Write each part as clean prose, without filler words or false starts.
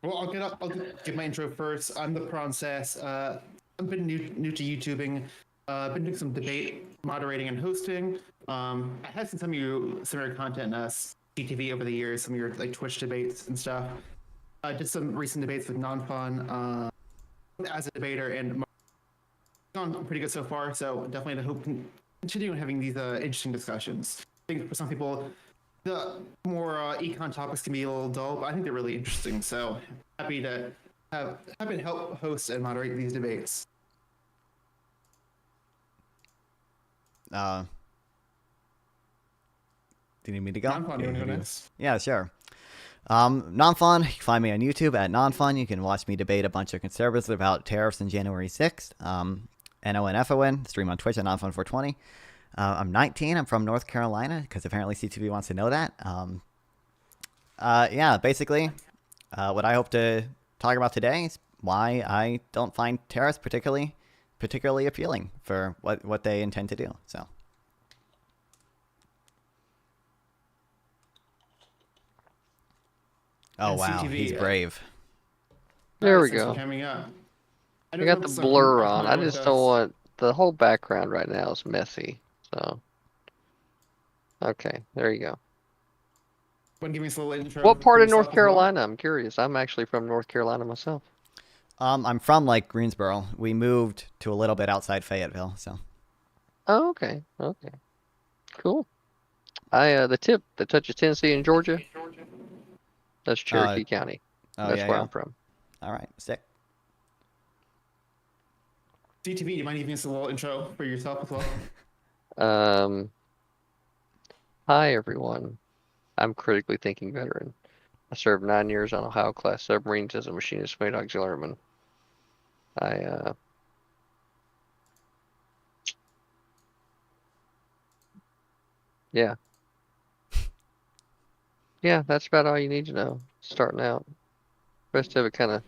Well, give my intro first. I'm the Princess. I've been new to YouTubing. I've been doing some debate moderating and hosting. I had seen some of your content in CTV over the years, some of your like Twitch debates and stuff. I did some recent debates with Non-Fun as a debater, and gone pretty good so far. So definitely hope continuing having these interesting discussions. I think for some people, the more econ topics can be a little dull, but I think they're really interesting. So happy to happy to help host and moderate these debates. Do you need me to go? Non-fun, you want to go next? Yeah, sure. Non-fun, you can find me on YouTube at non-fun. You can watch me debate a bunch of conservatives about tariffs on January 6th. NONFON, stream on Twitch at non-fun420. I'm 19. I'm from North Carolina because apparently CTV wants to know that. Yeah, basically, what I hope to talk about today is why I don't find tariffs particularly appealing for what they intend to do. So. Oh, wow, CTV, he's brave. There we go. Coming up. I got the blur on. I just don't want the whole background right now is messy. So, okay, there you go. Give me a little intro. What part of North Carolina? I'm curious. I'm actually from North Carolina myself. I'm from like Greensboro. We moved to a little bit outside Fayetteville, so. Oh, okay, okay, cool. The tip that touches Tennessee and Georgia. That's Cherokee County. That's where I'm from. All right, sick. CTV, do you mind giving us a little intro for yourself as well? Hi everyone. I'm critically thinking veteran. I served 9 years on Ohio-class submarines as a machinist mate auxiliaryman. Yeah. Yeah, that's about all you need to know, starting out. The rest of it kind of...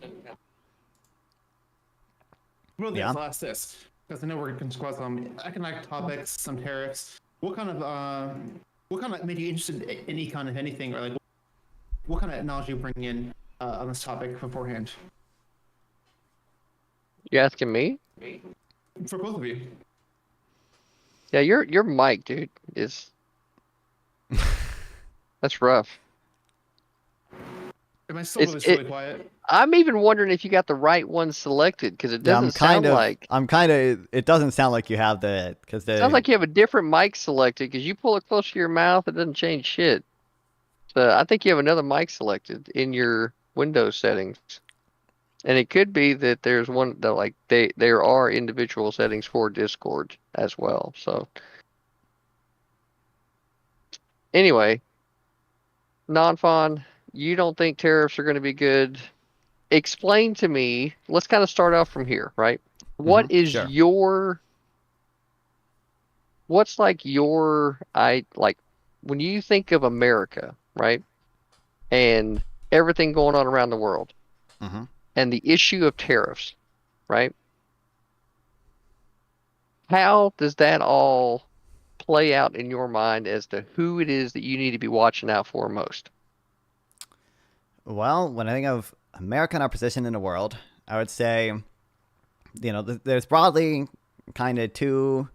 Well, yeah. Let's ask this, because I know we're going to discuss some economic topics, some tariffs. What kind of made you interested in econ, if anything, or like what kind of knowledge you bring in on this topic beforehand? You asking me? For both of you. Yeah, your mic, dude, is that's rough. Am I still really quiet? I'm even wondering if you got the right one selected, because it doesn't sound like... it doesn't sound like you have the... It sounds like you have a different mic selected, because you pull it close to your mouth, it doesn't change shit. So I think you have another mic selected in your Windows settings. And it could be that there's one that like there are individual settings for Discord as well. So anyway, non-fun, you don't think tariffs are going to be good? Explain to me. Let's kind of start off from here, right? What is your... What's like your... like when you think of America, right? And everything going on around the world. Mm-hmm. And the issue of tariffs, right? How does that all play out in your mind as to who it is that you need to be watching out for most? Well, when I think of America and our position in the world, I would say, there's broadly kind of two,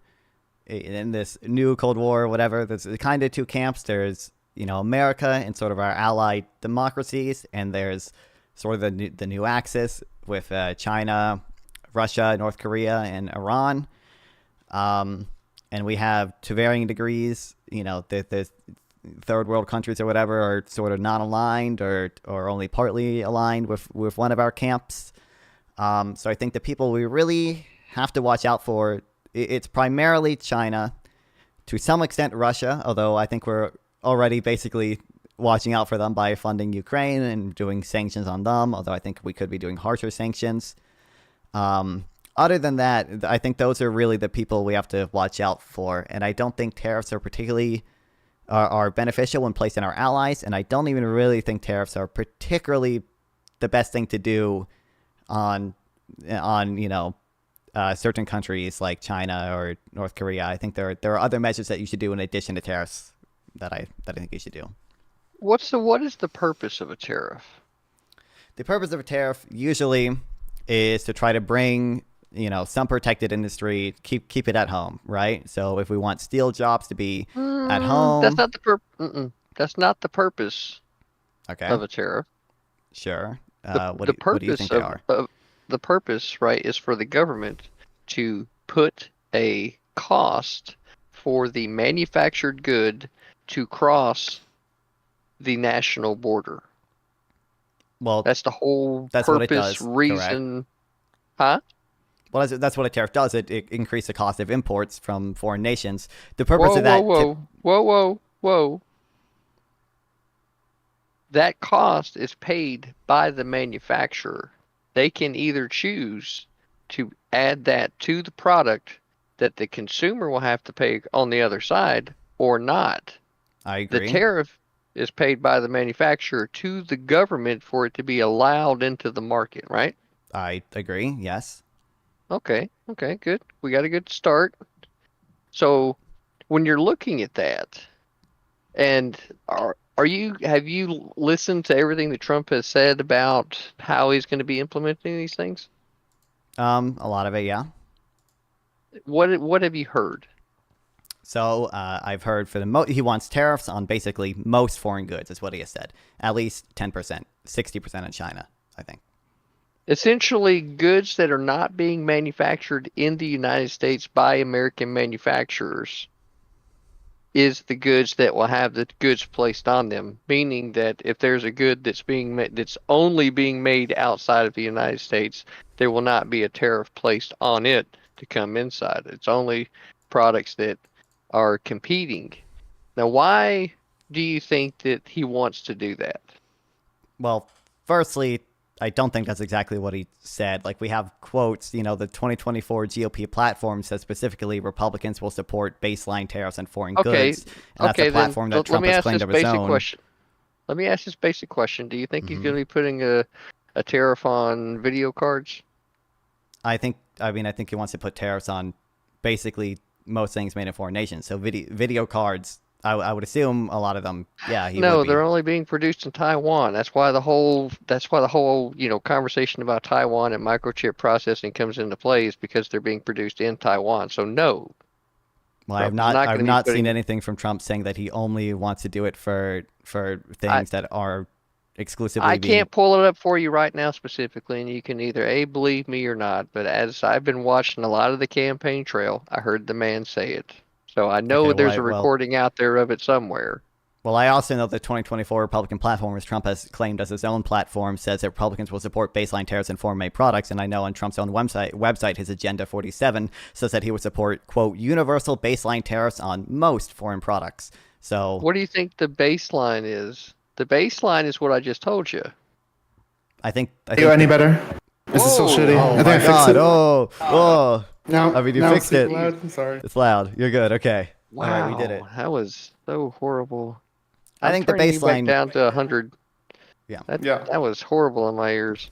in this new Cold War or whatever, there's kind of two camps. There's, America and sort of our allied democracies, and there's sort of the new axis with China, Russia, North Korea, and Iran. And we have, to varying degrees, the third world countries or whatever are sort of non-aligned or only partly aligned with one of our camps. So I think the people we really have to watch out for, it's primarily China, to some extent Russia, although I think we're already basically watching out for them by funding Ukraine and doing sanctions on them, although I think we could be doing harsher sanctions. Other than that, I think those are really the people we have to watch out for, and I don't think tariffs are particularly are beneficial when placed in our allies, and I don't even really think tariffs are particularly the best thing to do on certain countries like China or North Korea. I think there are other measures that you should do in addition to tariffs that I think you should do. What is the purpose of a tariff? the purpose of a tariff usually is to try to bring, some protected industry, keep it at home, right? So if we want steel jobs to be at home, that's not the purpose okay, of a tariff. sure. The What do you think purpose they are? of the purpose, right, is for the government to put a cost for the manufactured good to cross the national border. Well, That's the whole that's what it purpose, does, correct? reason. Huh? Well, that's what a tariff does. It increases the cost of imports from foreign nations. The purpose Whoa, of that, whoa. That cost is paid by the manufacturer. They can either choose to add that to the product that the consumer will have to pay on the other side or not. I The agree. tariff is paid by the manufacturer to the government for it to be allowed into the market, right? I agree. Yes. Okay, good. We got a good start. So when you're looking at that, and have you listened to everything that Trump has said about how he's going to be implementing these things? A lot of it, yeah. What have you heard? So I've heard he wants tariffs on basically most foreign goods, is what he has said. At least 10%, 60% in China, I think. Essentially, goods that are not being manufactured in the United States by American manufacturers is the goods that will have the goods placed on them. Meaning that if there's a good that's only being made outside of the United States, there will not be a tariff placed on it to come inside. It's only products that are competing. Now, why do you think that he wants to do that? Well, firstly, I don't think that's exactly what he said. Like, we have quotes, the 2024 GOP platform says specifically Republicans will support baseline tariffs on foreign goods. And that's a platform that Trump has claimed of his own. Let me ask this basic question. Do you think he's going to be putting a tariff on video cards? I think he wants to put tariffs on basically most things made in foreign nations. So video cards, I would assume a lot of them, yeah, No, they're only being produced in Taiwan. That's why the whole conversation about Taiwan and microchip processing comes into play, is because they're being produced in Taiwan. So no. Well, I've not seen anything from Trump saying that he only wants to do it for things that are exclusively. I can't pull it up for you right now specifically, and you can either believe me or not. But as I've been watching a lot of the campaign trail, I heard the man say it. So I know there's a recording out there of it somewhere. Well, I also know the 2024 Republican platform, as Trump has claimed as his own platform, says that Republicans will support baseline tariffs on foreign-made products. And I know on Trump's own website, his Agenda 47 says that he would support, quote, universal baseline tariffs on most foreign products. So what do you think the baseline is? The baseline is what I just told you. Are you any better? Is it still shitty? Oh, my God. Oh. No, I mean, you fixed it. Loud. I'm sorry. It's loud. You're good. Okay. Wow, all right, we did it. That was so horrible. I think the baseline down to 100. Yeah. That was horrible in my ears.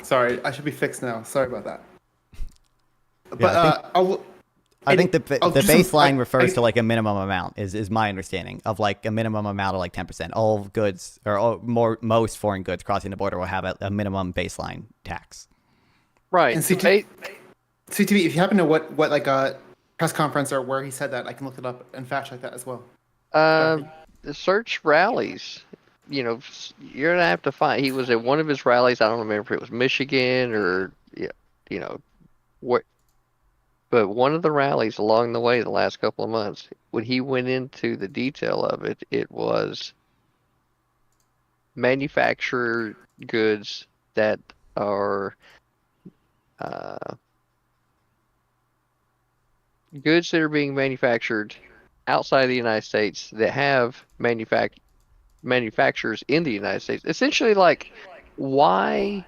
Sorry, I should be fixed now. Sorry about that. Yeah, But I think the baseline refers to like a minimum amount is my understanding of like a minimum amount of like 10%. All goods or most foreign goods crossing the border will have a minimum baseline tax. Right. And CTV, if you happen to know what like a press conference or where he said that, I can look it up and fact check that as well. The search rallies. You're gonna have to find. He was at one of his rallies. I don't remember if it was Michigan or what. But one of the rallies along the way the last couple of months, when he went into the detail of it, it was manufactured goods that are goods that are being manufactured outside of the United States that have manufacturers in the United States. Essentially, like, why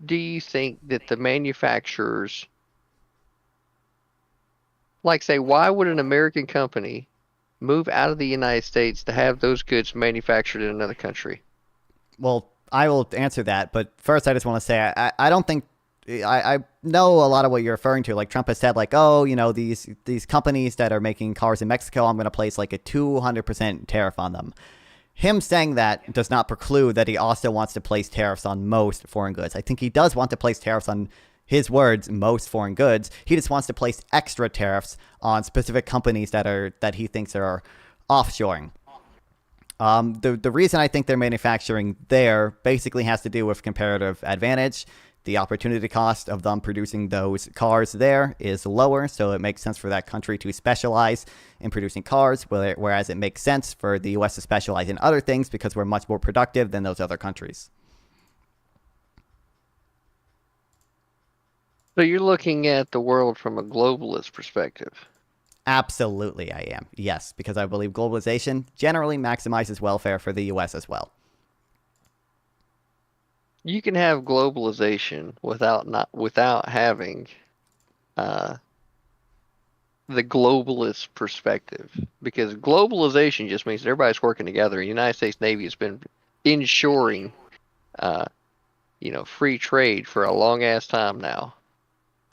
do you think that the manufacturers, like, say, why would an American company move out of the United States to have those goods manufactured in another country? Well, I will answer that, but first I just want to say I don't think I know a lot of what you're referring to. Like, Trump has said, like, oh, these companies that are making cars in Mexico, I'm going to place like a 200% tariff on them. him saying that does not preclude that he also wants to place tariffs on most foreign goods. I think he does want to place tariffs on, his words, most foreign goods. He just wants to place extra tariffs on specific companies that he thinks are offshoring. The reason I think they're manufacturing there basically has to do with comparative advantage. The opportunity cost of them producing those cars there is lower, so it makes sense for that country to specialize in producing cars, whereas it makes sense for the U.S. to specialize in other things because we're much more productive than those other countries. So you're looking at the world from a globalist perspective. Absolutely, I am. Yes, because I believe globalization generally maximizes welfare for the U.S. as well. You can have globalization without having the globalist perspective, because globalization just means everybody's working together. The United States Navy has been ensuring, free trade for a long ass time now,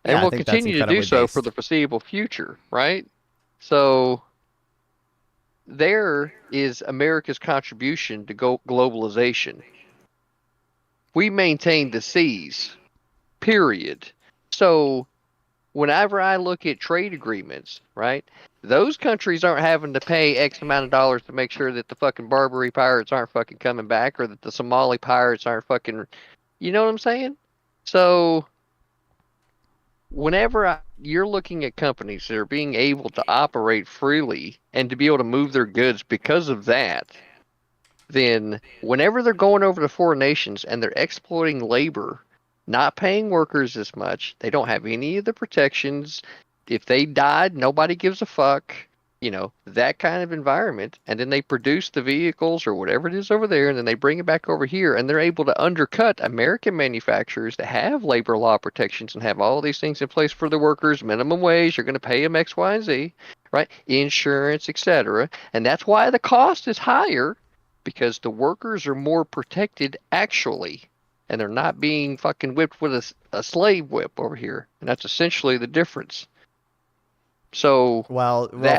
and Yeah, I will think that's continue to do incredibly so based. for the foreseeable future, right? So there is America's contribution to globalization. We maintain the seas, period. So whenever I look at trade agreements, right, those countries aren't having to pay X amount of dollars to make sure that the fucking Barbary pirates aren't fucking coming back, or that the Somali pirates aren't fucking, you know what I'm saying? So whenever you're looking at companies that are being able to operate freely and to be able to move their goods because of that, then whenever they're going over to foreign nations and they're exploiting labor, not paying workers as much, they don't have any of the protections. If they died, nobody gives a fuck. That kind of environment. And then they produce the vehicles or whatever it is over there, and then they bring it back over here, and they're able to undercut American manufacturers that have labor law protections and have all these things in place for the workers, minimum wage, you're going to pay them X, Y, and Z, right? Insurance, etc. And that's why the cost is higher, because the workers are more protected actually, and they're not being fucking whipped with a slave whip over here. And that's essentially the difference. So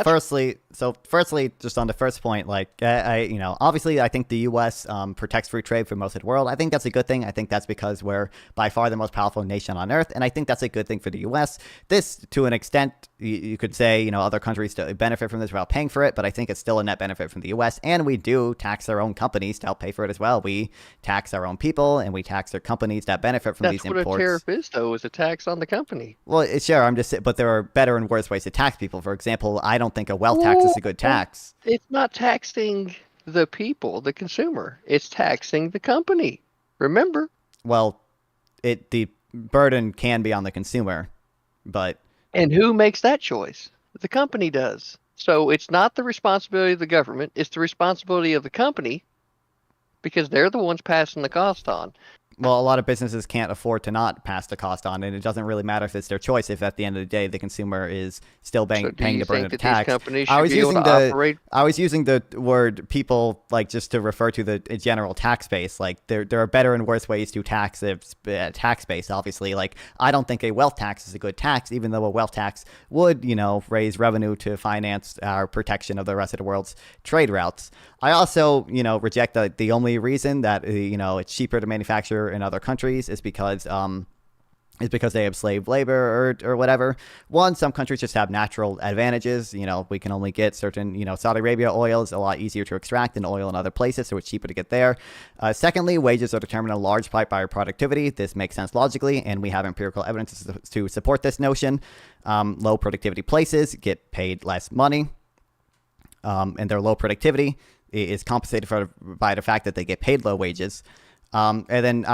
firstly, just on the first point, obviously, I think the U.S. Protects free trade for most of the world. I think that's a good thing. I think that's because we're by far the most powerful nation on earth, and I think that's a good thing for the U.S. This, to an extent, you could say, other countries benefit from this without paying for it, but I think it's still a net benefit from the U.S., and we do tax our own companies to help pay for it as well. We tax our own people, and we tax their companies that benefit from these imports. That's what a tariff is, though, is a tax on the company. Well, sure, but there are better and worse ways to tax people. For example, I don't think a wealth tax is a good tax. It's not taxing the people, the consumer. It's taxing the company. Remember? Well, the burden can be on the consumer, but... And who makes that choice? The company does. So it's not the responsibility of the government. It's the responsibility of the company, because they're the ones passing the cost on. Well, a lot of businesses can't afford to not pass the cost on, and it doesn't really matter if it's their choice if at the end of the day the consumer is still paying the burden of the tax. I was using the word people just to refer to the general tax base. There are better and worse ways to tax a tax base. Obviously, I don't think a wealth tax is a good tax, even though a wealth tax would raise revenue to finance our protection of the rest of the world's trade routes. I also reject the only reason that it's cheaper to manufacture in other countries is because they have slave labor or whatever. One, some countries just have natural advantages. We can only get certain, Saudi Arabia oil is a lot easier to extract than oil in other places, so it's cheaper to get there. Secondly, wages are determined in large part by productivity. This makes sense logically, and we have empirical evidence to support this notion. Low productivity places get paid less money, and their low productivity is compensated by the fact that they get paid low wages. And then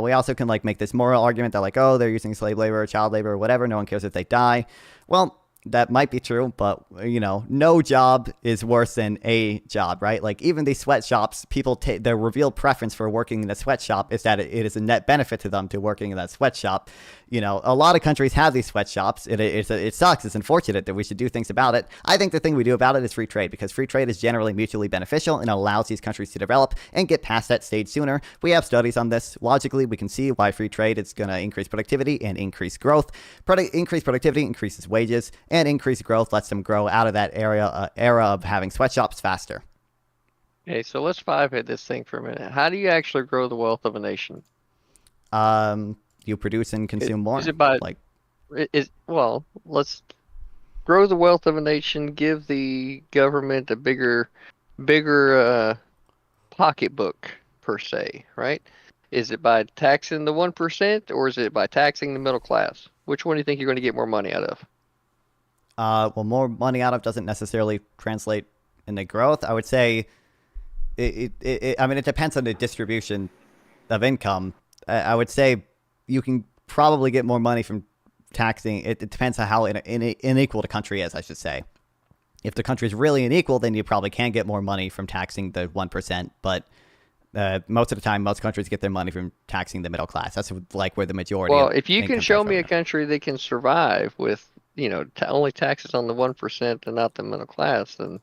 we also can make this moral argument that they're using slave labor or child labor or whatever. No one cares if they die. Well, that might be true, but no job is worse than a job, right? Even these sweatshops, people their revealed preference for working in a sweatshop is that it is a net benefit to them to working in that sweatshop. A lot of countries have these sweatshops. It sucks. It's unfortunate that we should do things about it. I think the thing we do about it is free trade, because free trade is generally mutually beneficial and allows these countries to develop and get past that stage sooner. We have studies on this. Logically, we can see why free trade is going to increase productivity and increase growth. Increased productivity increases wages, and increased growth lets them grow out of that era of having sweatshops faster. Okay, so let's five hit this thing for a minute. How do you actually grow the wealth of a nation? You produce and consume Is more. it by Like, well, let's grow the wealth of a nation, give the government a bigger pocketbook per se, right? Is it by taxing the 1% or is it by taxing the middle class? Which one do you think you're going to get more money out of? well, more money out of doesn't necessarily translate into growth. I would say, I mean, it depends on the distribution of income. I would say you can probably get more money from taxing. It depends on how unequal the country is, I should say. If the country is really unequal, then you probably can get more money from taxing the 1%. But most of the time, most countries get their money from taxing the middle class. That's like where the majority Well, of if you can income show comes me a from. country that can survive with, only taxes on the 1% and not the middle class, then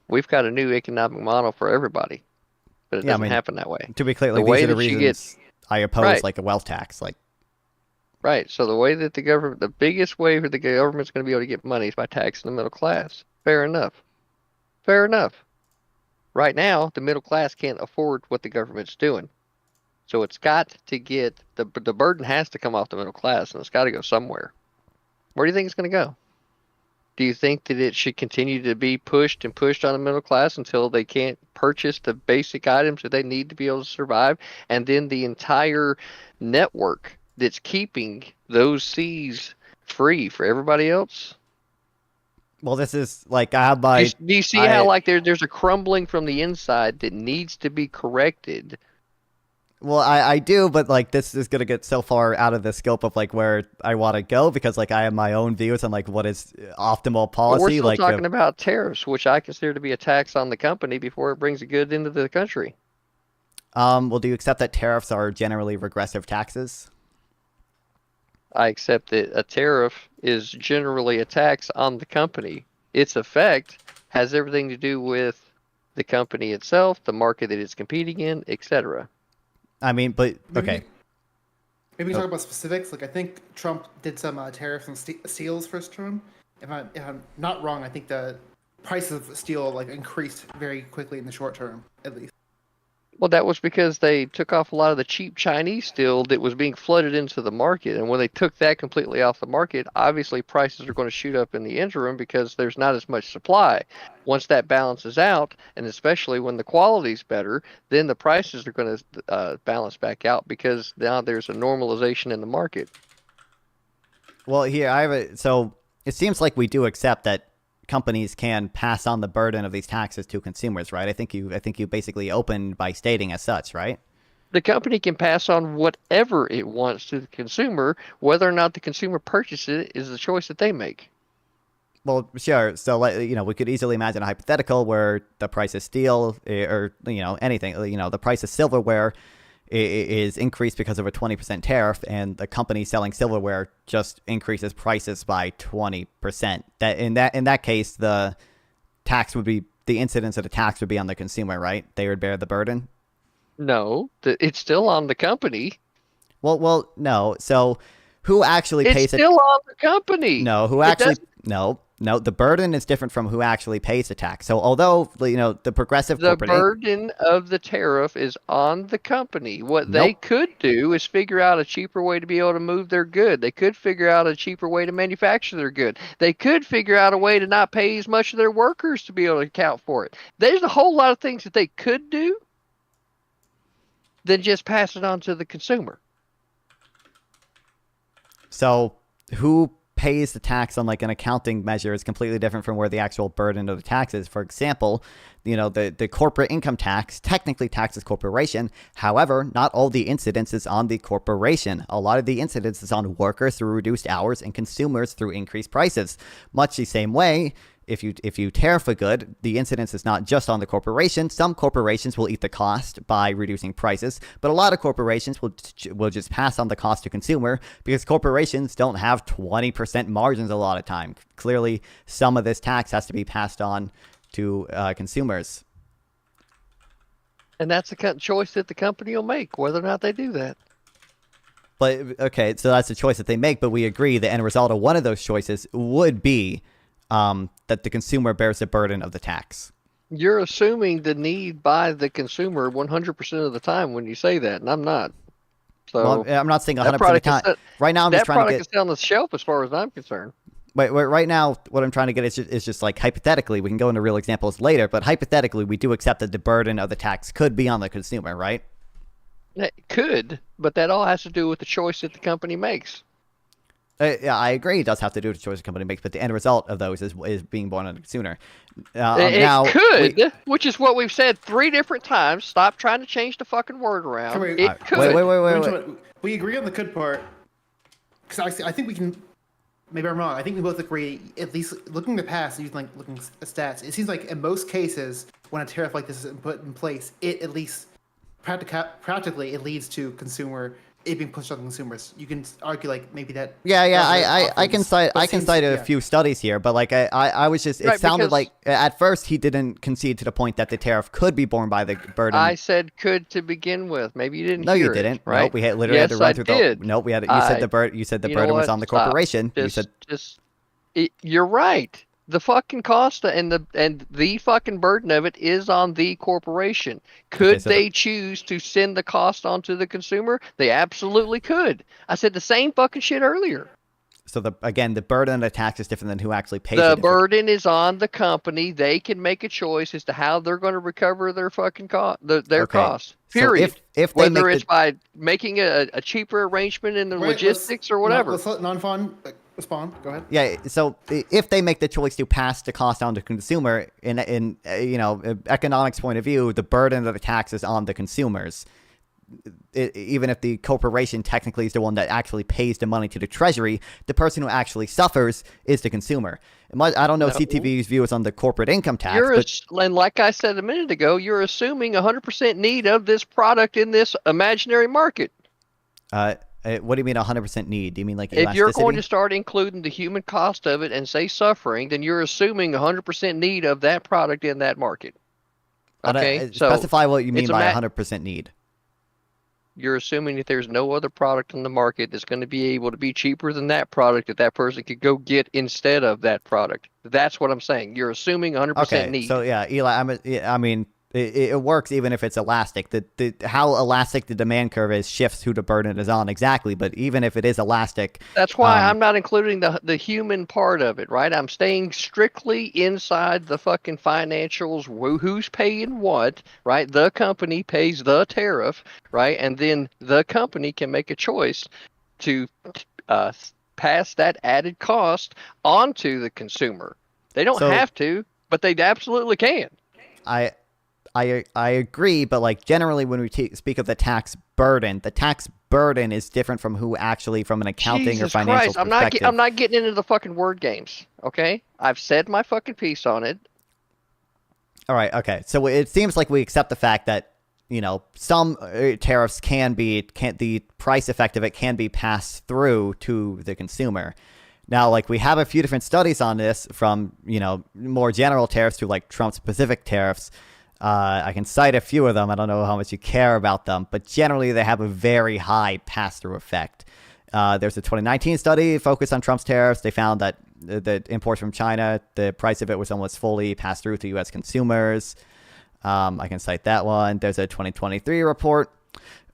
we've got a new economic model for everybody. But it Yeah, I doesn't mean, happen that way. to be clear, The like these way are the that you get reasons I oppose right, like a wealth tax. Like, right. So the way that the biggest way for the government's going to be able to get money is by taxing the middle class. Fair enough. Fair enough. Right now, the middle class can't afford what the government's doing. So it's got to get the burden has to come off the middle class, and it's got to go somewhere. Where do you think it's going to go? Do you think that it should continue to be pushed and pushed on the middle class until they can't purchase the basic items that they need to be able to survive? And then the entire network that's keeping those seas free for everybody else? well, this is like I have Do you, my do you see how I like there's a crumbling from the inside that needs to be corrected? Well, I do, but like this is gonna get so far out of the scope of like where I want to go because like I have my own views on like what is optimal But we're policy. still Like, talking about tariffs, which I consider to be a tax on the company before it brings a good into the country. well, do you accept that tariffs are generally regressive taxes? I accept that a tariff is generally a tax on the company. Its effect has everything to do with the company itself, the market that it's competing in, etc. I mean, but Maybe okay, maybe we Oh. talk about specifics. Like I think Trump did some tariffs on steel's first term. If I'm not wrong, I think the price of steel like increased very quickly in the short term, at least. Well, that was because they took off a lot of the cheap Chinese steel that was being flooded into the market. And when they took that completely off the market, obviously prices are going to shoot up in the interim because there's not as much supply. Once that balances out, and especially when the quality's better, then the prices are going to balance back out because now there's a normalization in the market. well, here I have a. So it seems like we do accept that companies can pass on the burden of these taxes to consumers, right? I think you basically opened by stating as such, right? The company can pass on whatever it wants to the consumer. Whether or not the consumer purchases it is the choice that they make. Well, sure. So, like, we could easily imagine a hypothetical where the price of steel or anything, the price of silverware is increased because of a 20% tariff, and the company selling silverware just increases prices by 20%. That case, the incidence of the tax would be on the consumer, right? They would bear the burden. No, it's still on the company. Well, no. So, who actually It's pays it? still on the company. No, who It actually? doesn't. No. The burden is different from who actually pays the tax. So, although the progressive The corporate, burden of the tariff is on the company. What they nope. could do is figure out a cheaper way to be able to move their good. They could figure out a cheaper way to manufacture their good. They could figure out a way to not pay as much of their workers to be able to account for it. There's a whole lot of things that they could do than just pass it on to the consumer. So, who pays the tax on like an accounting measure is completely different from where the actual burden of the tax is. For example, the corporate income tax technically taxes corporation. However, not all the incidence is on the corporation. A lot of the incidence is on workers through reduced hours and consumers through increased prices. Much the same way, if you tariff a good, the incidence is not just on the corporation. Some corporations will eat the cost by reducing prices, but a lot of corporations will just pass on the cost to consumer because corporations don't have 20% margins a lot of time. Clearly, some of this tax has to be passed on to consumers. And that's the choice that the company will make, whether or not they do that. But okay, so that's the choice that they make. But we agree the end result of one of those choices would be that the consumer bears the burden of the tax. You're assuming the need by the consumer 100% of the time when you say that, and I'm not. Well, So I'm not saying 100% that of the product is time. Right now, I'm just that trying to product get. is on the shelf as far as I'm concerned. Wait, right now, what I'm trying to get is just like hypothetically, we can go into real examples later, but hypothetically, we do accept that the burden of the tax could be on the consumer, right? It could, but that all has to do with the choice that the company makes. Yeah, I agree. It does have to do with the choice the company makes, but the end result of those is being born on the consumer. It Now, could, which is what we've said 3 different times. Stop trying to change the fucking word Can around. we, It could. wait. We agree on the could part. Because I think we can. Maybe I'm wrong. I think we both agree. At least looking in the past, using like looking at stats, it seems like in most cases, when a tariff like this is put in place, it at least practically it leads to consumer it being pushed on consumers. You can argue like maybe that. Yeah, doesn't I can cite but I can seems- cite a yeah. few studies here, but like I was just it Right, sounded because- like at first he didn't concede to the point that the tariff could be borne by the burden. I said could to begin with. Maybe you didn't No, hear you it, didn't. right? Nope, we had literally had to Yes, run I through did. the. Nope, we had. You said I- you said the you know burden was what? on the Stop. corporation. You said You're right. The fucking cost and the fucking burden of it is on the corporation. Could so they choose to send the cost onto the consumer? They absolutely could. I said the same fucking shit earlier. so. The burden of the tax is different than who actually pays The it. burden is on the company. They can make a choice as to how they're going to recover their fucking cost, their Okay. costs. So Period. if they Whether make it's by making a cheaper arrangement in the Wait, logistics or whatever. Let's let non-fun respond. Go ahead. Yeah, so if they make the choice to pass the cost on to consumer, in economics point of view, the burden of the tax is on the consumers. Even if the corporation technically is the one that actually pays the money to the treasury, the person who actually suffers is the consumer. I don't know No. CTV's view is on the corporate income tax, You're but and like I said a minute ago, you're assuming 100% need of this product in this imaginary market. what do you mean 100% need? Do you mean like If you're going elasticity? to start including the human cost of it and say suffering, then you're assuming 100% need of that product in that market. Okay, so specify what you mean it's a by ma- 100% need. you're assuming that there's no other product on the market that's going to be able to be cheaper than that product that person could go get instead of that product. That's what I'm saying. You're assuming 100% Okay, need. so yeah, Eli, I mean, it works even if it's elastic. The how elastic the demand curve is shifts who the burden is on exactly. But even if it is elastic, That's why I'm not including the human part of it, right? I'm staying strictly inside the fucking financials, who's paying what, right? The company pays the tariff, right? And then the company can make a choice to pass that added cost onto the consumer. They don't So- have to, but they absolutely can. I agree, but like generally when we speak of the tax burden is different from who actually from an accounting Jesus or financial Christ, perspective. I'm not getting into the fucking word games, okay? I've said my fucking piece on it. All right, okay. So it seems like we accept the fact that some tariffs the price effect of it can be passed through to the consumer. Now, like we have a few different studies on this from more general tariffs to like Trump-specific tariffs. I can cite a few of them. I don't know how much you care about them, but generally they have a very high pass-through effect. There's a 2019 study focused on Trump's tariffs. They found that the imports from China, the price of it was almost fully passed through to U.S. consumers. I can cite that one. There's a 2023 report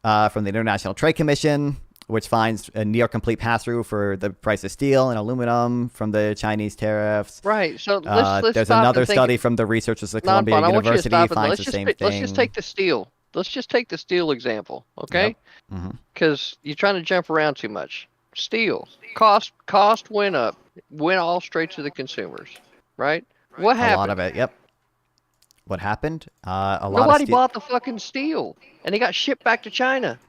from the International Trade Commission, which finds a near complete pass-through for the price of steel and aluminum from the Chinese tariffs. Right. So let's there's stop another and think- study from the researchers at Non-fun. Columbia I want you to University stop and finds the same thing. let's just take the steel. Let's just take the steel example, okay? Mhm. Because you're trying to jump around too much. Steel cost went up, went all straight to the consumers, right? What A happened? lot of it, yep. What happened? A lot Nobody of steel. bought the fucking steel, and it got shipped back to China.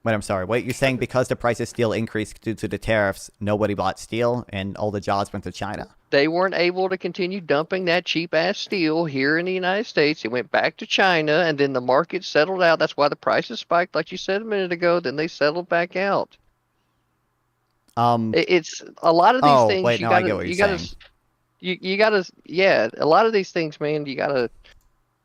Wait, I'm sorry. Wait, you're saying because the price of steel increased due to the tariffs, nobody bought steel and all the jobs went to China? They weren't able to continue dumping that cheap ass steel here in the United States. It went back to China, and then the market settled out. That's why the prices spiked, like you said a minute ago. Then they settled back out. It's a lot of these Oh, things. wait, you no, I gotta, get what you you're gotta, saying. you gotta, yeah. A lot of these things, man. You gotta.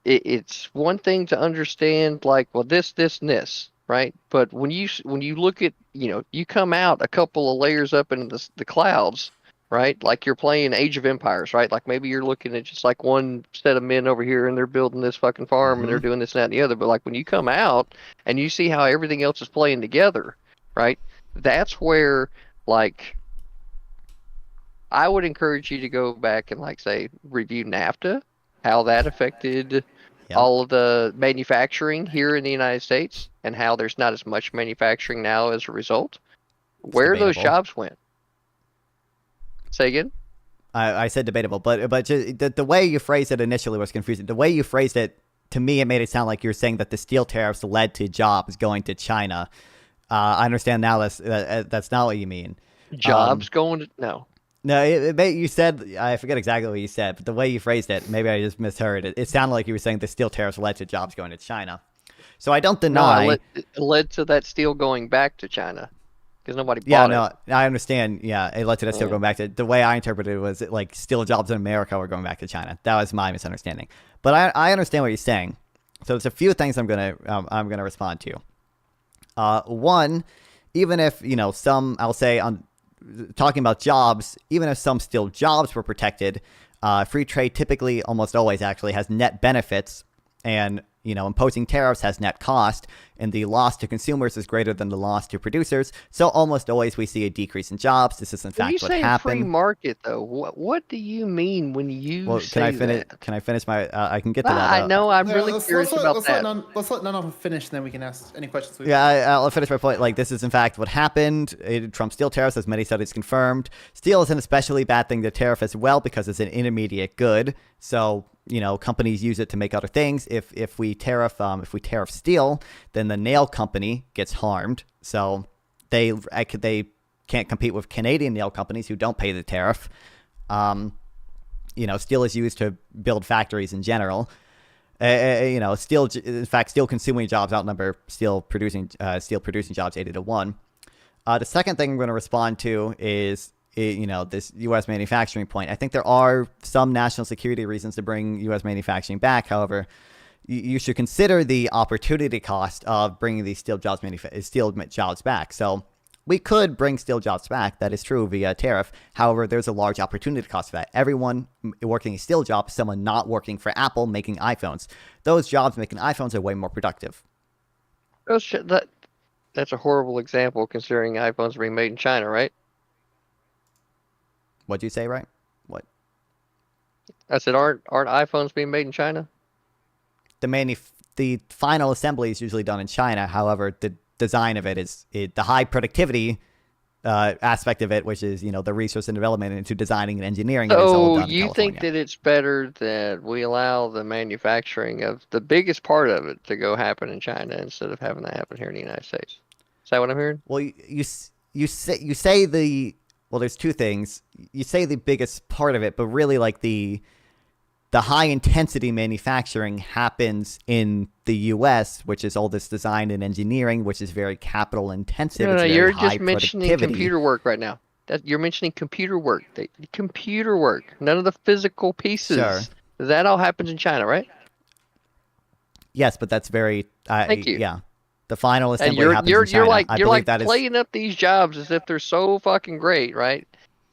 It's one thing to understand, like, well, this, and this, right? But when you look at, you come out a couple of layers up into the clouds, right? Like you're playing Age of Empires, right? Like maybe you're looking at just like one set of men over here and they're building this fucking farm and they're doing this and that and the other. But like when you come out and you see how everything else is playing together, right? That's where like I would encourage you to go back and like say review NAFTA, how that affected Yep. all of the manufacturing here in the United States and how there's not as much manufacturing now as a result. Where those debatable. jobs went. Say again? I said debatable, but just, the way you phrased it initially was confusing. The way you phrased it, to me, it made it sound like you're saying that the steel tariffs led to jobs going to China. I understand now that's not what you mean. Jobs going to no. No, you said, I forget exactly what you said, but the way you phrased it, maybe I just misheard it. It sounded like you were saying the steel tariffs led to jobs going to China. So I don't deny. No, it led to that steel going back to China because nobody bought Yeah, it. no, I understand. Yeah, it led to that steel going back to. The way I interpreted it was like steel jobs in America were going back to China. That was my misunderstanding. But I understand what you're saying. So there's a few things I'm gonna respond to. One, even if some, I'll say on talking about jobs, even if some steel jobs were protected, free trade typically, almost always actually, has net benefits, and imposing tariffs has net cost, and the loss to consumers is greater than the loss to producers. So almost always we see a decrease in jobs. This is in fact what When you say free happened. market, though, what do you mean when you Well, say can I finish? that? Can I finish my? I can get to that. I know. I'm Yeah, really curious about that. Let's let none of them finish, then we can ask any questions. Yeah, I'll finish my point. Like, this is in fact what happened. Trump steel tariffs, as many studies confirmed. Steel is an especially bad thing to tariff as well because it's an intermediate good. So companies use it to make other things. If we tariff steel, then the nail company gets harmed. So they can't compete with Canadian nail companies who don't pay the tariff. Steel is used to build factories in general. Steel, in fact, steel consuming jobs outnumber steel producing jobs 80-1. The second thing I'm going to respond to is, this U.S. manufacturing point. I think there are some national security reasons to bring U.S. manufacturing back. However, you should consider the opportunity cost of bringing these steel jobs back. So we could bring steel jobs back. That is true via tariff. However, there's a large opportunity cost for that. Everyone working a steel job is someone not working for Apple making iPhones. Those jobs making iPhones are way more productive. That's a horrible example considering iPhones are being made in China, right? What'd you say, right? What? I said, aren't iPhones being made in China? The final assembly is usually done in China. However, the design of it is the high productivity aspect of it, which is the research and development into designing and engineering. It is all So done in you think California. that it's better that we allow the manufacturing of the biggest part of it to go happen in China instead of having that happen here in the United States? Is that what I'm hearing? Well, you say the well, there's two things. You say the biggest part of it, but really like the high intensity manufacturing happens in the U.S., which is all this design and engineering, which is very capital intensive. No, it's very you're high just mentioning productivity. computer work right now. You're mentioning computer work. Computer work. None of the physical pieces. Sure. That all happens in China, right? Yes, but that's very. Thank you. Yeah, the final And assembly happens in China. I you're believe like that is. playing up these jobs as if they're so fucking great, right?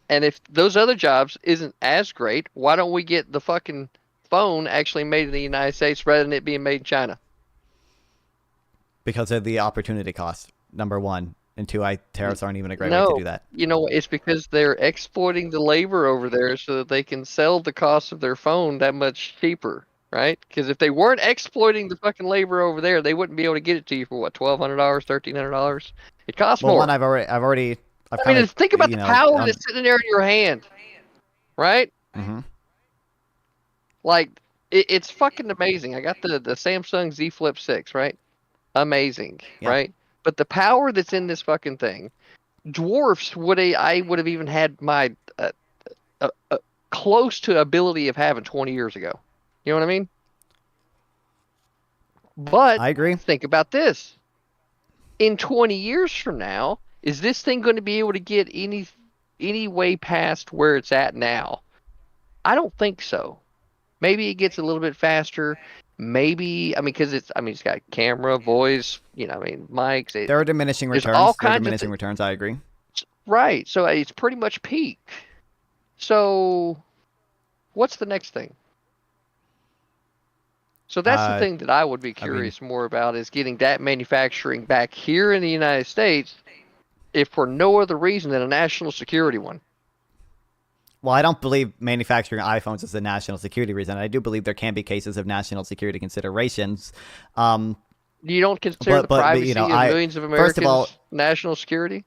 And if those other jobs isn't as great, why don't we get the fucking phone actually made in the United States rather than it being made in China? Because of the opportunity cost, number one. And two, tariffs aren't even a great way No, to do that. it's because they're exploiting the labor over there so that they can sell the cost of their phone that much cheaper, right? Because if they weren't exploiting the fucking labor over there, they wouldn't be able to get it to you for what, $1,200, $1,300? It costs Well, more. one, I've I mean, kind of, think about the power that's sitting there in your hand, right? Mm-hmm. Like, it's fucking amazing. I got the Samsung Z Flip 6, right? Amazing, Yeah. right? But the power that's in this fucking thing dwarfs what I would have even had my close to ability of having 20 years ago. You know what I mean? But I agree. think about this. In 20 years from now, is this thing going to be able to get any way past where it's at now? I don't think so. Maybe it gets a little bit faster. Maybe, because it's got camera, voice, mics. There are diminishing there's returns. all There are kinds of diminishing returns. I agree. Right. So it's pretty much peak. So, what's the next thing? So that's the thing that I would be curious more about is getting that manufacturing back here in the United States, if for no other reason than a national security one. Well, I don't believe manufacturing iPhones is a national security reason. I do believe there can be cases of national security considerations. You don't consider the privacy of millions of Americans first of all, national security?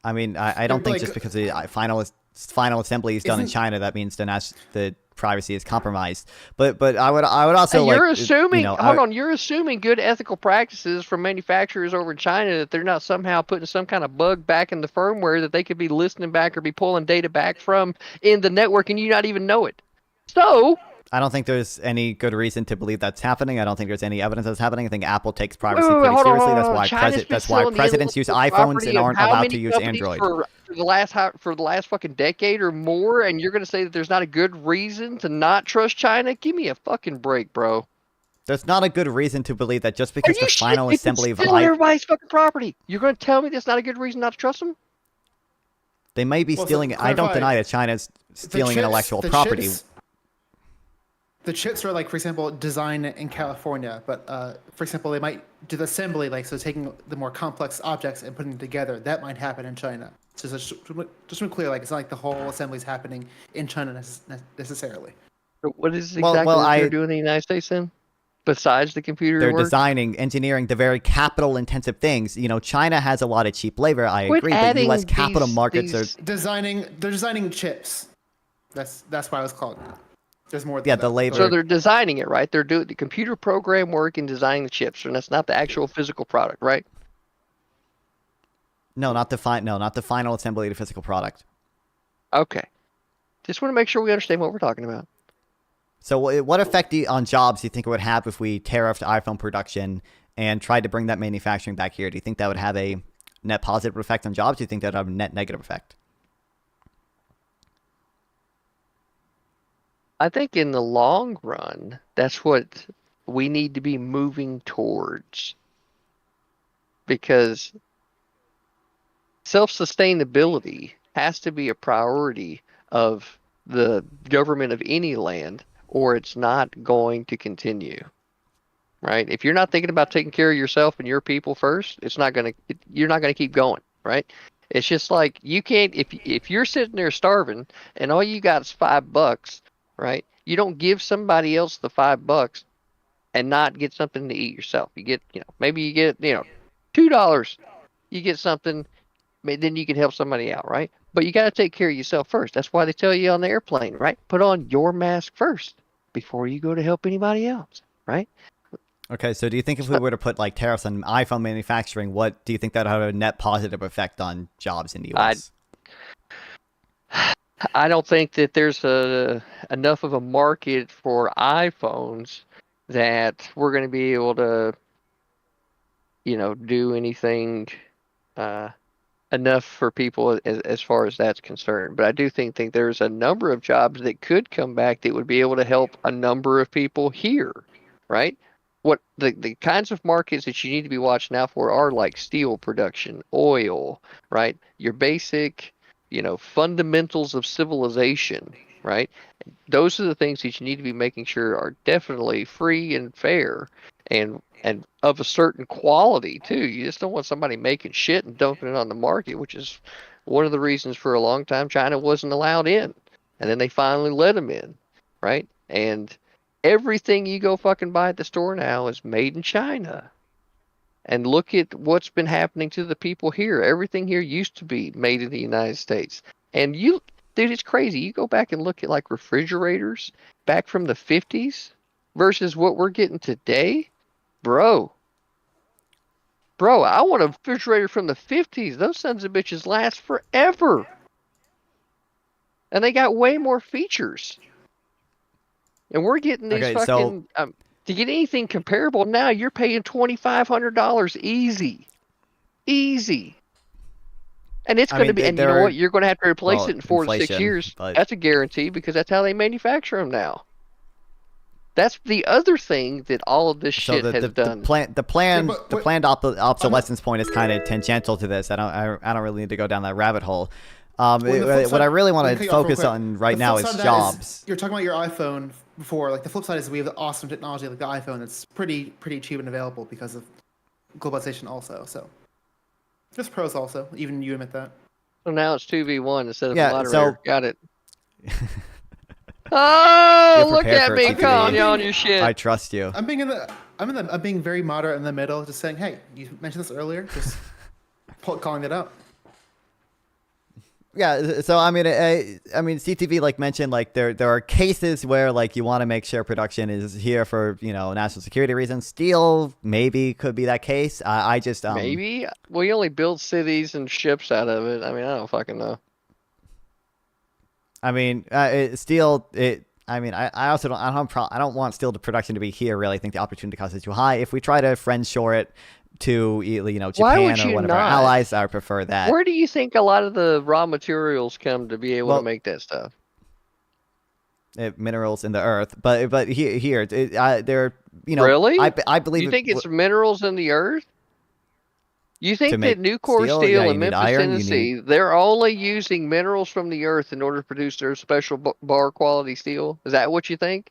I mean, I don't think just because the final assembly is done in China, that means the privacy is compromised. But I would also and you're assuming hold on, you're assuming good ethical practices from manufacturers over in China that they're not somehow putting some kind of bug back in the firmware that they could be listening back or be pulling data back from in the network and you not even know it. So I don't think there's any good reason to believe that's happening. I don't think there's any evidence that's happening. I think Apple takes privacy pretty seriously. That's why presidents use iPhones and aren't allowed to use Android. For the last fucking decade or more, and you're going to say that there's not a good reason to not trust China? Give me a fucking break, bro. There's not a good reason to believe that just because the final assembly of everybody's fucking property. You're going to tell me that's not a good reason not to trust them? They may be stealing it. I don't deny that China's stealing intellectual property. The chips are like, for example, designed in California, but for example, they might do the assembly, like so taking the more complex objects and putting them together. That might happen in China. So just to be clear, like it's not like the whole assembly is happening in China necessarily. What is exactly what they're doing in the United States then? Besides the computer they're work? Designing, engineering the very capital-intensive things. You know, China has a lot of cheap labor. I agree, but U.S. capital markets are designing. They're designing chips. That's why I was called. There's more. The labor. So they're designing it, right? They're doing the computer program work and designing the chips, and that's not the actual physical product, right? No, not the final assembly of the physical product. Okay, just want to make sure we understand what we're talking about. So, what effect on jobs do you think it would have if we tariffed iPhone production and tried to bring that manufacturing back here? Do you think that would have a net positive effect on jobs? Do you think that would have a net negative effect? I think in the long run, that's what we need to be moving towards. Because self-sustainability has to be a priority of the government of any land, or it's not going to continue. Right? If you're not thinking about taking care of yourself and your people first, you're not gonna keep going, right? It's just like you can't if you're sitting there starving and all you got is $5, right? You don't give somebody else the $5 and not get something to eat yourself. You get, maybe you get, $2. You get something, then you can help somebody out, right? But you got to take care of yourself first. That's why they tell you on the airplane, right? Put on your mask first before you go to help anybody else, right? Okay, so do you think if we were to put like tariffs on iPhone manufacturing, what do you think that would have a net positive effect on jobs in the U.S.? I don't think that there's enough of a market for iPhones that we're going to be able to, do anything enough for people as far as that's concerned. But I do think there's a number of jobs that could come back that would be able to help a number of people here, right? What the kinds of markets that you need to be watching out for are like steel production, oil, right? Your basic fundamentals of civilization, right? Those are the things that you need to be making sure are definitely free and fair and of a certain quality too. You just don't want somebody making shit and dumping it on the market, which is one of the reasons for a long time China wasn't allowed in. And then they finally let them in, right? And everything you go fucking buy at the store now is made in China. And look at what's been happening to the people here. Everything here used to be made in the United States. And dude, it's crazy. You go back and look at like refrigerators back from the 50s versus what we're getting today. Bro, I want a refrigerator from the 50s. Those sons of bitches last forever. And they got way more features. And we're getting these to get anything comparable now, you're paying $2,500 easy. And it's going to be, and you know what? You're going to have to replace it in 4 to 6 years. That's a guarantee because that's how they manufacture them now. That's the other thing that all of this shit has done. The planned obsolescence point is kind of tangential to this. I don't really need to go down that rabbit hole. What I really want let me to cut you off real focus quick. on right The now flip is side of that jobs. you're talking about your iPhone before. Like the flip side is we have the awesome technology like the iPhone that's pretty cheap and available because of globalization also. So there's pros also. Even you admit that. So now it's 2v1 instead of a Yeah, moderator. so Got it. you're Oh, look prepared at for it me to be- calling you on being- your shit. I trust you. I'm being very moderate in the middle, just saying, hey, you mentioned this earlier, just calling it out. Yeah, so I mean, CTV like mentioned, like there are cases where like you want to make sure production is here for national security reasons. Steel maybe could be that case. I just Maybe we only build cities and ships out of it. I mean, I don't fucking know. I mean, steel. I also don't. I don't want steel to production to be here. Really, I think the opportunity cost is too high. If we try to friendshore it to Why would Japan or you one of our not? allies, I would prefer that. Where do you think a lot of the raw materials come to be able Well, to make that stuff? Minerals in the earth, but here they're Really? I believe You think it's minerals in the earth? You think that make Nucor steel, Steel you in need Memphis, iron, you Tennessee, they're only using minerals from the earth in order to produce their special bar quality steel? Is that what you think?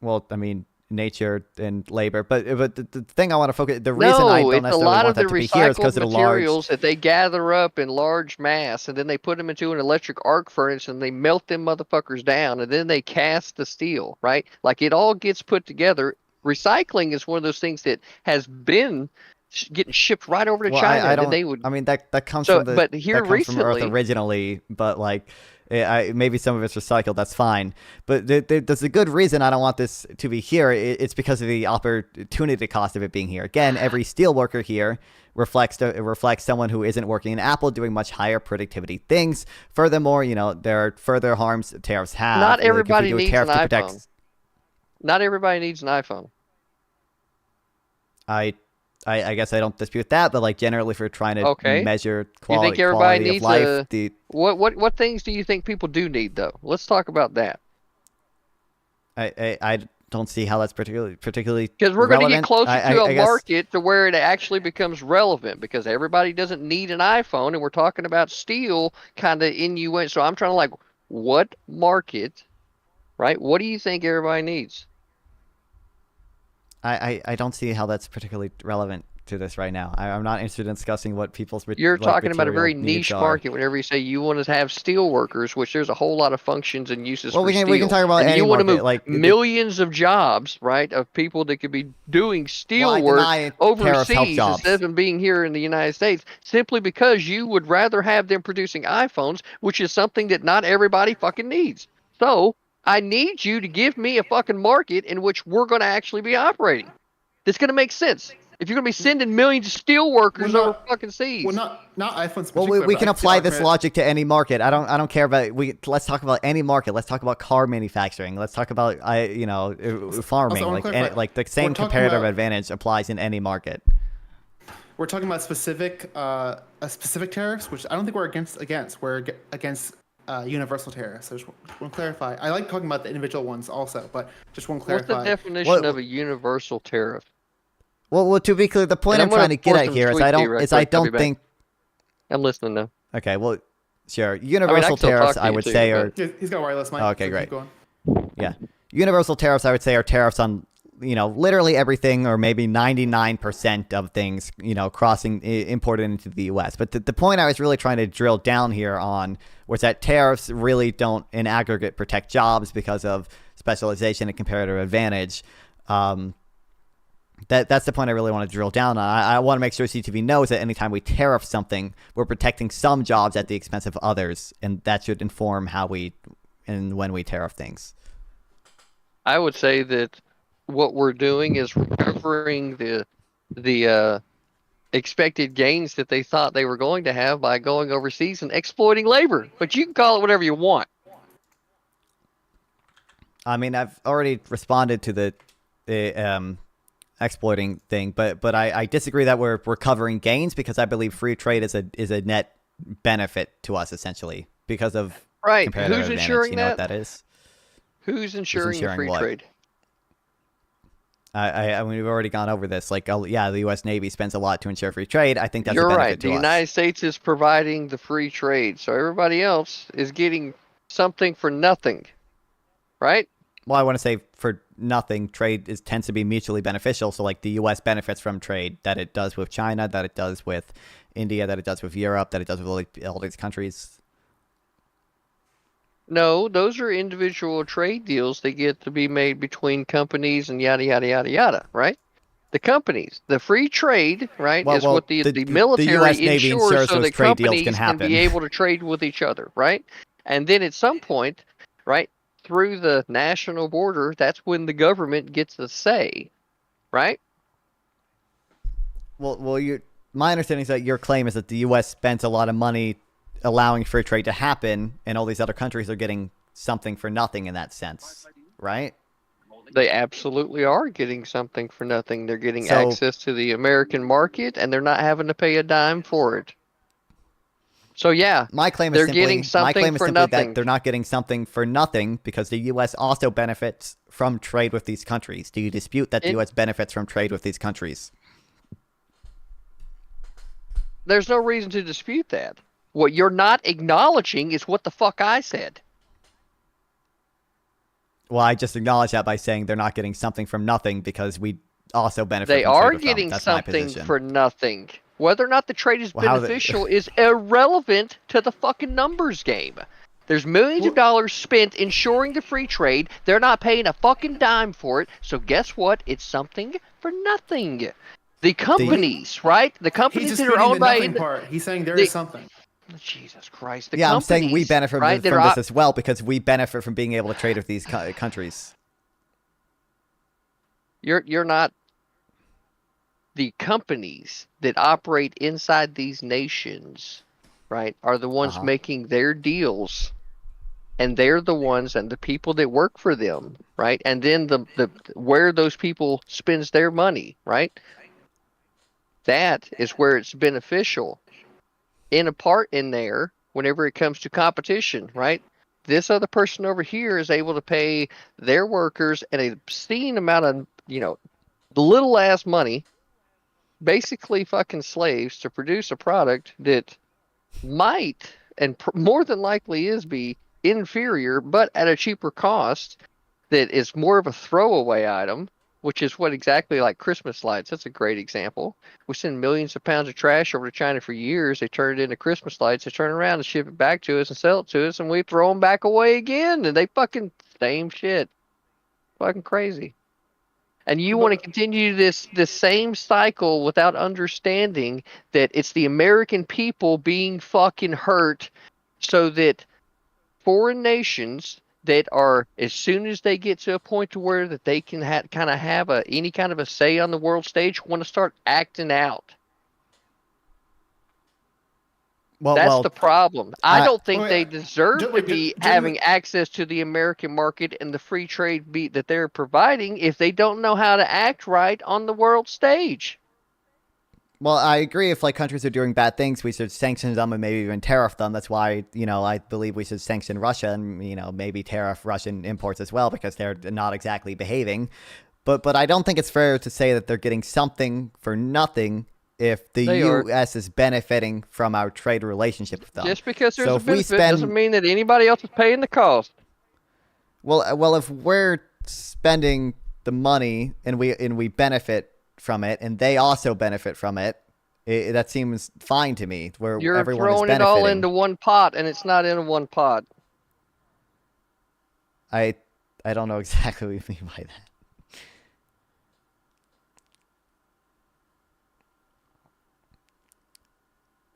well, I mean, nature and labor, but the thing I want to focus, the reason I No, don't it's a necessarily lot want of the that to be here is because recycled of the large. materials that they gather up in large mass, and then they put them into an electric arc furnace, and they melt them motherfuckers down, and then they cast the steel, right? Like it all gets put together. Recycling is one of those things that has been getting shipped right over to Well, China, I and then don't. they would. I mean, that comes So, from the but here that comes from Earth recently, originally, but like. Maybe some of it's recycled. That's fine, but there's a good reason I don't want this to be here. It's because of the opportunity cost of it being here. Again, every steel worker here reflects someone who isn't working in Apple, doing much higher productivity things. Furthermore, there are further harms tariffs have. not Like, if we everybody do a needs an tariff to protect, iPhone. Not everybody needs an iPhone. I guess I don't dispute that, but like generally, if we're trying to Okay. measure You quality think everybody of needs life, what things do you think people do need though? Let's talk about that. I don't see how that's particularly Because we're going to get relevant. closer to I a guess, market to where it actually becomes relevant because everybody doesn't need an iPhone, and we're talking about steel kind of innuendo. So I'm trying to like, what market, right? What do you think everybody needs? I don't see how that's particularly relevant to this right now. I'm not interested in discussing what people's You're talking about a very material niche needs are. market whenever you say you want to have steel workers, which there's a whole lot of functions and uses Well, for we can steel. talk about and any you want to market, move like millions of jobs, right, of people that could be doing steel I work deny tariffs help overseas jobs. instead of them being here in the United States, simply because you would rather have them producing iPhones, which is something that not everybody fucking needs. So I need you to give me a fucking market in which we're going to actually be operating. That's going to make sense. If you're going to be sending millions of steel workers over fucking seas. Well, not iPhones. Well, we can apply this logic to any market. I don't care about let's talk about any market. Let's talk about car manufacturing. Let's talk about farming. Like the same comparative advantage applies in any market. We're talking about specific tariffs, which I don't think we're against. We're against universal tariffs. So just want to clarify. I like talking about the individual ones also, but just want to clarify. What's the definition of a universal tariff? Well, to be clear, the point I'm trying to get at here is I don't think. I'm listening now. Okay, well, sure. Universal tariffs, I would say, are. He's got wireless mic. Okay, great. Yeah, universal tariffs, I would say, are tariffs on literally everything, or maybe 99% of things imported into the U.S. But the point I was really trying to drill down here on was that tariffs really don't, in aggregate, protect jobs because of specialization and comparative advantage. That's the point I really want to drill down on. I want to make sure CTV knows that anytime we tariff something, we're protecting some jobs at the expense of others, and that should inform how we and when we tariff things. I would say that what we're doing is recovering the expected gains that they thought they were going to have by going overseas and exploiting labor. But you can call it whatever you want. I mean, I've already responded to the exploiting thing, but I disagree that we're recovering gains, because I believe free trade is a net benefit to us, essentially, because of comparative advantage. Ensuring you know what that is? Who's ensuring the free trade? I mean, we've already gone over this. Like, yeah, the U.S. Navy spends a lot to ensure free trade. I think that's You're a benefit right. to The us. United States is providing the free trade, so everybody else is getting something for nothing, right? Well, I want to say for nothing, trade tends to be mutually beneficial. So, like, the U.S. benefits from trade that it does with China, that it does with India, that it does with Europe, that it does with all these countries. No, those are individual trade deals that get to be made between companies and yada yada yada yada, right? The companies, the free trade, right, is what the the military U.S. Navy ensures ensures so those that trade deals companies can can be happen. able to trade with each other, right? And then at some point, right, through the national border, that's when the government gets a say, right? My understanding is that your claim is that the U.S. spent a lot of money allowing free trade to happen, and all these other countries are getting something for nothing in that sense, right? They absolutely are getting something for nothing. They're getting So access to the American market and they're not having to pay a dime for it. So yeah, my claim is they're getting something for that nothing. they're not getting something for nothing because the U.S. also benefits from trade with these countries. Do you dispute that the U.S. benefits from trade with these countries? There's no reason to dispute that. What you're not acknowledging is what the fuck I said. Well, I just acknowledge that by saying they're not getting something from nothing because we also benefit They from are trade with them. getting That's my something position. for nothing. Whether or not the trade is Well, how beneficial is irrelevant to the fucking numbers game. There's millions of dollars spent ensuring the free trade. They're not paying a fucking dime for it. So guess what? It's something for nothing. The companies, right? The He's companies that are disputing the owned by nothing part. He's saying there the is something. Jesus Christ. The Yeah, I'm saying we companies, benefit right? from this as well because we benefit from being able to trade with these countries. You're not the companies that operate inside these nations, right, are the ones making their deals, and they're the ones and the people that work for them, right? And then the where those people spends their money, right? That is where it's beneficial. In a part in there, whenever it comes to competition, right? This other person over here is able to pay their workers an obscene amount of, little ass money, basically fucking slaves, to produce a product that might and more than likely be inferior, but at a cheaper cost, that is more of a throwaway item, which is what exactly like Christmas lights. That's a great example. We send millions of pounds of trash over to China for years. They turn it into Christmas lights. They turn around and ship it back to us and sell it to us, and we throw them back away again. And they fucking same shit. Fucking crazy. And you want to continue this same cycle without understanding that it's the American people being fucking hurt, so that foreign nations that are, as soon as they get to a point to where that they can kind of have any kind of a say on the world stage, want to start acting out. That's the problem. I don't think they deserve to be having access to the American market and the free trade that they're providing if they don't know how to act right on the world stage. Well, I agree. If like countries are doing bad things, we should sanction them and maybe even tariff them. That's why, I believe we should sanction Russia and, maybe tariff Russian imports as well because they're not exactly behaving. But I don't think it's fair to say that they're getting something for nothing if the U.S. is benefiting from our trade relationship with them. Just because there's a benefit doesn't mean that anybody else is paying the cost. Well, if we're spending the money and we benefit from it, and they also benefit from it, that seems fine to me. Where you're everyone throwing is it all into one pot, and it's not in one pot. I don't know exactly what you mean by that.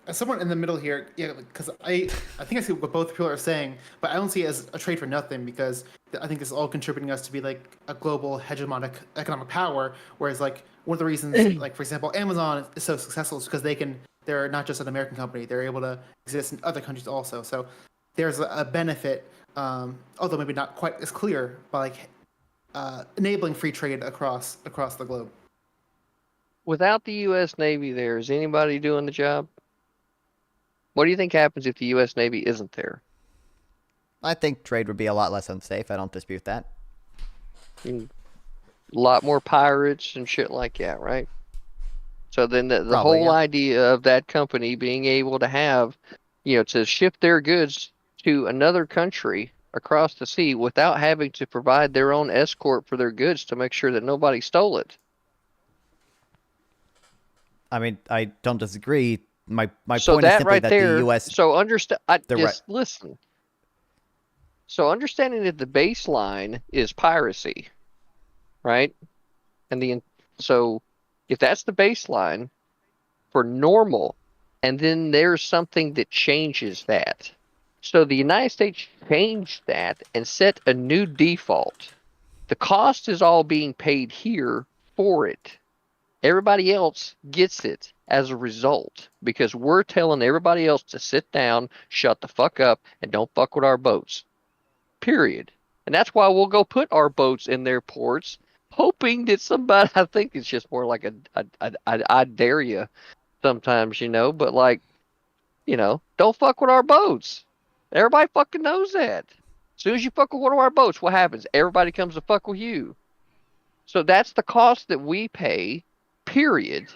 As someone in the middle here, yeah, because I think I see what both people are saying, but I don't see it as a trade for nothing because I think it's all contributing us to be like a global hegemonic economic power. Whereas like one of the reasons, like for example, Amazon is so successful is because they're not just an American company; they're able to exist in other countries also. So there's a benefit, although maybe not quite as clear, by like enabling free trade across the globe. Without the U.S. Navy, there is anybody doing the job? What do you think happens if the U.S. Navy isn't there? I think trade would be a lot less unsafe. I don't dispute that. a lot more pirates and shit like that, right? So then the Probably, whole yeah. idea of that company being able to have, to ship their goods to another country across the sea without having to provide their own escort for their goods to make sure that nobody stole it. I mean, I don't disagree. My So point is that simply right that the there, U.S. so understand, I the right. just listen. So understanding that the baseline is piracy, right? And so if that's the baseline for normal, and then there's something that changes that. So the United States changed that and set a new default. The cost is all being paid here for it. Everybody else gets it as a result because we're telling everybody else to sit down, shut the fuck up, and don't fuck with our boats. Period. And that's why we'll go put our boats in their ports, hoping that somebody, I think it's just more like I dare you sometimes, but like, don't fuck with our boats. Everybody fucking knows that. As soon as you fuck with one of our boats, what happens? Everybody comes to fuck with you. So that's the cost that we pay, period,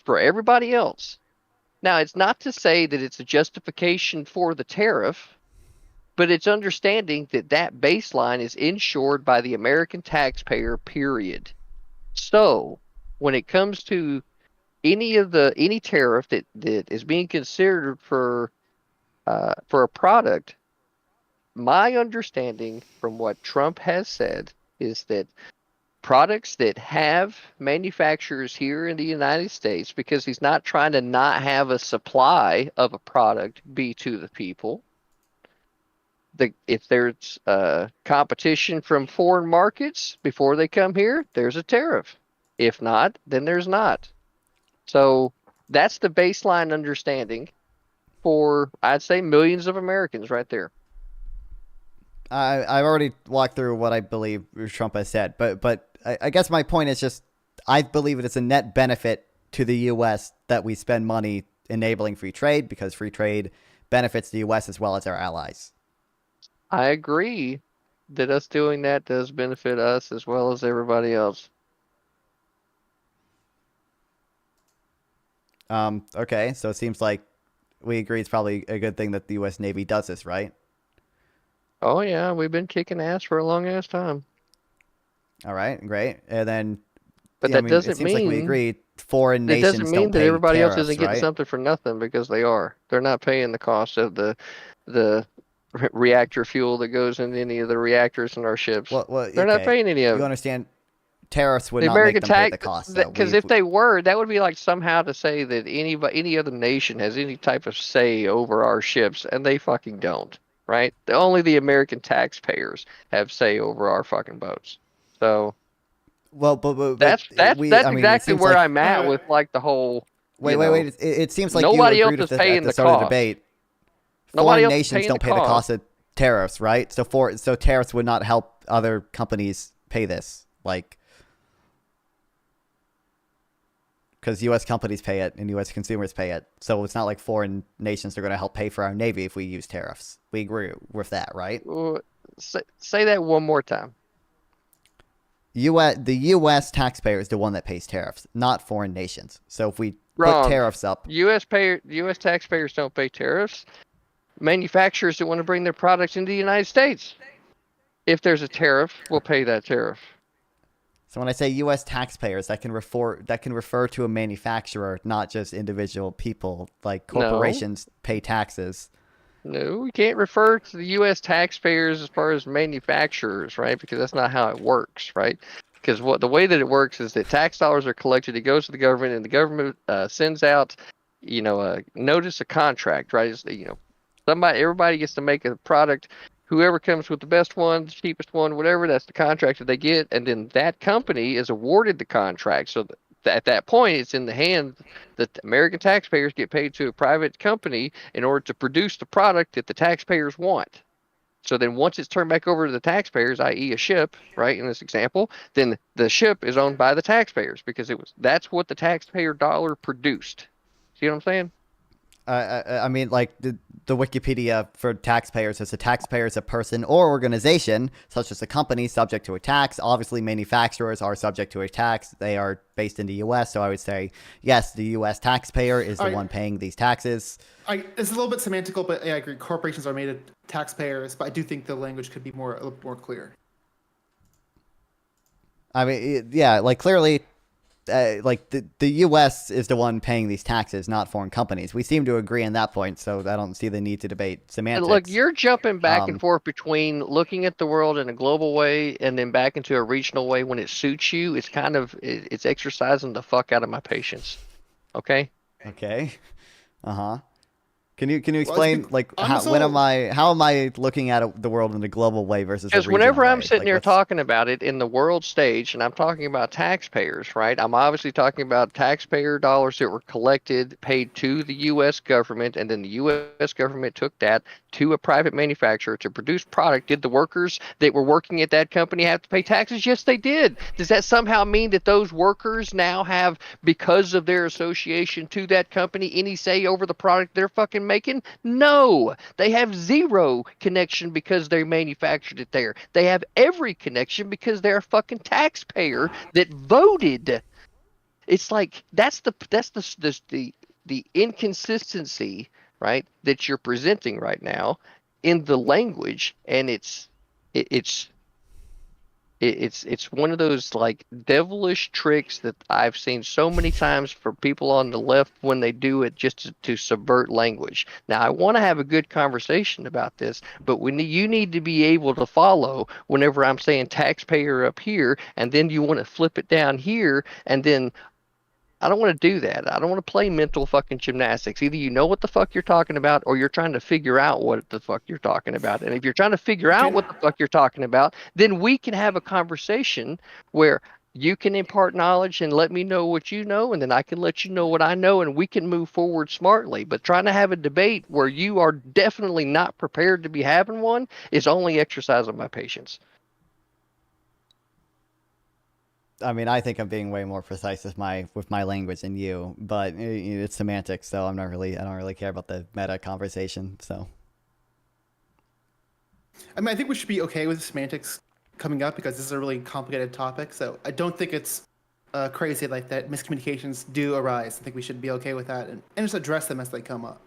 for everybody else. Now, it's not to say that it's a justification for the tariff, but it's understanding that that baseline is insured by the American taxpayer, period. So when it comes to any tariff that is being considered for a product, my understanding from what Trump has said is that products that have manufacturers here in the United States, because he's not trying to not have a supply of a product be to the people. If there's competition from foreign markets before they come here, there's a tariff. If not, then there's not. So that's the baseline understanding for, I'd say, millions of Americans right there. I've already walked through what I believe Trump has said, but I guess my point is just I believe it is a net benefit to the U.S. that we spend money enabling free trade because free trade benefits the U.S. as well as our allies. I agree that us doing that does benefit us as well as everybody else. Okay, so it seems like we agree it's probably a good thing that the U.S. Navy does this, right? Oh yeah, we've been kicking ass for a long ass time. All right, great. And then, But yeah, I mean, it seems like we agree foreign that doesn't nations don't mean that pay everybody else isn't tariffs, getting right? something for nothing because they are. They're not paying the cost of the reactor fuel that goes into any of the reactors in our ships. Well, They're not okay. paying any of You it. understand tariffs would The not make American them pay tax, the cost, though. because if they were, that would be like somehow to say that any other nation has any type of say over our ships, and they fucking don't, right? Only the American taxpayers have say over our fucking boats. So Well, that's that's we. that's I mean, it exactly seems where like I'm at with like the whole, wait. It seems like you nobody else agreed is with this at paying the the start of the cost. debate. Nobody Foreign else is nations paying the don't pay the cost cost. of tariffs, right? So tariffs would not help other companies pay this, like because U.S. companies pay it and U.S. consumers pay it. So it's not like foreign nations are going to help pay for our navy if we use tariffs. We agree with that, right? Say that one more time. The U.S. taxpayer is the one that pays tariffs, not foreign nations. So if we put Wrong. tariffs up, U.S. taxpayers don't pay tariffs. Manufacturers that want to bring their products into the United States, if there's a tariff, will pay that tariff. so when I say U.S. taxpayers, that can refer to a manufacturer, not just individual people. Like No, corporations pay taxes. no, we can't refer to the U.S. taxpayers as far as manufacturers, right? Because that's not how it works, right? Because the way that it works is that tax dollars are collected, it goes to the government, and the government sends out, a notice, a contract, right? Everybody gets to make a product. Whoever comes with the best one, the cheapest one, whatever, that's the contract that they get, and then that company is awarded the contract. So at that point, it's in the hands that American taxpayers get paid to a private company in order to produce the product that the taxpayers want. So then once it's turned back over to the taxpayers, i.e. a ship, right, in this example, then the ship is owned by the taxpayers because that's what the taxpayer dollar produced. See what I'm saying? I mean, like the Wikipedia for taxpayers says a taxpayer is a person or organization, such as a company, subject to a tax. Obviously, manufacturers are subject to a tax. They are based in the U.S., so I would say, yes, the U.S. taxpayer is the one paying these taxes. It's a little bit semantical, but yeah, I agree. Corporations are made of taxpayers, but I do think the language could be a little more clear. I mean, yeah, like clearly, like the U.S. is the one paying these taxes, not foreign companies. We seem to agree on that point, so I don't see the need to debate semantics. Look, you're jumping back and forth between looking at the world in a global way and then back into a regional way when it suits you. It's kind of it's exercising the fuck out of my patience. Okay. Okay. Uh-huh. Can you explain how am I looking at the world in a global way versus a regional way? Because whenever I'm sitting here talking about it in the world stage, and I'm talking about taxpayers, right? I'm obviously talking about taxpayer dollars that were collected, paid to the U.S. government, and then the U.S. government took that to a private manufacturer to produce product. Did the workers that were working at that company have to pay taxes? Yes, they did. Does that somehow mean that those workers now have, because of their association to that company, any say over the product they're fucking making? No, they have zero connection because they manufactured it there. They have every connection because they're a fucking taxpayer that voted. It's like that's the inconsistency, right, that you're presenting right now in the language, and it's one of those like devilish tricks that I've seen so many times for people on the left when they do it just to subvert language. Now, I want to have a good conversation about this, but you need to be able to follow whenever I'm saying taxpayer up here, and then you want to flip it down here, and then I don't want to do that. I don't want to play mental fucking gymnastics. Either you know what the fuck you're talking about, or you're trying to figure out what the fuck you're talking about. And if you're trying to figure out what the fuck you're talking about, then we can have a conversation where you can impart knowledge and let me know what you know, and then I can let you know what I know, and we can move forward smartly. But trying to have a debate where you are definitely not prepared to be having one is only exercising my patience. I mean, I think I'm being way more precise with my language than you, but it's semantics, so I don't really care about the meta conversation. So, I mean, I think we should be okay with semantics coming up because this is a really complicated topic. So I don't think it's crazy like that. Miscommunications do arise. I think we should be okay with that and just address them as they come up.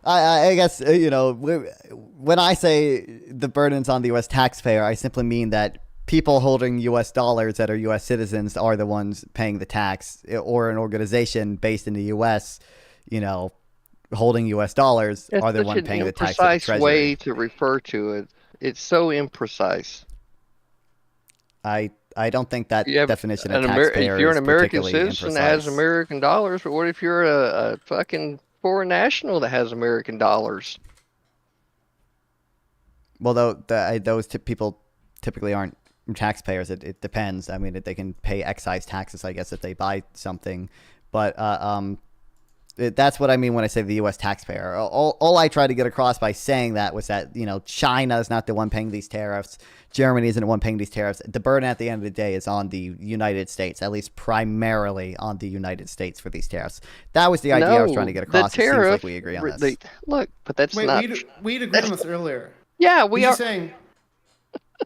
I guess, when I say the burden's on the U.S. taxpayer, I simply mean that people holding U.S. dollars that are U.S. citizens are the ones paying the tax, or an organization based in the U.S., holding U.S. dollars are the one paying the tax. That's an imprecise way to refer to it. It's so imprecise. I don't think that definition of taxpayer if you're an is American particularly citizen imprecise. that has American dollars, but what if you're a fucking foreign national that has American dollars? Well, those people typically aren't taxpayers. It depends. I mean, they can pay excise taxes, I guess, if they buy something. But that's what I mean when I say the U.S. taxpayer. All I tried to get across by saying that was that, China is not the one paying these tariffs. Germany isn't the one paying these tariffs. The burden at the end of the day is on the United States, at least primarily on the United States for these tariffs. That was the idea I was trying to get across. The tariff, it seems like we agree on this. But that's not... We'd agreed on this earlier. Yeah, we are...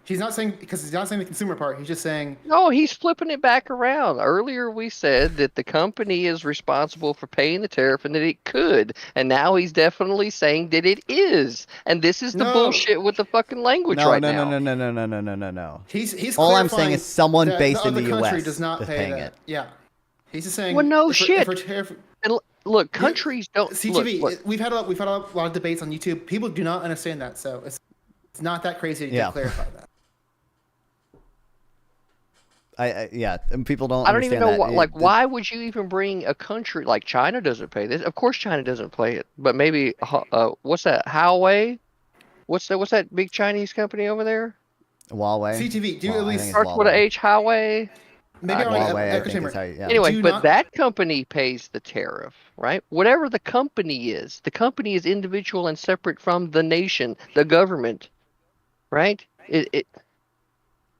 He's not saying, because he's not saying the consumer part. He's just saying... No, he's flipping it back around. Earlier we said that the company is responsible for paying the tariff and that it could. And now he's definitely saying that it is. And this is the bullshit with the fucking language now. No. He's all I'm saying is someone based in the U.S. does not pay that. Yeah. He's just saying... Well, no shit. And look, countries don't... CTV, look. we've had a lot of debates on YouTube. People do not understand that, so it's not that crazy to clarify that. And people don't. I don't even know that. Why would you even bring a country like China doesn't pay this? Of course, China doesn't pay it, but maybe what's that? Huawei? What's that big Chinese company over there? Huawei. CTV. Do you at least starts with an H? Huawei. Maybe Huawei. Anyway, but that company pays the tariff, right? Whatever the company is individual and separate from the nation, the government, right?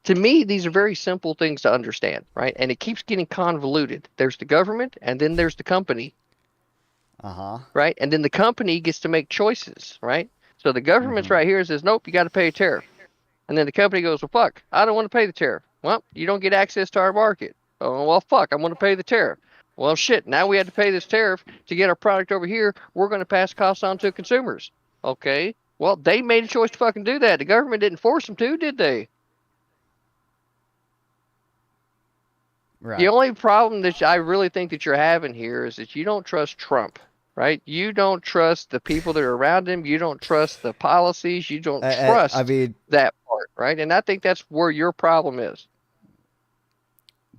To me, these are very simple things to understand, right? And it keeps getting convoluted. There's the government, and then there's the company, right? And then the company gets to make choices, right? So the government's right here says, nope, you got to pay a tariff. And then the company goes, well, fuck, I don't want to pay the tariff. Well, you don't get access to our market. Oh, well, fuck, I want to pay the tariff. Well, shit, now we have to pay this tariff to get our product over here. We're going to pass costs on to consumers. Okay, well, they made a choice to fucking do that. The government didn't force them to, did they? Right. The only problem that I really think that you're having here is that you don't trust Trump, right? You don't trust the people that are around him. You don't trust the policies. You don't trust that part, right? And I think that's where your problem is.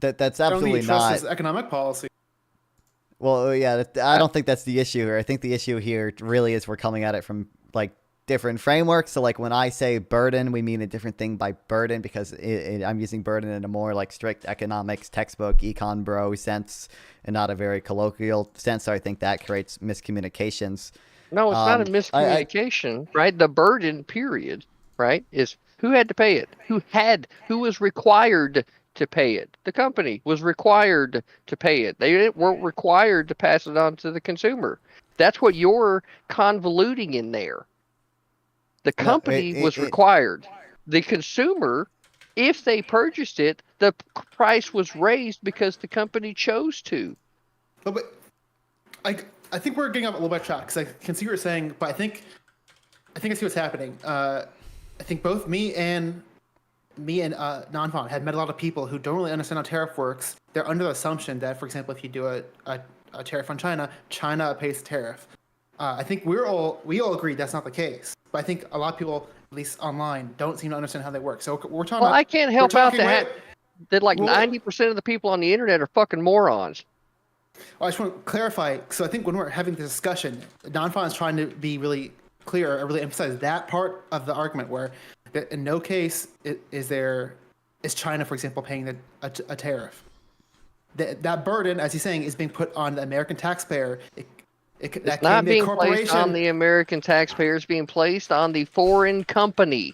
That's I don't absolutely think he trusts not. his economic policy. Well, yeah, I don't think that's the issue here. I think the issue here really is we're coming at it from like different frameworks. So like when I say burden, we mean a different thing by burden because I'm using burden in a more like strict economics textbook, econ bro sense and not a very colloquial sense. So I think that creates miscommunications. No, it's not a miscommunication, right? The burden period, right, is who had to pay it? Who was required to pay it? The company was required to pay it. They weren't required to pass it on to the consumer. That's what you're convoluting in there. The company was required. The consumer, if they purchased it, the price was raised because the company chose to. But I think we're getting up a little bit track because I can see what you're saying, but I think I see what's happening. I think both me and Nanfan had met a lot of people who don't really understand how tariff works. They're under the assumption that, for example, if you do a tariff on China, China pays the tariff. I think we all agree that's not the case. But I think a lot of people, at least online, don't seem to understand how they work. So we're talking. Well, I can't help out that like 90% of the people on the internet are fucking morons. I just want to clarify. So I think when we're having this discussion, Nanfan is trying to be really clear or really emphasize that part of the argument where in no case is China, for example, paying a tariff. That burden, as he's saying, is being put on the American taxpayer. It's not being placed on the American taxpayer. It's being placed on the foreign company.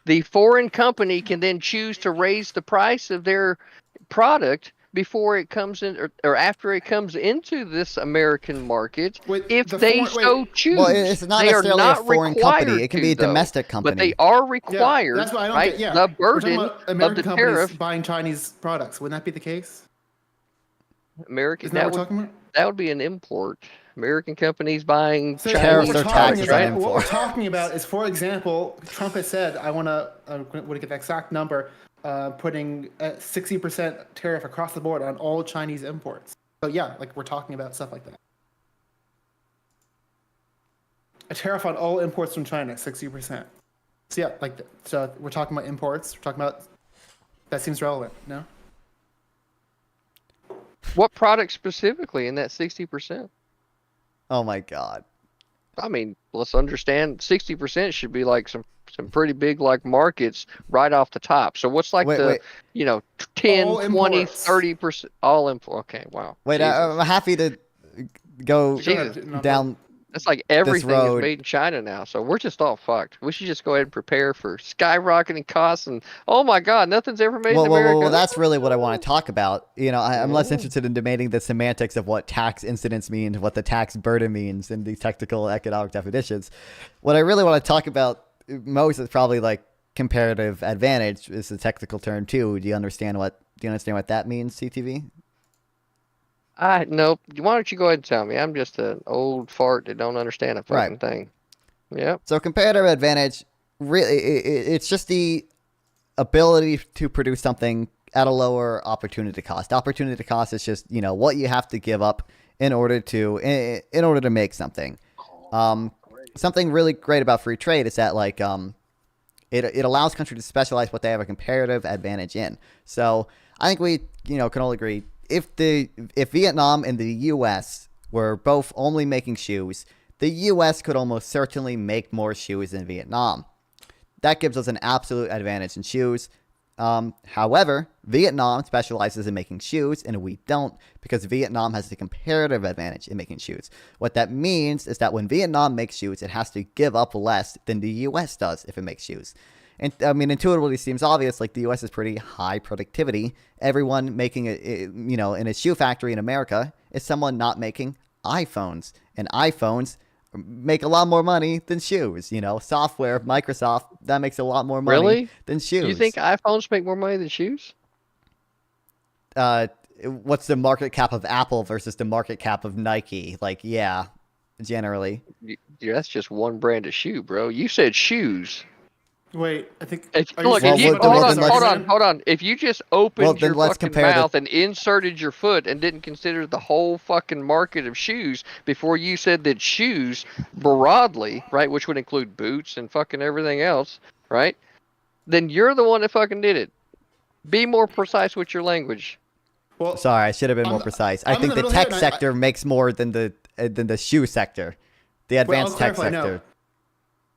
The foreign company can then choose to raise the price of their product before it comes in or after it comes into this American market, if they so choose. Well, it's not necessarily a foreign company. It can be a domestic company. But they are required, that's what I don't right? Get, the burden of the tariff. Buying Chinese products. Wouldn't that be the case? American. Isn't that what we're talking about? That would be an import. American companies buying so Chinese taxes, right? What we're talking about is, for example, Trump has said, I want to get the exact number, putting a 60% tariff across the board on all Chinese imports. So yeah, like we're talking about stuff like that. A tariff on all imports from China, 60%. So yeah, so we're talking about imports. We're talking about, that seems relevant, no? What product specifically in that 60%? Oh my God. I mean, let's understand 60% should be like some pretty big like markets right off the top. So what's like 10, all 20, imports. 30% all import. Okay, wow. Wait, I'm happy to go down. It's like everything is made in China now, so we're just all fucked. We should just go ahead and prepare for skyrocketing costs and oh my God, nothing's ever made in America. Well, that's really what I want to talk about. I'm less interested in debating the semantics of what tax incidence means, what the tax burden means, and these technical economic definitions. What I really want to talk about most is probably like comparative advantage is a technical term too. Do you understand what that means, CTV? Nope. Why don't you go ahead and tell me? I'm just an old fart that don't understand a fucking thing. Yep. So comparative advantage, really, it's just the ability to produce something at a lower opportunity cost. Opportunity cost is just what you have to give up in order to make something. Something really great about free trade is that it allows countries to specialize what they have a comparative advantage in. So I think we can all agree. If Vietnam and the U.S. were both only making shoes, the U.S. could almost certainly make more shoes than Vietnam. That gives us an absolute advantage in shoes. However, Vietnam specializes in making shoes, and we don't, because Vietnam has the comparative advantage in making shoes. What that means is that when Vietnam makes shoes, it has to give up less than the U.S. does if it makes shoes. And I mean, intuitively seems obvious. Like the U.S. is pretty high productivity. Everyone making in a shoe factory in America is someone not making iPhones, and iPhones make a lot more money than shoes. Software, Microsoft, that makes a lot more money Really? than shoes. You think iPhones make more money than shoes? What's the market cap of Apple versus the market cap of Nike? Like, yeah, generally. Yeah, that's just one brand of shoe, bro. You said shoes. Wait, I think. If, are you look, saying if you well, somebody hold well, on, else's then hold on, argument? hold on. If you just opened then your let's fucking compare the- mouth and inserted your foot and didn't consider the whole fucking market of shoes before you said that shoes broadly, right, which would include boots and fucking everything else, right? Then you're the one that fucking did it. Be more precise with your language. Well, Sorry, I should have been more I'm- precise. I I'm in think the the middle here, tech and sector makes more than the shoe sector, the Well, advanced I'll tech clarify, no. sector.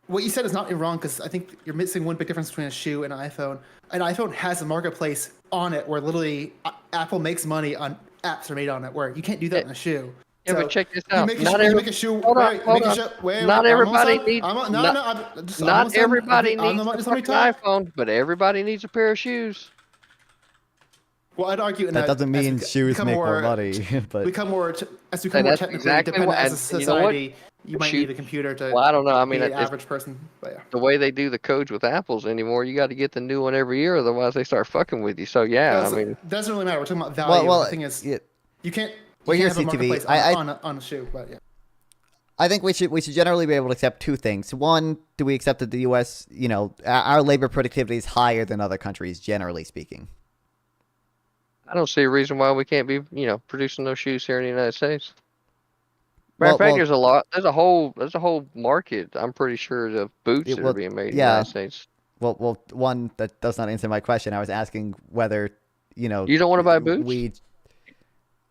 What you said is not wrong, because I think you're missing one big difference between a shoe and an iPhone. An iPhone has a marketplace on it where literally Apple makes money on apps that are made on it, where you can't do that in a shoe. Yeah, So but check this you out. make a, Not you every, make a shoe. hold on, Wait, hold make a on. shoe. Wait, Not wait, I'm almost everybody done. needs. No, not, no, I'm just not almost done. everybody I'm needs a just let me fucking talk. iPhone, but everybody needs a pair of shoes. Well, I'd argue in That doesn't as mean we shoes become make more money, but become more as we And become more that's technically exactly dependent what. as a And you know what? society. You might Shoe- need a computer to Well, I don't know. I be mean, an it's average person. But yeah. the way they do the codes with apples anymore. You got to get the new one every year, otherwise they start fucking with you. So yeah, I mean, Doesn't really matter. We're talking about value. well, the thing is, yeah, you can't. Well, You here's can't have a CTV. marketplace on a shoe, but yeah. I think we should generally be able to accept two things. One, do we accept that the U.S. Our labor productivity is higher than other countries, generally speaking? I don't see a reason why we can't be, producing those shoes here in the United States. Matter of fact, Well, there's a lot. There's a whole market. I'm pretty sure of boots that are well, being made in the yeah. United States. Well, one, that does not answer my question. I was asking whether, You don't want to buy boots?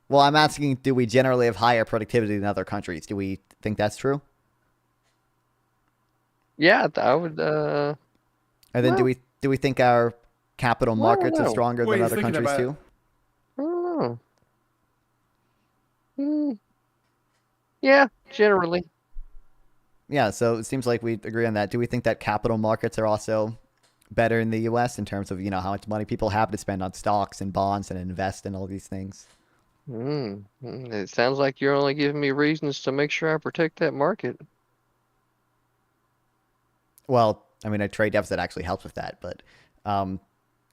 Well, I'm asking, do we generally have higher productivity than other countries? Do we think that's true? Yeah, I would. And then Well- do we think our capital Well, I don't markets are know. stronger Wait, than he's other thinking countries about too? I don't know. Yeah, generally. Yeah, so it seems like we agree on that. Do we think that capital markets are also better in the U.S. in terms of how much money people have to spend on stocks and bonds and invest in all these things? It sounds like you're only giving me reasons to make sure I protect that market. Well, I mean, a trade deficit actually helps with that, but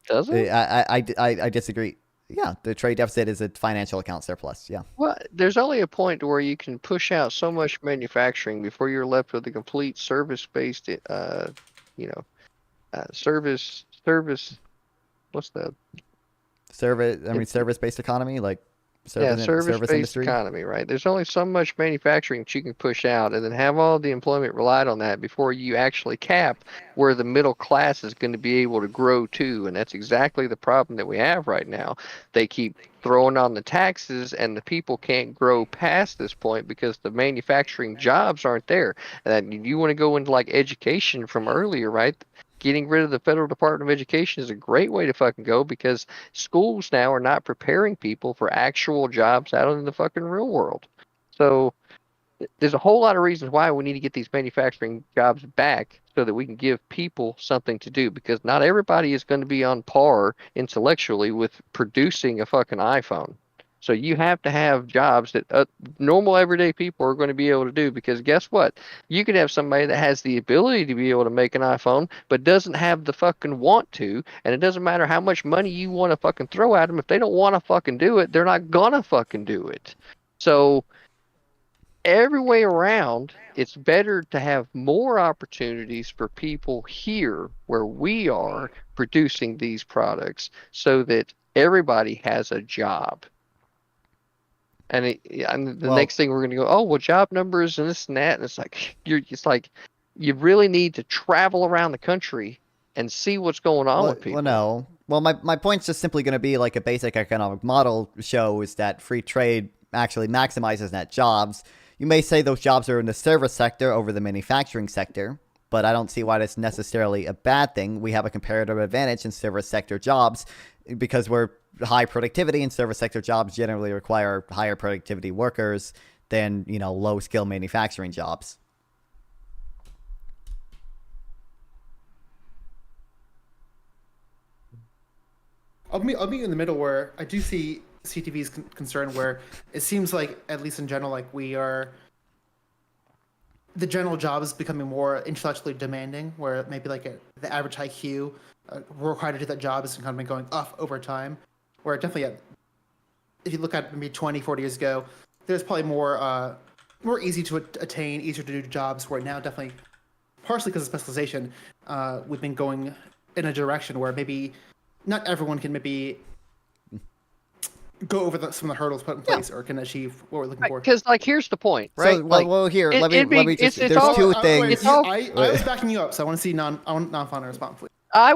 Does it? I disagree. Yeah, the trade deficit is a financial account surplus. Yeah. Well, there's only a point to where you can push out so much manufacturing before you're left with a complete service-based, service. What's the Service-based economy, like yeah, service service-based industry. economy, right? There's only so much manufacturing that you can push out and then have all the employment relied on that before you actually cap where the middle class is going to be able to grow to. And that's exactly the problem that we have right now. They keep throwing on the taxes and the people can't grow past this point because the manufacturing jobs aren't there. And you want to go into like education from earlier, right? Getting rid of the Federal Department of Education is a great way to fucking go because schools now are not preparing people for actual jobs out in the fucking real world. So there's a whole lot of reasons why we need to get these manufacturing jobs back so that we can give people something to do because not everybody is going to be on par intellectually with producing a fucking iPhone. So you have to have jobs that normal everyday people are going to be able to do because guess what? You could have somebody that has the ability to be able to make an iPhone but doesn't have the fucking want to, and it doesn't matter how much money you want to fucking throw at them. If they don't want to fucking do it, they're not gonna fucking do it. So every way around, it's better to have more opportunities for people here where we are producing these products so that everybody has a job. And the Well- next thing we're going to go, oh, well, job numbers and this and that. And it's like you really need to travel around the country and see what's going on with people. Well, no. Well, my point's just simply going to be like a basic economic model shows that free trade actually maximizes net jobs. You may say those jobs are in the service sector over the manufacturing sector, but I don't see why that's necessarily a bad thing. We have a comparative advantage in service sector jobs because we're high productivity, and service sector jobs generally require higher productivity workers than, low skill manufacturing jobs. I'll be in the middle where I do see CTV's concern where it seems like, at least in general, like the general job is becoming more intellectually demanding, where maybe like the average IQ required to do that job is kind of going up over time. Where definitely, if you look at maybe 20, 40 years ago, there's probably more easy to attain, easier to do jobs. Where now definitely, partially because of specialization, we've been going in a direction where maybe not everyone can maybe go over some of the hurdles put in place or can achieve what we're looking for. Because like here's the point, right? So well, here let me just. There's two things. I was backing you up, so I want to see non-final response, please. I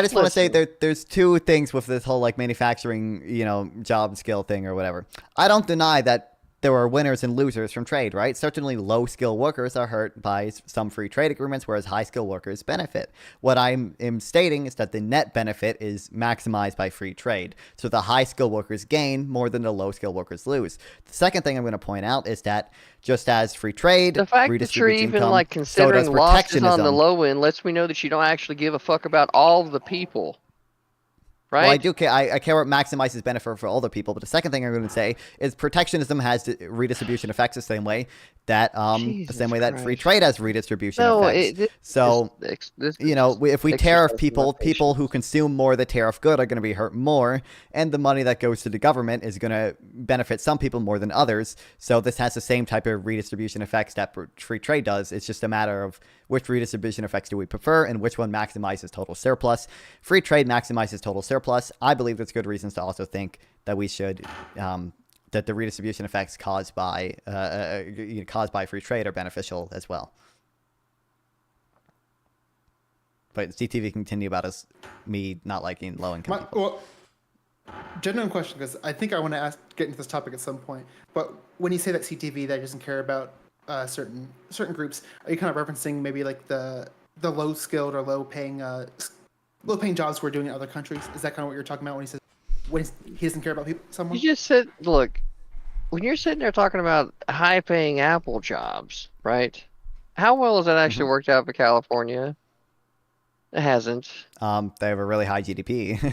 just want to say there's two things with this whole like manufacturing, job skill thing or whatever. I don't deny that there are winners and losers from trade, right? Certainly low skill workers are hurt by some free trade agreements, whereas high skill workers benefit. What I'm stating is that the net benefit is maximized by free trade. So the high skill workers gain more than the low skill workers lose. The second thing I'm going to point out is that just as free trade, the fact that you're even income, like considering losses on the low end lets me know that you don't actually give a fuck about all the people. Right? Well, I do care. I care what maximizes benefit for older people. But the second thing I'm going to say is protectionism has redistribution effects the same way that free trade has redistribution effects. If we tariff people who consume more of the tariff good are going to be hurt more, and the money that goes to the government is going to benefit some people more than others. So this has the same type of redistribution effects that free trade does. It's just a matter of which redistribution effects do we prefer and which one maximizes total surplus. Free trade maximizes total surplus. I believe there's good reasons to also think that we should that the redistribution effects caused by free trade are beneficial as well. But CTV continue about me not liking low income people. Well, genuine question, because I think I want to get into this topic at some point. But when you say that CTV that doesn't care about certain groups, are you kind of referencing maybe like the low skilled or low paying jobs we're doing in other countries? Is that kind of what you're talking about when he doesn't care about someone? You just said, look, when you're sitting there talking about high paying Apple jobs, right? How well has that actually worked out for California? It hasn't. They have a really high GDP,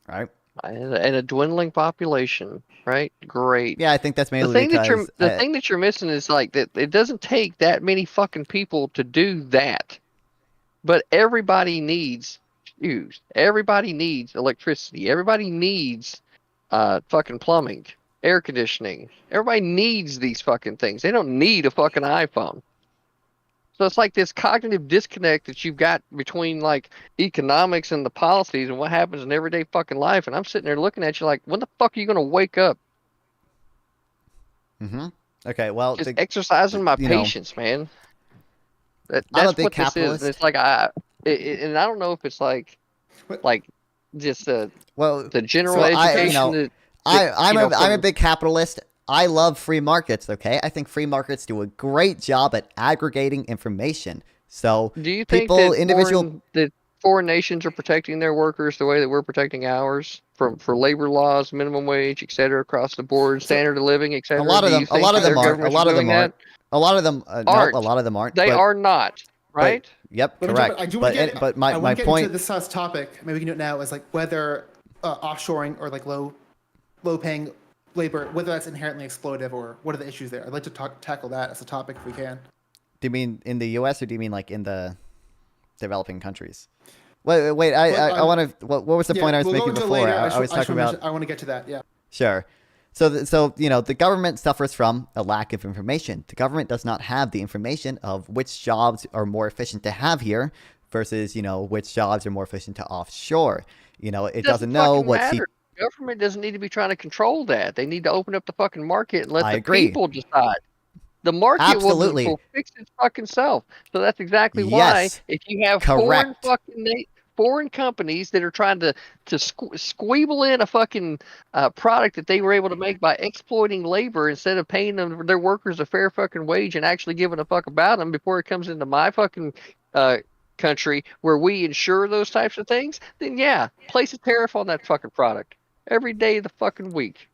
right? And a dwindling population, right? Great. Yeah, I think that's mainly the thing that you're missing is like that. It doesn't take that many fucking people to do that, but everybody needs shoes. Everybody needs electricity. Everybody needs fucking plumbing, air conditioning. Everybody needs these fucking things. They don't need a fucking iPhone. So it's like this cognitive disconnect that you've got between like economics and the policies and what happens in everyday fucking life. And I'm sitting there looking at you like, when the fuck are you going to wake up? Mm-hmm. Okay, well, just exercising my patience, man. That's what this is. And it's like and I don't know if it's like just the general education. I'm a big capitalist. I love free markets, okay? I think free markets do a great job at aggregating information. So do you think that foreign nations are protecting their workers the way that we're protecting ours for labor laws, minimum wage, et cetera, across the board, standard of living, et cetera? A lot of them aren't. A lot of them aren't. They are not, right? Yep, correct. But my point. Into this topic, maybe we can do it now. Is like whether offshoring or like low paying labor, whether that's inherently exploitative or what are the issues there? I'd like to tackle that as a topic if we can. Do you mean in the U.S. or do you mean like in the developing countries? Wait. I want to. What was the point I was making before? I was talking about. I want to get to that. Yeah. Sure. So the government suffers from a lack of information. The government does not have the information of which jobs are more efficient to have here versus which jobs are more efficient to offshore. It doesn't know what. Government doesn't need to be trying to control that. They need to open up the fucking market and let the people decide. The market will fix its fucking self. So that's exactly why if you have foreign companies that are trying to squeeble in a fucking product that they were able to make by exploiting labor instead of paying them their workers a fair fucking wage and actually giving a fuck about them before it comes into my fucking country where we insure those types of things, then place a tariff on that fucking product every day of the fucking week.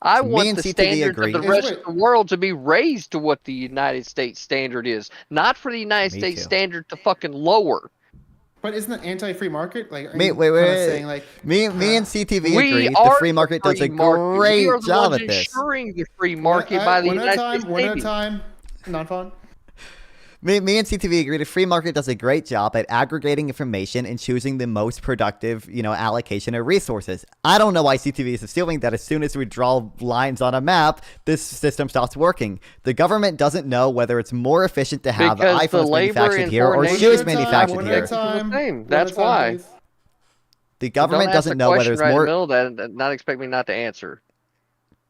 I want the standards of the rest of the world to be raised to what the United States standard is, not for the United States standard to fucking lower. But isn't that anti-free market? Like, are Me, you wait, kind of wait. saying like, Me and CTV We agree the are free the market does a free market. We are great the job ones at this. ensuring the free market by the one at a United time, States one at a Navy. time, non-fun? Me and CTV agree the free market does a great job at aggregating information and choosing the most productive, allocation of resources. I don't know why CTV is assuming that as soon as we draw lines on a map, this system stops working. The government doesn't know whether it's more efficient to have Because the iPhones labor manufactured in here or foreign shoes nations manufactured one here. at a time, the same. one That's at a time, why. please. The Don't government ask doesn't a know whether question it's right in the more. middle of that and not expect me not to answer.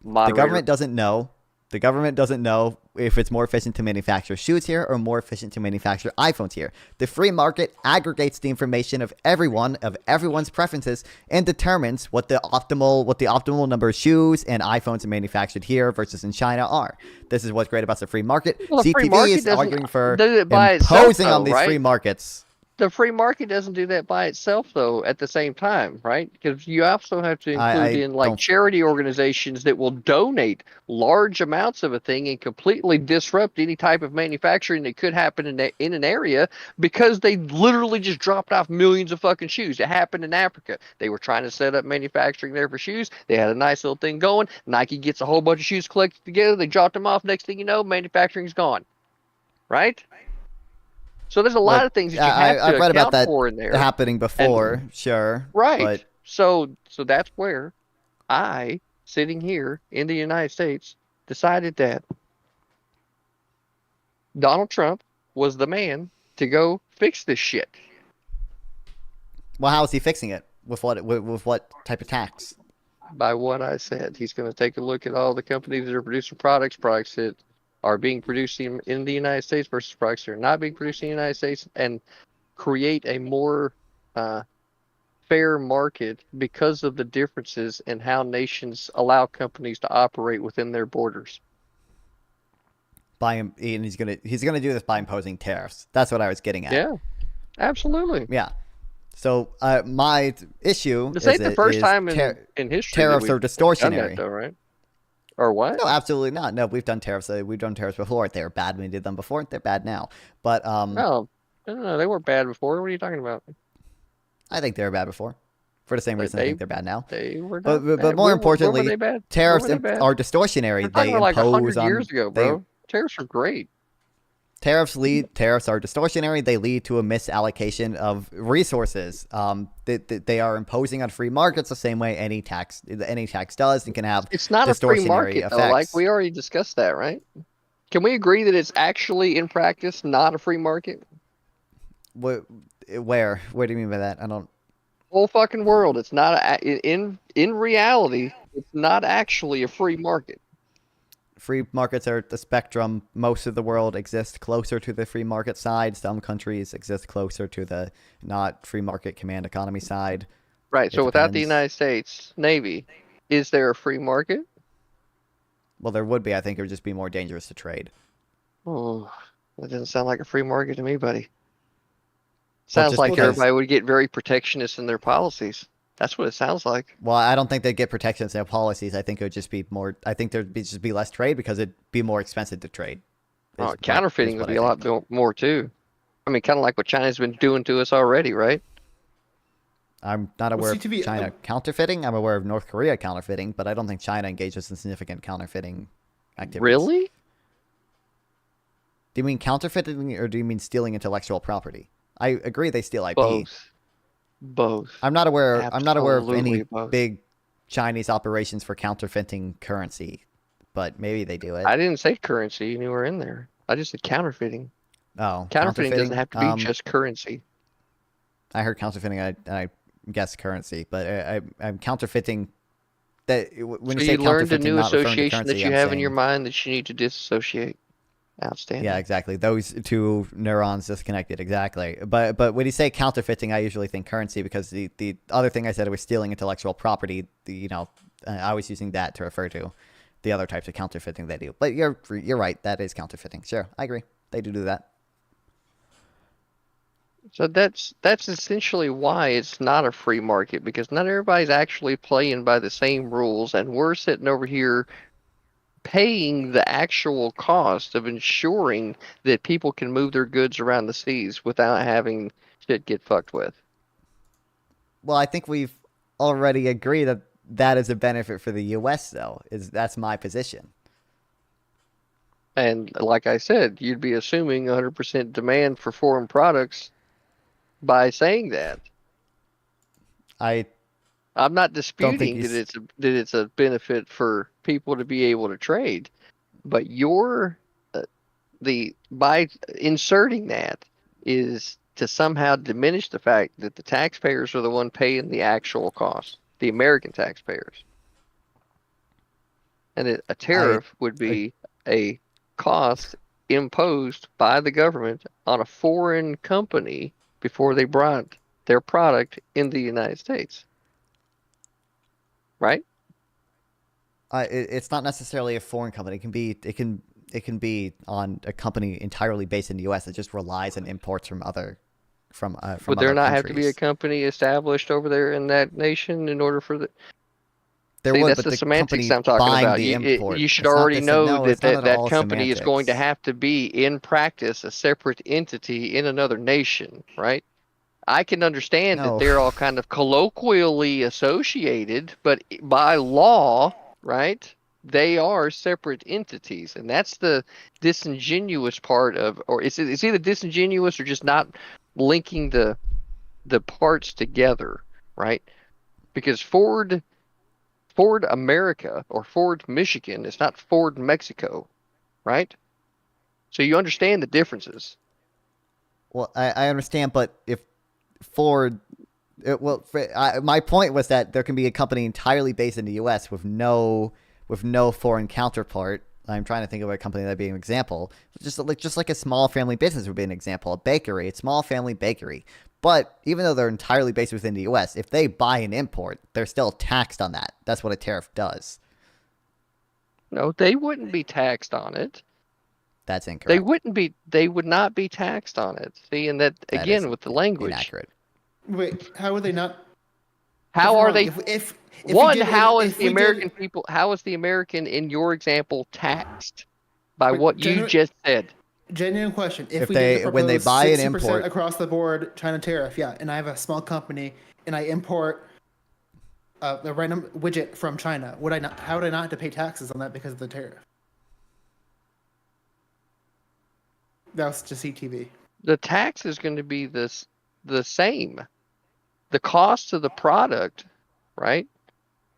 The Moderator. government doesn't know. The government doesn't know if it's more efficient to manufacture shoes here or more efficient to manufacture iPhones here. The free market aggregates the information of everyone's preferences and determines what the optimal number of shoes and iPhones manufactured here versus in China are. This is what's great about the free market. Well, the free CTV market is doesn't arguing for do it by itself, imposing on though, these right? free markets. The free market doesn't do that by itself, though, at the same time, right? Because you also have to include I in like don't. charity organizations that will donate large amounts of a thing and completely disrupt any type of manufacturing that could happen in an area because they literally just dropped off millions of fucking shoes. It happened in Africa. They were trying to set up manufacturing there for shoes. They had a nice little thing going. Nike gets a whole bunch of shoes collected together. They dropped them off. Next thing you know, manufacturing's gone, right? So there's a lot of things that you have I've to read about account that for in there. happening before, And sure. right. But So that's where I, sitting here in the United States, decided that Donald Trump was the man to go fix this shit. well, how is he fixing it? With what type of tax? By what I said, he's going to take a look at all the companies that are producing products that are being produced in the United States versus products that are not being produced in the United States, and create a more fair market because of the differences in how nations allow companies to operate within their borders. And he's gonna do this by imposing tariffs. That's what I was getting at. Yeah, absolutely. Yeah. So my issue This ain't the first time in history tariffs that are we've distortionary. done that, though, right? Or what? No, absolutely not. No, we've done tariffs. We've done tariffs before. They were bad when we did them before. They're bad now. But No, they weren't bad before. What are you talking about? I think they were bad before, for the same reason I think they're bad now. They were But not bad. more Where importantly, were they bad? tariffs Where were they bad? are distortionary. We're talking They about like impose 100 on years ago, bro. Tariffs are great. Tariffs are distortionary. They lead to a misallocation of resources. They are imposing on free markets the same way any tax does, and can have It's not a free distortionary market, effects. though. Like we already discussed that, right? Can we agree that it's actually in practice not a free market? Where do you mean by that? I don't. Whole fucking world. It's not in reality. It's not actually a free market. Free markets are the spectrum. Most of the world exists closer to the free market side. Some countries exist closer to the not free market command economy side. Right. So without the depends. United States Navy, is there a free market? Well, there would be. I think it would just be more dangerous to trade. Oh, that doesn't sound like a free market to me, buddy. Well, Sounds just like because- everybody would get very protectionist in their policies. That's what it sounds like. Well, I don't think they'd get protections in their policies. I think it would just be more. I think there'd just be less trade because it'd be more expensive to trade. Oh, counterfeiting would be a lot more too. I mean, kind of like what China's been doing to us already, right? I'm not aware CTV of China counterfeiting. I'm aware of North Korea counterfeiting, but I don't think China engages in significant counterfeiting activities. Really? Do you mean counterfeiting, or do you mean stealing intellectual property? I agree they steal IP. Both. I'm not aware of Absolutely any both. big Chinese operations for counterfeiting currency, but maybe they do it. I didn't say currency anywhere in there. I just said counterfeiting. Oh, Counterfeiting doesn't have to be just currency. I heard counterfeiting, and I guessed currency, but I'm counterfeiting. That when So you say you learned a counterfeiting, new not referring to association that currency, you I'm have in saying- your mind that you need to disassociate. Outstanding. Yeah, exactly. Those two neurons disconnected. Exactly. But when you say counterfeiting, I usually think currency, because the other thing I said was stealing intellectual property. I was using that to refer to the other types of counterfeiting they do. But you're right. That is counterfeiting. Sure, I agree. They do that. So that's essentially why it's not a free market, because not everybody's actually playing by the same rules, and we're sitting over here paying the actual cost of ensuring that people can move their goods around the seas without having shit get fucked with. Well, I think we've already agreed that that is a benefit for the U.S. though. That's my position. And like I said, you'd be assuming 100% demand for foreign products by saying that. I I'm not don't think disputing you. that it's a benefit for people to be able to trade, but by inserting that is to somehow diminish the fact that the taxpayers are the one paying the actual cost, the American taxpayers. And a I, tariff would be a cost imposed by the government on a foreign company before they brought their product in the United States. Right? it's not necessarily a foreign company. It can be on a company entirely based in the U.S. that just relies on imports from Would there other not have to be a countries. company established over there in that nation in order for the There See, would, that's but the the semantics company I'm talking buying about. the import. You should It's not already this. know No, that it's not at that all company is going to semantics. have to be in practice a separate entity in another nation, right? I can understand that No. they're all kind of colloquially associated, but by law, right? They are separate entities, and that's the disingenuous part of, or it's either disingenuous or just not linking the parts together, right? Because Ford America or Ford Michigan is not Ford Mexico, right? So you understand the differences. Well, I understand, but if Ford, my point was that there can be a company entirely based in the U.S. with no foreign counterpart. I'm trying to think of a company that'd be an example. Just like a small family business would be an example. A bakery, a small family bakery. But even though they're entirely based within the U.S., if they buy an import, they're still taxed on that. That's what a tariff does. No, they wouldn't be taxed on it. That's incorrect. They would not be taxed on it. See, and that That is again with the language. inaccurate. Wait, how would they not? If How I'm are wrong, they if we one, did how is if the we American did people how is the American in your example taxed by wait, what you just said? genuine question. If If we did the when they proposed buy an 60% import, across the board China tariff, yeah, and I have a small company and I import a random widget from China, would I not? How would I not have to pay taxes on that because of the tariff? That was just CTV. The tax is going to be the same. The cost of the product, right,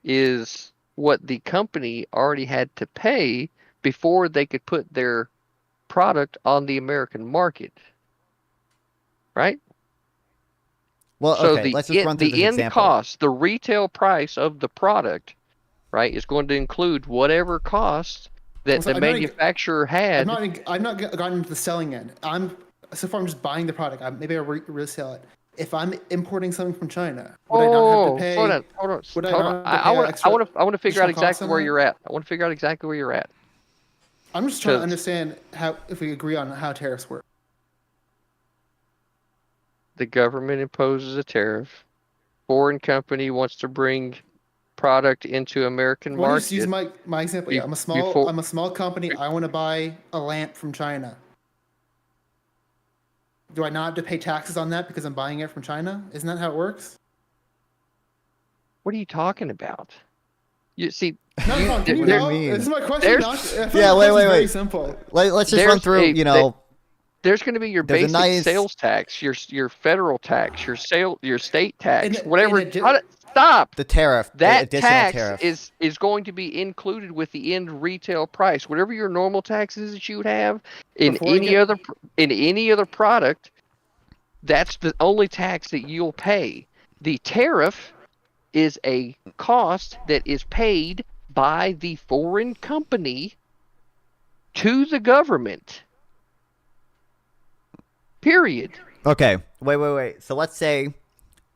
is what the company already had to pay before they could put their product on the American market, right? well, So okay, let's just run through this the end example. cost, the retail price of the product, right, is going to include whatever cost that So the manufacturer had. I'm not gotten into the selling end. So far I'm just buying the product. Maybe I resell it. If I'm importing something from China, would I not have to Oh, hold pay? on, hold on, Would I hold on. not have to pay I want to figure out additional costs exactly on where that? you're at. I want to figure out exactly where you're at. I'm just trying to Because understand how if we agree on how tariffs work. the government imposes a tariff. Foreign company wants to bring product into American Why don't you just use market. my example? Yeah, Before I'm a small company. I want to buy a lamp from China. Do I not have to pay taxes on that because I'm buying it from China? Isn't that how it works? What are you talking about? You see, No, come on, can you What do you help? This mean? is my question. there's Not, I feel Yeah, like the wait, question's very wait. simple. Let's just run there's through. there's going to be your there's a basic nice. sales tax, your federal tax, your state And tax, whatever. it, Stop. The tariff, the That additional tax tariff. is going to be included with the end retail price. Whatever your normal taxes that you would have in before I get any other product, that's the only tax that you'll pay. The tariff is a cost that is paid by the foreign company to the government. Period. Okay, wait. So let's say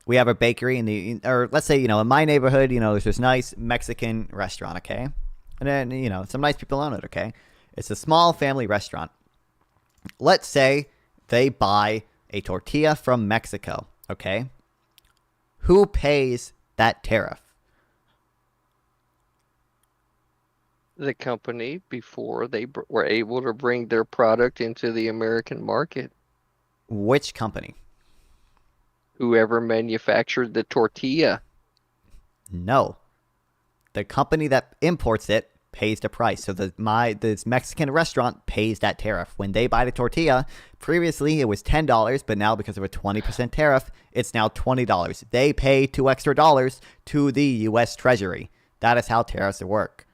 we have a bakery or let's say in my neighborhood, there's this nice Mexican restaurant, okay, and then some nice people own it, okay. It's a small family restaurant. Let's say they buy a tortilla from Mexico, okay. Who pays that tariff? The company before they were able to bring their product into the American market. Which company? Whoever manufactured the tortilla. No. The company that imports it pays the price. So this Mexican restaurant pays that tariff. When they buy the tortilla, previously it was $10, but now because of a 20% tariff, it's now $20. They pay $2 extra to the U.S. Treasury. That is how tariffs work.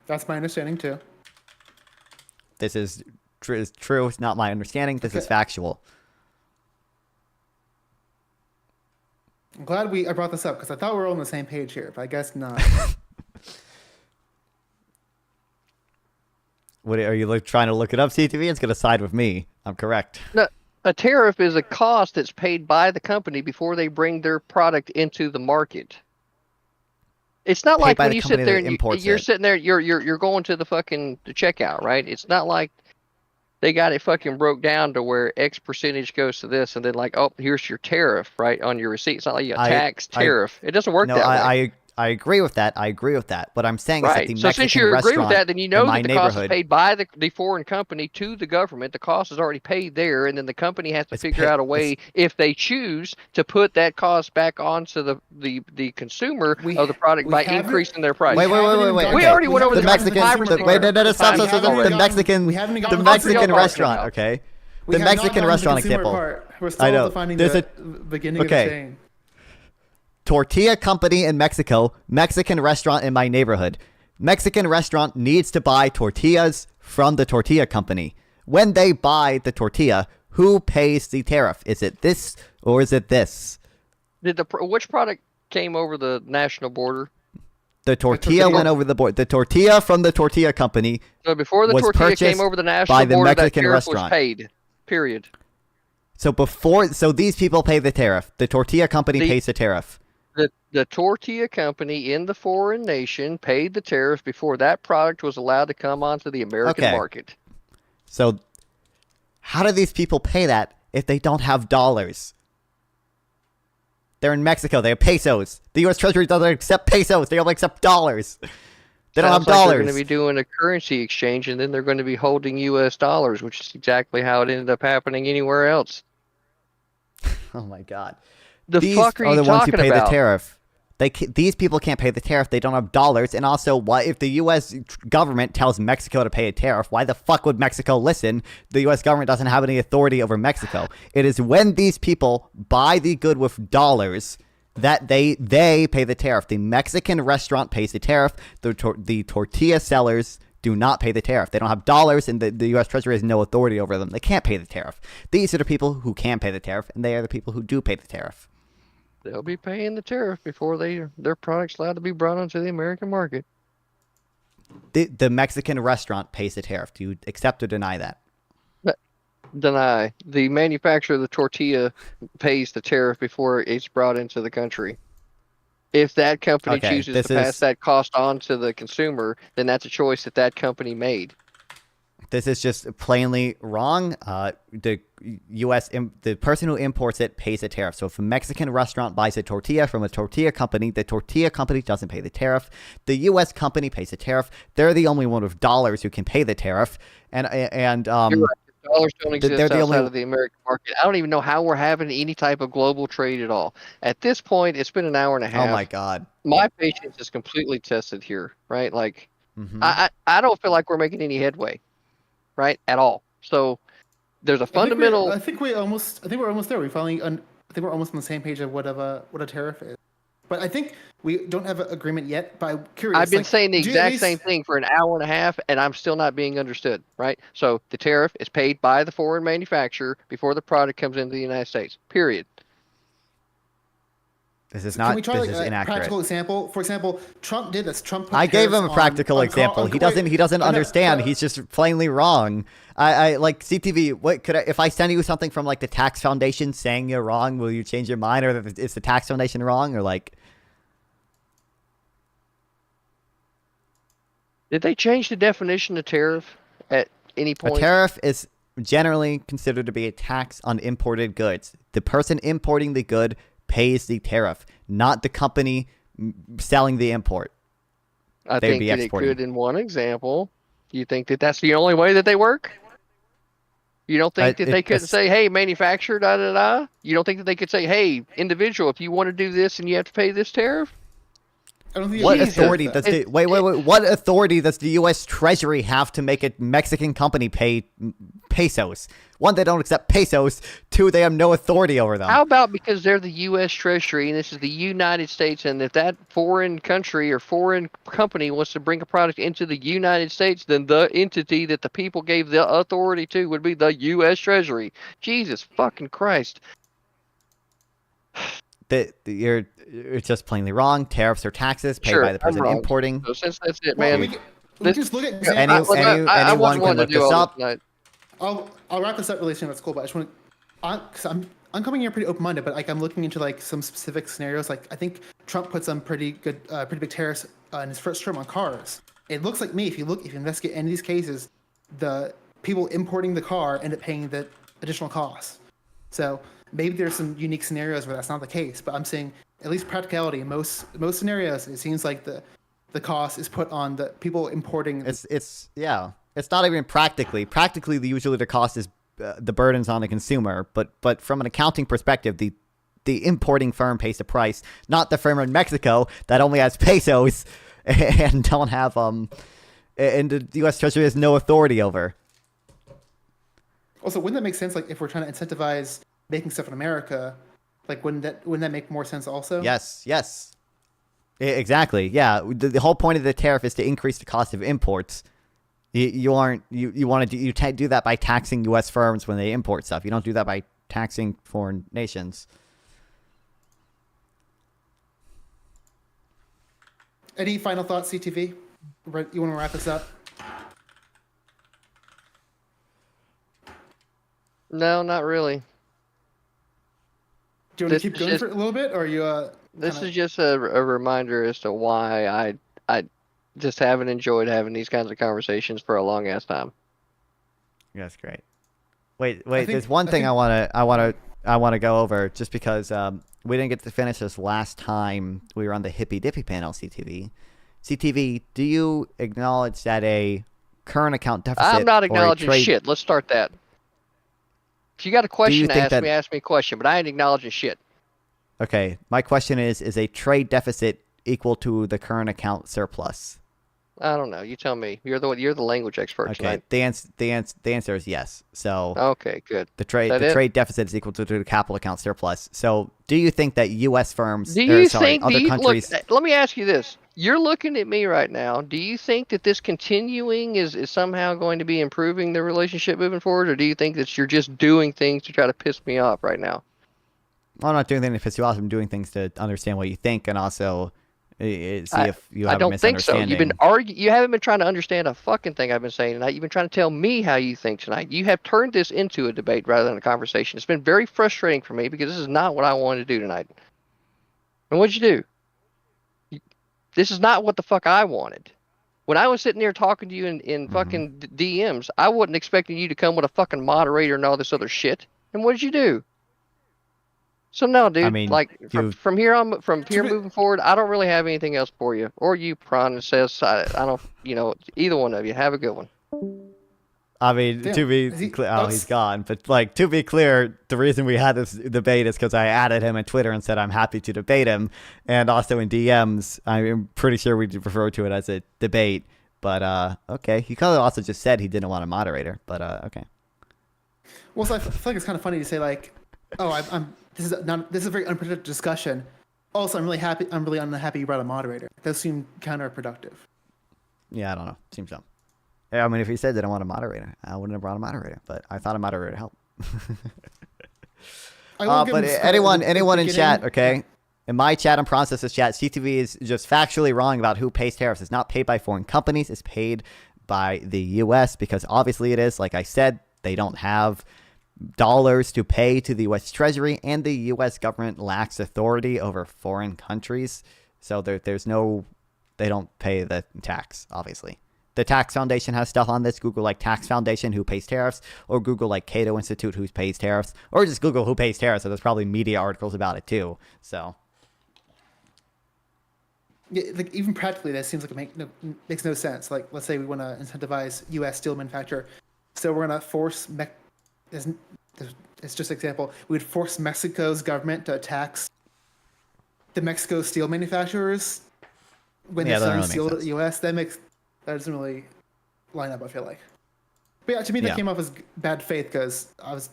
That's my understanding too. This is true. It's not my understanding. This is factual. I'm glad I brought this up because I thought we were all on the same page here, but I guess not. What are you trying to look it up, CTV? It's going to side with me. I'm correct. No, a tariff is a cost that's paid by the company before they bring their product into the market. It's not like when you sit there and you're sitting there, you're going to the checkout, right? It's not like they got it fucking broke down to where X percentage goes to this, and then like, oh, here's your tariff, right, on your receipt. It's not like you got tax, tariff. It doesn't work that way. I agree with that. What I'm saying is that the so Mexican since you agree with that, then you know that the cost is paid by the foreign company to the government. The cost is already paid there, and then the company has to figure out a way, if they choose, to put that cost back onto the consumer of the product by increasing their price. Wait. We already went over the Mexican. The Mexican restaurant. Okay. The Mexican restaurant example. We're still defining the beginning of the chain. Tortilla company in Mexico, Mexican restaurant in my neighborhood. Mexican restaurant needs to buy tortillas from the tortilla company. When they buy the tortilla, who pays the tariff? Is it this or is it this? Which product came over the national border? The tortilla went over the border. The tortilla from the tortilla company. So before the tortilla came over the national border, that tariff was paid. Period. So these people pay the tariff. The tortilla company pays the tariff. The tortilla company in the foreign nation paid the tariff before that product was allowed to come onto the American market. So how do these people pay that if they don't have dollars? They're in Mexico. They have pesos. The U.S. Treasury doesn't accept pesos. They only accept dollars. They don't have dollars. They're going to be doing a currency exchange, and then they're going to be holding U.S. dollars, which is exactly how it ended up happening anywhere else. Oh, my God. These are the ones who pay the tariff. These people can't pay the tariff. They don't have dollars. And also, what if the U.S. government tells Mexico to pay a tariff? Why the fuck would Mexico listen? The U.S. government doesn't have any authority over Mexico. It is when these people buy the good with dollars that they pay the tariff. The Mexican restaurant pays the tariff. The tortilla sellers do not pay the tariff. They don't have dollars, and the U.S. Treasury has no authority over them. They can't pay the tariff. These are the people who can pay the tariff, and they are the people who do pay the tariff. They'll be paying the tariff before their product's allowed to be brought onto the American market. The Mexican restaurant pays the tariff. Do you accept or deny that? Deny. The manufacturer of the tortilla pays the tariff before it's brought into the country. If that company chooses to pass that cost on to the consumer, then that's a choice that company made. This is just plainly wrong. The person who imports it pays a tariff. So if a Mexican restaurant buys a tortilla from a tortilla company, the tortilla company doesn't pay the tariff. The U.S. company pays the tariff. They're the only one with dollars who can pay the tariff. And You're right. Dollars don't exist outside of the American market. I don't even know how we're having any type of global trade at all. At this point, it's been an hour and a half. Oh my God. My patience is completely tested here, right? Like, I don't feel like we're making any headway, right? At all. So there's a fundamental. I think we're almost there. I think we're almost on the same page of what a tariff is. But I think we don't have an agreement yet. But I'm curious. I've been saying the exact same thing for an hour and a half, and I'm still not being understood, right? So the tariff is paid by the foreign manufacturer before the product comes into the United States, period. This is not. Can we try a practical example? For example, Trump did this. I gave him a practical example. He doesn't understand. He's just plainly wrong. I like CTV. What could if I send you something from like the Tax Foundation saying you're wrong? Will you change your mind, or is the Tax Foundation wrong, or like? Did they change the definition of tariff at any point? A tariff is generally considered to be a tax on imported goods. The person importing the good pays the tariff, not the company selling the import. I think that it could, in one example. You think that that's the only way that they work? You don't think that they could It's, say, "Hey, manufacturer, da da da"? You don't think that they could say, "Hey, individual, if you want to do this and you have to pay this tariff"? I don't think what it Jesus. authority does the wait? What authority does the U.S. Treasury have to make a Mexican company pay pesos? One, they don't accept pesos. Two, they have no authority over them. How about because they're the U.S. Treasury and this is the United States, and if that foreign country or foreign company wants to bring a product into the United States, then the entity that the people gave the authority to would be the U.S. Treasury. Jesus fucking Christ. You're just plainly wrong. Tariffs are taxes paid Sure, by the I'm person wrong. importing. So since that's it, Well, man. we can just look at Any- examples. I anyone wasn't can wanting to look do this all up. tonight. I'll wrap this up really soon. That's cool, but I just want to, because I'm coming here pretty open-minded, but like I'm looking into like some specific scenarios. Like I think Trump put some pretty big tariffs in his first term on cars. It looks like me if you investigate any of these cases, the people importing the car end up paying the additional costs. So maybe there's some unique scenarios where that's not the case, but I'm saying at least practicality in most scenarios, it seems like the cost is put on the people importing. It's not even practically. Practically, usually the cost is the burden's on the consumer. But from an accounting perspective, the importing firm pays the price, not the firm in Mexico that only has pesos and don't have and the U.S. Treasury has no authority over. Also, wouldn't that make sense? Like if we're trying to incentivize making stuff in America, like wouldn't that make more sense also? Yes. Exactly. Yeah. The whole point of the tariff is to increase the cost of imports. You want to do that by taxing U.S. firms when they import stuff. You don't do that by taxing foreign nations. Any final thoughts, CTV? You want to wrap this up? No, not really. Do you want to keep going for a little bit, or are you? This is just a reminder as to why I just haven't enjoyed having these kinds of conversations for a long ass time. That's great. Wait. There's one thing I want to go over just because we didn't get to finish this last time we were on the Hippy Dippy panel. CTV, do you acknowledge that a current account deficit? I'm not acknowledging shit. Let's start that. If you got a question to ask me a question, but I ain't acknowledging shit. Okay, my question is a trade deficit equal to the current account surplus? I don't know. You tell me. You're the language expert tonight. The answer is yes. So okay, good. The trade deficit is equal to the capital account surplus. So do you think that U.S. firms, other countries? Look, let me ask you this. You're looking at me right now. Do you think that this continuing is somehow going to be improving the relationship moving forward, or do you think that you're just doing things to try to piss me off right now? Well, I'm not doing anything to piss you off. I'm doing things to understand what you think and also see if you have a misunderstanding. I don't think so. You've been You haven't been trying to understand a fucking thing I've been saying tonight. You've been trying to tell me how you think tonight. You have turned this into a debate rather than a conversation. It's been very frustrating for me because this is not what I wanted to do tonight. And what'd you do? This is not what the fuck I wanted. When I was sitting there talking to you in fucking DMs, I wasn't expecting you to come with a fucking moderator and all this other shit. And what did you do? So no, dude. I mean, from here moving forward, I don't really have anything else for you, or you, Prawn. It says I don't. Either one of you. Have a good one. I mean, to be clear, he's gone. But to be clear, the reason we had this debate is because I added him on Twitter and said I'm happy to debate him, and also in DMs, I'm pretty sure we refer to it as a debate. But okay, he kind of also just said he didn't want a moderator. But okay. Well, so I feel like it's kind of funny to say this is a very unproductive discussion. Also, I'm really happy. I'm really unhappy you brought a moderator. It does seem counterproductive. Yeah, I don't know. Seems so. Yeah, I mean, if he said they don't want a moderator, I wouldn't have brought a moderator. But I thought a moderator helped. But anyone in chat, okay? In my chat and Process's chat, CTV is just factually wrong about who pays tariffs. It's not paid by foreign companies. It's paid by the U.S. because obviously it is. Like I said, they don't have dollars to pay to the U.S. Treasury, and the U.S. government lacks authority over foreign countries. So they don't pay the tax, obviously. The Tax Foundation has stuff on this. Google Tax Foundation who pays tariffs, or Google Cato Institute who pays tariffs, or just Google who pays tariffs. So there's probably media articles about it too. So yeah, even practically, that seems like it makes no sense. Let's say we want to incentivize U.S. steel manufacture, so we're gonna force isn't. It's just an example. We'd force Mexico's government to tax the Mexico steel manufacturers when they're selling steel to the U.S. That doesn't really line up. I feel like. But yeah, to me, that came off as bad faith because I'm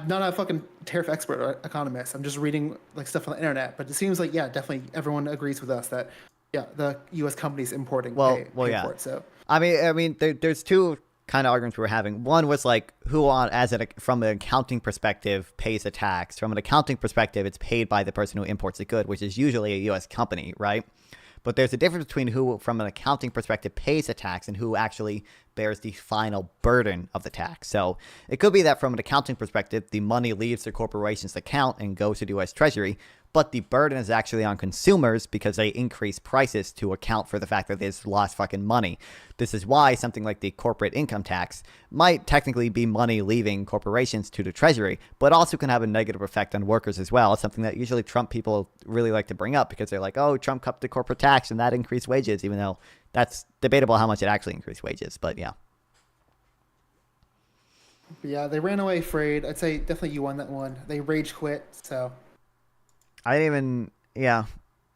not a fucking tariff expert or economist. I'm just reading like stuff on the internet. But it seems like, definitely everyone agrees with us that, the U.S. companies importing pay for it. So I mean, there's two kind of arguments we were having. One was like, from an accounting perspective, pays a tax. From an accounting perspective, it's paid by the person who imports the good, which is usually a U.S. company, right? But there's a difference between who, from an accounting perspective, pays a tax and who actually bears the final burden of the tax. So it could be that from an accounting perspective, the money leaves the corporation's account and goes to the U.S. Treasury, but the burden is actually on consumers because they increase prices to account for the fact that there's lost fucking money. This is why something like the corporate income tax might technically be money leaving corporations to the Treasury, but also can have a negative effect on workers as well. It's something that usually Trump people really like to bring up because they're like, oh, Trump cut the corporate tax and that increased wages, even though that's debatable how much it actually increased wages. But yeah. Yeah, they ran away afraid. I'd say definitely you won that one. They rage quit, so. I didn't even,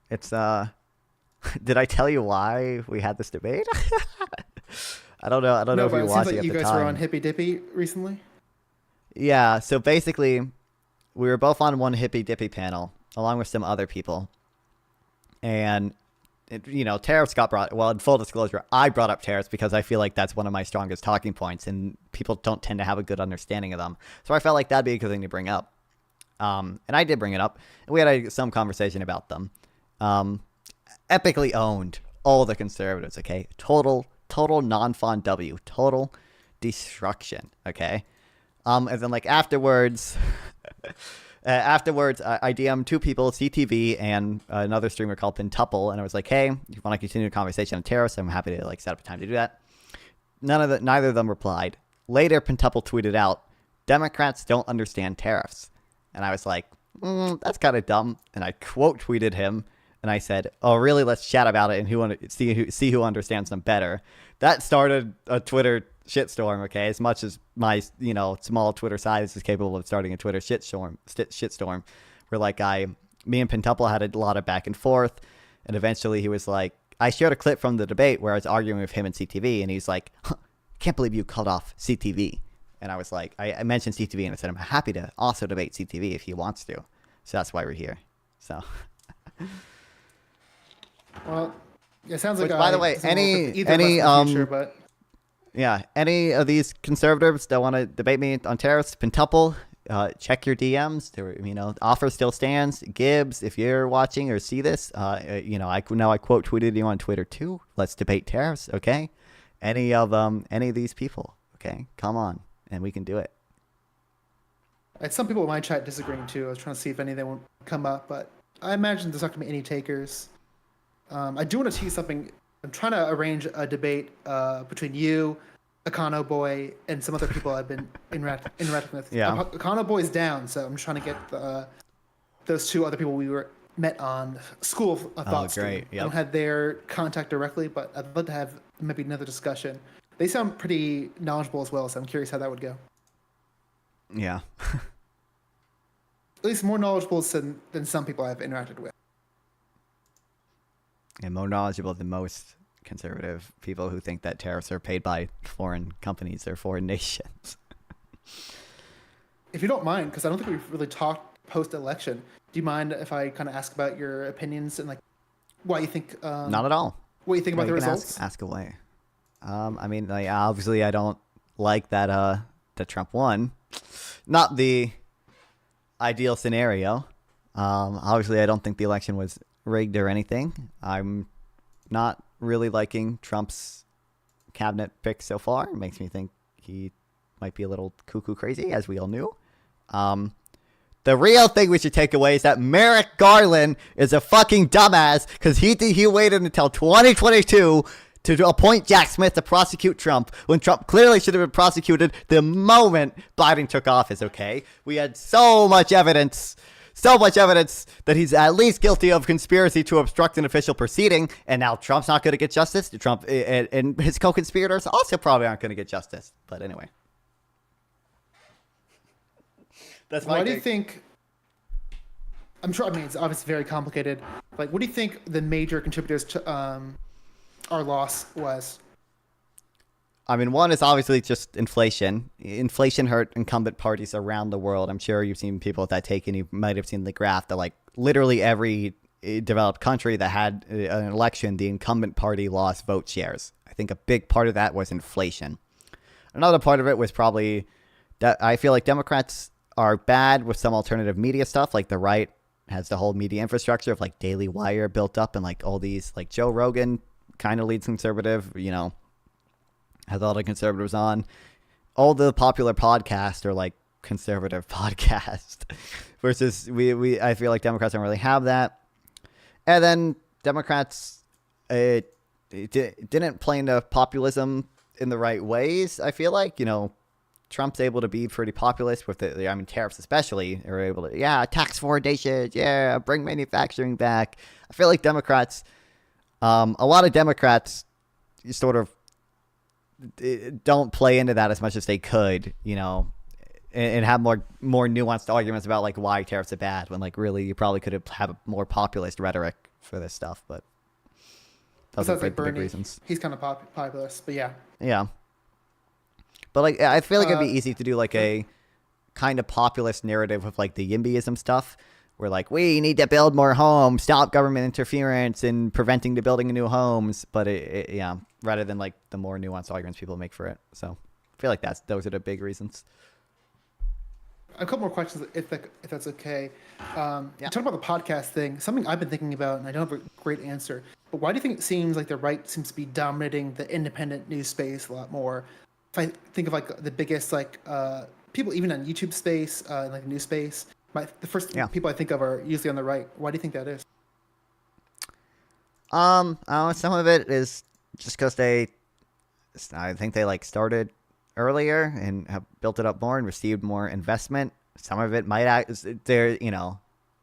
it's, did I tell you why we had this debate? I don't know if you watched it at the time. You guys were on Hippy Dippy recently? Yeah, so basically, we were both on one Hippy Dippy panel, along with some other people. And, tariffs got brought, well, in full disclosure, I brought up tariffs because I feel like that's one of my strongest talking points, and people don't tend to have a good understanding of them. So I felt like that'd be a good thing to bring up. And I did bring it up, and we had some conversation about them. Epically owned all the conservatives, okay? Total non-fun W. Total destruction, okay? And then, like, afterwards, I DM'd two people, CTV and another streamer called Pintuple, and I was like, hey, if you want to continue the conversation on tariffs, I'm happy to, like, set up a time to do that. Neither of them replied. Later, Pintuple tweeted out, Democrats don't understand tariffs. And I was like, that's kind of dumb. And I quote tweeted him, and I said, oh, really? Let's chat about it and see who understands them better. That started a Twitter shitstorm, okay? As much as my, small Twitter size is capable of starting a Twitter shitstorm, where me and Pintuple had a lot of back and forth, and eventually he was like, I shared a clip from the debate where I was arguing with him and CTV, and he's like, can't believe you cut off CTV. And I was like, I mentioned CTV, and I said, I'm happy to also debate CTV if he wants to. So that's why we're here. So. Well, it sounds like. By the way, any of these conservatives that want to debate me on tariffs, Pintuple, check your DMs. Offer still stands. Gibbs, if you're watching or see this, I quote tweeted you on Twitter too. Let's debate tariffs, okay? Any of these people, okay? Come on. And we can do it. I had some people in my chat disagreeing too. I was trying to see if any of them would come up, but I imagine there's not going to be any takers. I do want to tease something. I'm trying to arrange a debate between you, Econo Boy, and some other people I've been interacting with. Yeah. Econo Boy's down, so I'm trying to get those two other people we met on School of Thought. Oh, great. Yep. I don't have their contact directly, but I'd love to have maybe another discussion. They sound pretty knowledgeable as well, so I'm curious how that would go. Yeah. At least more knowledgeable than some people I've interacted with. And more knowledgeable than most conservative people who think that tariffs are paid by foreign companies or foreign nations. If you don't mind, because I don't think we've really talked post-election, do you mind if I kind of ask about your opinions and like why you think? Not at all. What you think about the results? Ask away. Obviously I don't like that Trump won. Not the ideal scenario. Obviously I don't think the election was rigged or anything. I'm not really liking Trump's cabinet pick so far. It makes me think he might be a little cuckoo crazy, as we all knew. The real thing we should take away is that Merrick Garland is a fucking dumbass because he waited until 2022 to appoint Jack Smith to prosecute Trump when Trump clearly should have been prosecuted the moment Biden took office, okay? We had so much evidence that he's at least guilty of conspiracy to obstruct an official proceeding, and now Trump's not going to get justice. Trump and his co-conspirators also probably aren't going to get justice. But anyway. That's my Why do you take. think? I'm sure. I mean, it's obviously very complicated. Like, what do you think the major contributors to our loss was? I mean, one is obviously just inflation. Inflation hurt incumbent parties around the world. I'm sure you've seen people with that take, and you might have seen the graph that, like, literally every developed country that had an election, the incumbent party lost vote shares. I think a big part of that was inflation. Another part of it was probably that I feel like Democrats are bad with some alternative media stuff. Like the right has the whole media infrastructure of like Daily Wire built up, and like all these, like Joe Rogan kind of leads conservative, you know, has all the conservatives on. All the popular podcasts are like conservative podcast versus I feel like Democrats don't really have that. And then Democrats didn't play into populism in the right ways. I feel like, you know, Trump's able to be pretty populist with I mean, tariffs especially are able to, tax 4 dishes, bring manufacturing back. I feel like Democrats, a lot of Democrats sort of don't play into that as much as they could, you know, and have more nuanced arguments about like why tariffs are bad, when like really you probably could have a more populist rhetoric for this stuff. But those are Besides, like the big Bernie, reasons. he's kind of populist, but yeah. Yeah. But like, I feel like it'd be easy to do like a kind of populist narrative with like the YIMBYism stuff, where like we need to build more homes, stop government interference and preventing the building of new homes. But rather than like the more nuanced arguments people make for it. So I feel like those are the big reasons. A couple more questions, if that's okay. You talked about the podcast thing. Something I've been thinking about, and I don't have a great answer. But why do you think it seems like the right seems to be dominating the independent news space a lot more? If I think of like the biggest like people even on YouTube space, like news space, the first people I think of are usually on the right. Why do you think that is? Some of it is just because I think they like started earlier and have built it up more and received more investment. Some of it might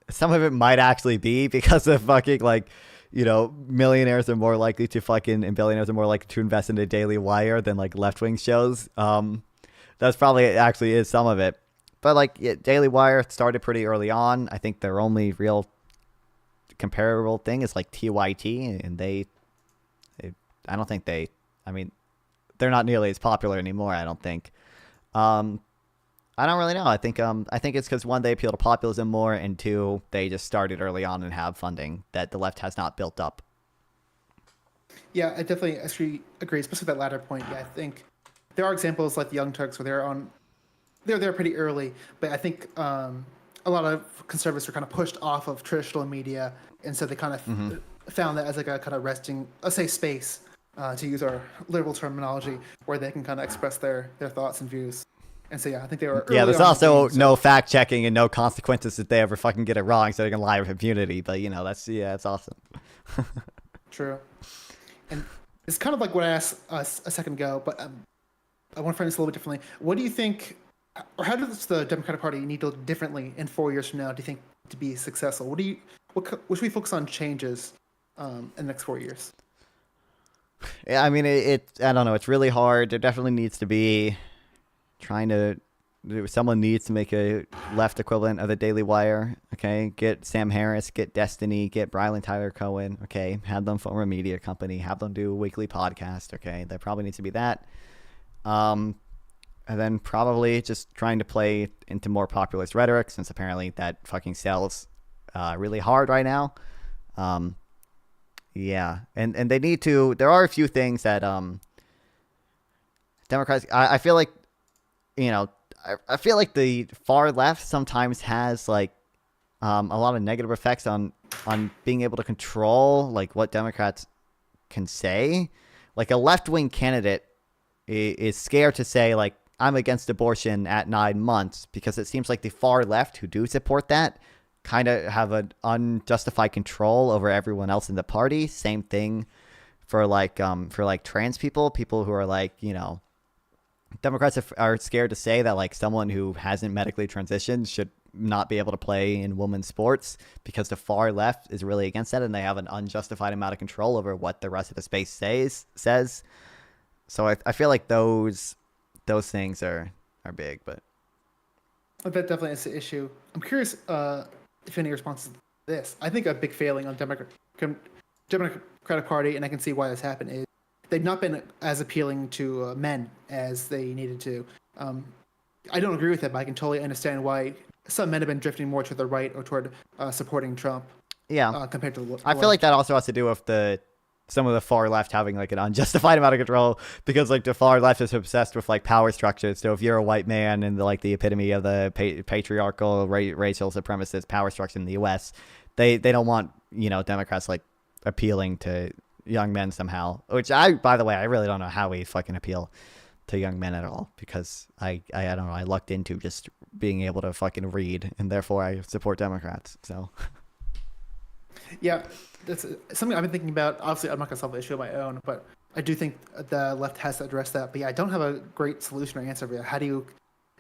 some of it might actually be because of fucking like, you know, millionaires are more likely to and billionaires are more likely to invest in the Daily Wire than like left-wing shows. That's probably actually is some of it. But like Daily Wire started pretty early on. I think their only real comparable thing is like TYT, and I don't think they're not nearly as popular anymore, I don't think. I don't really know. I think it's because, one, they appeal to populism more, and two, they just started early on and have funding that the left has not built up. Yeah, I definitely agree, especially that latter point. Yeah, I think there are examples like the Young Turks where they're there pretty early, but I think a lot of conservatives were kind of pushed off of traditional media, and so they kind of found that as like a kind of resting, a safe space, to use our liberal terminology, where they can kind of express their thoughts and views. And so, yeah, I think they were early. Yeah, there's on also the no fact checking and no consequences if they ever fucking get it wrong, so they can lie with impunity. But, you know, it's awesome. True. And it's kind of like what I asked a second ago, but I want to frame this a little bit differently. What do you think, or how does the Democratic Party need to look differently in 4 years from now, do you think, to be successful? What should we focus on changes in the next 4 years? Yeah, I mean, I don't know. It's really hard. There definitely needs to be someone needs to make a left equivalent of the Daily Wire. Okay, get Sam Harris, get Destiny, get Brylan Tyler Cohen. Okay, have them form a media company, have them do a weekly podcast. Okay, there probably needs to be that. And then probably just trying to play into more populist rhetoric, since apparently that fucking sells really hard right now. Yeah, and they need to. There are a few things that Democrats. I feel like, you know, I feel like the far left sometimes has like a lot of negative effects on being able to control like what Democrats can say. Like a left-wing candidate is scared to say like, I'm against abortion at 9 months, because it seems like the far left who do support that kind of have an unjustified control over everyone else in the party. Same thing for like trans people who are like, you know, Democrats are scared to say that like someone who hasn't medically transitioned should not be able to play in women's sports, because the far left is really against that, and they have an unjustified amount of control over what the rest of the space says. So I feel like those things are big, but That definitely is the issue. I'm curious if any responses to this. I think a big failing on Democratic Party, and I can see why this happened, is they've not been as appealing to men as they needed to. I don't agree with it, but I can totally understand why some men have been drifting more to the right or toward supporting Trump. Yeah. Compared to the I feel like that also has to do with some of the far left having like an unjustified amount of control, because like the far left is obsessed with like power structures. So if you're a white man and like the epitome of the patriarchal racial supremacist power structure in the U.S., they don't want, you know, Democrats like appealing to young men somehow. Which by the way, I really don't know how we fucking appeal to young men at all, because I don't know, I lucked into just being able to fucking read, and therefore I support Democrats. So yeah, that's something I've been thinking about. Obviously, I'm not gonna solve the issue on my own, but I do think the left has to address that. But yeah, I don't have a great solution or answer for it. How do you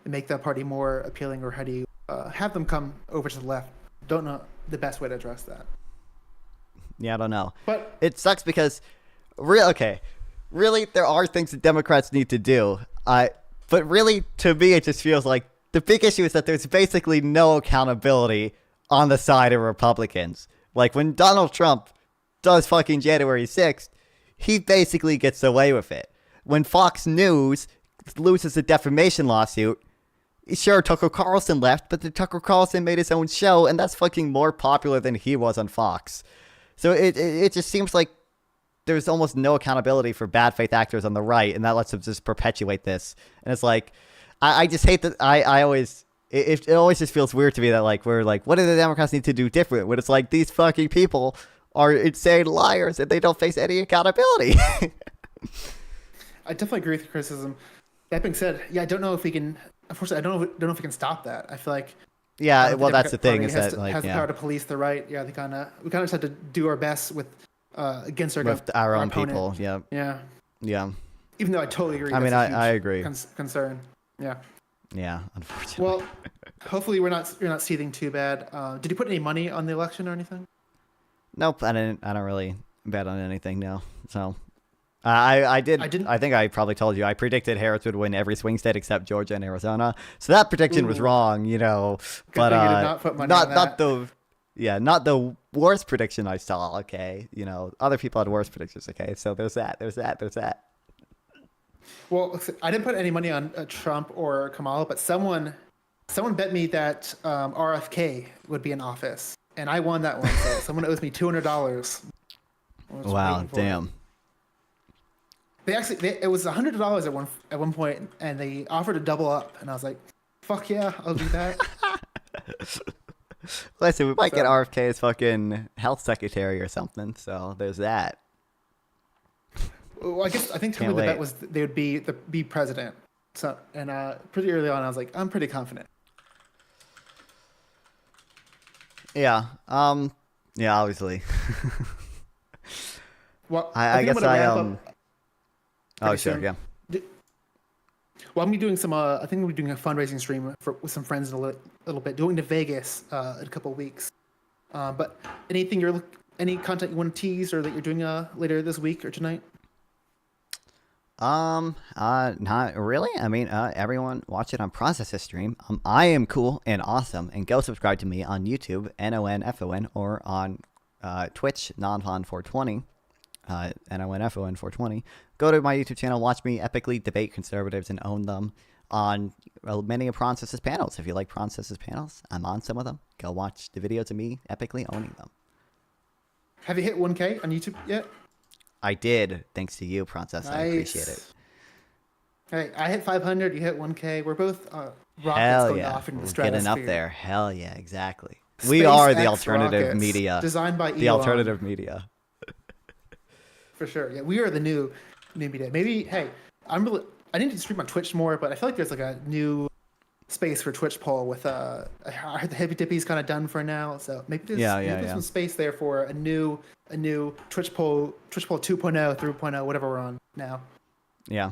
make that party more appealing, or how do you have them come over to the left? Don't know the best way to address that. yeah, I don't know. But It sucks because really, there are things that Democrats need to do. But really, to me, it just feels like the big issue is that there's basically no accountability on the side of Republicans. Like, when Donald Trump does fucking January 6th, he basically gets away with it. When Fox News loses a defamation lawsuit, sure, Tucker Carlson left, but the Tucker Carlson made his own show, and that's fucking more popular than he was on Fox. So it just seems like there's almost no accountability for bad faith actors on the right, and that lets them just perpetuate this. And it's like, I just hate that. It always just feels weird to me that like we're like, what do the Democrats need to do different? When it's like, these fucking people are insane liars and they don't face any accountability. I definitely agree with the criticism. That being said, yeah, I don't know if we can. Unfortunately, I don't know if we can stop that. I feel like Yeah, well, that's the thing, Party is has that like, has the power to police the right. Yeah, we kind of just have to do our best with against our own opponent. people. Yeah, Yeah, yeah, even though I totally agree. I mean, that's a I huge agree. Concern. Yeah. Yeah, unfortunately. Well, hopefully you're not seething too bad. Did you put any money on the election or anything? Nope, I don't really bet on anything. No, so. I did. I didn't. I think I probably told you. I predicted Harris would win every swing state except Georgia and Arizona. So that prediction was Ooh. wrong, you know. Good But thing you did not put money on that. not the worst prediction I saw. Okay, you know, other people had worse predictions. Okay, so there's that. Well, I didn't put any money on Trump or Kamala, but someone bet me that RFK would be in office, and I won that one. So someone owes me $200. Wow, damn. It was $100 at one point, and they offered to double up, and I was like, "Fuck yeah, I'll do that." Listen, we might get RFK as fucking health secretary or something. So there's that. Well, I think Can't the bet wait. was they would be president. So, and pretty early on, I was like, I'm pretty confident. Yeah. Yeah. Obviously. Well, I think I'm guess gonna I wrap up Oh, pretty sure. soon. Yeah. Well, I'm gonna be doing some. I think we'll be doing a fundraising stream with some friends in a little bit. Going to Vegas in a couple of weeks. But any content you want to tease or that you're doing later this week or tonight? Not really. I mean, everyone watch it on Process's stream. I am cool and awesome, and go subscribe to me on YouTube, NONFON, or on Twitch, NonFon420, NONFON420. Go to my YouTube channel, watch me epically debate conservatives and own them on many of Process's panels. If you like Process's panels, I'm on some of them. Go watch the videos of me epically owning them. Have you hit 1K on YouTube yet? I did, thanks to you, Process. Nice. I appreciate it. Hey, I hit 500. You hit 1K. We're both rockets Hell going yeah, off into the we're stratosphere. getting up there. Hell yeah, exactly. We are the SpaceX alternative rockets, media. designed by The Elon. alternative media. For sure. Yeah, we are the new media. Maybe. Hey, I need to stream on Twitch more, but I feel like there's like a new space for Twitch poll with I heard the Heavy Dippy's kind of done for now, so maybe there's some space there for a new Twitch poll 2.0, 3.0, whatever we're on now. Yeah.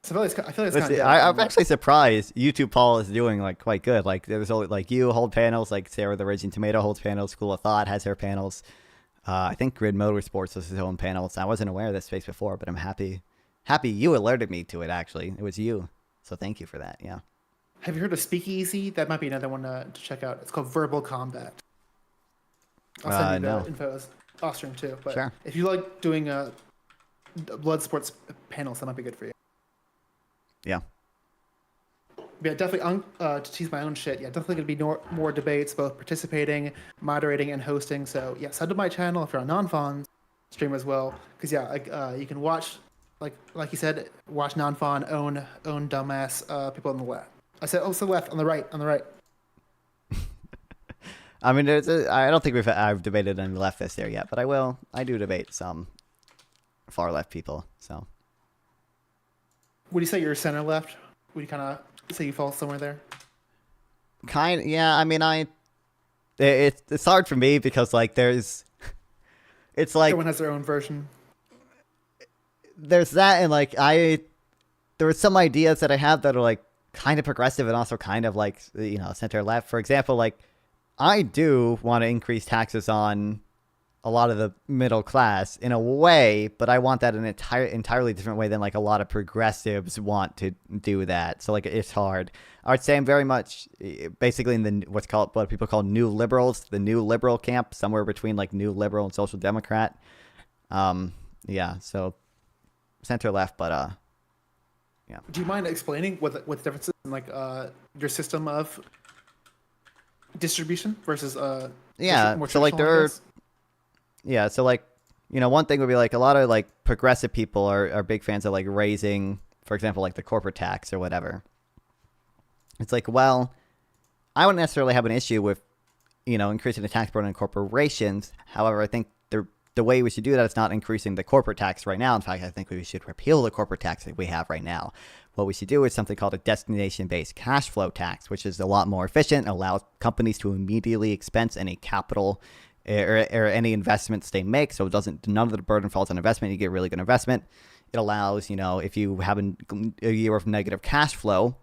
So I feel like it's kind of. I'm actually surprised YouTube poll is doing like quite good. Like there's only like you hold panels, like Sarah the Raging Tomato holds panels, School of Thought has her panels. I think Grid Motorsports has his own panels. I wasn't aware of this space before, but I'm happy you alerted me to it. Actually, it was you, so thank you for that. Yeah. Have you heard of Speakeasy? That might be another one to check out. It's called Verbal Combat. I'll send you the No. info as off stream too. But Sure. if you like doing blood sports panels, that might be good for you. Yeah. Yeah, definitely. To tease my own shit, yeah, definitely gonna be more debates, both participating, moderating, and hosting. So yeah, sub to my channel if you're a non-fawn stream as well, because yeah, you can watch, like you said, watch non-fawn own dumbass people on the left. I said, oh, it's the left, on the right, on the right. I mean, I don't think I've debated any leftists there yet, but I do debate some far left people. So. Would you say you're center left? Would you kind of say you fall somewhere there? Yeah. I mean, it's hard for me because like it's like Everyone has their own version. there's that, and like there were some ideas that I have that are like kind of progressive and also kind of like center left. For example, like I do want to increase taxes on a lot of the middle class in a way, but I want that in an entirely different way than like a lot of progressives want to do that. So like it's hard. I would say I'm very much basically in the what people call new liberals, the new liberal camp, somewhere between like new liberal and social democrat. Yeah, so center left, but yeah. Do you mind explaining what the differences in like your system of distribution versus Yeah, more so like traditional, I there are. guess? Yeah, so like, one thing would be like a lot of like progressive people are big fans of like raising, for example, like the corporate tax or whatever. It's like, well, I wouldn't necessarily have an issue with, increasing the tax burden on corporations. However, I think the way we should do that is not increasing the corporate tax right now. In fact, I think we should repeal the corporate tax that we have right now. What we should do is something called a destination-based cash flow tax, which is a lot more efficient, allows companies to immediately expense any capital or any investments they make, so none of the burden falls on investment. You get really good investment. It allows, if you have a year of negative cash flow,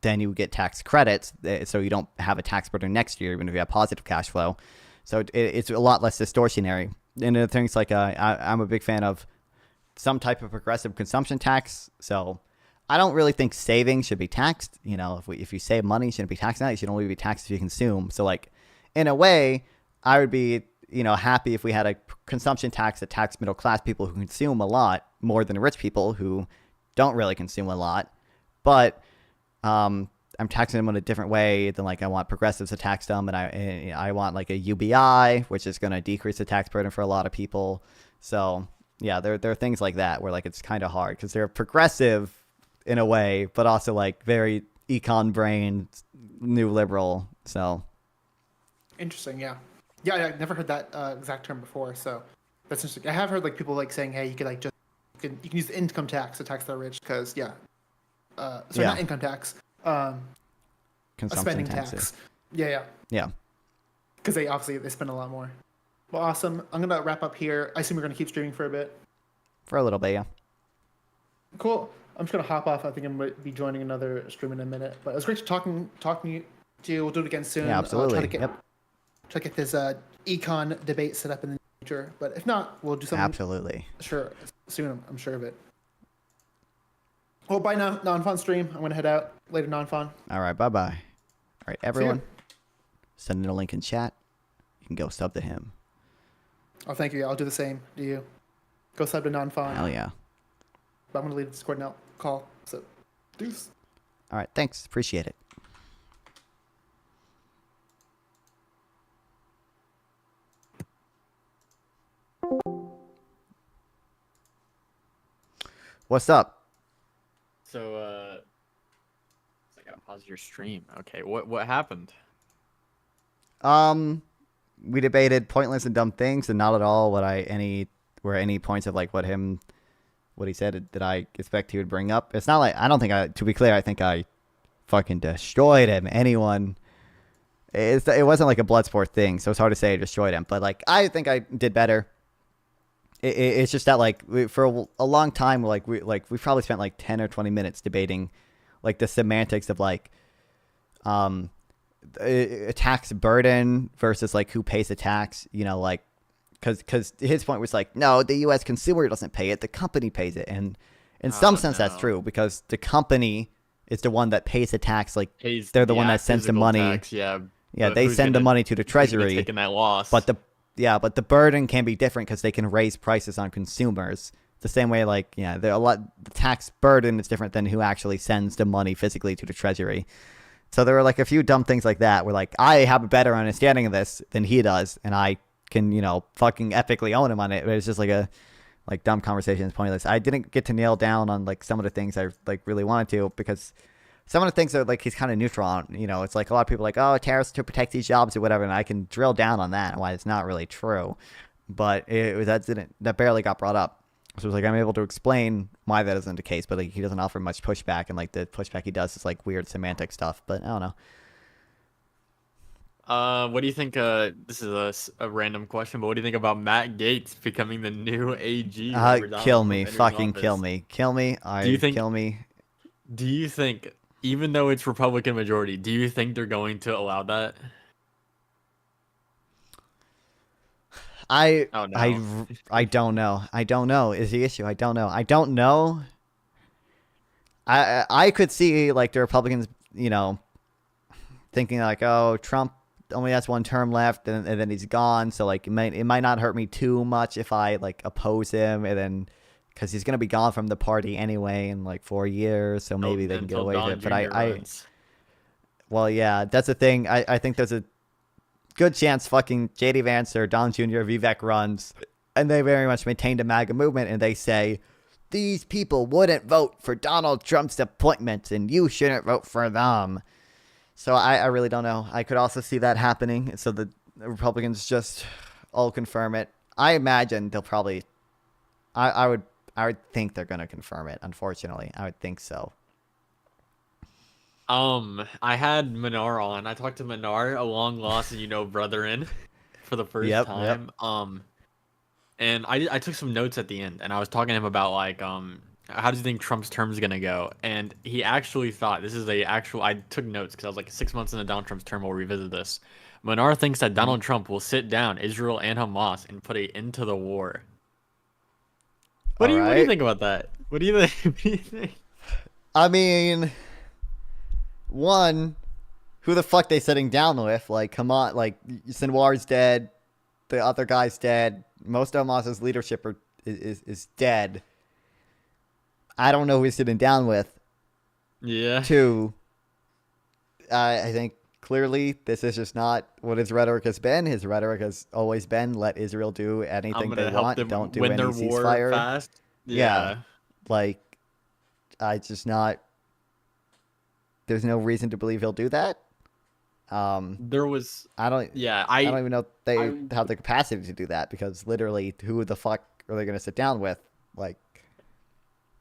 then you get tax credits, so you don't have a tax burden next year, even if you have positive cash flow. So it's a lot less distortionary. And the things like I'm a big fan of some type of progressive consumption tax. So I don't really think savings should be taxed. If you save money, you shouldn't be taxed on it. You should only be taxed if you consume. So like, in a way, I would be happy if we had a consumption tax that taxed middle class people who consume a lot more than rich people who don't really consume a lot. But I'm taxing them in a different way than like I want progressives to tax them, and I want like a UBI, which is going to decrease the tax burden for a lot of people. So yeah, there are things like that where like it's kind of hard because they're progressive in a way, but also like very econ brain, new liberal. So Interesting, yeah. Yeah, I never heard that exact term before, so that's interesting. I have heard like people like saying, "Hey, you could like you can use the income tax to tax the rich," because not income tax, a spending tax. Yeah. Yeah. Because they spend a lot more. Well, awesome. I'm gonna wrap up here. I assume we're gonna keep streaming for a bit. For a little bit, yeah. Cool. I'm just gonna hop off. I think I'm gonna be joining another stream in a minute. But it was great talking to you. We'll do it again soon. Yeah, absolutely. Try to get this econ debate set up in the future. But if not, we'll do something. Absolutely. Sure, soon. I'm sure of it. Well, bye now, non-fun stream. I'm gonna head out later, non-fun. All right, bye-bye. All right, everyone. Send in a link in chat. You can go sub to him. Oh, thank you. I'll do the same. Do you? Go sub to non-fun. Hell yeah. But I'm gonna leave the Discord now. Call. So, deuce. All right, thanks. Appreciate it. What's up? So, I gotta pause your stream. Okay, what happened? We debated pointless and dumb things, and not at all were any points of like what he said that I expect he would bring up. It's not like to be clear, I think I fucking destroyed him. It wasn't like a blood sport thing, so it's hard to say I destroyed him. But like I think I did better. It's just that like for a long time, we probably spent like 10 or 20 minutes debating like the semantics of like a tax burden versus like who pays the tax, like because his point was like, no, the U.S. consumer doesn't pay it, the company pays it, and in some sense that's true because the company is the one that pays the tax. Like Pays, they're the one that sends the physical money. tax, yeah. Yeah, But they who's send the gonna- money to the who's gonna treasury. taking that loss? But the burden can be different because they can raise prices on consumers. The same way, like, yeah, the tax burden is different than who actually sends the money physically to the treasury. So there were like a few dumb things like that where like I have a better understanding of this than he does, and I can, fucking epically own him on it. But it's just like a dumb conversation. It's pointless. I didn't get to nail down on like some of the things I like really wanted to, because some of the things are like he's kind of neutral on. It's like a lot of people are like, oh, tariffs to protect these jobs or whatever, and I can drill down on that and why it's not really true. But that barely got brought up. So it's like I'm able to explain why that isn't the case, but like he doesn't offer much pushback, and like the pushback he does is like weird semantic stuff. But I don't know. What do you think? This is a random question, but what do you think about Matt Gaetz becoming the new AG? whenever Donald Kill Trump me, enters fucking office? kill me, kill me. Kill me. Do you think, even though it's Republican majority, do you think they're going to allow that? I Oh, no. I don't know. I don't know is the issue. I don't know. I don't know. I could see like the Republicans, thinking like, oh, Trump only has one term left, and then he's gone. So like it might not hurt me too much if I like oppose him, and then because he's gonna be gone from the party anyway in like 4 years, so maybe they can get Until away with Don it. But Jr. runs. well, yeah, that's the thing. I think there's a good chance fucking JD Vance or Don Jr. Vivek runs, and they very much maintained a MAGA movement, and they say these people wouldn't vote for Donald Trump's appointments, and you shouldn't vote for them. So I really don't know. I could also see that happening. So the Republicans just all confirm it. I imagine they'll probably. I would think they're gonna confirm it. Unfortunately, I would think so. I had Minar on. I talked to Minar, a long lost, brethren, for the first Yep. time. And I took some notes at the end, and I was talking to him about like how do you think Trump's term is gonna go? And he actually thought this is I took notes because I was like 6 months into Donald Trump's term. We'll revisit this. Minar thinks that Donald Trump will sit down Israel and Hamas and put an end to the war. What do you think about that? What do you think? What do you think? I mean, one, who the fuck they sitting down with? Like, come on, like Sinwar's dead, the other guy's dead. Most of Hamas's leadership is dead. I don't know who he's sitting down with. Yeah. Two, I think clearly this is just not what his rhetoric has been. His rhetoric has always been let Israel do anything they want. Don't do any ceasefire. Fast. Yeah. Like, there's no reason to believe he'll do that. There was. I don't even know if they have the capacity to do that, because literally, who the fuck are they going to sit down with? Like,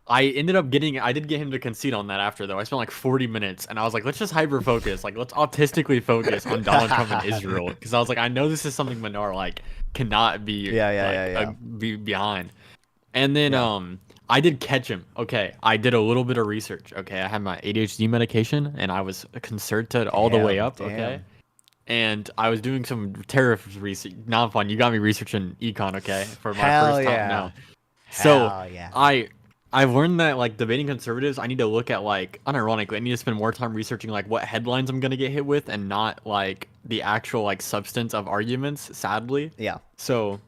I did get him to concede on that after, though. I spent like 40 minutes, and I was like, let's just hyper focus. Like, let's autistically focus on Donald Trump and Israel. Because I was like, I know this is something Minar, like, cannot be, be behind. And then, I did catch him. Okay, I did a little bit of research. Okay, I had my ADHD medication, and I was concerted all the way up. Okay, and I was doing some tariff research. Not fun. You got me researching econ. Okay, for my first time now. So I've learned that like debating conservatives, I need to look at like unironically, I need to spend more time researching like what headlines I'm gonna get hit with, and not like the actual like substance of arguments. Sadly. Yeah. So.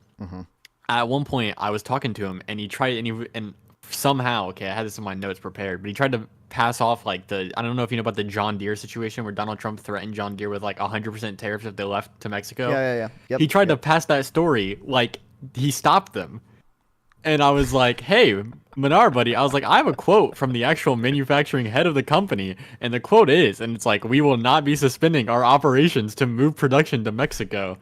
At one point, I was talking to him, and he tried, and somehow, okay, I had this in my notes prepared, but he tried to pass off like I don't know if you know about the John Deere situation where Donald Trump threatened John Deere with like 100% tariffs if they left to Mexico. Yeah. Yep, he tried to pass that story, like he stopped them, and I was like, "Hey, Minar, buddy," I was like, "I have a quote from the actual manufacturing head of the company, and the quote is, and it's like, we will not be suspending our operations to move production to Mexico."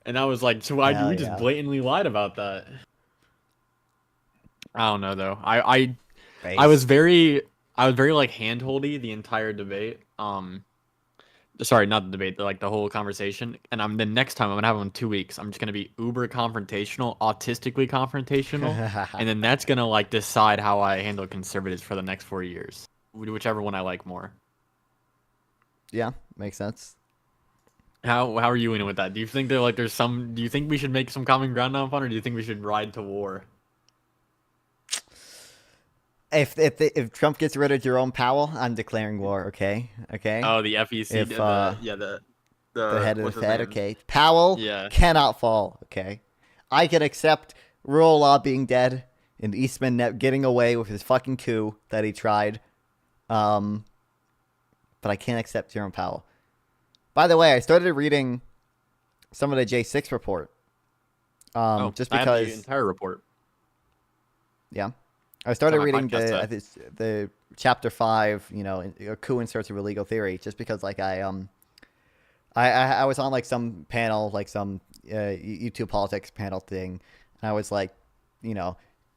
And I was like, so we just blatantly lied about that. I don't know though. I was very like handholdy the entire debate. Sorry, not the debate, like the whole conversation. And the next time I'm gonna have them in 2 weeks. I'm just gonna be uber confrontational, autistically confrontational, and then that's gonna like decide how I handle conservatives for the next 4 years, whichever one I like more. Yeah, makes sense. How are you in with that? Do you think do you think we should make some common ground on fun, or do you think we should ride to war? if Trump gets rid of Jerome Powell, I'm declaring war. Okay. Oh, the FEC. If, the head of what's the his Fed. name? Okay. Powell Yeah. cannot fall. Okay. I can accept rule of law being dead and Eastman getting away with his fucking coup that he tried. But I can't accept Jerome Powell. By the way, I started reading some of the J6 report. Just I have the because. entire report. Yeah. I started my reading podcast the chapter 5, a coup in search of illegal theory, just because like I was on like some panel, like some YouTube politics panel thing, and I was like,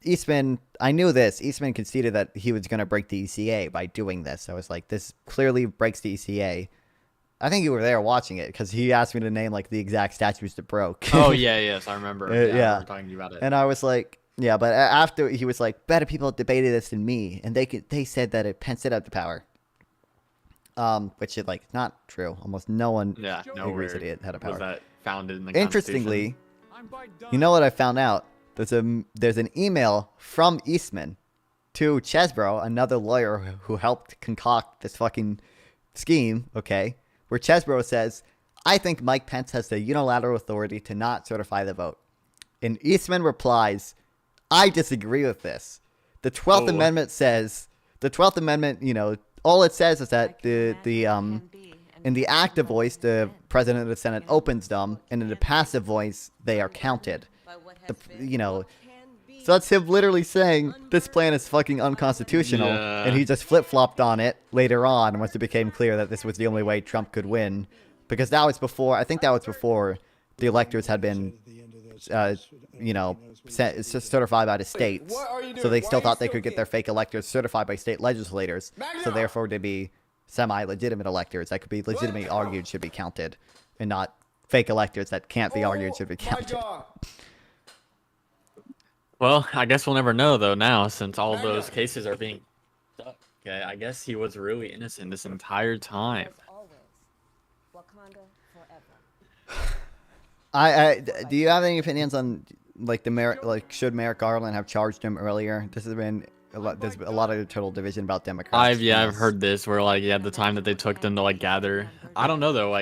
Eastman, I knew this. Eastman conceded that he was going to break the ECA by doing this. I was like, this clearly breaks the ECA. I think you were there watching it because he asked me to name like the exact statutes that broke. Oh yes, I remember. Yeah. We were talking to you about it. And I was like, yeah, but after he was like, better people debated this than me, and they said that it Pence did have the power. Which is like not true. Almost no one agrees that it had a power. Was that founded in the Interestingly, you know what I found out? There's an email from Eastman to Chesbrough, another lawyer who helped concoct this fucking scheme, okay? Where Chesbrough says, I think Mike Pence has the unilateral authority to not certify the vote. And Eastman replies, I disagree with this. The 12th Amendment says, all it says is that in the active voice, the president of the Senate opens them, and in the passive voice, they are counted. So that's him literally saying this plan is fucking unconstitutional, and he just flip-flopped on it later on once it became clear that this was the only way Trump could win, because that was before the electors had been, certified by the states, so they still thought they could get their fake electors certified by state legislators, so therefore to be semi-legitimate electors that could be legitimately argued should be counted, and not fake electors that can't be argued should be counted. Well, I guess we'll never know though now, since all those cases are being stuck. Okay, I guess he was really innocent this entire time. Do you have any opinions on should Merrick Garland have charged him earlier? This has been there's a lot of total division about Democrats. I've heard this where the time that they took them to gather. I don't know though,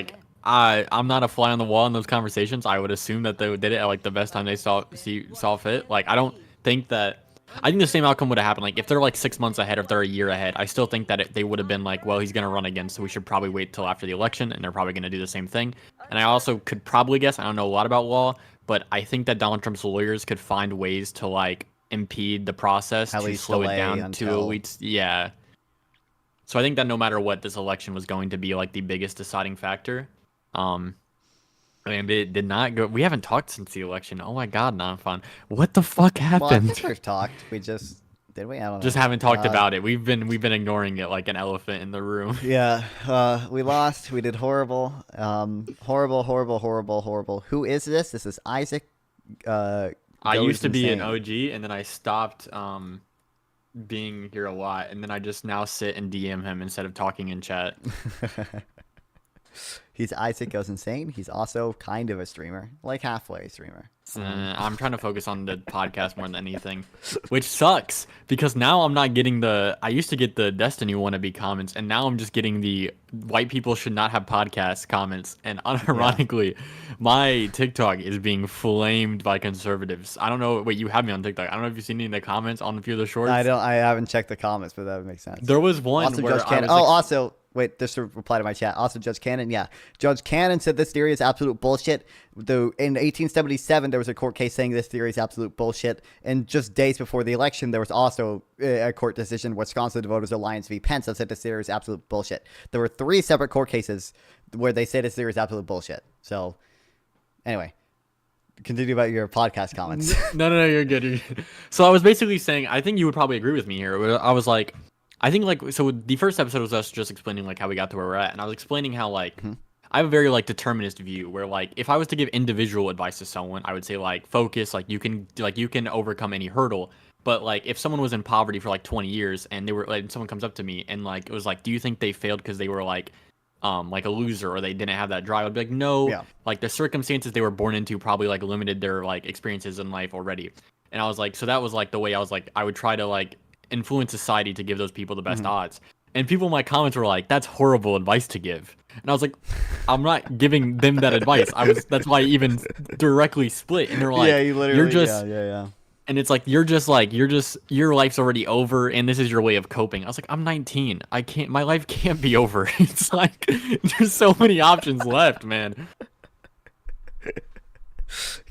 I'm not a fly on the wall in those conversations. I would assume that they did it at the best time they saw fit. I don't think that. I think the same outcome would have happened. If they're 6 months ahead, or if they're a year ahead, I still think that they would have been well, he's gonna run again, so we should probably wait till after the election, and they're probably gonna do the same thing. And I also could probably guess. I don't know a lot about law, but I think that Donald Trump's lawyers could find ways to impede the process, at to least slow it delay down until... to a week. Yeah. So I think that no matter what, this election was going to be the biggest deciding factor. It did not go. We haven't talked since the election. Oh my god, not fun. What the fuck happened? Well, I think we've talked. We just did we? I don't know. Just haven't talked about it. We've been ignoring it like an elephant in the room. Yeah. We lost. We did horrible. Horrible. Who is this? This is Isaac. I used to be an OG, and then I stopped being here a lot, and then I just now sit and DM him instead of talking in chat. He's Isaac Goes Insane. He's also kind of a streamer, halfway streamer. I'm trying to focus on the podcast more than anything, which sucks because now I'm not getting I used to get the Destiny wannabe comments, and now I'm just getting the white people should not have podcast comments. And unironically, my TikTok is being flamed by conservatives. I don't know. Wait, you have me on TikTok. I don't know if you've seen any of the comments on a few of the shorts. I haven't checked the comments, but that would make sense. There was one also, where Judge Cannon. Also. Wait, just to reply to my chat. Also, Judge Cannon, Judge Cannon said this theory is absolute bullshit. In 1877, there was a court case saying this theory is absolute bullshit. And just days before the election, there was also a court decision, Wisconsin Voters Alliance v. Pence, that said this theory is absolute bullshit. There were 3 separate court cases where they say this theory is absolute bullshit. So, anyway, continue about your podcast comments. No, you're good. So I was basically saying, I think you would probably agree with me here. I was like, I think so the first episode was us just explaining how we got to where we're at, and I was explaining how I have a very determinist view where if I was to give individual advice to someone, I would say focus, you can overcome any hurdle. But if someone was in poverty for 20 years and they were someone comes up to me and it was do you think they failed because they were a loser or they didn't have that drive? I'd be no. Yeah. The circumstances they were born into probably limited their experiences in life already. And I was so that was the way I was I would try to influence society to give those people the best odds. And people in my comments were like, "That's horrible advice to give." And I was like, "I'm not giving them that advice. That's why I even directly split." And they're like, yeah, you literally, "You're just." yeah. And it's like your life's already over, and this is your way of coping. I was like, I'm 19. My life can't be over. It's like there's so many options left, man.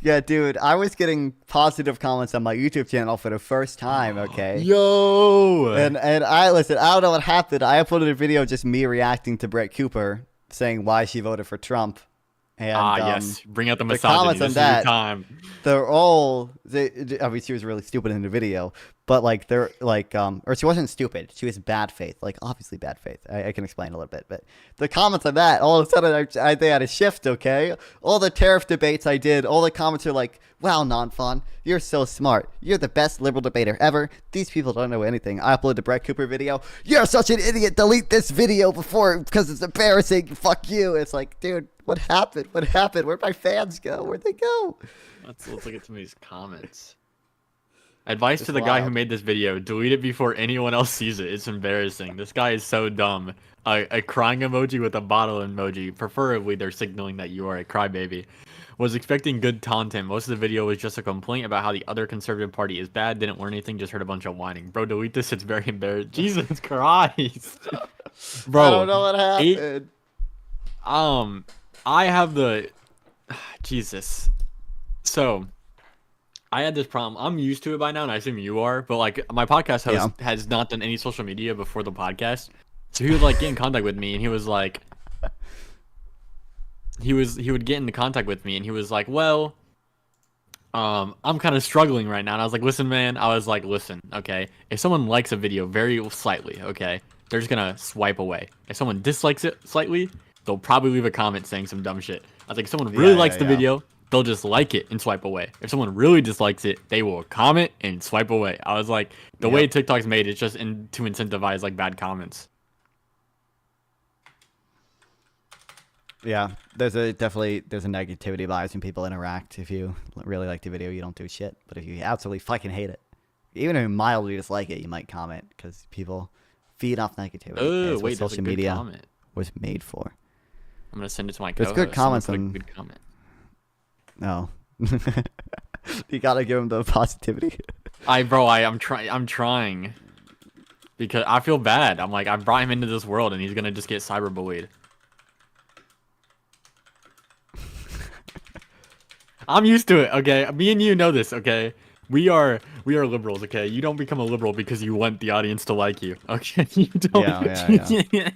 Yeah, dude, I was getting positive comments on my YouTube channel for the first time. Okay. Yo. And I listen. I don't know what happened. I uploaded a video just me reacting to Brett Cooper saying why she voted for Trump. And, yes, bring out the the misogyny. comments This on is your that, time. they're all. I mean, she was really stupid in the video, but like they're like, or she wasn't stupid. She was bad faith, like obviously bad faith. I can explain a little bit, but the comments on that, all of a sudden, they had a shift. Okay, all the tariff debates I did, all the comments are like, "Wow, non-fun, you're so smart. You're the best liberal debater ever. These people don't know anything." I uploaded the Brett Cooper video. "You're such an idiot. Delete this video because it's embarrassing. Fuck you." It's like, dude. What happened? What happened? Where'd my fans go? Where'd they go? Let's look at some of these comments. Advice Just to the guy who wild. made this video: delete it before anyone else sees it. It's embarrassing. This guy is so dumb. A crying emoji with a bottle emoji. Preferably, they're signaling that you are a crybaby. Was expecting good content. Most of the video was just a complaint about how the other conservative party is bad. Didn't learn anything. Just heard a bunch of whining. Bro, delete this. It's very embarrassing. Jesus Christ. Bro, I don't know what happened. I have the Jesus. So I had this problem. I'm used to it by now, and I assume you are. But like, my podcast host has not done any social media before the podcast, so he would like get in contact with me, and he was like, he would get into contact with me, and he was like, "Well, I'm kind of struggling right now." And I was like, "Listen, man." I was like, "Listen, okay. If someone likes a video very slightly, okay, they're just gonna swipe away. If someone dislikes it slightly, they'll probably leave a comment saying some dumb shit." I was like, if someone really likes the video, they'll just like it and swipe away. If someone really dislikes it, they will comment and swipe away. I was like, the way TikTok's made, it's just to incentivize like bad comments. Yeah, there's a negativity bias when people interact. If you really like the video, you don't do shit. But if you absolutely fucking hate it, even if you mildly dislike it, you might comment because people feed off negativity. Oh, wait, social that's a good media comment. was made for. I'm gonna send it to my There's co-host. good comments Someone on. put a good comment. No, you gotta give them the positivity. I'm trying because I feel bad. I'm like, I brought him into this world, and he's gonna just get cyberbullied. I'm used to it. Okay, me and you know this. Okay, we are liberals. Okay, you don't become a liberal because you want the audience to like you. Okay, you don't. Yeah.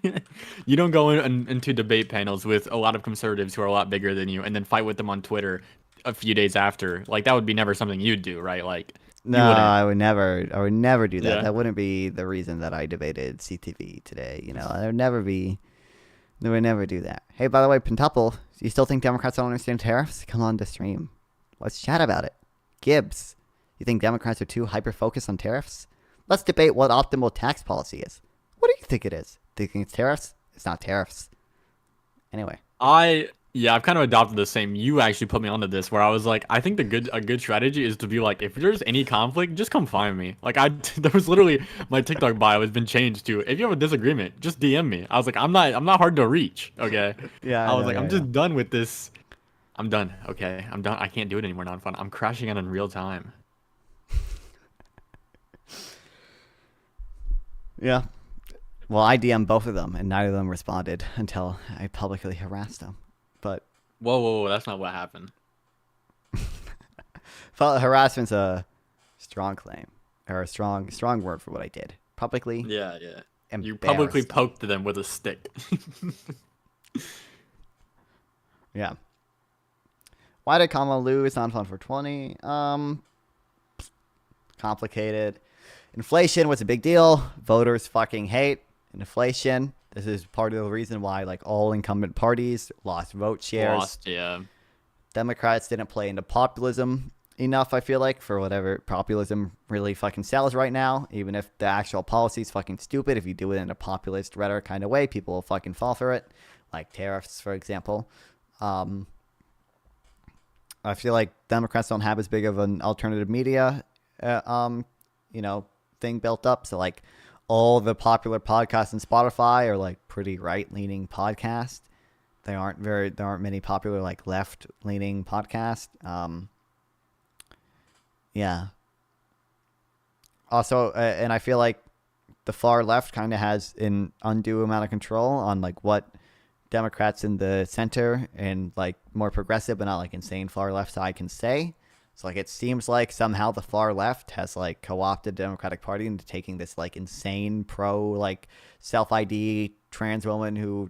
You don't go into debate panels with a lot of conservatives who are a lot bigger than you, and then fight with them on Twitter a few days after. Like that would be never something you'd do, right? Like No, I would never do that. Yeah. That wouldn't be the reason that I debated CTV today. You know, I would never do that. Hey, by the way, Pentuple, do you still think Democrats don't understand tariffs? Come on to stream. Let's chat about it. Gibbs, you think Democrats are too hyper-focused on tariffs? Let's debate what optimal tax policy is. What do you think it is? Do you think it's tariffs? It's not tariffs. Anyway. I've kind of adopted the same. You actually put me onto this where I was like, I think a good strategy is to be like, if there's any conflict, just come find me. Like there was literally my TikTok bio has been changed to, if you have a disagreement, just DM me. I was like, I'm not hard to reach. Okay. Yeah. I was like, I'm just done with this. I'm done. Okay. I'm done. I can't do it anymore. Not fun. I'm crashing out in real time. Yeah. Well, I DM'd both of them, and neither of them responded until I publicly harassed them. But Whoa, that's not what happened. harassment's a strong claim, or a strong word for what I did. Publicly. Yeah. You publicly embarrassed them. poked them with a stick. Yeah. Why did Kamala lose? Not fun for 20. Complicated. Inflation was a big deal. Voters fucking hate inflation. This is part of the reason why like all incumbent parties lost vote shares. Yeah. Democrats didn't play into populism enough, I feel like, for whatever populism really fucking sells right now. Even if the actual policy is fucking stupid, if you do it in a populist rhetoric kind of way, people will fucking fall for it. Like tariffs, for example. I feel like Democrats don't have as big of an alternative media, thing built up. So like all the popular podcasts in Spotify are like pretty right-leaning podcasts. There aren't many popular like left-leaning podcasts. Yeah. Also, and I feel like the far left kind of has an undue amount of control on like what Democrats in the center and like more progressive but not like insane far left side can say. So like it seems like somehow the far left has like co-opted the Democratic Party into taking this like insane pro like self-ID trans woman who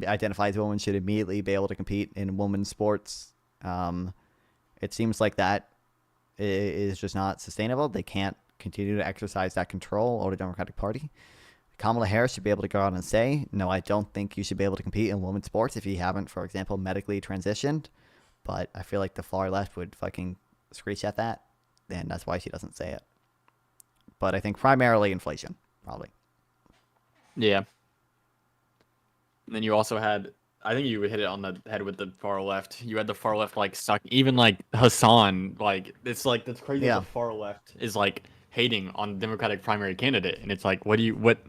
identifies as a woman should immediately be able to compete in women's sports. It seems like that is just not sustainable. They can't continue to exercise that control over the Democratic Party. Kamala Harris should be able to go out and say, no, I don't think you should be able to compete in women's sports if you haven't, for example, medically transitioned. But I feel like the far left would fucking screech at that, and that's why she doesn't say it. But I think primarily inflation, probably. Yeah. And then you also had, I think you hit it on the head with the far left. You had the far left like stuck, even like Hassan, like it's like that's crazy. Yeah. The far left is like hating on the Democratic primary candidate, and it's like, what?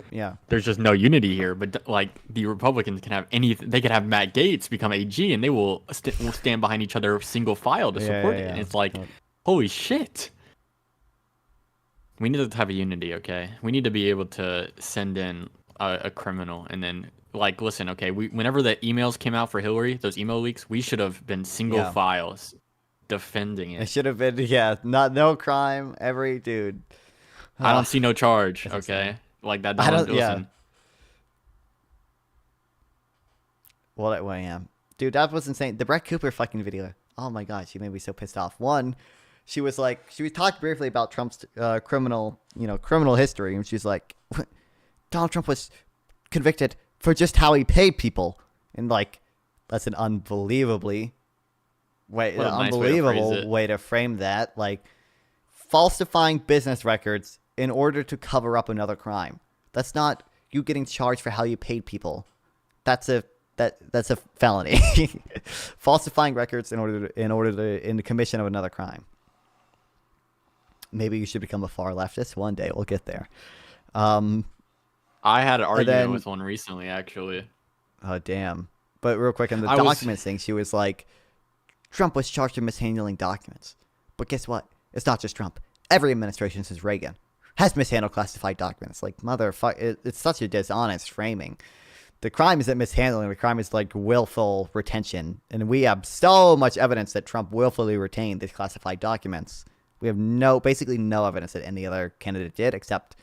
Yeah. There's just no unity here. But like the Republicans can have anything. They could have Matt Gaetz become AG, and they will stand behind each other single file to support it. And it's like, holy shit. We need to have a unity, okay? We need to be able to send in a criminal and then, like, listen, okay, whenever the emails came out for Hillary, those email leaks, we should have been single files defending it. It should have been, no crime, every dude. I don't see no charge, okay? Like that. Listen. Well, yeah. Dude, that was insane. The Brett Cooper fucking video. Oh my god, she made me so pissed off. One, she talked briefly about Trump's criminal history, and she's like, Donald Trump was convicted for just how he paid people, and like, that's an unbelievable way to frame that. Like, falsifying business records in order to cover up another crime. That's not you getting charged for how you paid people. That's a felony. Falsifying records in the commission of another crime. Maybe you should become a far leftist one day. We'll get there. I had an argument with one recently, actually. Oh damn! But real quick, on the documents thing, she was like, Trump was charged with mishandling documents. But guess what? It's not just Trump. Every administration since Reagan has mishandled classified documents. Like, motherfucker, it's such a dishonest framing. The crime isn't mishandling. The crime is like willful retention. And we have so much evidence that Trump willfully retained these classified documents. We have basically no evidence that any other candidate did, except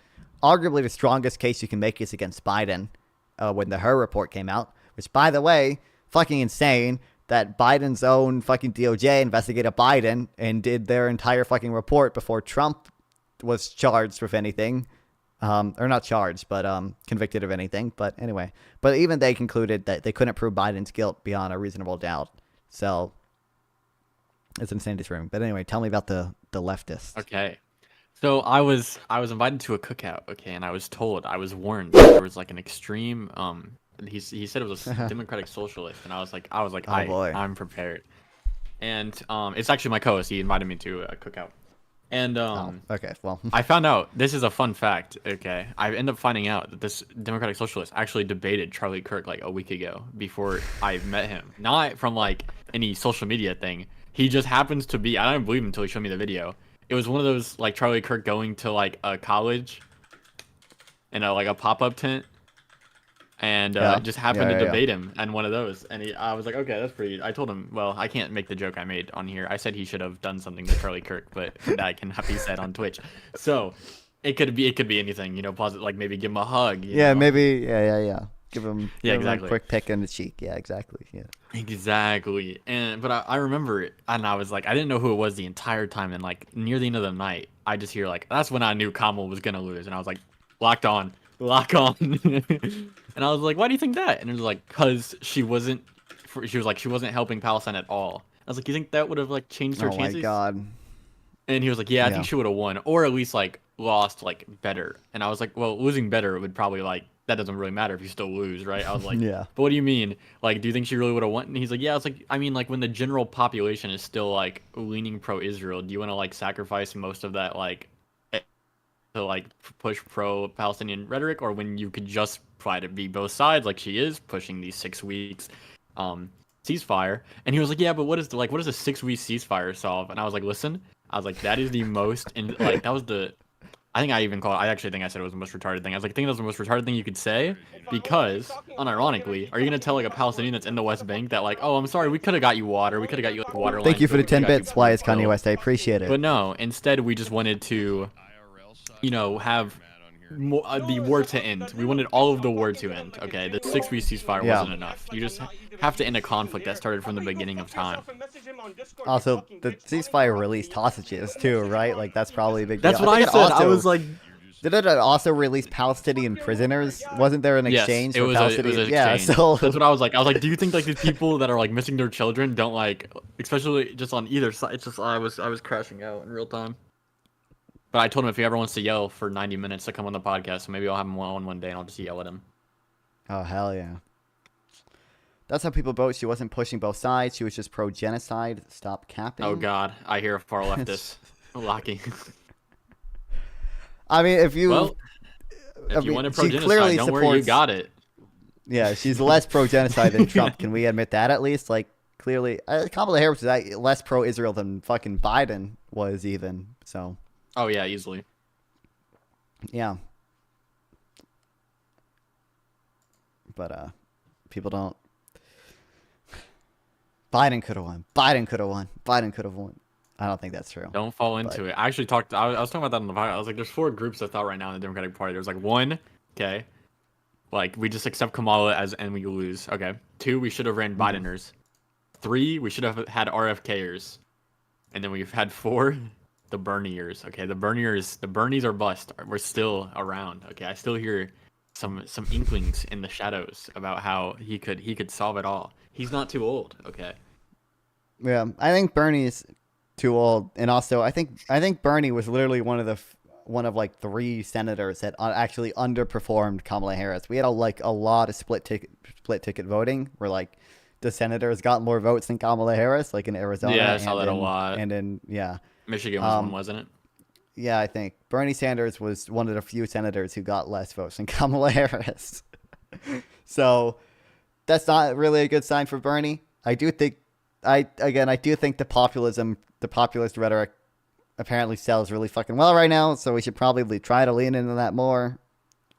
arguably the strongest case you can make is against Biden when the Her report came out, which, by the way, fucking insane that Biden's own fucking DOJ investigated Biden and did their entire fucking report before Trump was charged with anything. Or not charged, but convicted of anything. But anyway, but even they concluded that they couldn't prove Biden's guilt beyond a reasonable doubt. So it's insane to stream. But anyway, tell me about the leftist. Okay. So I was invited to a cookout, okay, and I was warned that there was like an extreme he said it was a democratic socialist, and I was like I'm prepared. And it's actually my co-host. He invited me to a cookout. And okay, well, I found out, this is a fun fact, okay. I ended up finding out that this democratic socialist actually debated Charlie Kirk like a week ago before I met him. Not from like any social media thing. He just happens to be, I don't believe him until he showed me the video. It was one of those like Charlie Kirk going to like a college in like a pop-up tent, and just happened to debate him on one of those. And I was like, okay, that's pretty. I told him, well, I can't make the joke I made on here. I said he should have done something to Charlie Kirk, but that cannot be said on Twitch. So it could be anything, positive, like maybe give him a hug. Maybe, give him exactly. a quick pick in the cheek. Yeah, exactly. Yeah. Exactly. But I remember it, and I was like, I didn't know who it was the entire time. And like near the end of the night, I just hear like, that's when I knew Kamala was gonna lose, and I was like, lock on. And I was like, why do you think that? And it was like, cause she wasn't helping Palestine at all. I was like, you think that would have like changed her chances? Oh my god. And he was like, yeah, I think she would have won, or at least like lost like better. And I was like, well, losing better would probably like, that doesn't really matter if you still lose, right? I was like, yeah. But what do you mean? Like, do you think she really would have won? And he's like, yeah. I was like, I mean, like when the general population is still like leaning pro-Israel, do you want to like sacrifice most of that like to like push pro-Palestinian rhetoric, or when you could just try to be both sides, like she is pushing these 6 weeks ceasefire. And he was like, yeah, but what does a 6-week ceasefire solve? And I was like, listen, I was like, that is the most, and like that was the. I actually think I said it was the most retarded thing. I was like, I think that was the most retarded thing you could say, because, unironically, are you going to tell, like, a Palestinian that's in the West Bank that, like, oh, I'm sorry, we could have got you water, we could have got you, like, water lines. Thank you for the we coulda 10 got you bits, Why is Kanye fuel." West? I appreciate it. But no, instead, we just wanted to, have the war to end. We wanted all of the war to end, okay? The 6-week ceasefire wasn't enough. You just have to end a conflict that started from the beginning of time. Also, the ceasefire released hostages too, right? Like that's probably a big That's deal. what I think it said. I also- was like, Did it also release Palestinian prisoners? Wasn't there an exchange it for was Palestinian? an Yeah, exchange. so That's what I was like. I was like, do you think like these people that are like missing their children don't like, especially just on either side? It's just I was crashing out in real time. But I told him if he ever wants to yell for 90 minutes to come on the podcast, so maybe I'll have him one day and I'll just yell at him. Oh hell yeah. That's how people vote. She wasn't pushing both sides. She was just pro-genocide. Stop capping. Oh God, I hear a far leftist locking. I mean, if you, Well, if I you mean, want to she pro-genocide, clearly don't worry, you supports- got it. yeah, she's less pro-genocide than Trump. Can we admit that at least? Like, clearly, Kamala Harris is less pro-Israel than fucking Biden was even. So, Oh yeah, easily. yeah. But people don't. Biden could have won. Biden could have won. Biden could have won. I don't think that's true. Don't fall into it. I actually talked. I was talking about that on the podcast. I was like, there's 4 groups I thought right now in the Democratic Party. There's like 1, okay, like we just accept Kamala as and we lose. Okay. 2, we should have ran Bideners. 3, we should have had RFKers, and then we've had 4, the Berniers. Okay, the Bernies are bust. We're still around. Okay, I still hear some inklings in the shadows about how he could solve it all. He's not too old. Okay. Yeah, I think Bernie's too old, and also I think Bernie was literally one of like 3 senators that actually underperformed Kamala Harris. We had a lot of split ticket voting, where like the senators got more votes than Kamala Harris, like in Arizona. Yeah, I saw that a lot. And in Michigan was one, wasn't it? yeah, I think Bernie Sanders was one of the few senators who got less votes than Kamala Harris. So that's not really a good sign for Bernie. I do think the populist rhetoric apparently sells really fucking well right now, so we should probably try to lean into that more.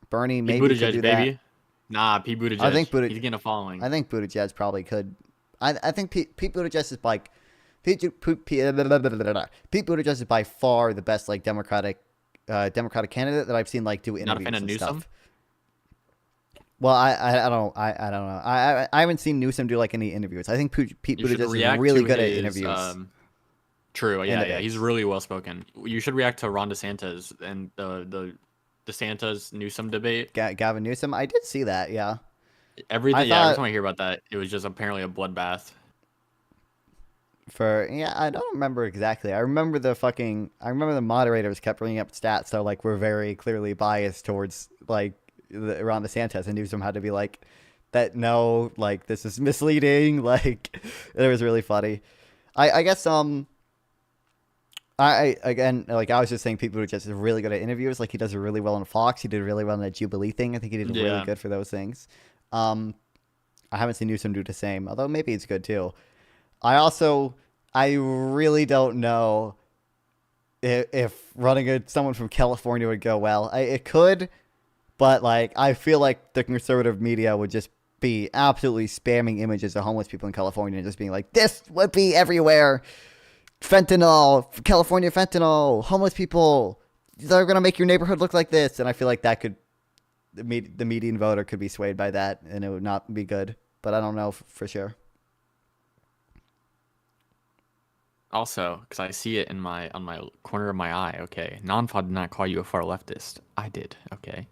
Bernie maybe Pete could Buttigieg, do baby. that. Nah, Pete Buttigieg. I think he's getting a following. I think Buttigieg probably could. I think Pete Buttigieg is like Pete Buttigieg is by far the best like Democratic candidate that I've seen like do interviews Not a fan of and Newsom? stuff. Well, I don't know. I haven't seen Newsom do like any interviews. I think Pete You should Buttigieg is react really to good at his, interviews. True, yeah, Candidates. he's really well spoken. You should react to Ron DeSantis and the DeSantis Newsom debate. Gavin Newsom, I did see that. Yeah. Every I time thought- I hear about that, it was just apparently a bloodbath. I don't remember exactly. I remember the moderators kept bringing up stats, so like we're very clearly biased towards like Ron DeSantis, and Newsom had to be like that. No, like this is misleading. Like it was really funny. I guess I was just saying Pete Buttigieg is really good at interviews. Like he does it really well on Fox. He did really well on that Jubilee thing. I think he did really Yeah. good for those things. I haven't seen Newsom do the same, although maybe it's good too. I really don't know if running someone from California would go well. It could, but like I feel like the conservative media would just be absolutely spamming images of homeless people in California and just being like, this would be everywhere. Fentanyl, California fentanyl, homeless people, they're going to make your neighborhood look like this. And I feel like that could, the median voter could be swayed by that and it would not be good. But I don't know for sure. Also, because I see it on my corner of my eye. Okay, non-FOD did not call you a far leftist. I did. Okay.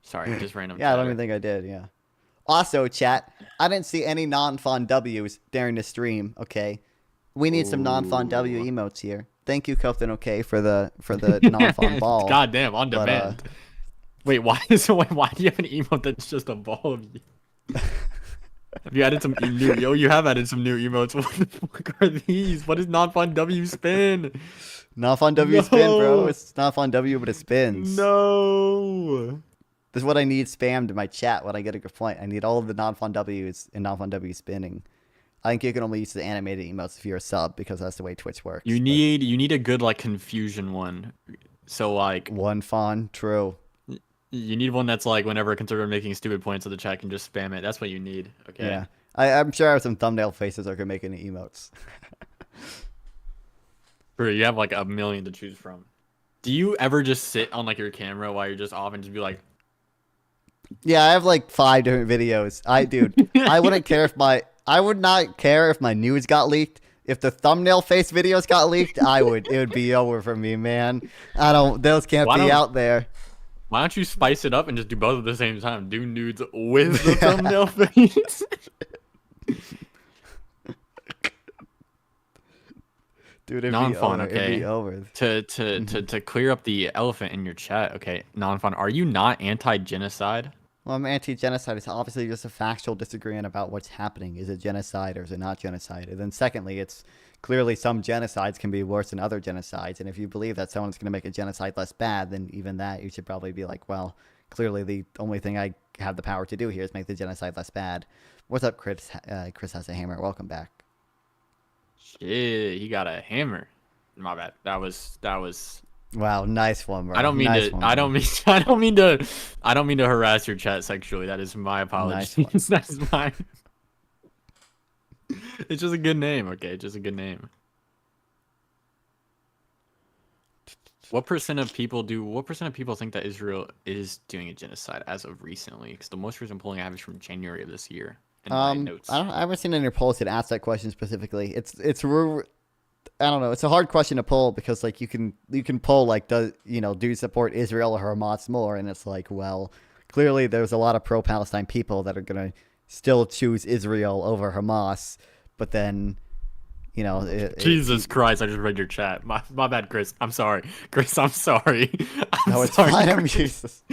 Sorry, just random. Yeah, I don't chatter. even think I did. Yeah. Also, chat, I didn't see any non-fun W's during the stream. Okay, we need some non-fun W emotes here. Thank you, Captain OK, for the non-fun ball. God damn, on But, demand. Wait, why do you have an emote that's just a ball of you? Have you added some new? Yo, you have added some new emotes. What the fuck are these? What is not fun W spin? Not fun W spin, bro. No. It's not fun W, but it spins. No. This is what I need spammed in my chat when I get a good point. I need all of the non-fun W's and non-fun W spinning. I think you can only use the animated emotes if you're a sub because that's the way Twitch works. You but- need a good like confusion one. So like One fun, true. you need one that's like whenever a conservative making stupid points in the chat can just spam it. That's what you need. Okay. Yeah. I'm sure I have some thumbnail faces that can make any emotes. Bro, you have like a million to choose from. Do you ever just sit on like your camera while you're just off and just be like, Yeah, I have like 5 different videos. Dude, I would not care if my news got leaked. If the thumbnail face videos got leaked, it would be over for me, man. Those can't be out there. why don't you spice it up and just do both at the same time? Do nudes with the thumbnail face. Dude, it'd Non-fun, be over. It'd okay. be over. To clear up the elephant in your chat, okay, non-fun. Are you not anti-genocide? Well, I'm anti-genocide. It's obviously just a factual disagreement about what's happening. Is it genocide or is it not genocide? And then secondly, it's clearly some genocides can be worse than other genocides. And if you believe that someone's going to make a genocide less bad, then even that, you should probably be like, well, clearly the only thing I have the power to do here is make the genocide less bad. What's up, Chris? Chris has a hammer. Welcome back. Shit, he got a hammer. My bad. That was. Wow, nice one, bro. I don't mean Nice to. one, I bro. don't mean to harass your chat sexually. That is my apology. Nice one. That's my. It's just a good name, okay? Just a good name. What percent of people think that Israel is doing a genocide as of recently? Because the most recent polling I have is from January of this year. In my notes. I haven't seen any polls that ask that question specifically. I don't know. It's a hard question to pull because like you can pull like do you support Israel or Hamas more, and it's like, well, clearly there's a lot of pro-Palestine people that are gonna still choose Israel over Hamas, but then Jesus Christ! I just read your chat. My bad, Chris. I'm sorry, Chris. I'm sorry. No, it's sorry, fine. I'm Chris. Jesus.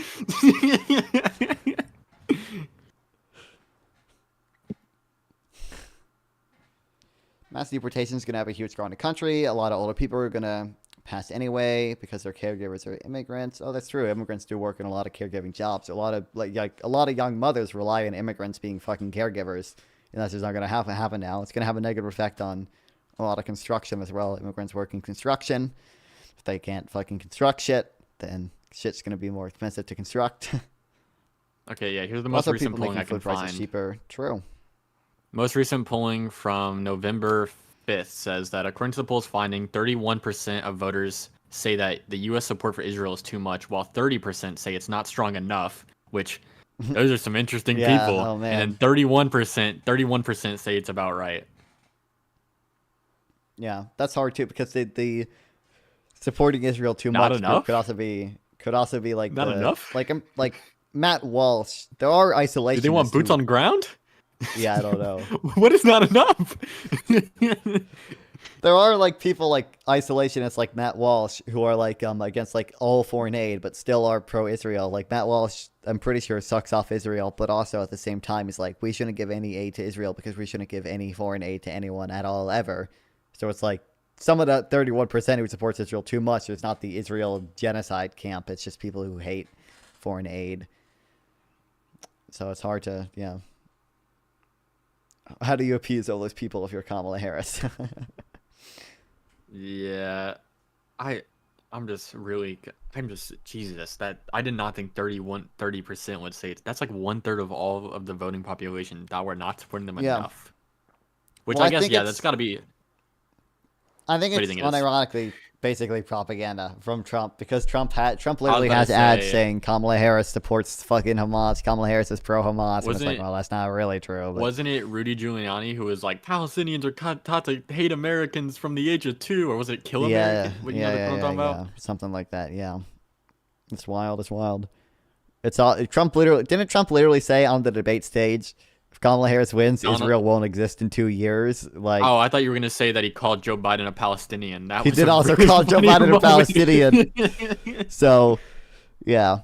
Mass deportation is going to have a huge scar on the country. A lot of older people are going to pass anyway because their caregivers are immigrants. Oh, that's true. Immigrants do work in a lot of caregiving jobs. A lot of young mothers rely on immigrants being fucking caregivers, and that's just not going to happen now. It's going to have a negative effect on a lot of construction as well. Immigrants work in construction. If they can't fucking construct shit, then shit's going to be more expensive to construct. Okay, yeah. Here's the most Also, recent people polling making I can food prices find. cheaper. True. Most recent polling from November 5th says that according to the poll's finding, 31% of voters say that the U.S. support for Israel is too much, while 30% say it's not strong enough, which those are some interesting Yeah, people. oh, man. And then 31% say it's about right. Yeah, that's hard too because the supporting Israel too Not much enough? could also be like Not enough? like Matt Walsh. There are isolation. Do they want boots on the ground? Yeah, I don't know. What is not enough? There are like people like isolationists like Matt Walsh who are like against like all foreign aid but still are pro-Israel. Like Matt Walsh, I'm pretty sure sucks off Israel, but also at the same time is like we shouldn't give any aid to Israel because we shouldn't give any foreign aid to anyone at all ever. So it's like some of the 31% who supports Israel too much. It's not the Israel genocide camp. It's just people who hate foreign aid. So it's hard to, yeah. How do you appease all those people if you're Kamala Harris? Yeah, I'm just Jesus. That I did not think 30% would say that's like 1/3 of all of the voting population that we're not supporting them Yeah. enough. Which Well, I I guess think that's got to be. I think What do it's you think it is? unironically basically propaganda from Trump because Trump literally about has to ads say- saying Kamala Harris supports fucking Hamas. Kamala Harris is pro-Hamas. And it's Wasn't like, it- well, that's not really true. But Wasn't it Rudy Giuliani who was like Palestinians are taught to hate Americans from the age of 2, or was it kill yeah, Americans? What, yeah, you know what I'm talking about? yeah, something like that. Yeah, it's wild. It's wild. It's all Trump literally didn't Trump literally say on the debate stage, if Kamala Harris wins, Donald- Israel won't exist in 2 years. Like Oh, I thought you were gonna say that he called Joe Biden a Palestinian. That he was did a also really call Joe funny Biden a moment. Palestinian. So, yeah.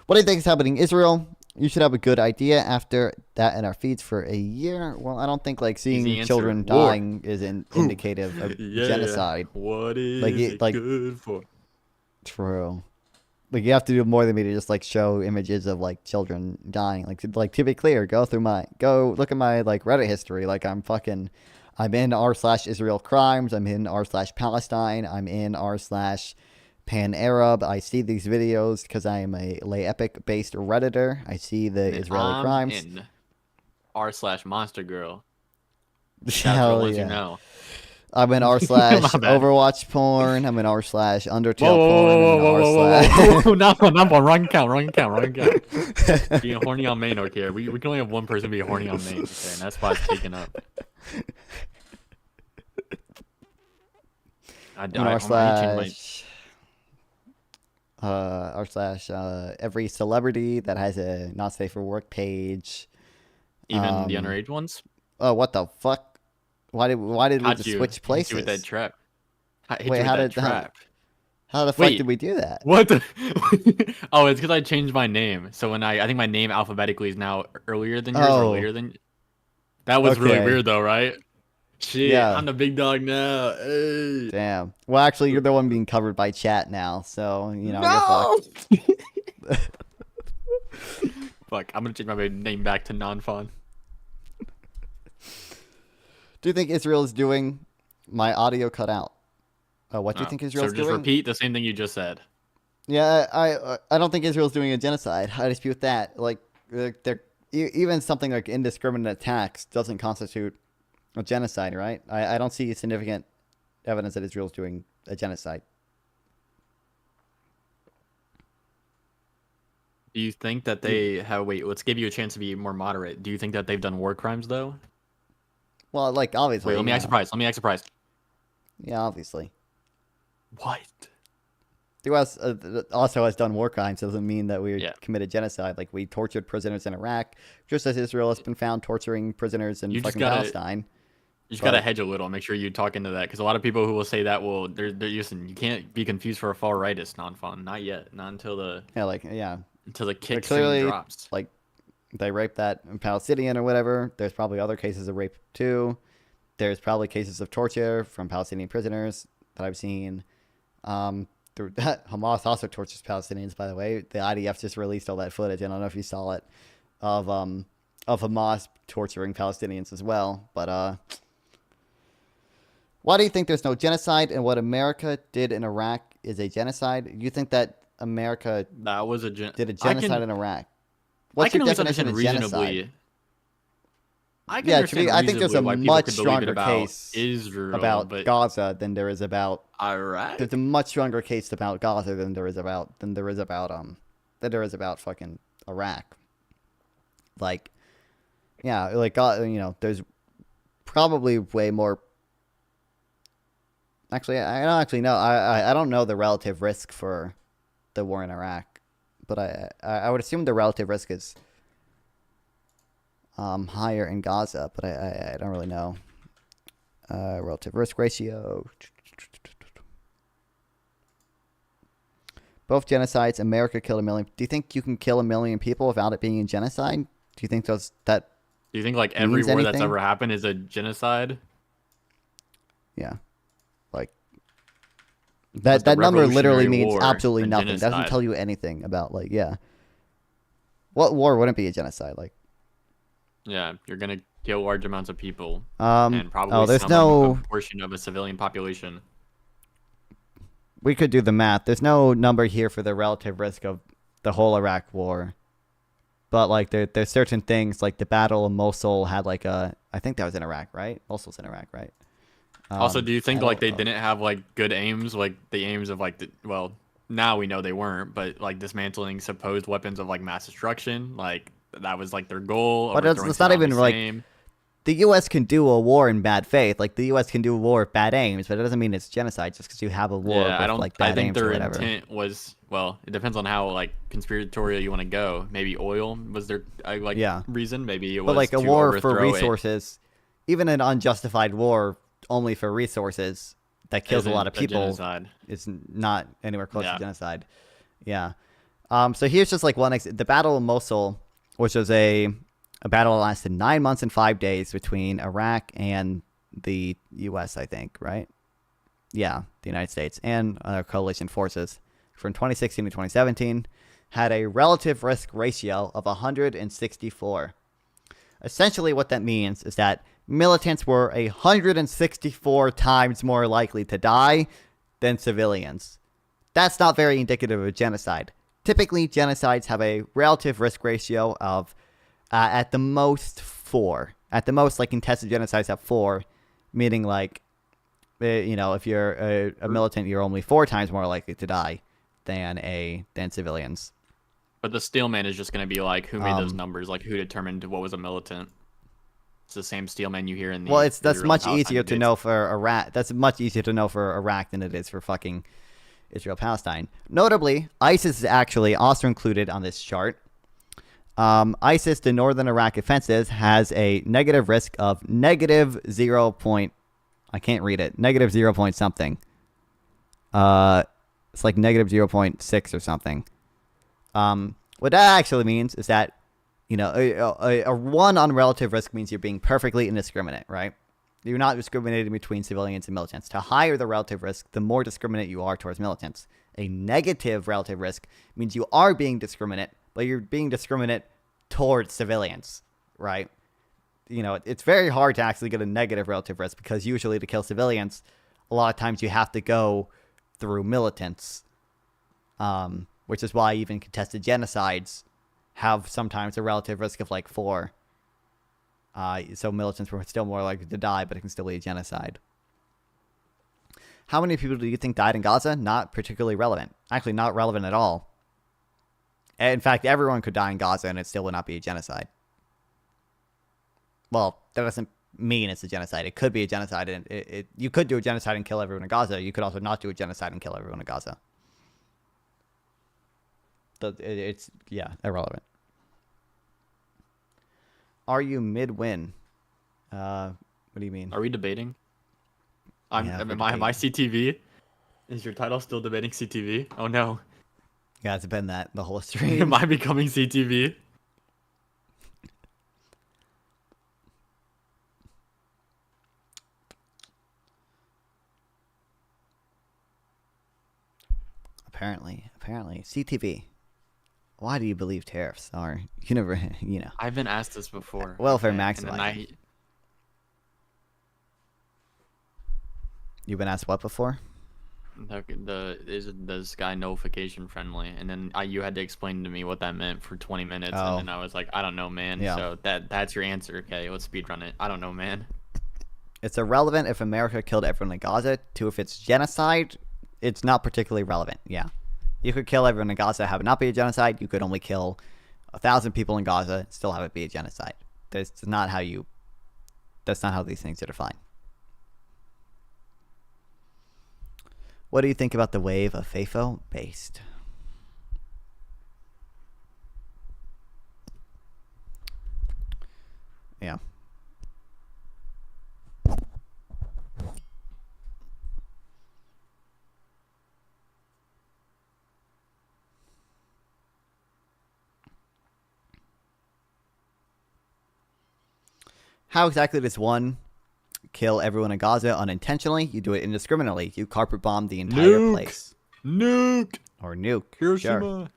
What do you think is happening? Israel, You should have a good idea after that in our feeds for a year. Well, I don't think like Easy seeing answer. children War. dying is indicative of Yeah. genocide. What is Like, it like good for? true. Like you have to do more than me to just like show images of like children dying. Like to be clear, go look at my like Reddit history. Like I'm in r/Israel crimes. I'm in r/Palestine. I'm in r/Pan Arab. I see these videos because I am a Lay Epic based Redditor. I see the Israeli crimes. In r/Monster Girl. That's what Hell ones yeah. you know. I'm in My bad. r/Overwatch porn. I'm in r/Undertale Whoa, porn. I'm in not one, wrong count. Being horny on main, okay. We can only have one person be horny on main, okay, and that's why it's taken up. Every celebrity that has a not safe for work page. Even the underage ones. Oh, what the fuck? Why did we just switch places? With that trap. Wait, how the fuck did we do that? What the? Oh, it's because I changed my name. So when I think my name alphabetically is now earlier than yours or later than. That was really weird though, right? Shit, yeah. I'm the big dog now. Hey. Damn. Well, actually, you're the one being covered by chat now, so you're fucked. Fuck, I'm gonna change my name back to non-fun. Do you think Israel is doing? My audio cut out. What do you think Israel's doing? So just repeat the same thing you just said. Yeah, I don't think Israel's doing a genocide. I dispute that. Like, even something like indiscriminate attacks doesn't constitute a genocide, right? I don't see significant evidence that Israel's doing a genocide. Do you think that they have... Wait, let's give you a chance to be more moderate. Do you think that they've done war crimes, though? Well, like, obviously. Wait, let me act surprised. Yeah, obviously. What? The U.S. Also has done war crimes. Doesn't mean that we committed genocide. Like, we tortured prisoners in Iraq, just as Israel has been found torturing prisoners in Palestine. You just gotta hedge a little. Make sure you talk into that, because a lot of people who will say that they're listen. You can't be confused for a far rightist non-fun. Not yet. Not until the until the kick soon drops. Like, they raped that Palestinian or whatever. There's probably other cases of rape too. There's probably cases of torture from Palestinian prisoners that I've seen. Hamas also tortures Palestinians, by the way. The IDF just released all that footage. I don't know if you saw it of Hamas torturing Palestinians as well. But why do you think there's no genocide, and what America did in Iraq is a genocide? You think that America did a genocide in Iraq? What's your definition of genocide? I think there's a much stronger case Israel, about Gaza than there is about Iraq. There's a much stronger case about Gaza than there is about fucking Iraq. Like, yeah, like there's probably way more. Actually, I don't actually know. I don't know the relative risk for the war in Iraq, but I would assume the relative risk is higher in Gaza, but I don't really know. Relative risk ratio. Both genocides. America killed 1 million. Do you think you can kill 1 million people without it being a genocide? Do you think Do you think like every war that's ever happened is a genocide? Yeah. Like that number literally means absolutely nothing. Genocide. Doesn't tell you anything about what war wouldn't be a genocide? Like, yeah, you're gonna kill large amounts of people, and probably there's no portion of a civilian population. We could do the math. There's no number here for the relative risk of the whole Iraq war, but like there's certain things like the Battle of Mosul had I think that was in Iraq, right? Mosul's in Iraq, right? Also, do you think like they didn't have like good aims, like the aims of now we know they weren't, but like dismantling supposed weapons of like mass destruction, like that was like their goal. But it's not even like the U.S. can do a war in bad faith. Like the U.S. can do a war with bad aims, but it doesn't mean it's genocide just because you have a war with bad aims or whatever. I think their intent was, well, it depends on how like conspiratorial you want to go. Maybe oil was their reason. Maybe it was like a war for resources, even an unjustified war only for resources that kills a lot of people is not anywhere close to genocide. Yeah. So here's just like the Battle of Mosul which was a battle that lasted 9 months and 5 days between Iraq and the U.S., I think, right? Yeah, the United States and other coalition forces from 2016 to 2017 had a relative risk ratio of 164. Essentially, what that means is that militants were 164 times more likely to die than civilians. That's not very indicative of a genocide. Typically, genocides have a relative risk ratio of, at the most, 4. At the most, like, contested genocides have 4, meaning, like, if you're a militant, you're only 4 times more likely to die than civilians. But the Steelman is just going to be like, who made those numbers? Like, who determined what was a militant? It's the same Steelman you hear in the. Well, that's much Israel-Palestine easier to debates. know for Iraq. That's much easier to know for Iraq than it is for fucking Israel-Palestine. Notably, ISIS is actually also included on this chart. ISIS, the northern Iraq offensive, has a negative risk of negative 0. I can't read it. Negative 0 point something. It's like negative 0.6 or something. What that actually means is that, a 1 on relative risk means you're being perfectly indiscriminate, right? You're not discriminating between civilians and militants. To higher the relative risk, the more discriminate you are towards militants. A negative relative risk means you are being discriminate, but you're being discriminate towards civilians, right? It's very hard to actually get a negative relative risk because usually to kill civilians, a lot of times you have to go through militants, which is why even contested genocides have sometimes a relative risk of like 4. So militants were still more likely to die, but it can still be a genocide. How many people do you think died in Gaza? Not particularly relevant. Actually, not relevant at all. In fact, everyone could die in Gaza and it still would not be a genocide. Well, that doesn't mean it's a genocide. It could be a genocide, and you could do a genocide and kill everyone in Gaza. You could also not do a genocide and kill everyone in Gaza. It's irrelevant. Are you mid-win? What do you mean? Are we debating? Yeah, Am I CTV? Is your title still debating CTV? Oh no. Yeah, it's been that the whole stream. Am I becoming CTV? Apparently. CTV. Why do you believe tariffs are I've been asked this before. welfare okay, maximizing? You've been asked what before? Is this guy notification friendly? And then you had to explain to me what that meant for 20 minutes, Oh. and then I was like, I don't know, man. Yeah. So that's your answer. Okay, let's speedrun it. I don't know, man. It's irrelevant if America killed everyone in Gaza. 2, if it's genocide, it's not particularly relevant. Yeah. You could kill everyone in Gaza, have it not be a genocide. You could only kill 1,000 people in Gaza, still have it be a genocide. That's not how these things are defined. What do you think about the wave of FAFO based? Yeah. How exactly does one kill everyone in Gaza unintentionally? You do it indiscriminately. You carpet bomb the entire place. Nuke. Or nuke. Hiroshima. Sure.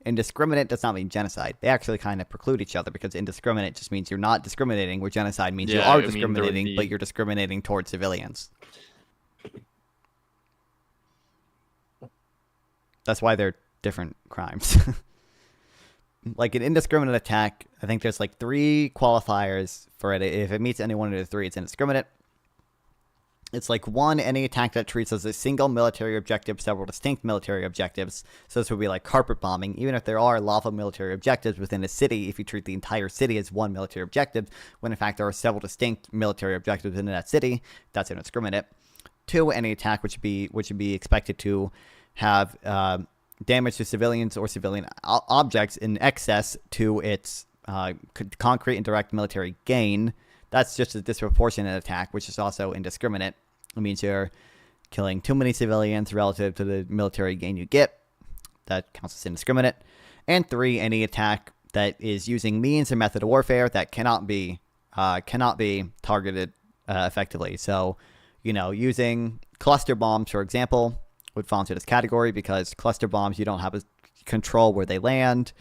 Indiscriminate does not mean genocide. They actually kind of preclude each other because indiscriminate just means you're not discriminating, where genocide means you Yeah, are I mean, there would discriminating, be- but you're discriminating towards civilians. That's why they're different crimes. Like an indiscriminate attack, I think there's like 3 qualifiers for it. If it meets any one of the 3, it's indiscriminate. It's like 1, any attack that treats as a single military objective several distinct military objectives. So this would be like carpet bombing. Even if there are lawful military objectives within a city, if you treat the entire city as one military objective, when in fact there are several distinct military objectives in that city, that's indiscriminate. 2, any attack which would be expected to have damage to civilians or civilian objects in excess to its concrete and direct military gain. That's just a disproportionate attack, which is also indiscriminate. It means you're killing too many civilians relative to the military gain you get. That counts as indiscriminate. And 3, any attack that is using means and method of warfare that cannot be targeted effectively. So, using cluster bombs, for example, would fall into this category because cluster bombs, you don't have a control where they land.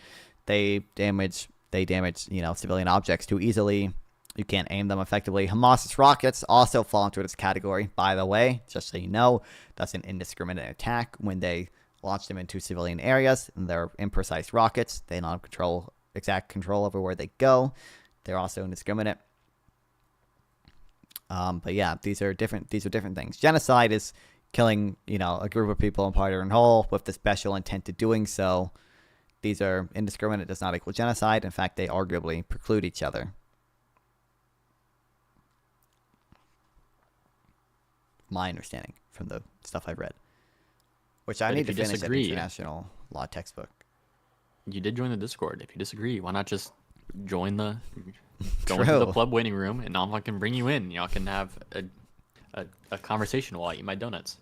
They damage civilian objects too easily. You can't aim them effectively. Hamas's rockets also fall into this category, by the way, just so you know. That's an indiscriminate attack when they launch them into civilian areas, and they're imprecise rockets. They don't have exact control over where they go. They're also indiscriminate. But yeah, these are different things. Genocide is killing, a group of people in part or in whole with the special intent of doing so. These are indiscriminate, does not equal genocide. In fact, they arguably preclude each other. My understanding from the stuff I've read, which I need to finish an international law textbook. You did join the Discord. If you disagree, why not just go into the club waiting room and I can bring you in. Y'all can have a conversation while I eat my donuts.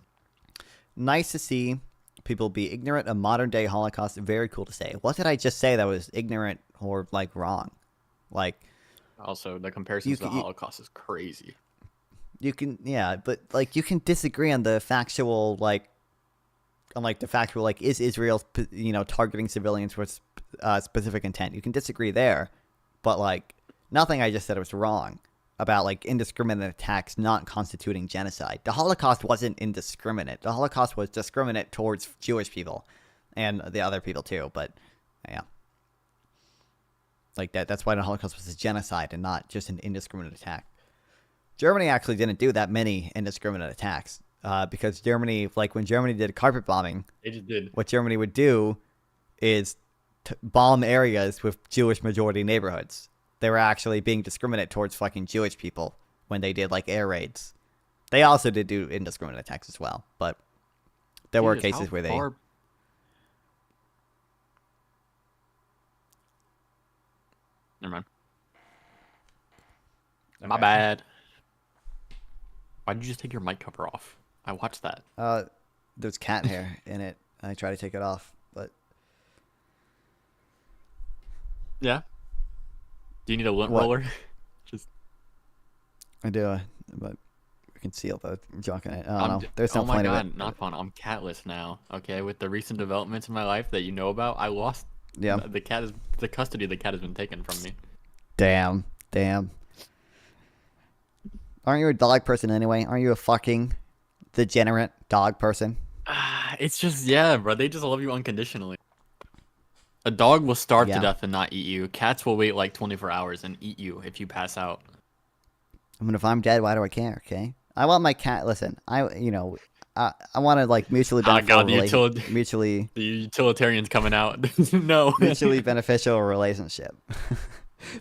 Nice to see people be ignorant of modern day Holocaust. Very cool to say. What did I just say that was ignorant or wrong? Also, the comparison to the Holocaust is crazy. You can, but you can disagree on the factual, is Israel, targeting civilians with specific intent? You can disagree there, but nothing I just said was wrong about indiscriminate attacks not constituting genocide. The Holocaust wasn't indiscriminate. The Holocaust was discriminate towards Jewish people and the other people too. But yeah, that's why the Holocaust was a genocide and not just an indiscriminate attack. Germany actually didn't do that many indiscriminate attacks because Germany, when Germany did carpet bombing, they just did. What Germany would do is bomb areas with Jewish majority neighborhoods. They were actually being discriminate towards fucking Jewish people when they did air raids. They also did do indiscriminate attacks as well, but there were cases where they. Never mind. My bad. Why did you just take your mic cover off? I watched that. There's cat hair in it. I try to take it off, but yeah. Do you need a lint roller? I do, but we can seal the junk in it. I don't know. There's no point of it. Not fun. I'm catless now. Okay, with the recent developments in my life that you know about, I lost. Yeah. The custody of the cat has been taken from me. Damn. Aren't you a dog person anyway? Aren't you a fucking degenerate dog person? It's just, bro. They just love you unconditionally. A dog will starve to death and not eat you. Cats will wait 24 hours and eat you if you pass out. I mean, if I'm dead, why do I care? Okay, I want my cat. Listen, I want to mutually beneficial, the utilitarian's coming out. No, mutually beneficial relationship.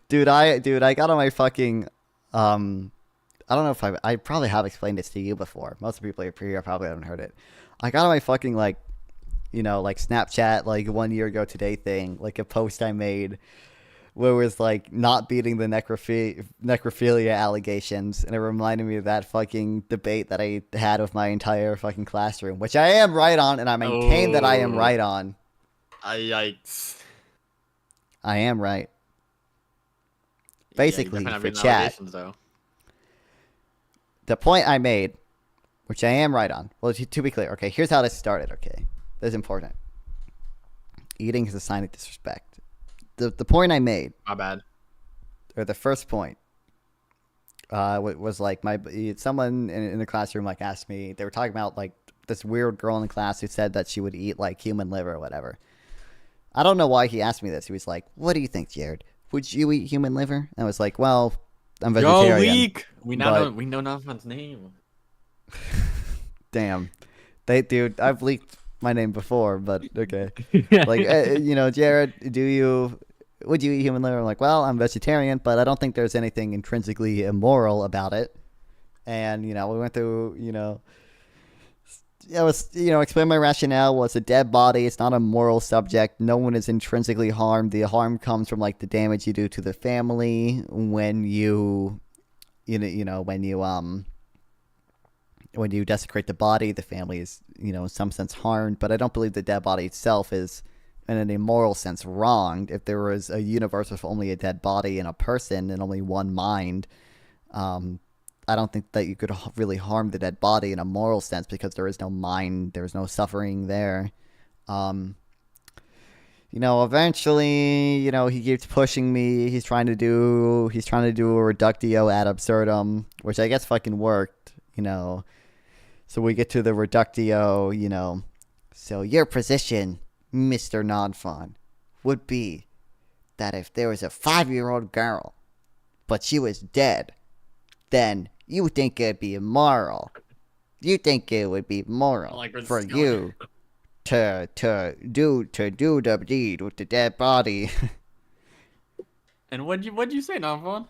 Dude, I got on my fucking I don't know if I probably have explained this to you before. Most of the people here probably haven't heard it. I got on my fucking Snapchat 1 year ago today thing, a post I made where it was not beating the necrophilia allegations, and it reminded me of that fucking debate that I had with my entire fucking classroom, which I am right on, and I maintain that I am right on. Yikes. I am right. Basically, for chat, the point I made, which I am right on. Well, to be clear, okay, here's how this started, okay? This is important. Eating is a sign of disrespect. The point I made. My bad. Or the first point was someone in the classroom asked me, they were talking about this weird girl in the class who said that she would eat human liver or whatever. I don't know why he asked me this. He was like, what do you think, Jared? Would you eat human liver? And I was like, well, I'm vegetarian. Yo, leak! We know Nathan's name. Damn. Dude, I've leaked my name before, but okay. Jared, would you eat human liver? I'm like, well, I'm vegetarian, but I don't think there's anything intrinsically immoral about it. And, we went through, explain my rationale. Well, it's a dead body. It's not a moral subject. No one is intrinsically harmed. The harm comes from the damage you do to the family when you when you desecrate the body. The family is, in some sense harmed. But I don't believe the dead body itself is in any moral sense wronged. If there was a universe with only a dead body and a person and only one mind, I don't think that you could really harm the dead body in a moral sense because there is no mind, there's no suffering there. Eventually, he keeps pushing me. He's trying to do a reductio ad absurdum, which I guess fucking worked, So we get to the reductio, So your position, Mr. Nonfon, would be that if there was a 5-year-old girl, but she was dead, then you think it'd be immoral. You think it would be moral for you to do the deed with the dead body. And what'd you say, Nonfon?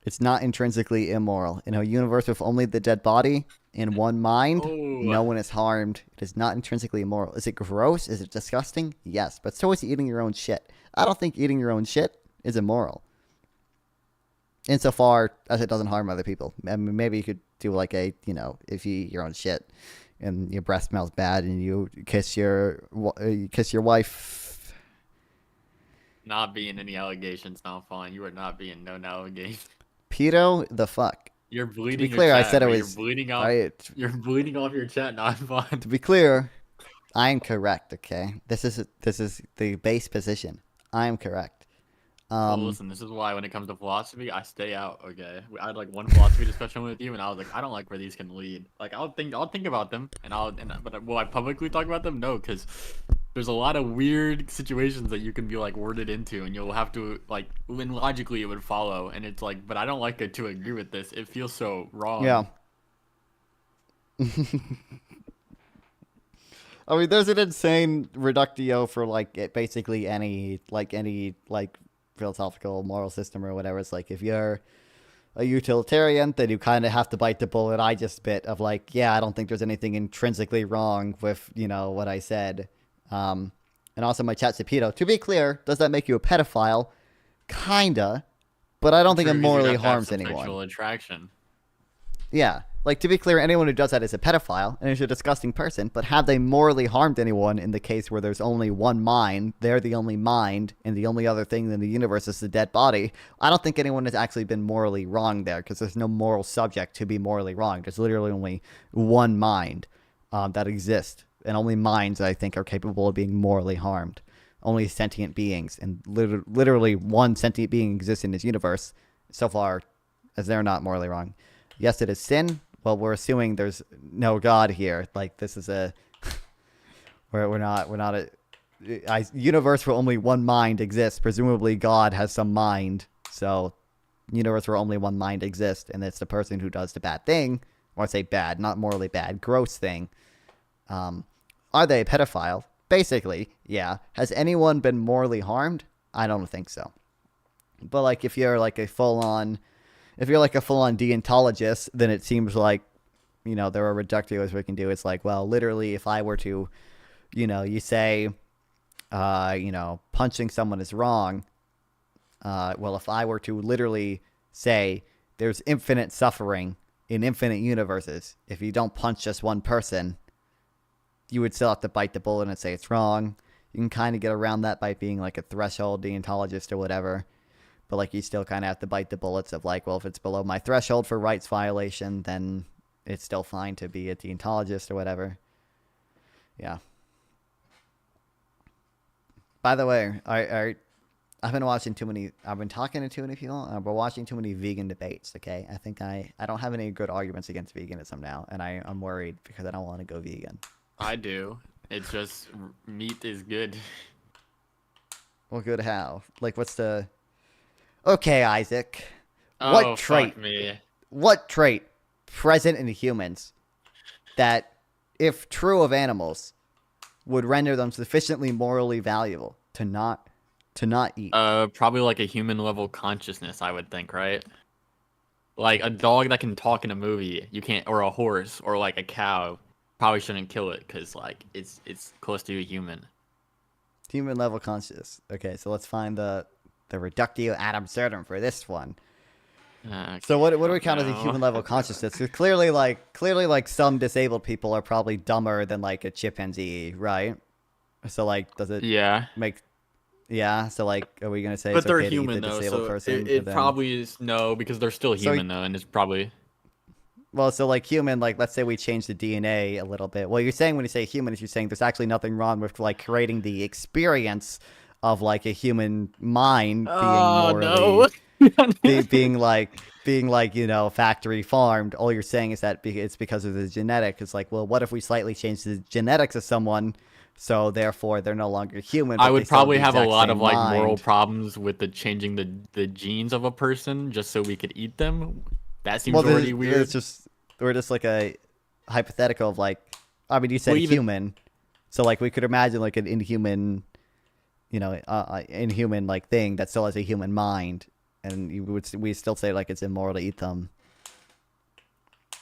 It's not intrinsically immoral. In a universe with only the dead body and one mind, no one is harmed. It is not intrinsically immoral. Is it gross? Is it disgusting? Yes, but so is eating your own shit. I don't think eating your own shit is immoral. Insofar as it doesn't harm other people. I mean, maybe you could do like if you eat your own shit and your breath smells bad and you kiss your wife. Not being any allegations, Nonfon. You are not being no allegations. Pedo, the fuck. You're bleeding. To be clear, your I chat, said it bro. was. You're bleeding off your chat, Nonfon. To be clear, I am correct. Okay, this is the base position. I am correct. Listen, this is why when it comes to philosophy, I stay out. Okay, I had like one philosophy discussion with you, and I was like, I don't like where these can lead. Like, I'll think about them, but will I publicly talk about them? No, because there's a lot of weird situations that you can be like worded into, and you'll have to like, when logically it would follow, and it's like, but I don't like it to agree with this. It feels so wrong. Yeah. I mean, there's an insane reductio for basically any philosophical moral system or whatever. It's like if you're a utilitarian, then you kind of have to bite the bullet I just bit of I don't think there's anything intrinsically wrong with what I said. And also my chat said pedo. To be clear, does that make you a pedophile? Kinda, but I don't think it morally harms anyone. Sexual attraction. Yeah. To be clear, anyone who does that is a pedophile and is a disgusting person, but have they morally harmed anyone in the case where there's only one mind, they're the only mind, and the only other thing in the universe is the dead body? I don't think anyone has actually been morally wrong there, because there's no moral subject to be morally wrong. There's literally only one mind that exists, and only minds, I think, are capable of being morally harmed. Only sentient beings, and literally one sentient being exists in this universe, so far as they're not morally wrong. Yes, it is sin. Well, we're assuming there's no God here. This is a we're not a universe where only one mind exists. Presumably, God has some mind. So, universe where only one mind exists, and it's the person who does the bad thing, or I say bad, not morally bad, gross thing. Are they a pedophile? Basically, yeah. Has anyone been morally harmed? I don't think so. But if you're a full-on deontologist, then it seems like, there are reductios we can do. It's literally, if I were to, you say, punching someone is wrong. If I were to literally say there's infinite suffering in infinite universes, if you don't punch just one person, you would still have to bite the bullet and say it's wrong. You can kind of get around that by being a threshold deontologist or whatever. But you still kind of have to bite the bullets of if it's below my threshold for rights violation, then it's still fine to be a deontologist or whatever. Yeah. By the way, I've been watching too many. I've been talking to too many people. And I've been watching too many vegan debates. Okay, I think I don't have any good arguments against veganism now, and I'm worried because I don't want to go vegan. I do. It's just meat is good. Well, good how? What's the? Okay, Isaac. Oh, fuck me. What trait present in humans that, if true of animals, would render them sufficiently morally valuable to not eat? Probably a human level consciousness, I would think, right? A dog that can talk in a movie, you can't, or a horse, or a cow, probably shouldn't kill it because it's close to a human. Human level consciousness. Okay, so let's find the reductio ad absurdum for this one. So what do we count as a human level consciousness? Because clearly some disabled people are probably dumber than a chimpanzee, right? So like, does it Yeah. make? Yeah. So like, are we gonna say But it's they're okay to eat human the though, disabled so person? it but then- probably is no, because they're still So- human though, and it's probably Well, so like human, like let's say we change the DNA a little bit. Well, you're saying when you say human, is you're saying there's actually nothing wrong with like creating the experience of like a human mind being morally, being like factory farmed. All you're saying is that it's because of the genetic. It's like, well, what if we slightly change the genetics of someone, so therefore they're no longer human? I but they would still probably have the have a exact lot same of like moral mind? problems with the changing the genes of a person just so we could eat them. That seems Well, already weird. It's just we're just like a hypothetical of like, I mean, you said Well, even- human, so like we could imagine like an inhuman, inhuman like thing that still has a human mind, and we still say like it's immoral to eat them.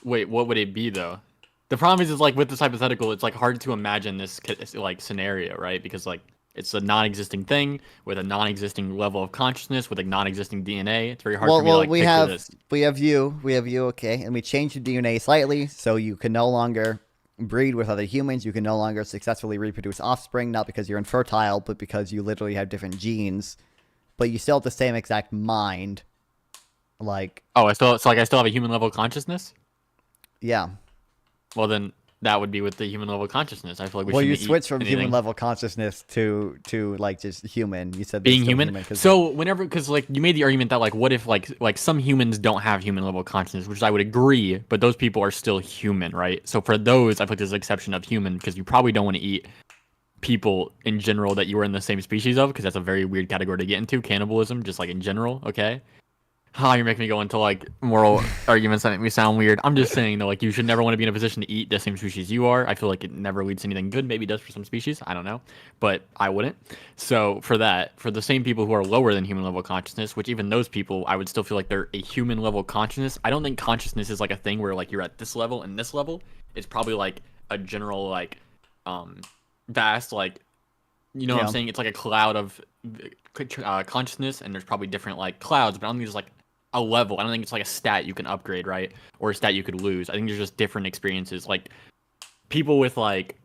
Wait, what would it be though? The problem is like with this hypothetical, it's like hard to imagine this like scenario, right? Because like it's a non-existing thing with a non-existing level of consciousness with a non-existing DNA. It's very hard for me to like picture this. we have you, okay, and we change your DNA slightly so you can no longer breed with other humans. You can no longer successfully reproduce offspring, not because you're infertile, but because you literally have different genes. But you still have the same exact mind. Like, Oh, I still have a human level consciousness. yeah. Well, then that would be with the human level consciousness. I feel like we Well, you shouldn't eat switch from anything. human level consciousness to like just human. You said they're Being still human. 'cause- So whenever, because like you made the argument that like what if like some humans don't have human level consciousness, which I would agree, but those people are still human, right? So for those, I feel like there's an exception of human because you probably don't want to eat people in general that you were in the same species of, because that's a very weird category to get into, cannibalism, just like in general. Okay. You're making me go into like moral arguments that make me sound weird. I'm just saying though, like you should never want to be in a position to eat the same species you are. I feel like it never leads to anything good. Maybe it does for some species. I don't know, but I wouldn't. So for the same people who are lower than human level consciousness, which even those people, I would still feel like they're a human level consciousness. I don't think consciousness is like a thing where like you're at this level and this level. It's probably like a general like vast like, you know what I'm saying? It's like a cloud of consciousness, and there's probably different like clouds, but I don't think there's like a level. I don't think it's like a stat you can upgrade, right? Or a stat you could lose. I think there's just different experiences. Like people with like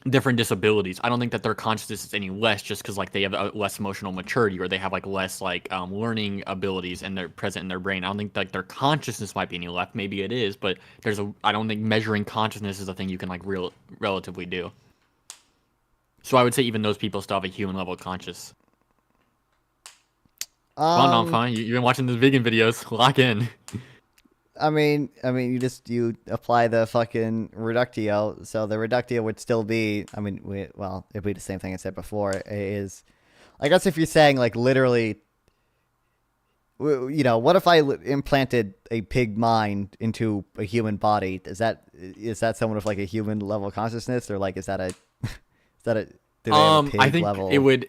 different disabilities, I don't think that their consciousness is any less just because like they have a less emotional maturity or they have like less like learning abilities and they're present in their brain. I don't think like their consciousness might be any less. Maybe it is, but I don't think measuring consciousness is a thing you can like relatively do. So I would say even those people still have a human level conscious. I'm fine. You've been watching those vegan videos. Lock in. I mean, you apply the fucking reductio, so the reductio would still be. I mean, it'd be the same thing I said before. Is, I guess if you're saying like literally, what if I implanted a pig mind into a human body? Is that someone with like a human level consciousness, or like is that a do they have a pig I think level? it would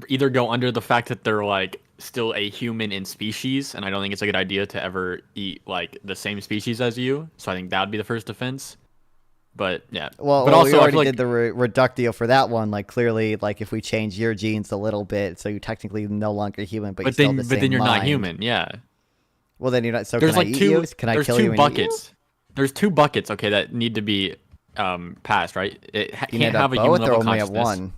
either go under the fact that they're like still a human in species, and I don't think it's a good idea to ever eat like the same species as you. So I think that would be the first offense. But yeah, Well, also we I already feel like, did the reductio for that one. Like clearly, like if we change your genes a little bit, so you're technically no longer human, but you still have the same then you're not mind. human. Yeah. Well, then you're not. So There's can like I eat two. you? Can I There's kill two you and eat you? buckets. There's two buckets. Okay, that need to be passed. Right. It You can't need have a both human or level only have consciousness. one?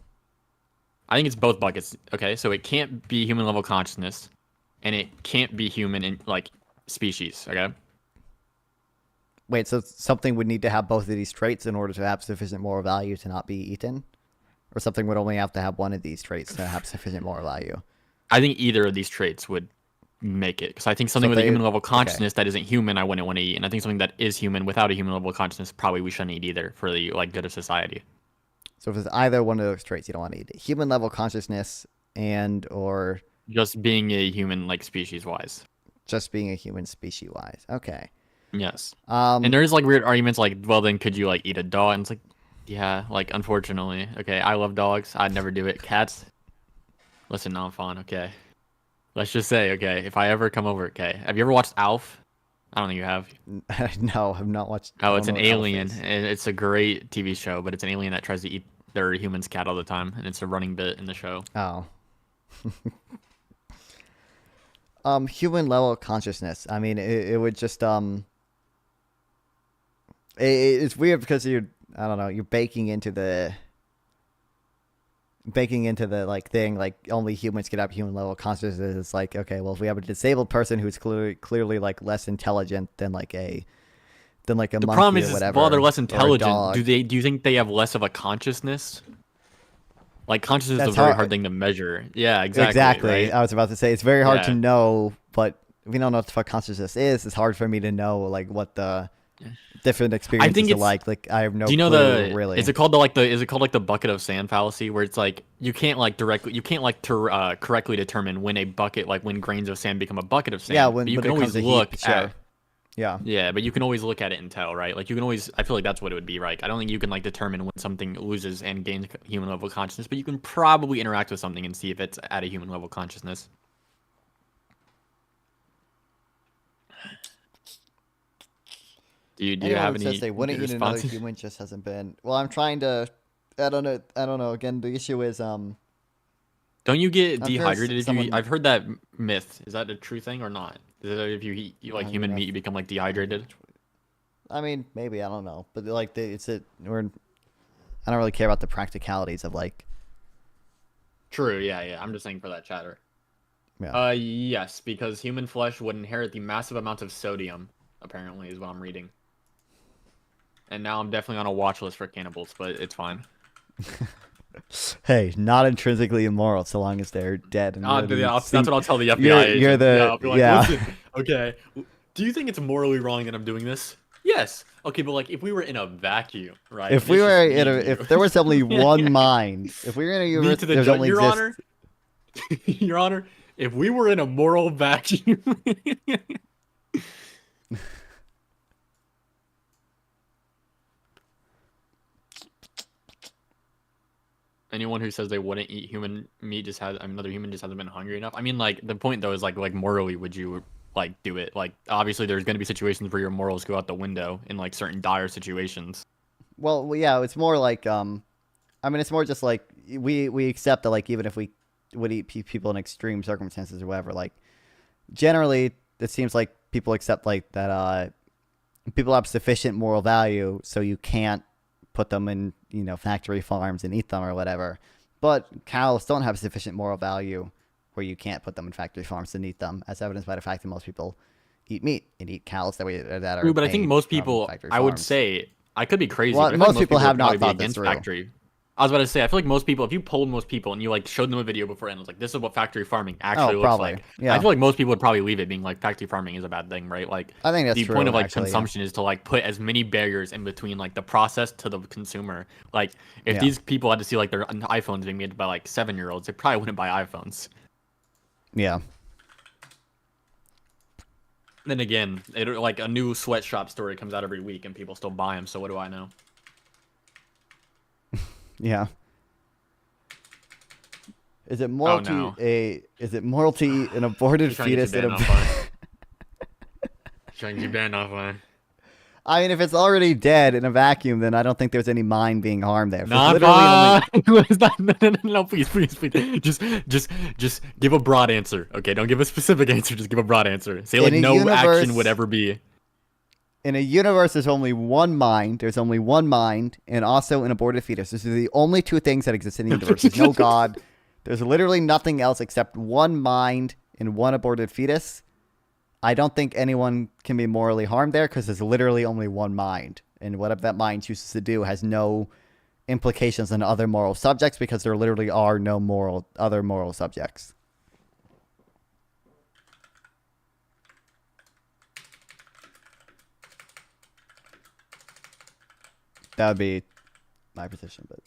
I think it's both buckets. Okay, so it can't be human level consciousness, and it can't be human in like species. Okay. Wait, so something would need to have both of these traits in order to have sufficient moral value to not be eaten, or something would only have to have one of these traits to have sufficient moral value. I think either of these traits would make it, because I think something with a human level consciousness that isn't human, I wouldn't want to eat, and I think something that is human without a human level consciousness, probably we shouldn't eat either for the like good of society. So if it's either one of those traits, you don't want to eat it. Human level consciousness or Just being a human, like species wise. just being a human species wise. Okay. Yes. And there's like weird arguments like, well, then could you like eat a dog? And it's like, yeah, like unfortunately. Okay, I love dogs. I'd never do it. Cats. Listen, no, I'm fine. Okay. Let's just say, okay, if I ever come over, okay. Have you ever watched Alf? I don't think you have. No, I've not watched. Oh, it's I an don't know what alien. Elf is. And it's a great TV show, but it's an alien that tries to eat their human's cat all the time, and it's a running bit in the show. Oh. Human level consciousness. I mean, it would just it's weird because I don't know, you're baking into the baking into the like thing like only humans can have human level consciousness. It's like, okay, well, if we have a disabled person who's clearly like less intelligent than like a The monkey problem or is whatever, while they're less or a intelligent, dog. do you think they have less of a consciousness? Like consciousness That's is a very hard- hard thing to measure. Yeah, exactly. Exactly. Right? I was about to say it's very hard to Yeah. know, but if we don't know what the fuck consciousness is, it's hard for me to know like what the different experiences are it's- like. Like I have no Do you know clue, really. Is it called the bucket of sand fallacy, where it's like you can't like correctly determine when when grains of sand become a bucket of sand. Yeah, but you when can it always comes to look heat, sure. at Yeah. but you can always look at it and tell, right? Like you can always, I feel like that's what it would be, right? I don't think you can like determine when something loses and gains human level consciousness, but you can probably interact with something and see if it's at a human level consciousness. Do you Anyone have who any says they wouldn't eat another responses? human just hasn't been. Well, I'm trying to. I don't know. Again, the issue is Don't you get I'm sure dehydrated if someone- you eat? I've heard that myth. Is that a true thing or not? Is it that if you eat like I human mean, meat, you become like dehydrated? I mean, maybe I don't know, but like I don't really care about the practicalities of like. True. Yeah. I'm just saying for that chatter. Yeah. Yes, because human flesh would inherit the massive amounts of sodium. Apparently, is what I'm reading. And now I'm definitely on a watch list for cannibals, but it's fine. Hey, not intrinsically immoral so long as they're dead. And That's what I'll tell the FBI. You're agent. the- I'll be like, yeah. Listen, okay. Do you think it's morally wrong that I'm doing this? Yes. Okay, but like if we were in a vacuum, right? If and we it's were just in me a, and you- if there was only one mind, if we were in a me universe, to the there's judge, only Your exist. Honor, Your Honor, if we were in a moral vacuum. Anyone who says they wouldn't eat human meat just has another human just hasn't been hungry enough. I mean, like the point though is like morally, would you like do it? Like obviously, there's going to be situations where your morals go out the window in like certain dire situations. Well, yeah, it's more like I mean, it's more just like we accept that like even if we would eat people in extreme circumstances or whatever, like generally it seems like people accept like that people have sufficient moral value, so you can't put them in factory farms and eat them or whatever. But cows don't have sufficient moral value where you can't put them in factory farms and eat them, as evidenced by the fact that most people eat meat and eat cows that are. True, but I think made most from people, factory I would farms. say, I could be crazy. Well, but I feel like most people have would not probably be thought this against through. factory. I was about to say, I feel like most people, if you polled most people and you like showed them a video before and was like, this is what factory farming actually looks probably. like. Yeah. I feel like most people would probably leave it being like factory farming is a bad thing, right? Like I think that's the true, point of like actually, yeah. consumption is to like put as many barriers in between like the process to the consumer. Like if Yeah. these people had to see like their iPhones being made by like 7-year-olds, they probably wouldn't buy iPhones. Yeah. Then again, like a new sweatshop story comes out every week and people still buy them. So what do I know? Yeah. Is it moral no. to eat an aborted Trying to get fetus you in banned a offline. Trying to get you banned offline. I mean, if it's already dead in a vacuum, then I don't think there's any mind being harmed there. If it's Not literally only- What is that? No, please. Just give a broad answer. Okay, don't give a specific answer. Just give a broad answer. Say like In a no action universe- would ever be. in a universe, there's only one mind. There's only one mind, and also an aborted fetus. These are the only two things that exist in the universe. There's no God. There's literally nothing else except one mind and one aborted fetus. I don't think anyone can be morally harmed there because there's literally only one mind. And whatever that mind chooses to do has no implications on other moral subjects because there literally are no other moral subjects. That would be my position, but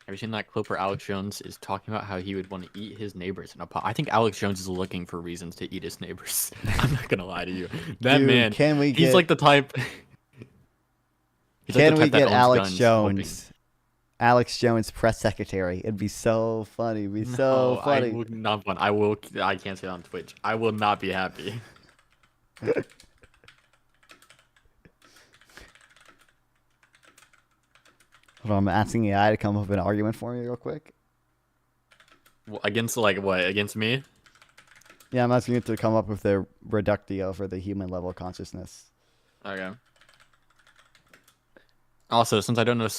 Have you seen that clip where Alex Jones is talking about how he would want to eat his neighbors in a pot? I think Alex Jones is looking for reasons to eat his neighbors. I'm not gonna lie to you. That Dude, man, can we he's get- like the type. He's like can the we type that get owns Alex guns, Jones? Alex Jones, press secretary. It'd be so funny. It'd be hoping- so No, funny. I will not fun. I can't say that on Twitch. I will not be happy. Hold on, I'm asking AI to come up with an argument for me real quick. Against like what? Against me? Yeah, I'm asking it to come up with a reductio for the human level consciousness. Okay. Also, since I don't know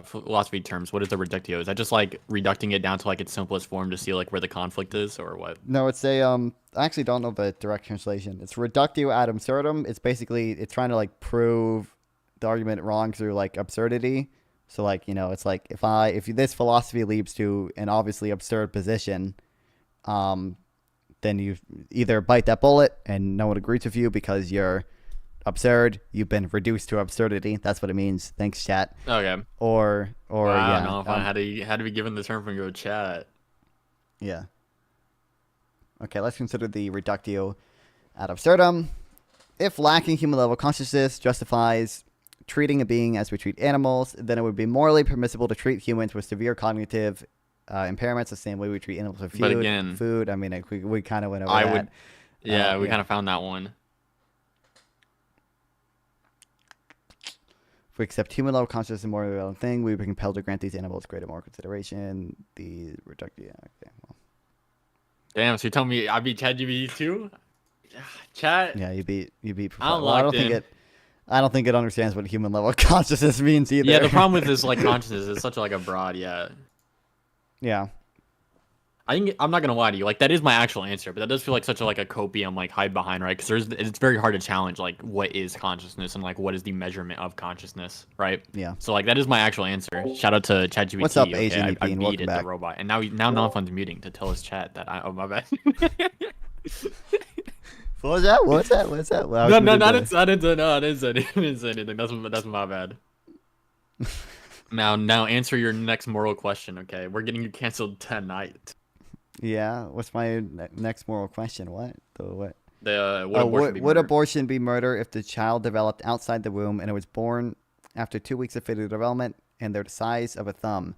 philosophy terms, what is the reductio? Is that just like reducting it down to like its simplest form to see like where the conflict is, or what? No, it's a I actually don't know the direct translation. It's reductio ad absurdum. It's basically it's trying to like prove the argument wrong through like absurdity. So like, you know, it's like if this philosophy leads to an obviously absurd position, then you either bite that bullet and no one agrees with you because you're absurd. You've been reduced to absurdity. That's what it means. Thanks, chat. Okay. Or Well, I yeah, don't know if I had to be given the term from your chat. yeah. Okay, let's consider the reductio ad absurdum. If lacking human level consciousness justifies treating a being as we treat animals, then it would be morally permissible to treat humans with severe cognitive impairments the same way we treat animals with food. But again, I mean, like, we kind of went over I that. would. Yeah, we yeah. kind of found that one. If we accept human level consciousness as a more relevant thing, we would be compelled to grant these animals greater moral consideration. The reductio. Okay, well. Damn, so you're telling me I beat ChatGPT too? Chat. Yeah, you beat. I don't think it understands what human level consciousness means either. Yeah, the problem with this like consciousness is such like a broad. Yeah. Yeah. I think I'm not gonna lie to you. Like that is my actual answer, but that does feel like such a like a copium like hide behind, right? Because it's very hard to challenge like what is consciousness and like what is the measurement of consciousness, right? Yeah. So like that is my actual anser. Shout out to ChatGPT. What's up, okay? Asian I EP, and beat welcome it, back. the robot, and now Nonfun's muting to tell his chat that oh my bad. What was that? What's that? Well, No, I didn't say anything. That's my bad. Now answer your next moral question, okay? We're getting you canceled tonight. Yeah. What's my next moral question? What? What? Would abortion be murder if the child developed outside the womb and it was born after 2 weeks of fetal development and they're the size of a thumb?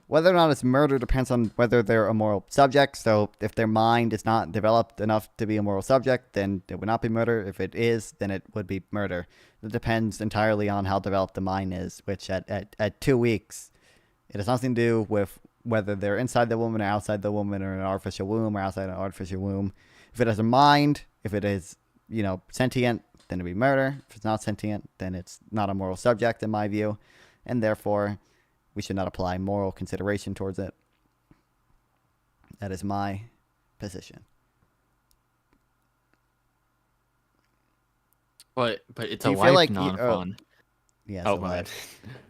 Whether or not it's murder depends on whether they're a moral subject. So if their mind is not developed enough to be a moral subject, then it would not be murder. If it is, then it would be murder. It depends entirely on how developed the mind is, which at 2 weeks, it has nothing to do with whether they're inside the woman or outside the woman or an artificial womb or outside an artificial womb. If it has a mind, if it is, you know, sentient, then it'd be murder. If it's not sentient, then it's not a moral subject in my view. And therefore, we should not apply moral consideration towards it. That is my position. But it's Do a you feel life like non-fun. Yes. Oh my bad.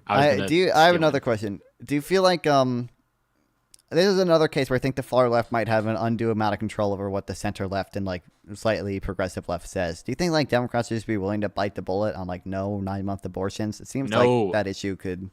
I have another question. Do you feel like this is another case where I think the far left might have an undue amount of control over what the center left and like slightly progressive left says. Do you think like Democrats should just be willing to bite the bullet on like no 9-month abortions? It seems like that issue could.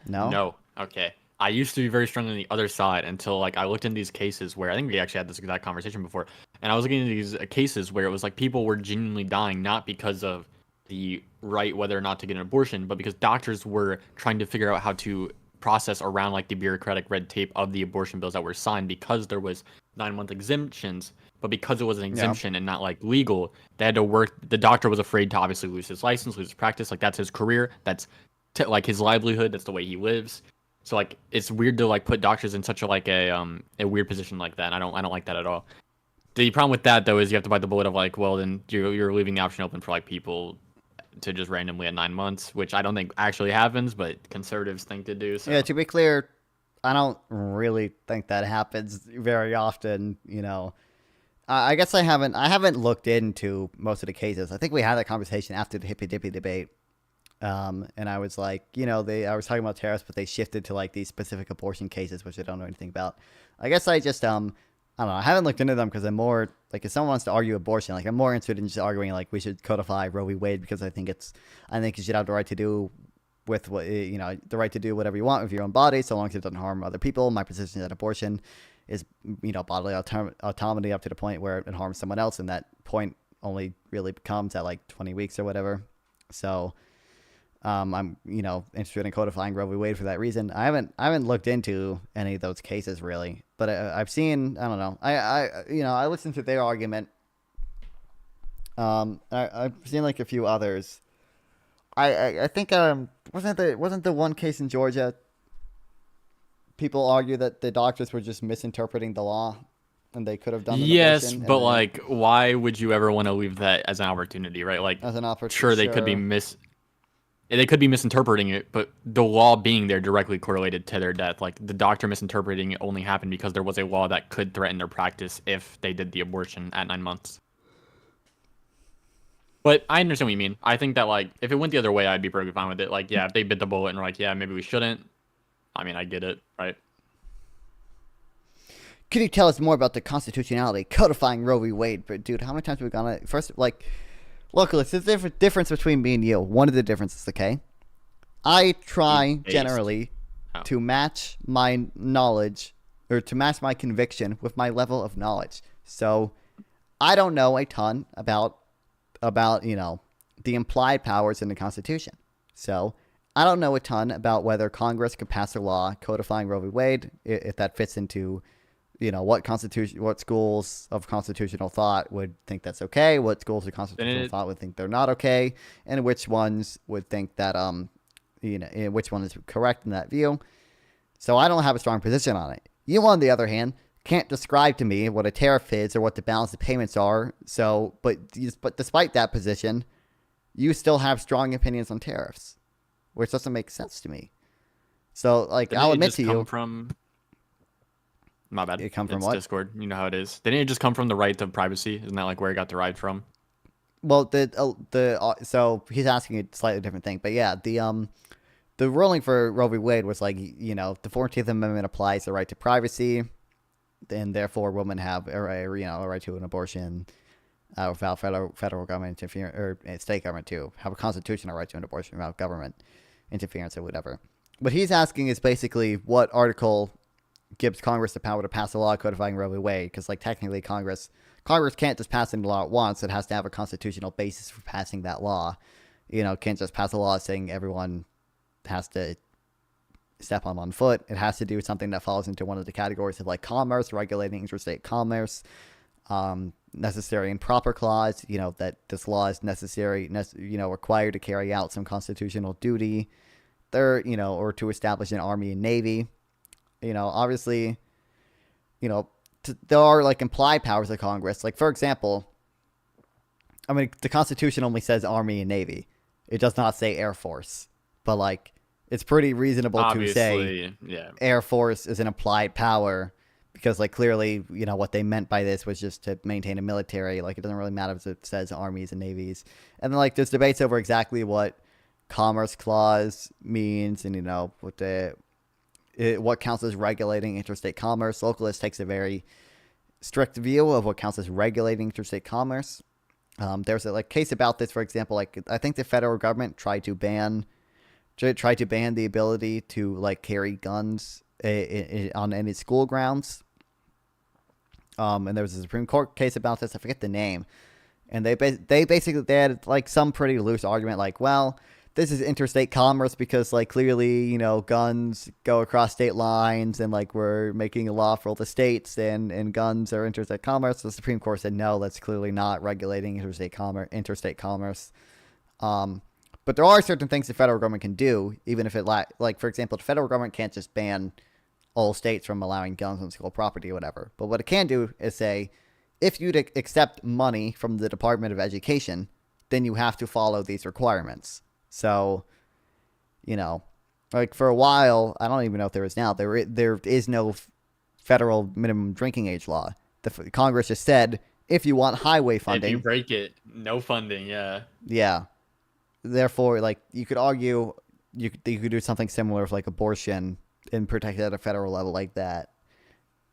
No. Okay. I used to be very strong on the other side until like I looked in these cases where I think we actually had this exact conversation before, and I was looking at these cases where it was like people were genuinely dying not because of the right whether or not to get an abortion, but because doctors were trying to figure out how to process around like the bureaucratic red tape of the abortion bills that were signed because there was 9-month exemptions, but because it was an exemption and not like legal, they had to work. The doctor was afraid to obviously lose his license, lose his practice. Like that's his career. That's like his livelihood. That's the way he lives. So like it's weird to like put doctors in such a like a weird position like that. And I don't like that at all. The problem with that though is you have to bite the bullet of like, well then you're leaving the option open for like people to just randomly at 9 months, which I don't think actually happens, but conservatives think to do. So. Yeah, to be clear, I don't really think that happens very often. You know, I guess I haven't looked into most of the cases. I think we had that conversation after the hippy dippy debate. And I was like, you know, I was talking about tariffs, but they shifted to like these specific abortion cases, which I don't know anything about. I guess I just, I don't know. I haven't looked into them because I'm more like, if someone wants to argue abortion, like I'm more interested in just arguing like we should codify Roe v. Wade because I think you should have the right to do with what, you know, the right to do whatever you want with your own body, so long as it doesn't harm other people. My position is that abortion is, you know, bodily autonomy up to the point where it harms someone else. And that point only really comes at like 20 weeks or whatever. So, I'm, you know, interested in codifying Roe v. Wade for that reason. I haven't looked into any of those cases really, but I've seen, I don't know. I listened to their argument. I've seen like a few others. I think wasn't the one case in Georgia. People argue that the doctors were just misinterpreting the law, and they could have done. Yes, but like, why would you ever want to leave that as an opportunity, right? Like, as an opportunity, sure, they could be they could be misinterpreting it, but the law being there directly correlated to their death. Like the doctor misinterpreting it only happened because there was a law that could threaten their practice if they did the abortion at 9 months. But I understand what you mean. I think that like if it went the other way, I'd be perfectly fine with it. Like, yeah, if they bit the bullet and were like, yeah, maybe we shouldn't. I mean, I get it, right? Could you tell us more about the constitutionality codifying Roe v. Wade? But dude, how many times have we gone on it? First, like, look, there's a difference between me and you. One of the differences, okay? I try generally to match my knowledge or to match my conviction with my level of knowledge. So I don't know a ton about the implied powers in the Constitution. So I don't know a ton about whether Congress could pass a law codifying Roe v. Wade, if that fits into, what schools of constitutional thought would think that's okay, what schools of constitutional thought would think they're not okay, and which ones would think that, which one is correct in that view. So I don't have a strong position on it. You, on the other hand, can't describe to me what a tariff is or what the balance of payments are. So, but despite that position, you still have strong opinions on tariffs, which doesn't make sense to me. So, like, I'll admit to you. My bad. It come from it's what? Discord. You know how it is. Didn't it just come from the right to privacy? Isn't that like where it got the right from? Well, so he's asking a slightly different thing, but yeah, the ruling for Roe v. Wade was like, the 14th Amendment applies the right to privacy, and therefore women have a right to an abortion without federal government interference, or state government too, have a constitutional right to an abortion without government interference or whatever. What he's asking is basically what article gives Congress the power to pass a law codifying Roe v. Wade, because like technically Congress can't just pass any law at once. It has to have a constitutional basis for passing that law. Can't just pass a law saying everyone has to step on one foot. It has to do something that falls into one of the categories of like commerce, regulating interstate commerce, necessary and proper clause, that this law is required to carry out some constitutional duty there, or to establish an army and navy. Obviously, there are like implied powers of Congress. Like, for example, I mean, the Constitution only says army and navy. It does not say Air Force, but like, it's pretty reasonable to say Air Force is an implied power because like clearly, what they meant by this was just to maintain a military. Like, it doesn't really matter if it says armies and navies. And then like there's debates over exactly what Commerce Clause means and, what counts as regulating interstate commerce. Localist takes a very strict view of what counts as regulating interstate commerce. There's a case about this, for example, like I think the federal government tried to ban the ability to carry guns on any school grounds. And there was a Supreme Court case about this. I forget the name. And they had some pretty loose argument well, this is interstate commerce because clearly, guns go across state lines and we're making a law for all the states and guns are interstate commerce. The Supreme Court said, no, that's clearly not regulating interstate commerce. But there are certain things the federal government can do, even if it for example, the federal government can't just ban all states from allowing guns on school property or whatever. But what it can do is say, if you accept money from the Department of Education, then you have to follow these requirements. So, for a while, I don't even know if there is now, there is no federal minimum drinking age law. Congress just said, if you want highway funding. If you break it, no funding, yeah. Yeah. Therefore, you could argue you could do something similar with abortion and protect it at a federal level like that,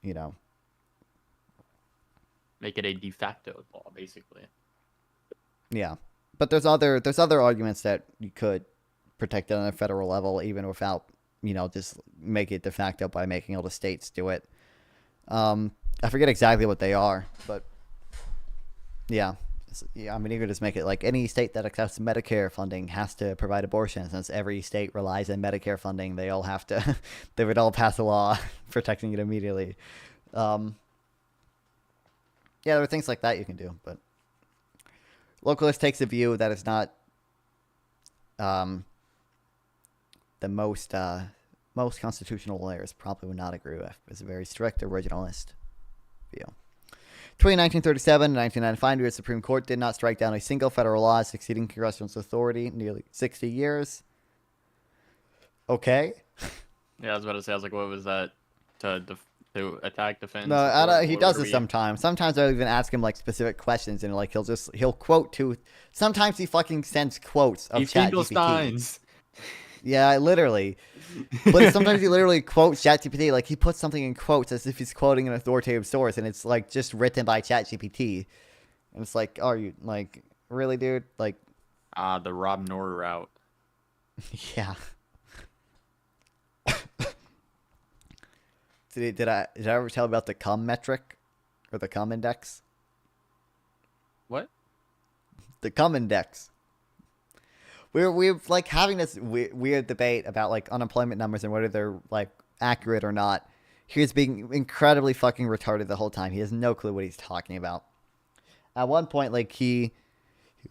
Make it a de facto law, basically. Yeah. But there's other arguments that you could protect it on a federal level, even without, just make it de facto by making all the states do it. I forget exactly what they are, but yeah. I mean, you could just make it any state that accepts Medicare funding has to provide abortion. Since every state relies on Medicare funding, they all have to, they would all pass a law protecting it immediately. Yeah, there are things like that you can do, but Localist takes a view that is not the most constitutional lawyers probably would not agree with. It's a very strict originalist view. Between 1937 and 1995, the U.S. Supreme Court did not strike down a single federal law succeeding congressional authority in nearly 60 years. Okay. Yeah, I was about to say. I was like, what was that? To attack, defend? No, support? he What does are it we- sometimes. Sometimes I'll even ask him like specific questions, and like he'll quote to. Sometimes he fucking sends quotes of He ChatGPT. Finkelsteins. Yeah, literally. But sometimes he literally quotes ChatGPT. Like he puts something in quotes as if he's quoting an authoritative source, and it's like just written by ChatGPT. And it's like, are you like really, dude? Like, The Rob Nor route. yeah. Did I ever tell about the cum metric or the cum index? What? The cum index. We're like having this weird debate about like unemployment numbers and whether they're like accurate or not. He's being incredibly fucking retarded the whole time. He has no clue what he's talking about. At one point, like he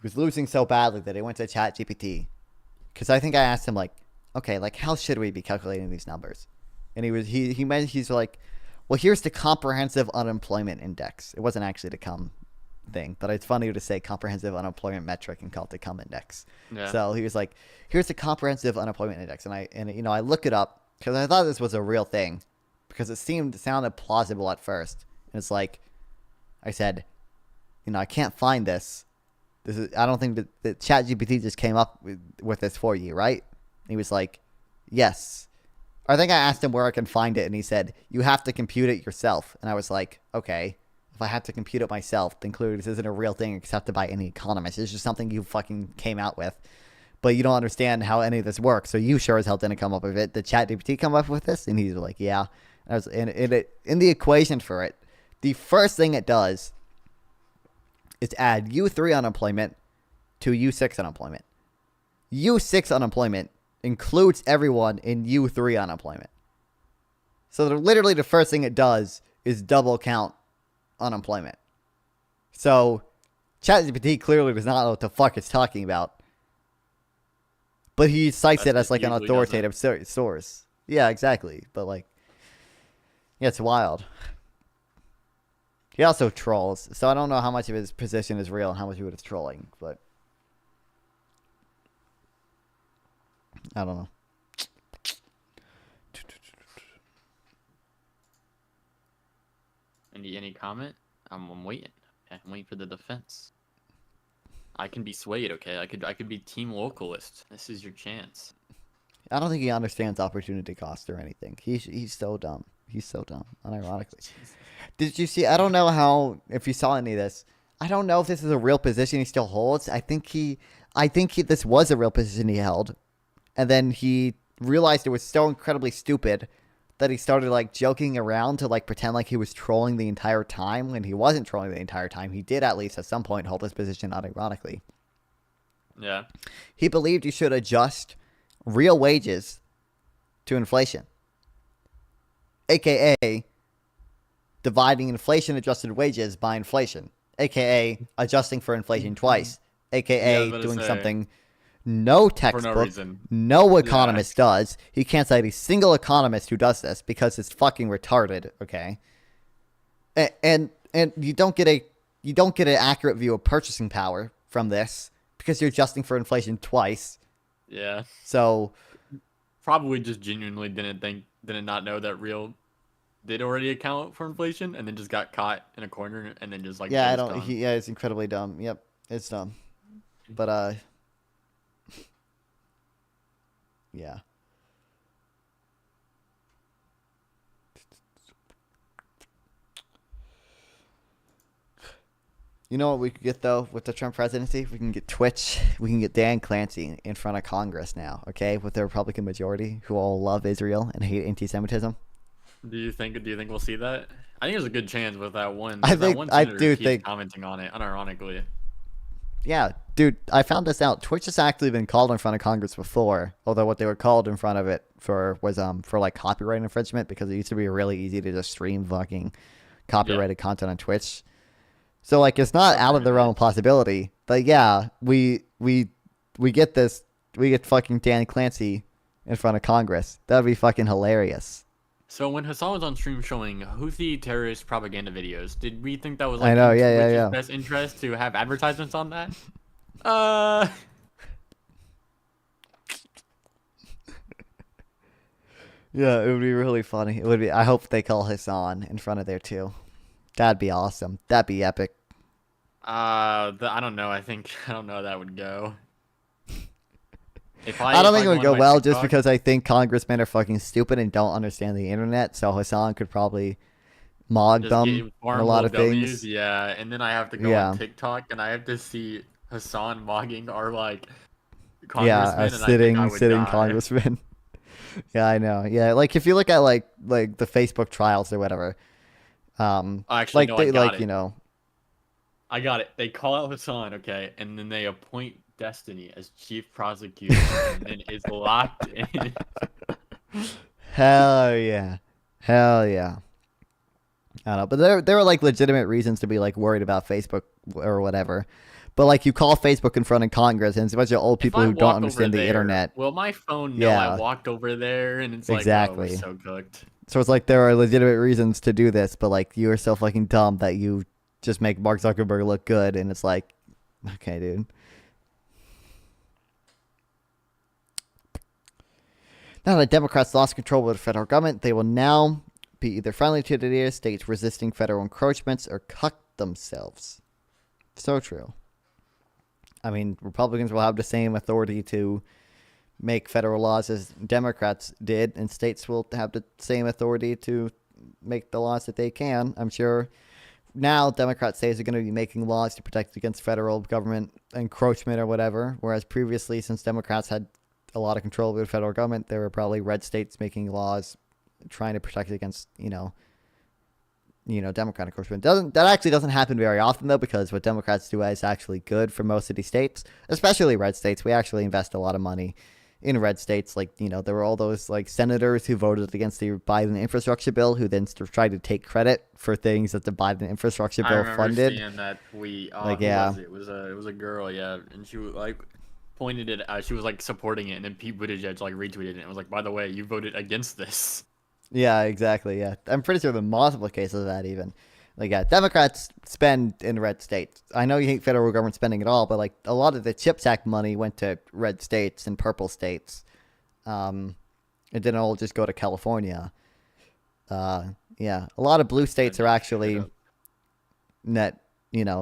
was losing so badly that he went to ChatGPT, because I think I asked him like, okay, like how should we be calculating these numbers? And he's like, well, here's the comprehensive unemployment index. It wasn't actually the cum thing, but it's funny to say comprehensive unemployment metric and call it the cum index. Yeah. So he was like, here's the comprehensive unemployment index, and I look it up because I thought this was a real thing because it sounded plausible at first. And it's like, I said, I can't find this. I don't think that ChatGPT just came up with this for you, right? And he was like, yes. I think I asked him where I can find it, and he said, you have to compute it yourself. And I was like, okay, if I have to compute it myself, then clearly this isn't a real thing accepted by any economist. It's just something you fucking came out with. But you don't understand how any of this works, so you sure as hell didn't come up with it. Did ChatGPT come up with this? And he's like, yeah. And in the equation for it, the first thing it does is add U3 unemployment to U6 unemployment. U6 unemployment includes everyone in U3 unemployment. So literally the first thing it does is double count unemployment. So ChatGPT clearly does not know what the fuck it's talking about. But he cites it as like an authoritative source. Yeah, exactly. But like, yeah, it's wild. He also trolls, so I don't know how much of his position is real and how much of it is trolling, but I don't know. Any comment? I'm waiting. I'm waiting for the defense. I can be swayed, okay? I could be team localist. This is your chance. I don't think he understands opportunity cost or anything. He's so dumb. He's so dumb, unironically. Did you see? I don't know how, if you saw any of this. I don't know if this is a real position he still holds. I think this was a real position he held. And then he realized it was so incredibly stupid that he started like joking around to like pretend like he was trolling the entire time when he wasn't trolling the entire time. He did at least at some point hold his position unironically. Yeah. He believed you should adjust real wages to inflation, aka dividing inflation-adjusted wages by inflation, aka adjusting for inflation twice, aka doing something no textbook, reason. no economist does. He can't cite a single economist who does this because it's fucking retarded. Okay, and you don't get an accurate view of purchasing power from this because you're adjusting for inflation twice. Yeah. So probably just genuinely didn't not know that real did already account for inflation, and then just got caught in a corner, and then just like it's incredibly dumb. Yep, it's dumb, but yeah. You know what we could get though with the Trump presidency? We can get Twitch. We can get Dan Clancy in front of Congress now. Okay, with the Republican majority who all love Israel and hate anti-Semitism. Do you think we'll see that? I think there's a good chance with that one. I senator keeps think commenting on it unironically. Yeah, dude, I found this out. Twitch has actually been called in front of Congress before, although what they were called in front of it for was for like copyright infringement, because it used to be really easy to just stream fucking copyrighted content on Twitch. So like it's not out of the realm of possibility. But yeah, we get this. We get fucking Dan Clancy in front of Congress. That would be fucking hilarious. So when Hassan was on stream showing Houthi terrorist propaganda videos, did we think that was like I know, in yeah. Twitch's best interest to have advertisements on that? Yeah, it would be really funny. It would be. I hope they call Hassan in front of there too. That'd be awesome. That'd be epic. I don't know. I don't know how that would go. I don't think it would go on my well just TikTok, because I think congressmen are fucking stupid and don't understand the internet. So Hassan could probably mog just them get on a lot of W's, things. yeah, and then I have to go Yeah. on TikTok and I have to see Hassan mogging our like Yeah, congressman, a and I think I would sitting die. congressman. Yeah, I know. Yeah, like if you look at like the Facebook trials or whatever, Actually, like no, they I got like it. you know, I got it. They call out Hassan, okay, and then they appoint Destiny as chief prosecutor, and then is locked in. hell yeah, hell yeah. I don't know, but there are like legitimate reasons to be like worried about Facebook or whatever. But like you call Facebook in front of Congress and it's a bunch of old people If I who don't walk understand over the there, internet. will my phone know I Yeah, walked over there? And it's like, oh, exactly. we're so cooked. So it's like there are legitimate reasons to do this, but like you are so fucking dumb that you just make Mark Zuckerberg look good, and it's like, okay, dude. Now that Democrats lost control of the federal government, they will now be either friendly to the states resisting federal encroachments or cut themselves. So true. I mean, Republicans will have the same authority to make federal laws as Democrats did, and states will have the same authority to make the laws that they can. I'm sure now Democrat states are going to be making laws to protect against federal government encroachment or whatever, whereas previously, since Democrats had a lot of control over the federal government, there were probably red states making laws trying to protect against, Democratic encroachment. That actually doesn't happen very often, though, because what Democrats do is actually good for most of these states, especially red states. We actually invest a lot of money in red states. Like, there were all those like senators who voted against the Biden infrastructure bill who then tried to take credit for things that the Biden infrastructure I bill remember funded. seeing that tweet. Like, Who yeah. was it? It was a girl, yeah, and she was like pointed it. She was like supporting it, and then Pete Buttigieg like retweeted it and was like, "By the way, you voted against this." Yeah, exactly. Yeah. I'm pretty sure there are multiple cases of that even. Like, yeah, Democrats spend in red states. I know you hate federal government spending at all, but like a lot of the CHIPS Act money went to red states and purple states. It didn't all just go to California. Yeah, a lot of blue states are actually net,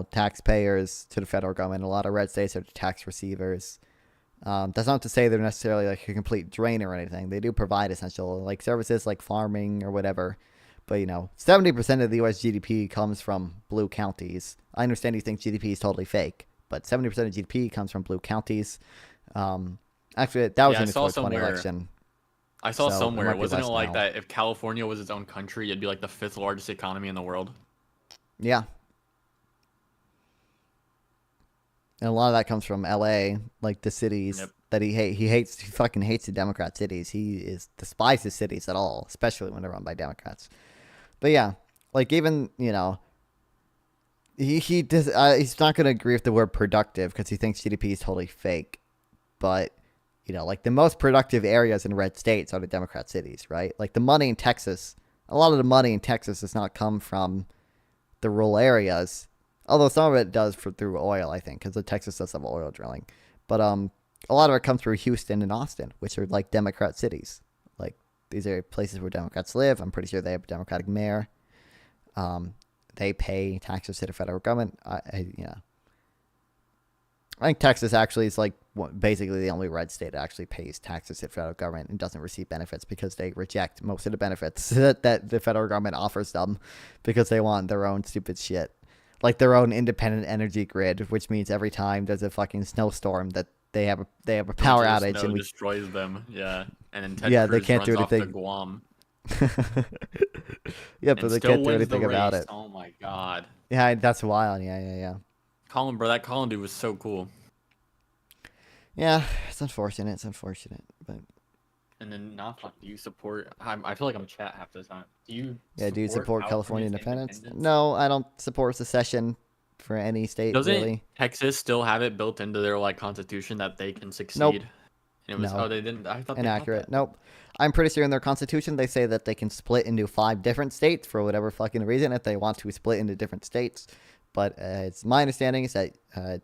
taxpayers to the federal government. A lot of red states are tax receivers. That's not to say they're necessarily like a complete drain or anything. They do provide essential like services like farming or whatever. But 70% of the U.S. GDP comes from blue counties. I understand you think GDP is totally fake, but 70% of GDP comes from blue counties. Actually, that was in the 2020 election. I saw So, it somewhere, might be wasn't it less like now. that? If California was its own country, it'd be like the 5th largest economy in the world. Yeah. And a lot of that comes from LA, like the cities Yep. that he fucking hates the Democrat cities. He despises cities at all, especially when they're run by Democrats. But yeah, like even, he's not going to agree with the word productive because he thinks GDP is totally fake. But, like the most productive areas in red states are the Democrat cities, right? Like the money in Texas, a lot of the money in Texas does not come from the rural areas. Although some of it does through oil, I think, because Texas does have oil drilling. But a lot of it comes through Houston and Austin, which are like Democrat cities. Like these are places where Democrats live. I'm pretty sure they have a Democratic mayor. They pay taxes to the federal government. I think Texas actually is like basically the only red state that actually pays taxes to the federal government and doesn't receive benefits because they reject most of the benefits that the federal government offers them because they want their own stupid shit. Like their own independent energy grid, which means every time there's a fucking snowstorm that they have a power outage Snow and destroys them. Yeah, and then Ted Yeah, they Cruz can't runs do off to anything. Guam. Yeah, And but they still can't do wins anything the about race. it. Oh my god. Yeah, that's wild. Yeah. Colin, bro, that Colin dude was so cool. Yeah, it's unfortunate. But And then Nafak, do you support? I feel like I'm chat half the time. Do you support California California's independence? No, I don't support secession for any state, Doesn't really. Texas still have it built into their like constitution that they can succeed? Nope. And it was No. they didn't. I thought they had Inaccurate. that. Nope. I'm pretty sure in their constitution they say that they can split into 5 different states for whatever fucking reason if they want to split into different states. But it's my understanding is that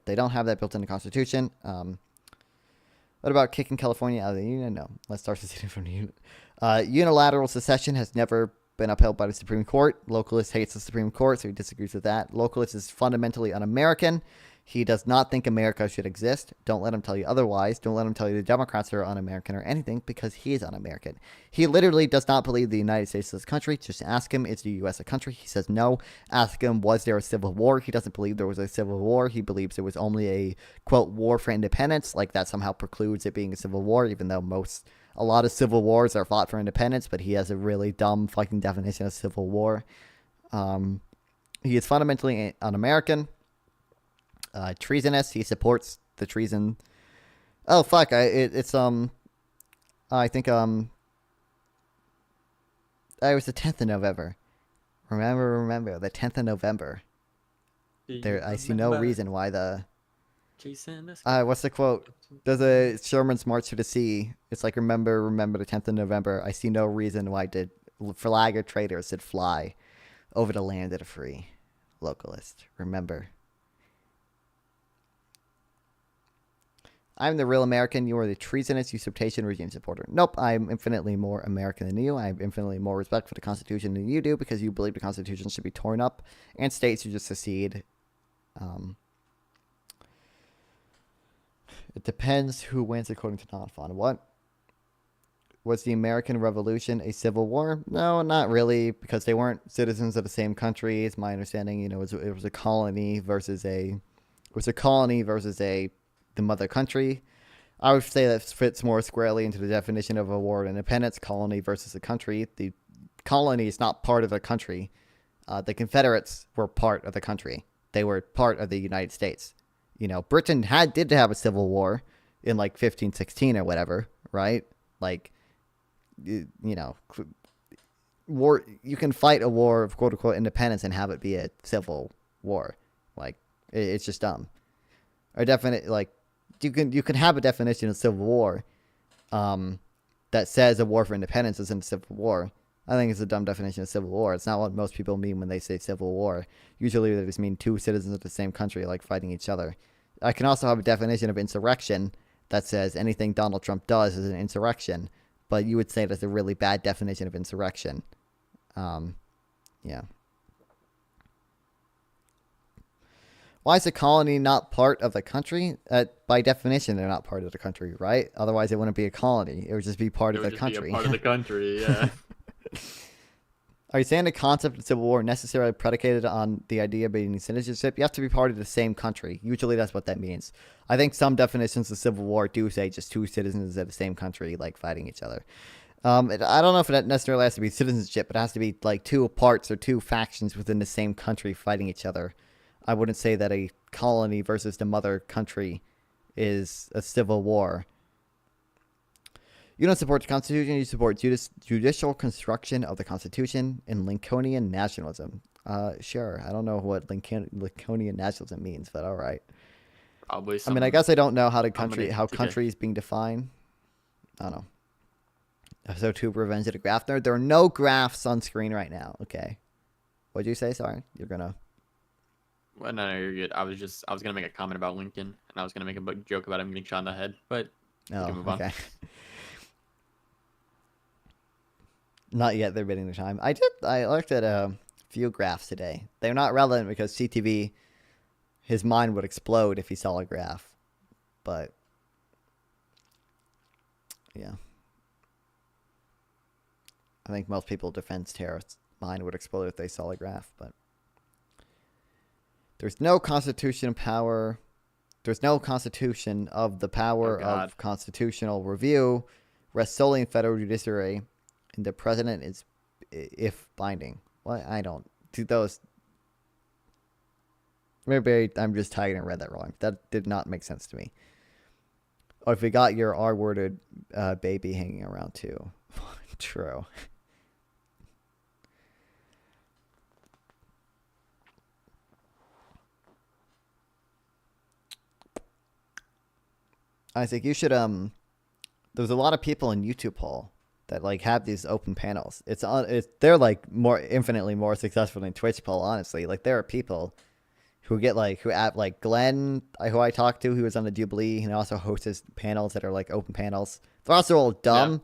they don't have that built in the constitution. What about kicking California out of the union? No. Let's start seceding from the union. Unilateral secession has never been upheld by the Supreme Court. Localist hates the Supreme Court, so he disagrees with that. Localist is fundamentally un-American. He does not think America should exist. Don't let him tell you otherwise. Don't let him tell you the Democrats are un-American or anything, because he is un-American. He literally does not believe the United States is a country. Just ask him, is the U.S. a country? He says no. Ask him, was there a civil war? He doesn't believe there was a civil war. He believes it was only a, quote, war for independence. Like that somehow precludes it being a civil war, even though a lot of civil wars are fought for independence, but he has a really dumb fucking definition of civil war. He is fundamentally un-American. Treasonous. He supports the treason. Oh fuck! I think it was the 10th of November. Remember the 10th of November. I see no reason why the. Jason. What's the quote? There's a Sherman's March to the Sea. It's like remember the 10th of November. I see no reason why did flag or traitors should fly over the land of the free. Localist. Remember. I'm the real American. You are the treasonous usurpation regime supporter. Nope, I'm infinitely more American than you. I have infinitely more respect for the Constitution than you do, because you believe the Constitution should be torn up and states should just secede. It depends who wins according to Donphan. What? Was the American Revolution a civil war? No, not really, because they weren't citizens of the same country. It's my understanding. It was a colony versus the mother country. I would say that fits more squarely into the definition of a war of independence, colony versus a country. The colony is not part of the country. The Confederates were part of the country. They were part of the United States. Britain did have a civil war in like 1516 or whatever, right? Like, war. You can fight a war of quote unquote independence and have it be a civil war. Like, it's just dumb. Or definite like. You can have a definition of civil war that says a war for independence isn't a civil war. I think it's a dumb definition of civil war. It's not what most people mean when they say civil war. Usually they just mean two citizens of the same country like fighting each other. I can also have a definition of insurrection that says anything Donald Trump does is an insurrection, but you would say that's a really bad definition of insurrection. Yeah. Why is a colony not part of the country? By definition, they're not part of the country, right? Otherwise, it wouldn't be a colony. It would just be part of the country. Part of the country, yeah. Are you saying the concept of civil war necessarily predicated on the idea of being citizenship? You have to be part of the same country. Usually, that's what that means. I think some definitions of civil war do say just two citizens of the same country, like fighting each other. I don't know if that necessarily has to be citizenship, but it has to be like two parts or two factions within the same country fighting each other. I wouldn't say that a colony versus the mother country is a civil war. You don't support the Constitution. You support judicial construction of the Constitution and Lincolnian nationalism. Sure. I don't know what Lincolnian nationalism means, but all right. Probably. I mean, I guess I don't know how country is being defined. I don't know. Episode 2, Revenge of the Graph Nerd. There are no graphs on screen right now. Okay. What'd you say? Sorry. You're gonna. Well, no, you're good. I was gonna make a comment about Lincoln, and I was gonna make a joke about him getting shot in the head, but we can move on. Okay. Not yet. They're bidding their time. I looked at a few graphs today. They're not relevant because CTV, his mind would explode if he saw a graph. But yeah, I think most people defense terrorists' mind would explode if they saw a graph. But there's no constitutional power. There's no constitution of the power of constitutional review rests solely in federal judiciary, and the president is, if binding. What? I don't do those. Maybe I'm just tagging and read that wrong. That did not make sense to me. Or if you got your R-worded baby hanging around too. True. I think you should there's a lot of people in YouTube poll that like have these open panels. They're like infinitely more successful than Twitch poll, honestly. Like there are people who get like Glenn, who I talked to, who was on the Jubilee, and also hosts panels that are like open panels. They're also all dumb,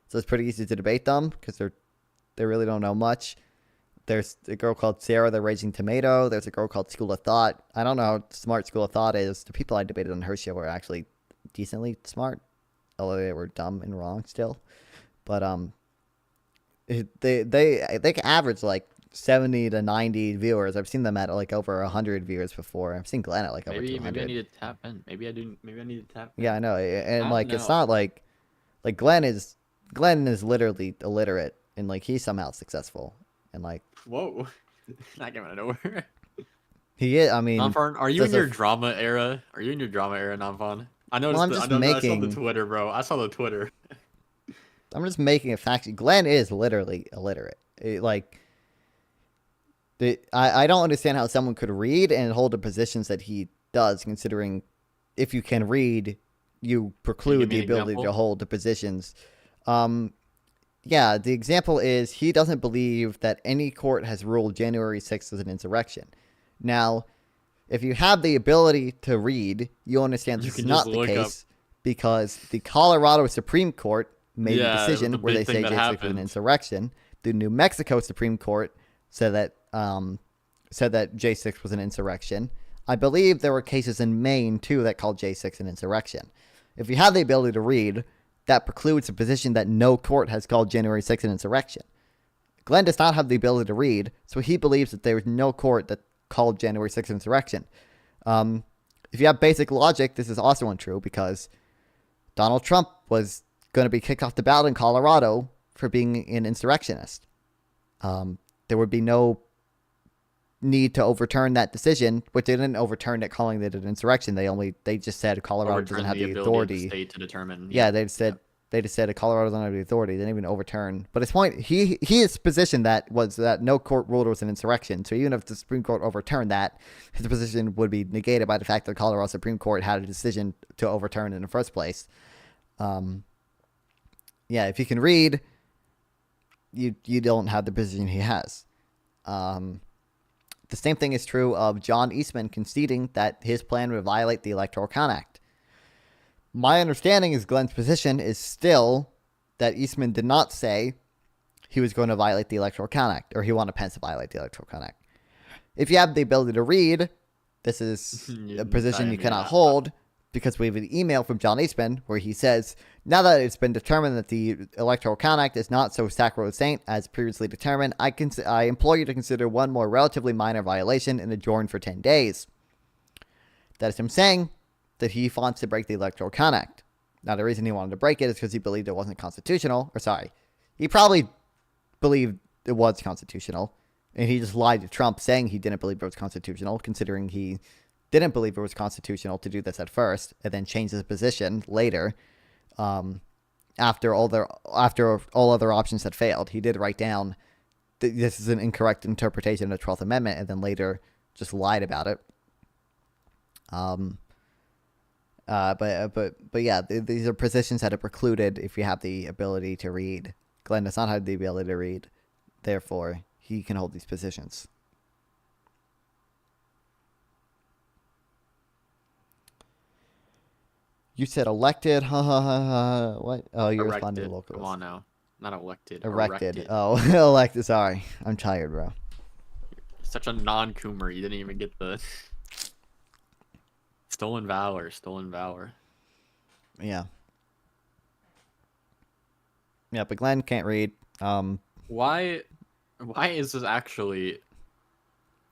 so it's pretty easy to debate them because they really don't know much. There's a girl called Sarah, the Raging Tomato. There's a girl called School of Thought. I don't know how smart School of Thought is. The people I debated on her show were actually decently smart, although they were dumb and wrong still. But they can average like 70 to 90 viewers. I've seen them at like over 100 viewers before. I've seen Glenn at like over 200. Maybe I need to tap in. Maybe I need to tap in. Yeah, I know. And I like don't it's know. not like Glenn is literally illiterate and like he's somehow successful and like Whoa. Not coming out of nowhere. he is. I mean, Nonfon, are you in there's your a- drama era? Are you in your drama era, Nonfon? I noticed. I'm I just saw making- the Twitter, bro. I saw the Twitter. I'm just making a fact. Glenn is literally illiterate. I don't understand how someone could read and hold the positions that he does, considering if you can read, you preclude me the an ability example? to hold the positions. Yeah, the example is he doesn't believe that any court has ruled January 6th as an insurrection. Now, if you have the ability to read, you understand You this is can not just the look case because the Colorado Supreme Court made Yeah, a it was decision the where they big say thing that J6 was an happened. insurrection. The New Mexico Supreme Court said that J6 was an insurrection. I believe there were cases in Maine too that called J6 an insurrection. If you have the ability to read, that precludes the position that no court has called January 6th an insurrection. Glenn does not have the ability to read, so he believes that there is no court that called January 6th an insurrection. If you have basic logic, this is also untrue because Donald Trump was going to be kicked off the ballot in Colorado for being an insurrectionist. There would be no need to overturn that decision, which they didn't overturn it calling it an insurrection. They just said Colorado doesn't Overturn have the ability of authority. the state to determine. Yeah, they just said Colorado doesn't have the authority. They didn't even overturn. But his point, his position that was that no court ruled it was an insurrection. So even if the Supreme Court overturned that, his position would be negated by the fact that the Colorado Supreme Court had a decision to overturn it in the first place. Yeah, if you can read, you don't have the position he has. The same thing is true of John Eastman conceding that his plan would violate the Electoral Count Act. My understanding is Glenn's position is still that Eastman did not say he was going to violate the Electoral Count Act, or he wanted Pence to violate the Electoral Count Act. If you have the ability to read, this is a position you cannot hold, because we have an email from John Eastman where he says, now that it's been determined that the Electoral Count Act is not so sacrosanct as previously determined, I implore you to consider one more relatively minor violation and adjourn for 10 days. That is him saying that he wants to break the Electoral Count Act. Now, the reason he wanted to break it is because he believed it wasn't constitutional. He probably believed it was constitutional, and he just lied to Trump saying he didn't believe it was constitutional, considering he didn't believe it was constitutional to do this at first, and then changed his position later, after all other options had failed. He did write down this is an incorrect interpretation of the 12th Amendment, and then later just lied about it. But yeah, these are positions that are precluded if you have the ability to read. Glenn does not have the ability to read, therefore he can hold these positions. You said elected, what? Oh, you responded to locals. Come on now, not elected. Erected. Oh, elected. Sorry, I'm tired, bro. Such a non-coomer. You didn't even get the stolen valor. Stolen valor. Yeah. Yeah, but Glenn can't read. Why is this actually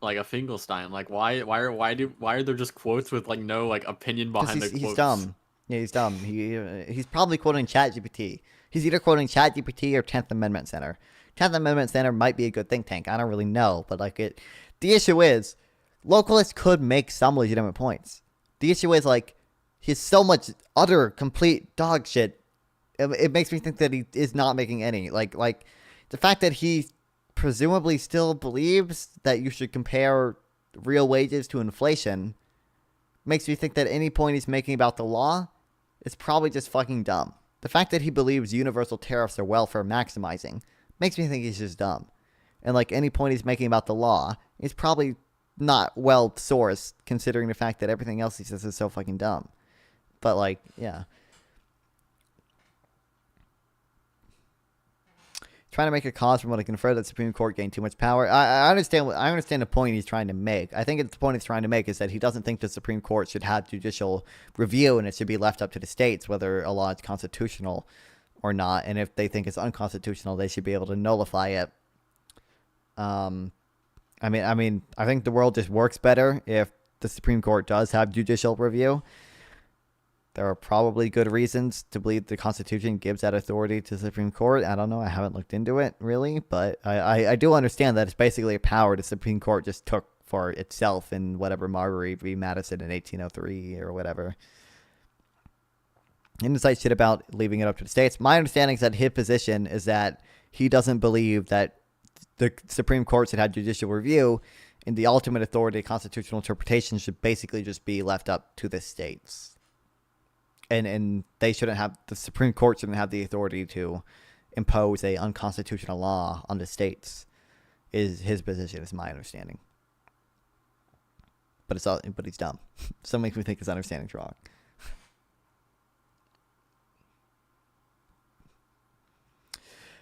like a Finkelstein? Like why are there just quotes with like no like opinion behind the quotes? He's dumb. Yeah, he's dumb. He's probably quoting ChatGPT. He's either quoting ChatGPT or 10th Amendment Center. 10th Amendment Center might be a good think tank. I don't really know, but the issue is localists could make some legitimate points. The issue is he's so much utter complete dog shit. It makes me think that he is not making any. Like the fact that he presumably still believes that you should compare real wages to inflation makes me think that any point he's making about the law is probably just fucking dumb. The fact that he believes universal tariffs are welfare maximizing makes me think he's just dumb. And any point he's making about the law is probably not well sourced, considering the fact that everything else he says is so fucking dumb. But yeah. trying to make a cause from what I can infer that the Supreme Court gained too much power. I understand. I understand the point he's trying to make. I think the point he's trying to make is that he doesn't think the Supreme Court should have judicial review, and it should be left up to the states whether a law is constitutional or not. And if they think it's unconstitutional, they should be able to nullify it. I think the world just works better if the Supreme Court does have judicial review. There are probably good reasons to believe the Constitution gives that authority to the Supreme Court. I don't know. I haven't looked into it, really. But I do understand that it's basically a power the Supreme Court just took for itself in whatever Marbury v. Madison in 1803 or whatever. He didn't say shit about leaving it up to the states. My understanding is that his position is that he doesn't believe that the Supreme Court should have judicial review, and the ultimate authority of constitutional interpretation should basically just be left up to the states. And they shouldn't have, the Supreme Court shouldn't have the authority to impose a unconstitutional law on the states, is his position, is my understanding. But he's dumb. So it makes me think his understanding's wrong.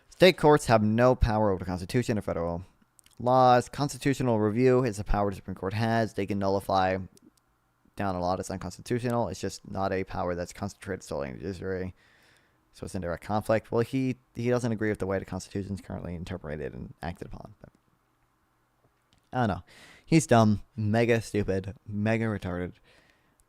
State courts have no power over the Constitution or federal laws. Constitutional review is a power the Supreme Court has. They can nullify down a law that's unconstitutional. It's just not a power that's concentrated solely in the judiciary. So it's in direct conflict. Well, he doesn't agree with the way the Constitution is currently interpreted and acted upon. But I don't know. He's dumb, mega stupid, mega retarded.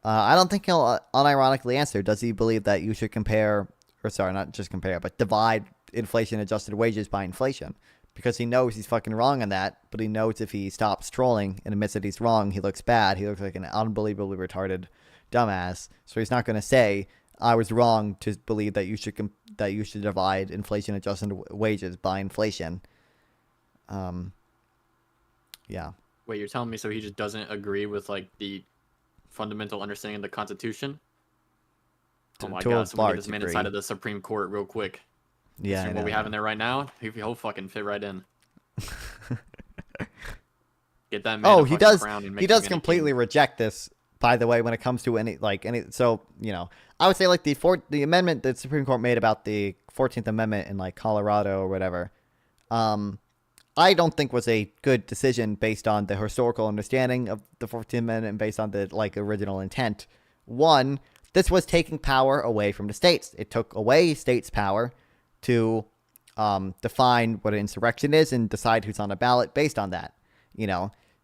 I don't think he'll unironically answer. Does he believe that you should not just compare, but divide inflation-adjusted wages by inflation? Because he knows he's fucking wrong on that, but he knows if he stops trolling and admits that he's wrong, he looks bad. He looks like an unbelievably retarded dumbass. So he's not going to say, I was wrong to believe that you should divide inflation-adjusted wages by inflation. Yeah. Wait, you're telling me so he just doesn't agree with like the fundamental understanding of the Constitution? Oh my god, so we get this man inside of the Supreme Court real quick. Yeah, what we have in there right now, he'll fucking fit right in. Get that man. Oh, he does. He does completely reject this. By the way, when it comes to any, so I would say like the amendment that the Supreme Court made about the 14th Amendment in like Colorado or whatever, I don't think was a good decision based on the historical understanding of the 14th Amendment and based on the like original intent. One, this was taking power away from the states. It took away states' power to define what an insurrection is and decide who's on a ballot based on that.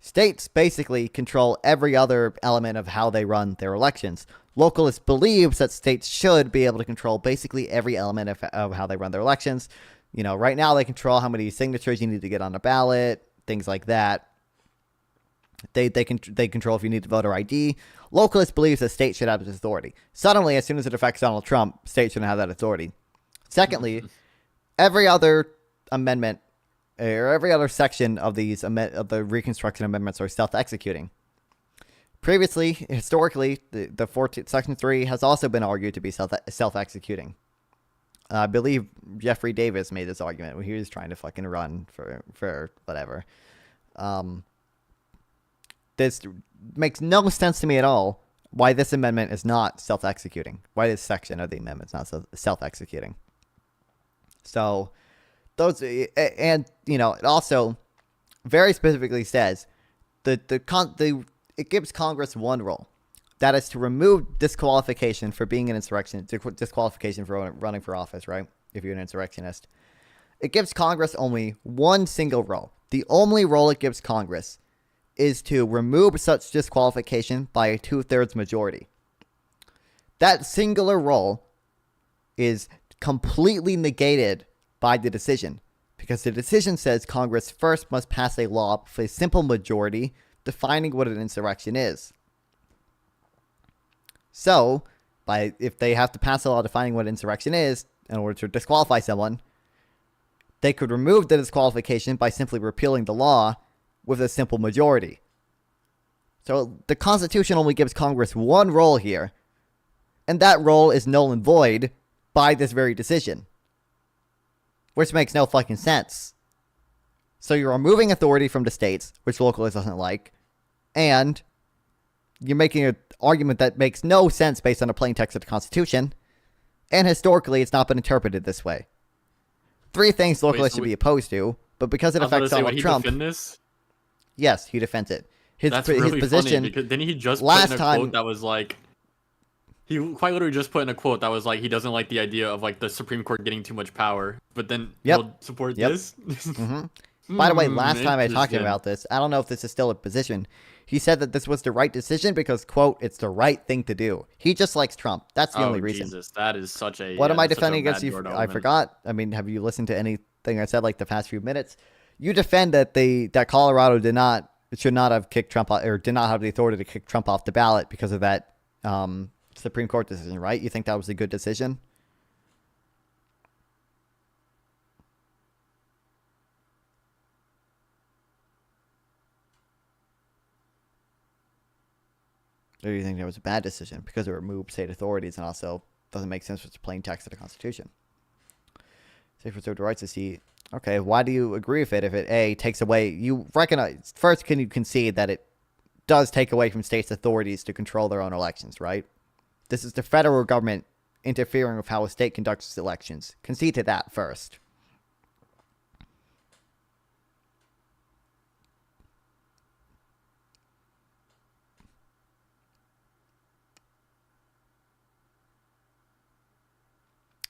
States basically control every other element of how they run their elections. Localist believes that states should be able to control basically every element of how they run their elections. Right now they control how many signatures you need to get on a ballot, things like that. They control if you need voter ID. Localist believes that states should have this authority. Suddenly, as soon as it affects Donald Trump, states shouldn't have that authority. Secondly, every other amendment or every other section of the Reconstruction Amendments are self-executing. Previously, historically, the 14th Section 3 has also been argued to be self-executing. I believe Jeffrey Davis made this argument when he was trying to fucking run for whatever. This makes no sense to me at all why this amendment is not self-executing. Why this section of the amendment is not self-executing. So, it also very specifically says it gives Congress one role. That is to remove disqualification for being an insurrection, disqualification for running for office, right? If you're an insurrectionist. It gives Congress only one single role. The only role it gives Congress is to remove such disqualification by a 2/3 majority. That singular role is completely negated by the decision, because the decision says Congress first must pass a law with a simple majority defining what an insurrection is. So, if they have to pass a law defining what insurrection is in order to disqualify someone, they could remove the disqualification by simply repealing the law with a simple majority. So the Constitution only gives Congress one role here, and that role is null and void by this very decision, which makes no fucking sense. So you're removing authority from the states, which localist doesn't like, and you're making an argument that makes no sense based on the plain text of the Constitution, and historically it's not been interpreted this way. 3 things localists so should be opposed to, but because it I was about to affects say, Donald would he Trump, defend this? yes, he defends it. That's His really position funny because didn't he just put last in a time- quote that was like, he quite literally just put in a quote that was like he doesn't like the idea of like the Supreme Court getting too much power, but then he'll support this. By the way, last time I talked to him Interesting. about this, I don't know if this is still a position. He said that this was the right decision because, quote, it's the right thing to do. He just likes Trump. That's the only reason. Jesus, that is such a. What am I that's such a defending against bad you? door to I open. forgot. I mean, have you listened to anything I said like the past few minutes? You defend that that Colorado should not have kicked Trump or did not have the authority to kick Trump off the ballot because of that Supreme Court decision, right? You think that was a good decision? Or do you think that was a bad decision because it removed state authorities and also doesn't make sense with the plain text of the Constitution? State reserved the rights to see. Okay, why do you agree with it if it A, takes away, you recognize, first can you concede that it does take away from states' authorities to control their own elections, right? This is the federal government interfering with how a state conducts its elections. Concede to that first.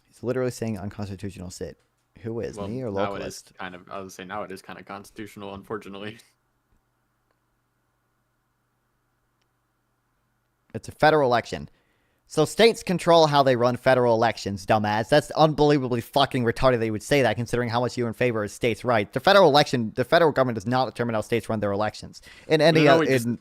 He's literally saying unconstitutional sit. Who is, Well, me or now it is localist? kind of. I was saying now it is kind of constitutional, unfortunately. It's a federal election. So states control how they run federal elections, dumbass. That's unbelievably fucking retarded that you would say that, considering how much you're in favor of states' rights. The federal government does not determine how states run their elections. In any No, in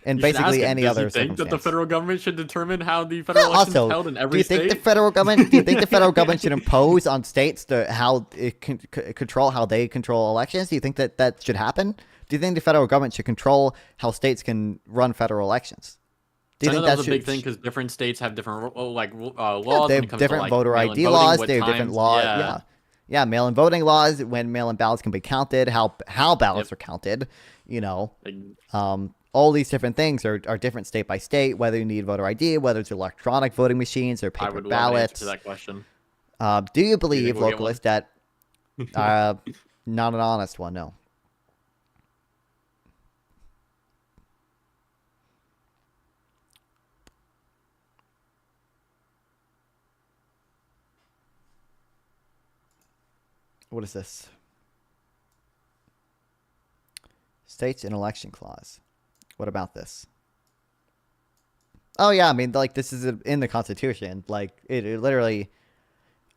You should basically ask him, any does other he think that the circumstance. federal government should determine how the federal Yeah, election also, is held in do every you think state? the federal government? Do you think the federal government should impose on states how it can control how they control elections? Do you think that should happen? Do you think the federal government should control how states can run federal elections? Do you I know think that that was a big thing because different states have different laws. they when have it comes different to, like, voter mail-in ID voting, laws. what They have different times- laws. Yeah, mail-in voting laws. When mail-in ballots can be counted, how ballots are counted. You know, Like, all these different things are different state by state. Whether you need voter ID, whether it's electronic voting machines or I paper would love an answer ballots. to that question. Do you believe, we'll get one? localist, that not an honest one? No. What is this? States in election clause. What about this? Oh yeah, I mean, like, this is in the Constitution. Like, it literally,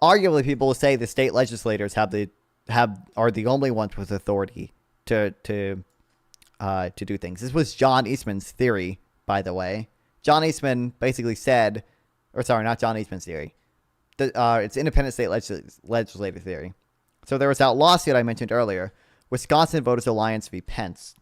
arguably, people will say the state legislators are the only ones with authority to do things. This was John Eastman's theory, by the way. John Eastman basically said, or sorry, not John Eastman's theory. It's independent state legislative theory. So there was that lawsuit I mentioned earlier, Wisconsin Voters Alliance v. Pence.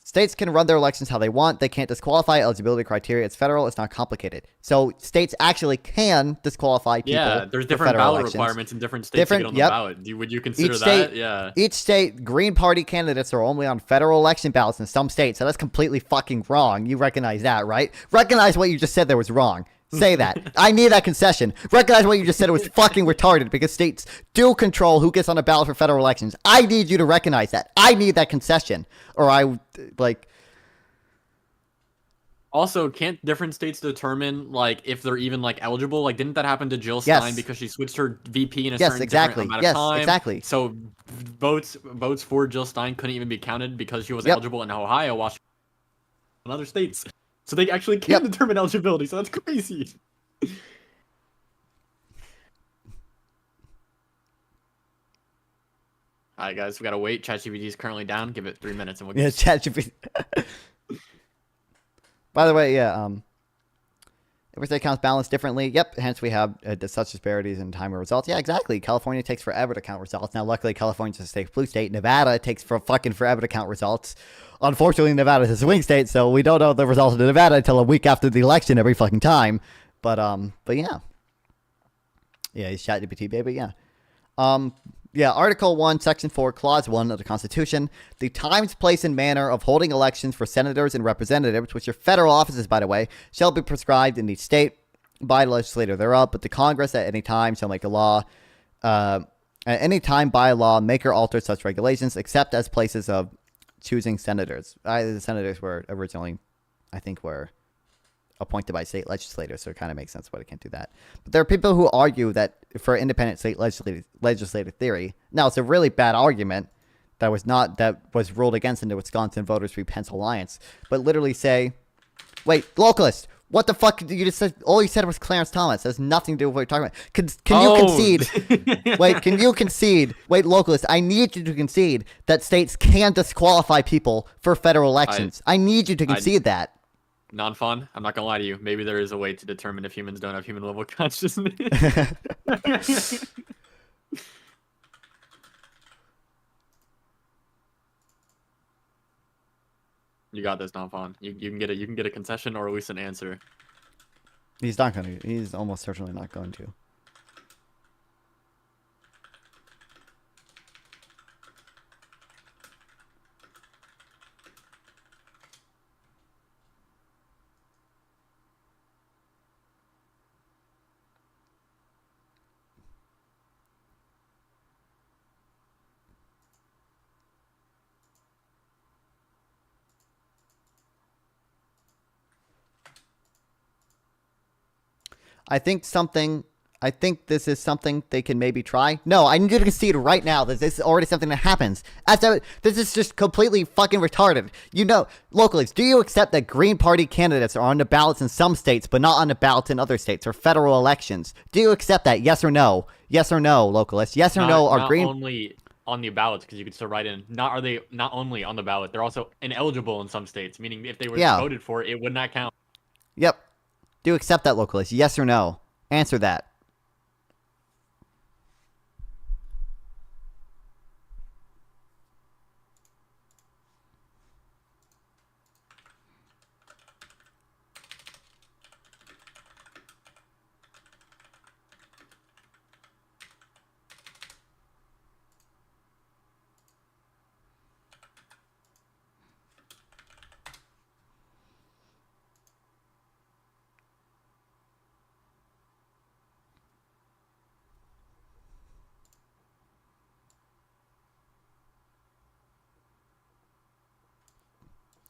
States can run their elections how they want. They can't disqualify eligibility criteria. It's federal. It's not complicated. So states actually can disqualify people. Yeah, there's for different federal ballot elections. requirements in different states to get on the yep. ballot. Would you consider Each that? state, Yeah. Each state, Green Party candidates are only on federal election ballots in some states. So that's completely fucking wrong. You recognize that, right? Recognize what you just said there was wrong. Say that. I need that concession. Recognize what you just said. It was fucking retarded because states do control who gets on the ballot for federal elections. I need you to recognize that. I need that concession. Or I, like... Also, can't different states determine like if they're even like eligible? Like, didn't that happen to Jill Stein Yes. because she switched her VP in a Yes, certain exactly. different amount Yes, of time? exactly. So votes for Jill Stein couldn't even be counted because she was Yep. eligible in Ohio, Washington, and other states. So they actually can determine eligibility. So that's crazy. All right, guys, we gotta wait. ChatGPT is currently down. Give it 3 minutes, and we'll Yeah, get. ChatGPT. By the way, yeah, every state counts ballots differently. Yep, hence we have such disparities in time of results. Yeah, exactly. California takes forever to count results. Now, luckily, California's a safe blue state. Nevada takes fucking forever to count results. Unfortunately, Nevada's a swing state, so we don't know the results of Nevada until a week after the election every fucking time. But yeah. Yeah, he's ChatGPT, baby, yeah. Yeah, Article 1, Section 4, Clause 1 of the Constitution. The times, place, and manner of holding elections for senators and representatives, which are federal offices, by the way, shall be prescribed in each state. by the legislature thereof, but the Congress at any time shall make a law, at any time by law, make or alter such regulations, except as places of choosing senators. The senators were originally, I think, were appointed by state legislators, so it kind of makes sense why they can't do that. But there are people who argue that for independent state legislative theory, now it's a really bad argument that was ruled against in the Wisconsin Voters Free Pence Alliance, but literally say, wait, localist, what the fuck did you just say? All you said was Clarence Thomas. It has nothing to do with what you're talking about. Can you concede? Wait, can you concede? Wait, localist, I need you to concede that states can disqualify people for federal elections. I need you to concede that. Non-fun. I'm not gonna lie to you. Maybe there is a way to determine if humans don't have human level consciousness. You got this, non-fun. You can get a concession or at least an answer. He's not going to. He's almost certainly not going to. I think this is something they can maybe try. No, I need you to concede right now that this is already something that happens. This is just completely fucking retarded. You know, localists, do you accept that Green Party candidates are on the ballots in some states, but not on the ballots in other states for federal elections? Do you accept that? Yes or no? Yes or no, localists? Yes or no? Are not Green only on the ballots, because you could still write in. Are they not only on the ballot? They're also ineligible in some states, meaning if they were voted for, it would not count. Yep. Do you accept that, localist? Yes or no? Answer that.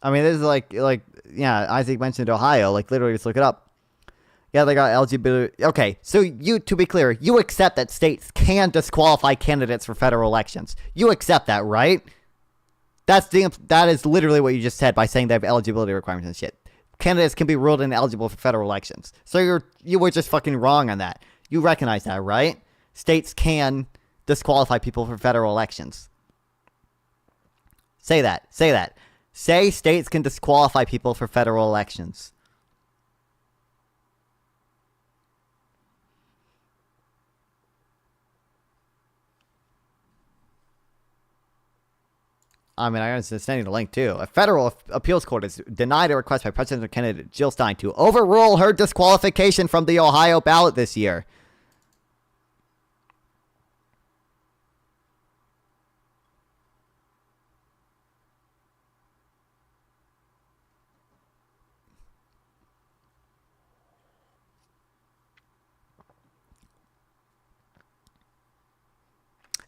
I mean, this is like yeah, Isaac mentioned Ohio. Like, literally, just look it up. Yeah, they got LGBT. Okay, so to be clear, you accept that states can disqualify candidates for federal elections. You accept that, right? That is literally what you just said by saying they have eligibility requirements and shit. Candidates can be ruled ineligible for federal elections. So you were just fucking wrong on that. You recognize that, right? States can disqualify people for federal elections. Say that. Say that. Say states can disqualify people for federal elections. I mean, I was sending the link too. A federal appeals court has denied a request by presidential candidate Jill Stein to overrule her disqualification from the Ohio ballot this year.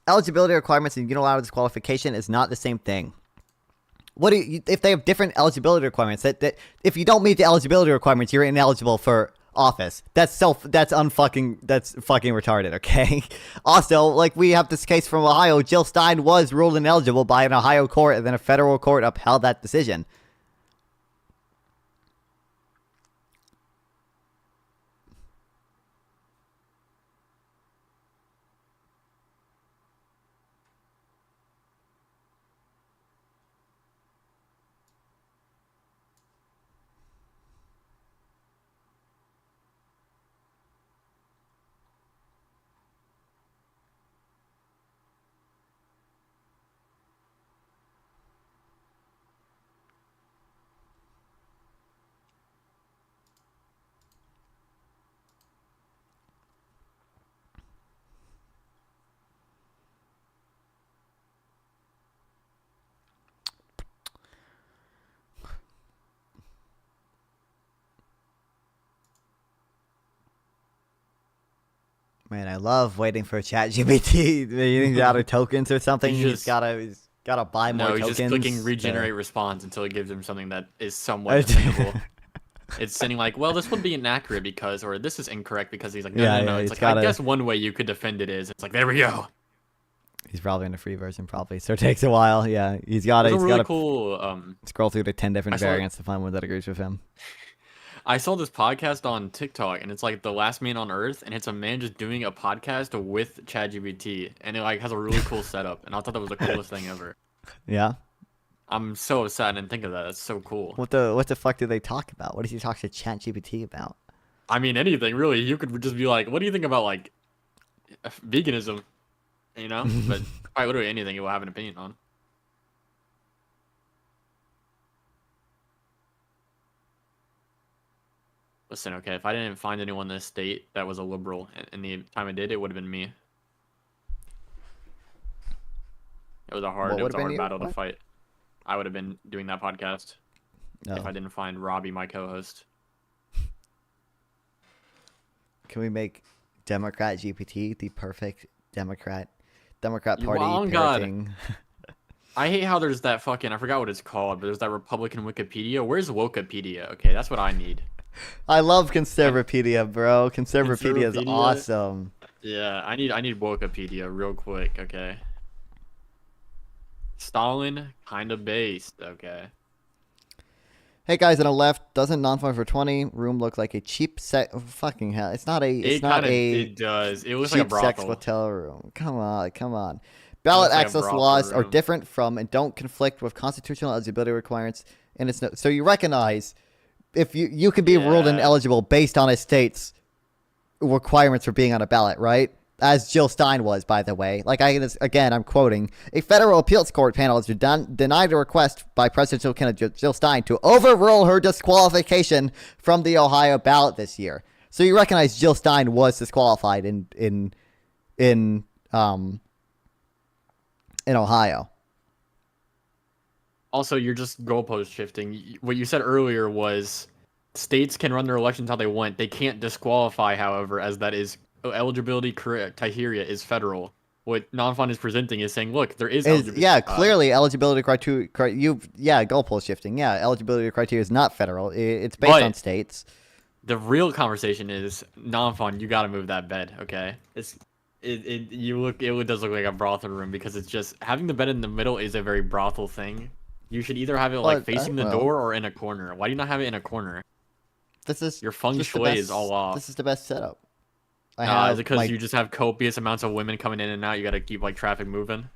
Eligibility requirements and unilateral disqualification is not the same thing. What do you, if they have different eligibility requirements? That if you don't meet the eligibility requirements, you're ineligible for office. That's fucking retarded. Okay. Also, like, we have this case from Ohio. Jill Stein was ruled ineligible by an Ohio court, and then a federal court upheld that decision. Man, I love waiting for ChatGPT. You think out of tokens or something? He's He's gotta buy more No, tokens. he's just clicking to- regenerate response until it gives him something that is somewhat dependable. It's sending like, well, this would be inaccurate because, or this is incorrect because he's like, no, Yeah, no, no. yeah, It's he's like, I gotta- guess one way you could defend it is, it's like, there we go. He's probably in a free version, probably. So it takes a while. Yeah, he's gotta There's a really gotta cool. scroll through the 10 different I saw- variants to find one that agrees with him. I saw this podcast on TikTok, and it's like The Last Man on Earth, and it's a man just doing a podcast with ChatGPT, and it like has a really cool setup, and I thought that was the coolest thing ever. Yeah. I'm so sad I didn't think of that. That's so cool. What the fuck do they talk about? What does he talk to ChatGPT about? I mean, anything really. You could just be like, "What do you think about like veganism?" You know, but quite literally anything you will have an opinion on. Listen, okay, if I didn't find anyone in this state that was a liberal in the time I did, it would have been me. It was a hard battle to What? fight. I would have been doing that podcast No. if I didn't find Robbie, my co-host. Can we make Democrat GPT the perfect Democrat You- Party oh, God. parroting? I hate how there's that fucking, I forgot what it's called, but there's that Republican Wikipedia. Where's Wokepedia? Okay, that's what I need. I love Conservapedia, bro. Conservapedia is Conservapedia? awesome. Yeah, I need Wokepedia real quick, okay. Stalin, kind of based, okay. Hey guys, on the left, doesn't non-fun for 20 room look like a cheap set? Oh, fucking hell! It's not a. It's not a It does. It looks like a cheap sex brothel. hotel room. Come on, come on. Ballot looks like a access brothel laws are room. different from and don't conflict with constitutional eligibility requirements, and it's no, so you recognize if you can be ruled Yeah. ineligible based on a state's requirements for being on a ballot, right? As Jill Stein was, by the way. Like, again, I'm quoting. A federal appeals court panel has denied a request by presidential candidate Jill Stein to overrule her disqualification from the Ohio ballot this year. So you recognize Jill Stein was disqualified in Ohio. Also, you're just goalpost shifting. What you said earlier was states can run their elections how they want. They can't disqualify, however, as that is eligibility criteria is federal. What non-fund is presenting is saying, look, there is eligibility. Yeah, clearly eligibility criteria. Goalpost shifting. Yeah, eligibility criteria is not federal. It's based But- on states. The real conversation is non-fund. You got to move that bed, okay? It does look like a brothel room because it's just having the bed in the middle is a very brothel thing. You should either have it like But, facing the well- door or in a corner. Why do you not have it in a corner? This is Your feng just the shui is best- all off. This is the best setup. I Is have it because my- you just have copious amounts of women coming in and out? You got to keep like traffic moving.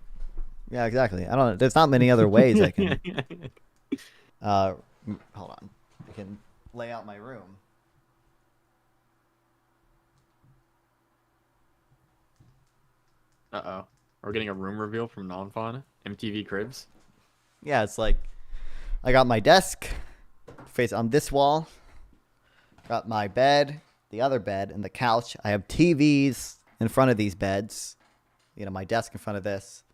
Yeah, exactly. I don't. There's not many other ways I can. Hold on. I can lay out my room. Uh-oh. We're getting a room reveal from non-fun. MTV Cribs. Yeah, it's like I got my desk face on this wall. Got my bed, the other bed, and the couch. I have TVs in front of these beds. You know, my desk in front of this.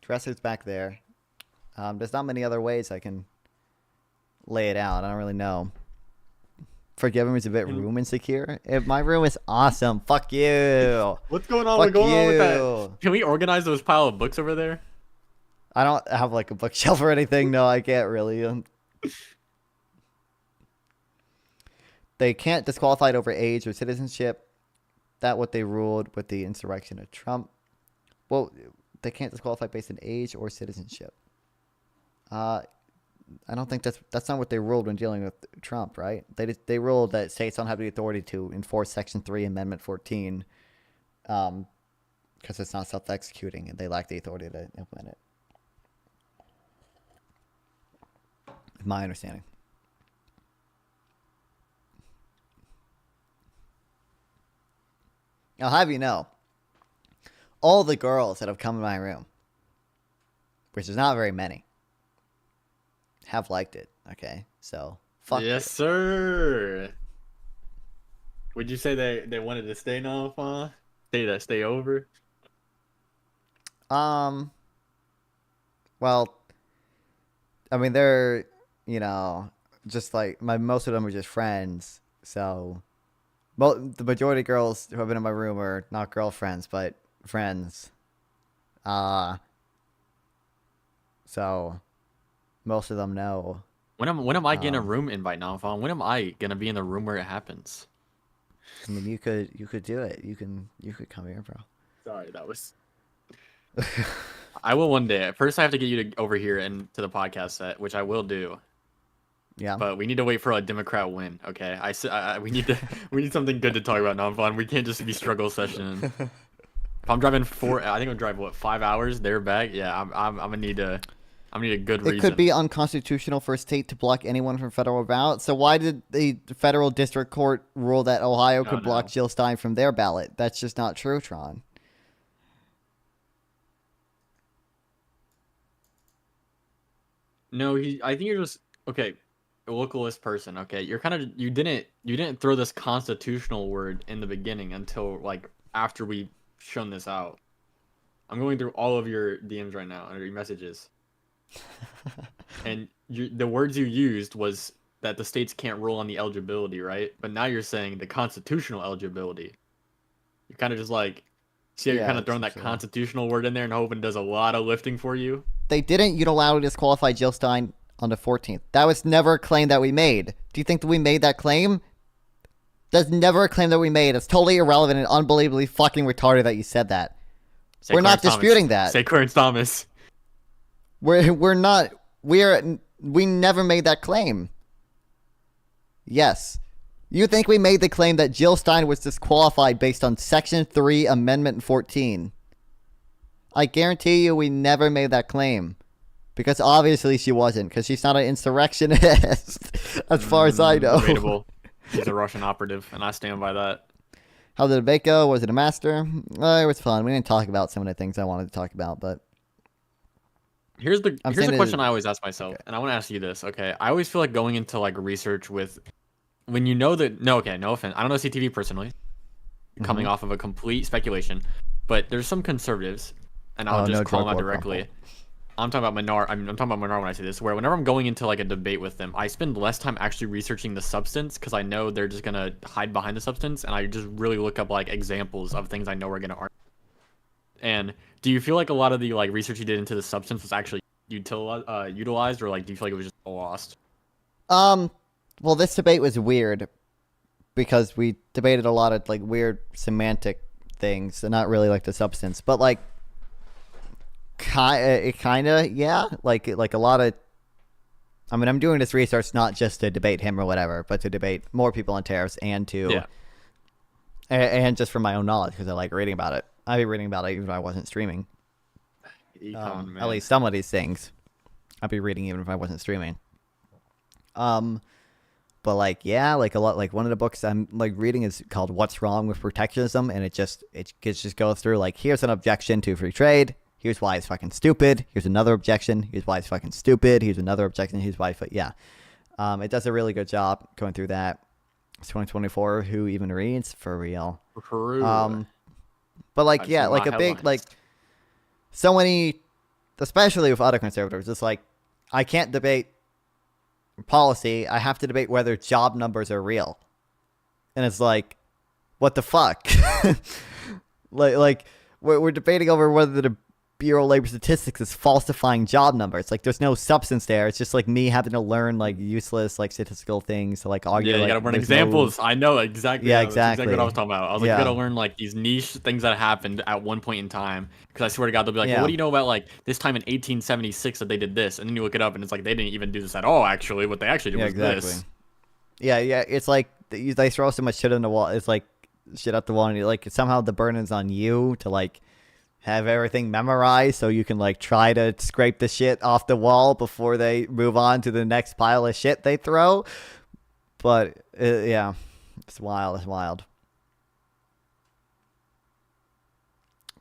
Dresser's back there. There's not many other ways I can lay it out. I don't really know. Forgive me, it's a bit room insecure. If my room is awesome, fuck you. What's going on? Fuck What's going on with you. that? Can we organize those pile of books over there? I don't have like a bookshelf or anything. No, I can't really. They can't disqualify it over age or citizenship. That what they ruled with the insurrection of Trump. Well, they can't disqualify based on age or citizenship. I don't think that's not what they ruled when dealing with Trump, right? They ruled that states don't have the authority to enforce Section 3, Amendment 14, because it's not self-executing, and they lack the authority to implement it. My understanding. I'll have you know, all the girls that have come in my room, which is not very many, have liked it. Okay, so fuck. Yes, sir. Would you say they wanted to stay non-fun? Stay over? Well, I mean, they're, just like most of them are just friends, so Well, the majority of girls who have been in my room are not girlfriends, but friends. So most of them know. When am I getting a room invite now, Vaughn? When am I gonna be in the room where it happens? I mean, you could do it. You could come here, bro. Sorry, that was. I will one day. First, I have to get you to over here and to the podcast set, which I will do. Yeah. But we need to wait for a Democrat win. Okay, we need something good to talk about now, Vaughn. We can't just be struggle session. If I'm driving I think I'm driving what 5 hours there back. Yeah, I'm gonna need a good reason. It could be unconstitutional for a state to block anyone from federal ballot. So why did the federal district court rule that Ohio could block Jill Stein from their ballot? That's just not true, Tron. No, I think you're just okay. A localist person. Okay, you didn't throw this constitutional word in the beginning until like after we shown this out. I'm going through all of your DMs right now or your messages. And the words you used was that the states can't rule on the eligibility, right? But now you're saying the constitutional eligibility. You're kind of just like, see how you're kind of throwing that constitutional word in there and hoping it does a lot of lifting for you? They didn't unilaterally disqualify Jill Stein on the 14th. That was never a claim that we made. Do you think that we made that claim? That's never a claim that we made. It's totally irrelevant and unbelievably fucking retarded that you said that. We're not disputing that. Say Clarence Thomas. We're not. We never made that claim. Yes. You think we made the claim that Jill Stein was disqualified based on Section 3, Amendment 14? I guarantee you we never made that claim. Because obviously she wasn't, because she's not an insurrectionist, as far as I know. Debatable. She's a Russian operative, and I stand by that. How did the debate go? Was it a master? It was fun. We didn't talk about some of the things I wanted to talk about, but... Here's the question I always ask myself, and I want to ask you this, okay? I always feel like going into, like, research with... When you know that... No offense. I don't know CTV personally, coming off of a complete speculation, but there's some conservatives, and I'll just call them out directly. I'm talking about Menard. I'm talking about Menard when I say this. Where whenever I'm going into like a debate with them, I spend less time actually researching the substance because I know they're just gonna hide behind the substance, and I just really look up like examples of things I know we're gonna argue. And do you feel like a lot of the like research you did into the substance was actually utilized, or like do you feel like it was just lost? Well, this debate was weird because we debated a lot of like weird semantic things, and not really like the substance, but like. Yeah, like a lot of. I mean, I'm doing this research not just to debate him or whatever, but to debate more people on tariffs and and just for my own knowledge because I like reading about it. I'd be reading about it even if I wasn't streaming. At least some of these things, I'd be reading even if I wasn't streaming. But like like a lot, like one of the books I'm like reading is called "What's Wrong with Protectionism," and it just goes through like here's an objection to free trade. Here's why it's fucking stupid. Here's another objection. Here's why it's fucking stupid. Here's another objection. Here's why it does a really good job going through that. It's 2024. Who even reads for real? But like like a big like so many, especially with other conservatives, it's like I can't debate policy. I have to debate whether job numbers are real, and it's like, what the fuck? like we're debating over whether the Bureau of Labor Statistics is falsifying job numbers. Like, there's no substance there. It's just like me having to learn like useless like statistical things to like argue. Yeah, you gotta learn examples. I know exactly. Yeah, that's exactly what I was talking about. I was like, you gotta learn like these niche things that happened at one point in time. Because I swear to God, they'll be like, well, what do you know about like this time in 1876 that they did this? And then you look it up, and it's like they didn't even do this at all. Actually, what they actually did was this. Yeah. It's like they throw so much shit on the wall. It's like shit up the wall, and like somehow the burden is on you to like have everything memorized so you can like try to scrape the shit off the wall before they move on to the next pile of shit they throw. But it's wild.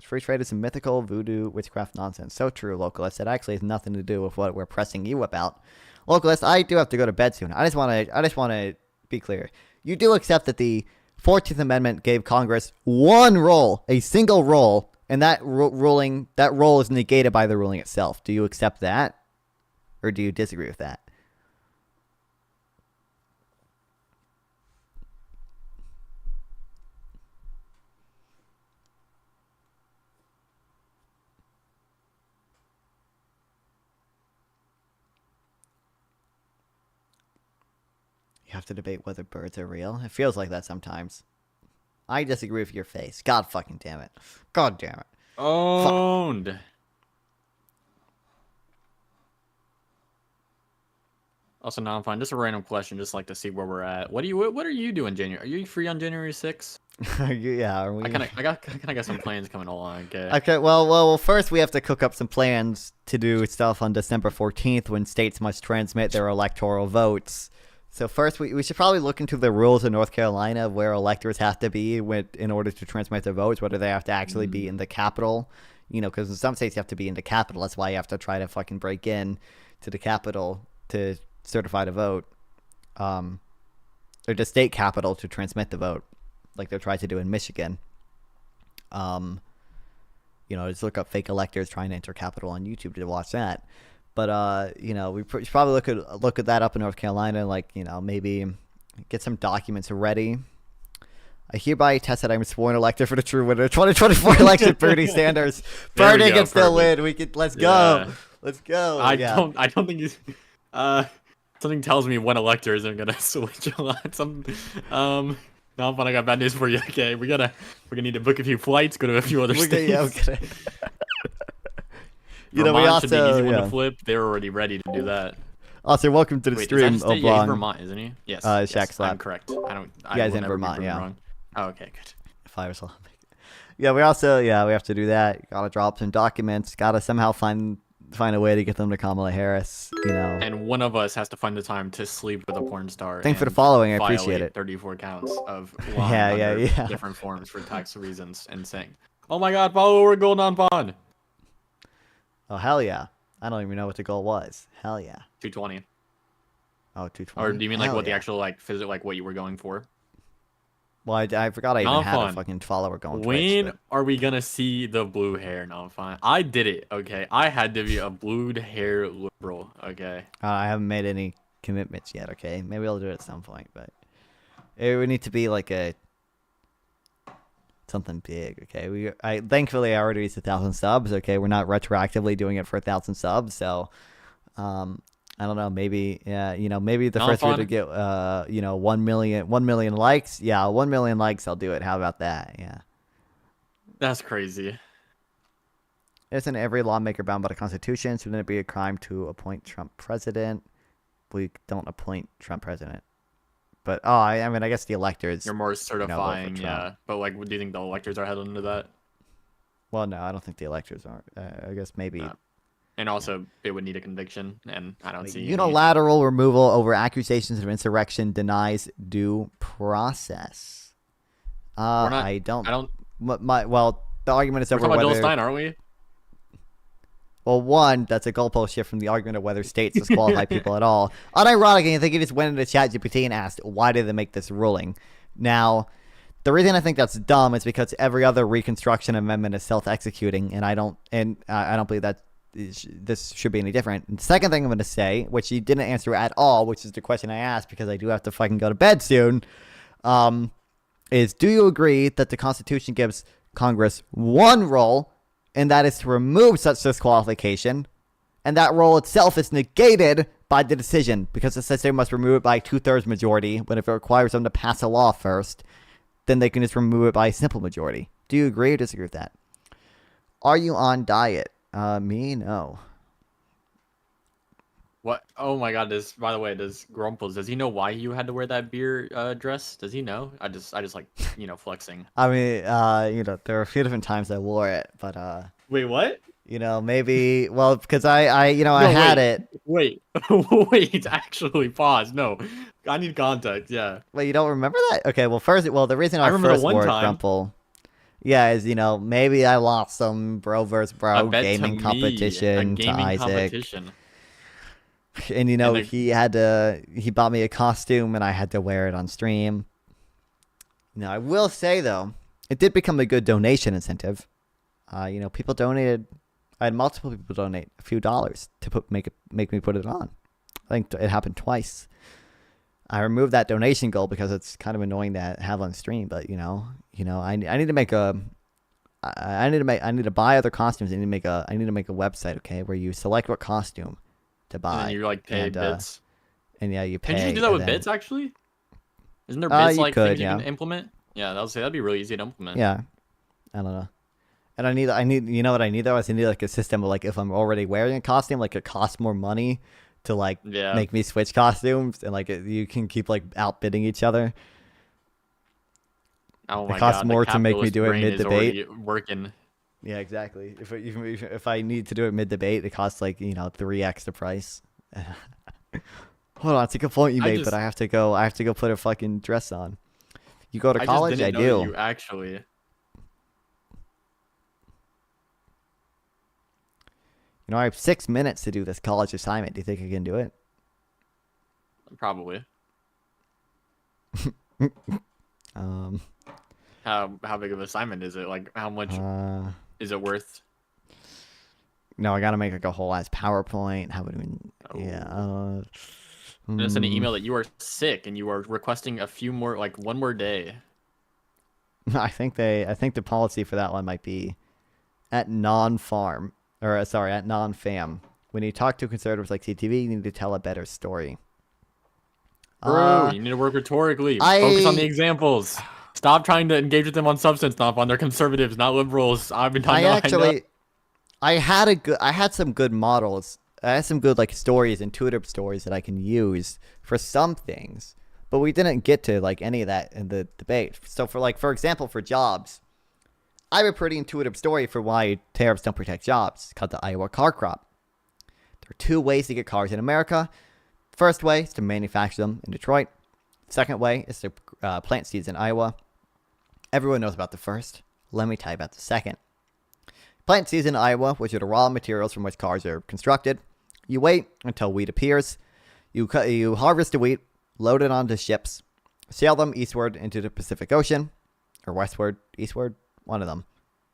Free trade is some mythical voodoo witchcraft nonsense. So true, Localist. It actually has nothing to do with what we're pressing you about. Localist, I do have to go to bed soon. I just want to be clear. You do accept that the 14th Amendment gave Congress one role, a single role, and that role is negated by the ruling itself. Do you accept that? Or do you disagree with that? have to debate whether birds are real. It feels like that sometimes. I disagree with your face. God fucking damn it. God damn it. Owned. Also, now I'm fine. Just a random question, just like to see where we're at. What are you doing January? Are you free on January 6th? Yeah, are we? I kind of got some plans coming along. Okay. Okay, well, first we have to cook up some plans to do stuff on December 14th when states must transmit their electoral votes. So first, we should probably look into the rules in North Carolina of where electors have to be in order to transmit their votes, whether they have to actually be in the capital, because in some states you have to be in the capital. That's why you have to try to fucking break in to the capital to certify the vote, or the state capital to transmit the vote, like they tried to do in Michigan. Just look up fake electors trying to enter capital on YouTube to watch that. But we should probably look at that up in North Carolina, maybe get some documents ready. I hereby attest that I'm a sworn elector for the true winner of 2024 election, Bernie Sanders. Bernie can still win. Let's go. Let's go. I don't think he's. Something tells me one elector isn't gonna switch a lot. No, but I got bad news for you. Okay, we're gonna need to book a few flights, go to a few other states. Yeah, okay. Vermont should be an easy one to flip. They're already ready to do that. Also, welcome to the stream, Oblong. Yeah, he's Vermont, isn't he? Yes. Shaq Slap. I'm correct. You guys in Vermont, yeah. Wrong. Oh, okay, good. Yeah, we have to do that. Gotta drop some documents. Gotta somehow find a way to get them to Kamala Harris. And one of us has to find the time to sleep with a porn star. Thanks for the following. I appreciate it. 34 counts of yeah. different forms for tax reasons and saying, "Oh my God, follow over gold on pawn." Oh hell yeah! I don't even know what the goal was. Hell yeah. 220. Oh, 220. Or do you mean the actual what you were going for? Well, I forgot I even had a fucking follower going. When are we gonna see the blue hair? No, I'm fine. I did it. Okay, I had to be a blue hair liberal. Okay. I haven't made any commitments yet. Okay, maybe I'll do it at some point, but it would need to be like something big. Okay, thankfully I already reached 1,000 subs. Okay, we're not retroactively doing it for 1,000 subs, so I don't know. Maybe, maybe the first video to get, 1 million likes. Yeah, 1 million likes. I'll do it. How about that? Yeah. That's crazy. Isn't every lawmaker bound by the Constitution? Shouldn't it be a crime to appoint Trump president? We don't appoint Trump president. But, I mean, I guess the electors. You're more certifying, yeah. But, do you think the electors are headed into that? Well, no, I don't think the electors are. I guess maybe. No. And also, it would need a conviction, and I don't see unilateral removal over accusations of insurrection denies due process. I don't. The argument is over whether. We're talking about Joel whether. Stein, aren't we? Well, one, that's a goalpost shift from the argument of whether states disqualify people at all. Unironically, I think he just went into ChatGPT and asked, "Why did they make this ruling?" Now, the reason I think that's dumb is because every other Reconstruction Amendment is self-executing, and I don't believe that this should be any different. And the second thing I'm going to say, which you didn't answer at all, which is the question I asked because I do have to fucking go to bed soon, is do you agree that the Constitution gives Congress one role, and that is to remove such disqualification, and that role itself is negated by the decision because it says they must remove it by 2/3 majority, but if it requires them to pass a law first, then they can just remove it by a simple majority. Do you agree or disagree with that? Are you on diet? Me, no. What? Oh my God! By the way, does he know why you had to wear that beer dress? Does he know? I just like flexing. I mean, there are a few different times I wore it, but wait, what? Maybe because I had it. Wait, actually, pause. No, I need context. Yeah. Wait, you don't remember that? Okay, the reason I first wore Grumple. Yeah, is maybe I lost some bro versus bro gaming competition to Isaac. And he bought me a costume and I had to wear it on stream. I will say though, it did become a good donation incentive. People donated. I had multiple people donate a few dollars to make me put it on. I think it happened twice. I removed that donation goal because it's kind of annoying to have on stream, but I need to make I need to buy other costumes. I need to make a website, okay, where you select what costume to buy. And you pay bits. And yeah, you pay. Can you do that with bits actually? Isn't there bits You like could, things you yeah. can implement? Yeah, that would say that'd be really easy to implement. Yeah, I don't know. And I need, you know what I need though? I need like a system of like if I'm already wearing a costume, like it costs more money to like Yeah. make me switch costumes, and like you can keep like outbidding each other. Oh It my costs god, more the to make me capitalist do it brain is mid-debate. already working. Yeah, exactly. If I need to do it mid-debate, it costs like 3x the price. Hold on, it's a good point you made, but I have to go. I have to go put a fucking dress on. You go to I college? just I didn't know that do. you actually. I have 6 minutes to do this college assignment. Do you think I can do it? Probably. Um. How big of an assignment is it? Like, how much is it worth? No, I gotta make like a whole ass PowerPoint. How would we? Oh. Yeah. And send an email that you are sick and you are requesting a few more, like one more day. I think the policy for that one might be at non-farm at non-fam. When you talk to conservatives like CTV, you need to tell a better story. Bro, you need to work rhetorically. Focus on the examples. Stop trying to engage with them on substance stuff. On they're conservatives, not liberals. I've been talking. I had some good models. I had some good like stories, intuitive stories that I can use for some things, but we didn't get to like any of that in the debate. So for example, for jobs, I have a pretty intuitive story for why tariffs don't protect jobs. It's called the Iowa car crop. There are two ways to get cars in America. First way is to manufacture them in Detroit. Second way is to plant seeds in Iowa. Everyone knows about the first. Let me tell you about the second. Plant seeds in Iowa, which are the raw materials from which cars are constructed. You wait until wheat appears. You harvest the wheat, load it onto ships, sail them eastward into the Pacific Ocean, or westward, eastward, one of them.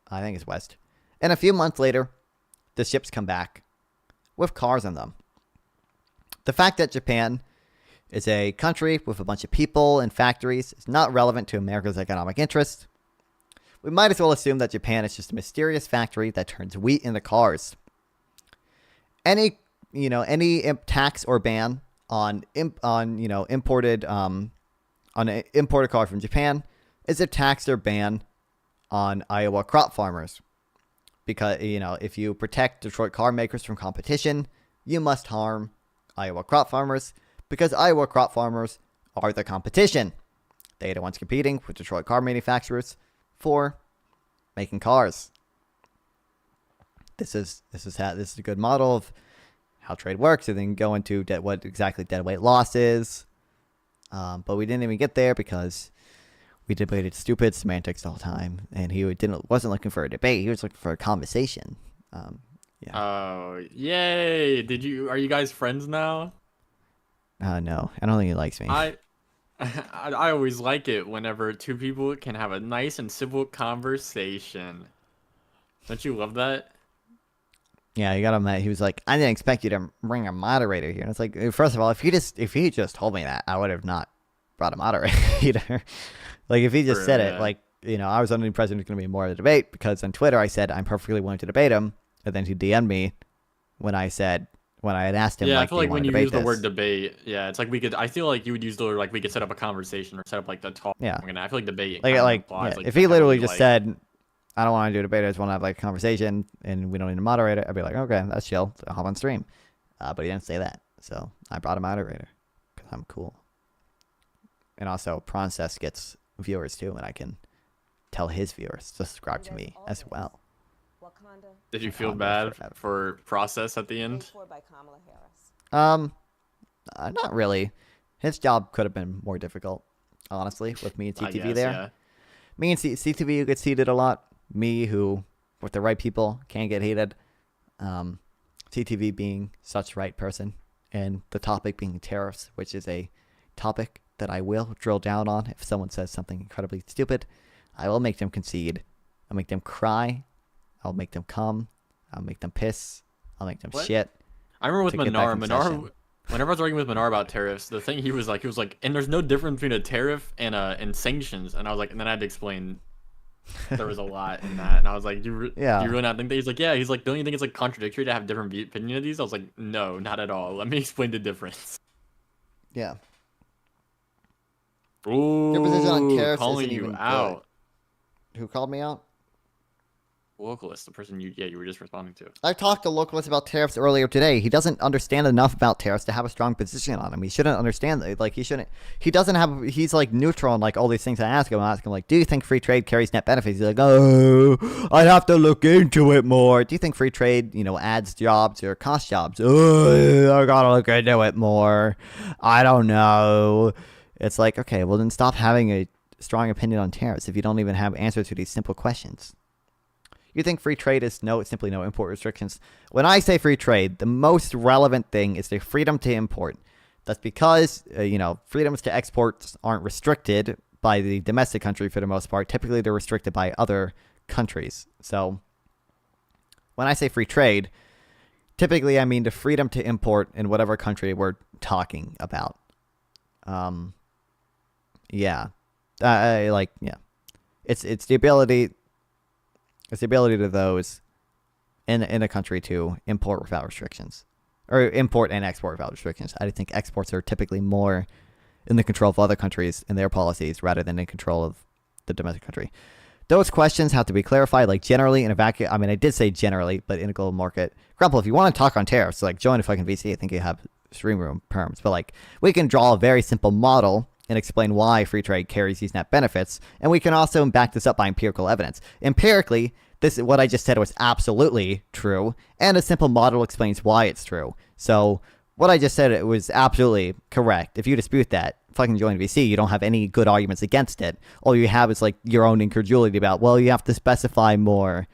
I think it's west. And a few months later, the ships come back with cars in them. The fact that Japan is a country with a bunch of people and factories is not relevant to America's economic interests. We might as well assume that Japan is just a mysterious factory that turns wheat into cars. Any tax or ban on imported car from Japan is a tax or ban on Iowa crop farmers. Because if you protect Detroit car makers from competition, you must harm Iowa crop farmers, because Iowa crop farmers are the competition. They are the ones competing with Detroit car manufacturers for making cars. This is a good model of how trade works, and then go into what exactly deadweight loss is. But we didn't even get there because we debated stupid semantics the whole time, and he wasn't looking for a debate. He was looking for a conversation. Yeah. Oh, yay! Are you guys friends now? No, I don't think he likes me. I always like it whenever two people can have a nice and civil conversation. Don't you love that? Yeah, you got him. He was like, I didn't expect you to bring a moderator here. And it's like, first of all, if he just told me that, I would have not brought a moderator. Like if he just said it, like I was under the impression it was going to be more of a debate, because on Twitter I said I'm perfectly willing to debate him, and then he DM'd me when I had asked him. Yeah, like, I feel like when you use the word this? debate, yeah, it's like I feel like you would use the word like we could set up a conversation or set up like the talk. Yeah. And I feel like debate. If he literally just said, I don't want to do a debate, I just want to have like a conversation and we don't need a moderator, I'd be like, okay, that's chill. I'll hop on stream. But he didn't say that, so I brought a moderator because I'm cool. And also, Process gets viewers too, and I can tell his viewers to subscribe to me as well. Did you feel bad for Process at the end? Not really. His job could have been more difficult, honestly, with me and CTV there. Yeah. Me and CTV who gets heated a lot. Me who, with the right people, can't get heated. CTV being such right person, and the topic being tariffs, which is a topic that I will drill down on. If someone says something incredibly stupid, I will make them concede. I'll make them cry. I'll make them come. I'll make them piss. I'll make them shit. I remember with Manar, whenever I was arguing with Manar about tariffs, the thing he was like, and there's no difference between a tariff and sanctions. And I was like, and then I had to explain there was a lot in that. And I was like, do you really not think that? He's like, yeah. He's like, don't you think it's like contradictory to have different opinion of these? I was like, no, not at all. Let me explain the difference. Yeah. Ooh, Your position on tariffs calling isn't you even out. good. Who called me out? Localist, the person you were just responding to. I talked to Localist about tariffs earlier today. He doesn't understand enough about tariffs to have a strong position on them. He shouldn't understand that. Like, he doesn't have, he's like neutral on like all these things I ask him. I ask him like, do you think free trade carries net benefits? He's like, oh, I'd have to look into it more. Do you think free trade, adds jobs or costs jobs? Oh, I gotta look into it more. I don't know. It's like, okay, well then stop having a strong opinion on tariffs if you don't even have answers to these simple questions. You think free trade is simply no import restrictions. When I say free trade, the most relevant thing is the freedom to import. That's because, freedoms to exports aren't restricted by the domestic country for the most part. Typically, they're restricted by other countries. So when I say free trade, typically I mean the freedom to import in whatever country we're talking about. Yeah. It's the ability... It's the ability to those in a country to import without restrictions. Or import and export without restrictions. I think exports are typically more in the control of other countries and their policies rather than in control of the domestic country. Those questions have to be clarified, like generally in a vacuum. I mean, I did say generally, but in a global market. Grumple, if you want to talk on tariffs, like join a fucking VC. I think you have stream room perms. But like, we can draw a very simple model and explain why free trade carries these net benefits. And we can also back this up by empirical evidence. Empirically, what I just said was absolutely true, and a simple model explains why it's true. So what I just said, it was absolutely correct. If you dispute that, fucking join VC. You don't have any good arguments against it. All you have is like your own incredulity about, well, you have to specify more.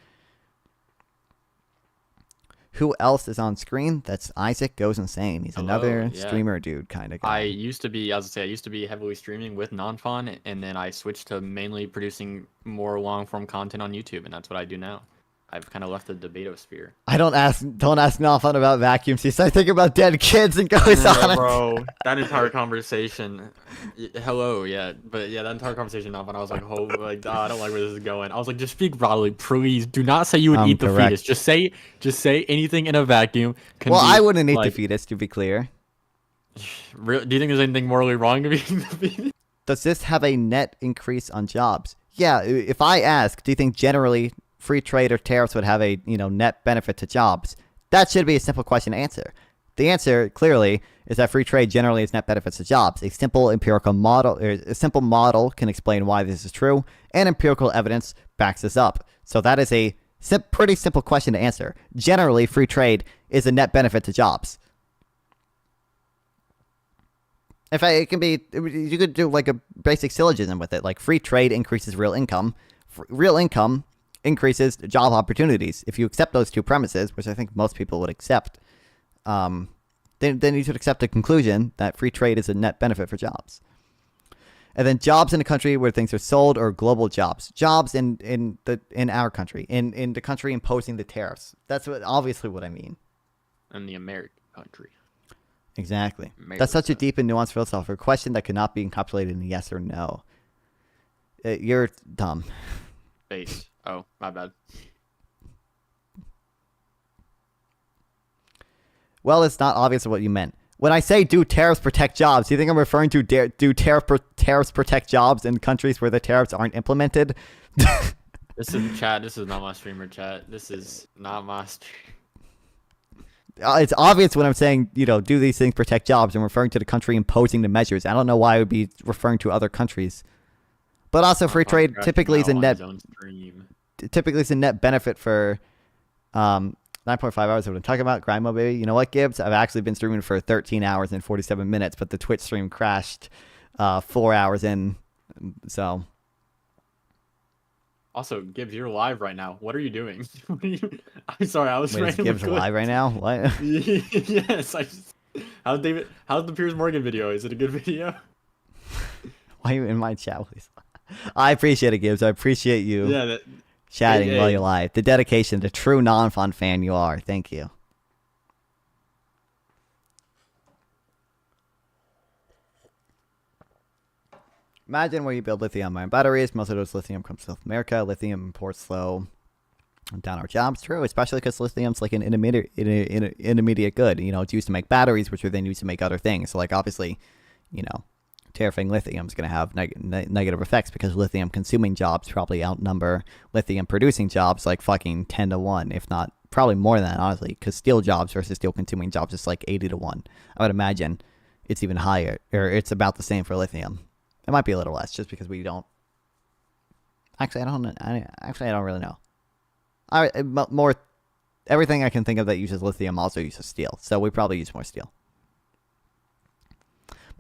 Who else is on screen? That's Isaac Goes Insane. He's another streamer dude kind of guy. I used to be heavily streaming with Nonfon, and then I switched to mainly producing more long form content on YouTube, and that's what I do now. I've kind of left the debatosphere. I don't ask Nonfon about vacuums. He starts thinking about dead kids and goes on. Bro, that entire conversation. Hello, yeah, but yeah, that entire conversation, Nonfon, I was like, oh, like, I don't like where this is going. I was like, just speak broadly, please. Do not say you would eat the fetus. Just say anything in a vacuum. I wouldn't eat the fetus, to be clear. Do you think there's anything morally wrong with eating the fetus? Does this have a net increase on jobs? Yeah, if I ask, do you think generally free trade or tariffs would have a net benefit to jobs? That should be a simple question to answer. The answer clearly is that free trade generally has net benefits to jobs. A simple empirical model, or a simple model, can explain why this is true, and empirical evidence backs this up. So that is a pretty simple question to answer. Generally, free trade is a net benefit to jobs. In fact, it can be, you could do like a basic syllogism with it, like free trade increases real income. Real income increases job opportunities. If you accept those two premises, which I think most people would accept, then you should accept the conclusion that free trade is a net benefit for jobs. And then jobs in a country where things are sold, or global jobs. Jobs in our country, in the country imposing the tariffs. That's obviously what I mean. In the American country. Exactly. America. That's such a deep and nuanced philosophical question that cannot be encapsulated in yes or no. You're dumb. Base. Oh, my bad. Well, it's not obvious what you meant. When I say do tariffs protect jobs, do you think I'm referring to do tariffs protect jobs in countries where the tariffs aren't implemented? This is chat. This is not my streamer chat. This is not my stream. It's obvious when I'm saying, do these things protect jobs, I'm referring to the country imposing the measures. I don't know why I would be referring to other countries. But also free trade typically is a net benefit for 9.5 hours of what I'm talking about. Grind mode, baby. You know what, Gibbs? I've actually been streaming for 13 hours and 47 minutes, but the Twitch stream crashed 4 hours in. So. Also, Gibbs, you're live right now. What are you doing? I'm sorry, I was. Wait, is Gibbs live right now? What? Yes. How's the Piers Morgan video? Is it a good video? Why are you in my chat? I appreciate it, Gibbs. I appreciate you chatting while you're live. The dedication, the true non-fun fan you are. Thank you. Imagine where you build lithium-ion batteries. Most of those lithium comes to South America. Lithium imports slow down our jobs. True, especially because lithium's like an intermediate good. It's used to make batteries, which are then used to make other things. So, like, obviously, tariffing lithium is going to have negative effects because lithium consuming jobs probably outnumber lithium producing jobs like fucking 10 to 1, if not probably more than that, honestly, because steel jobs versus steel consuming jobs is like 80 to 1. I would imagine it's even higher, or it's about the same for lithium. It might be a little less just because we don't. Actually, I don't really know. More. Everything I can think of that uses lithium also uses steel, so we probably use more steel.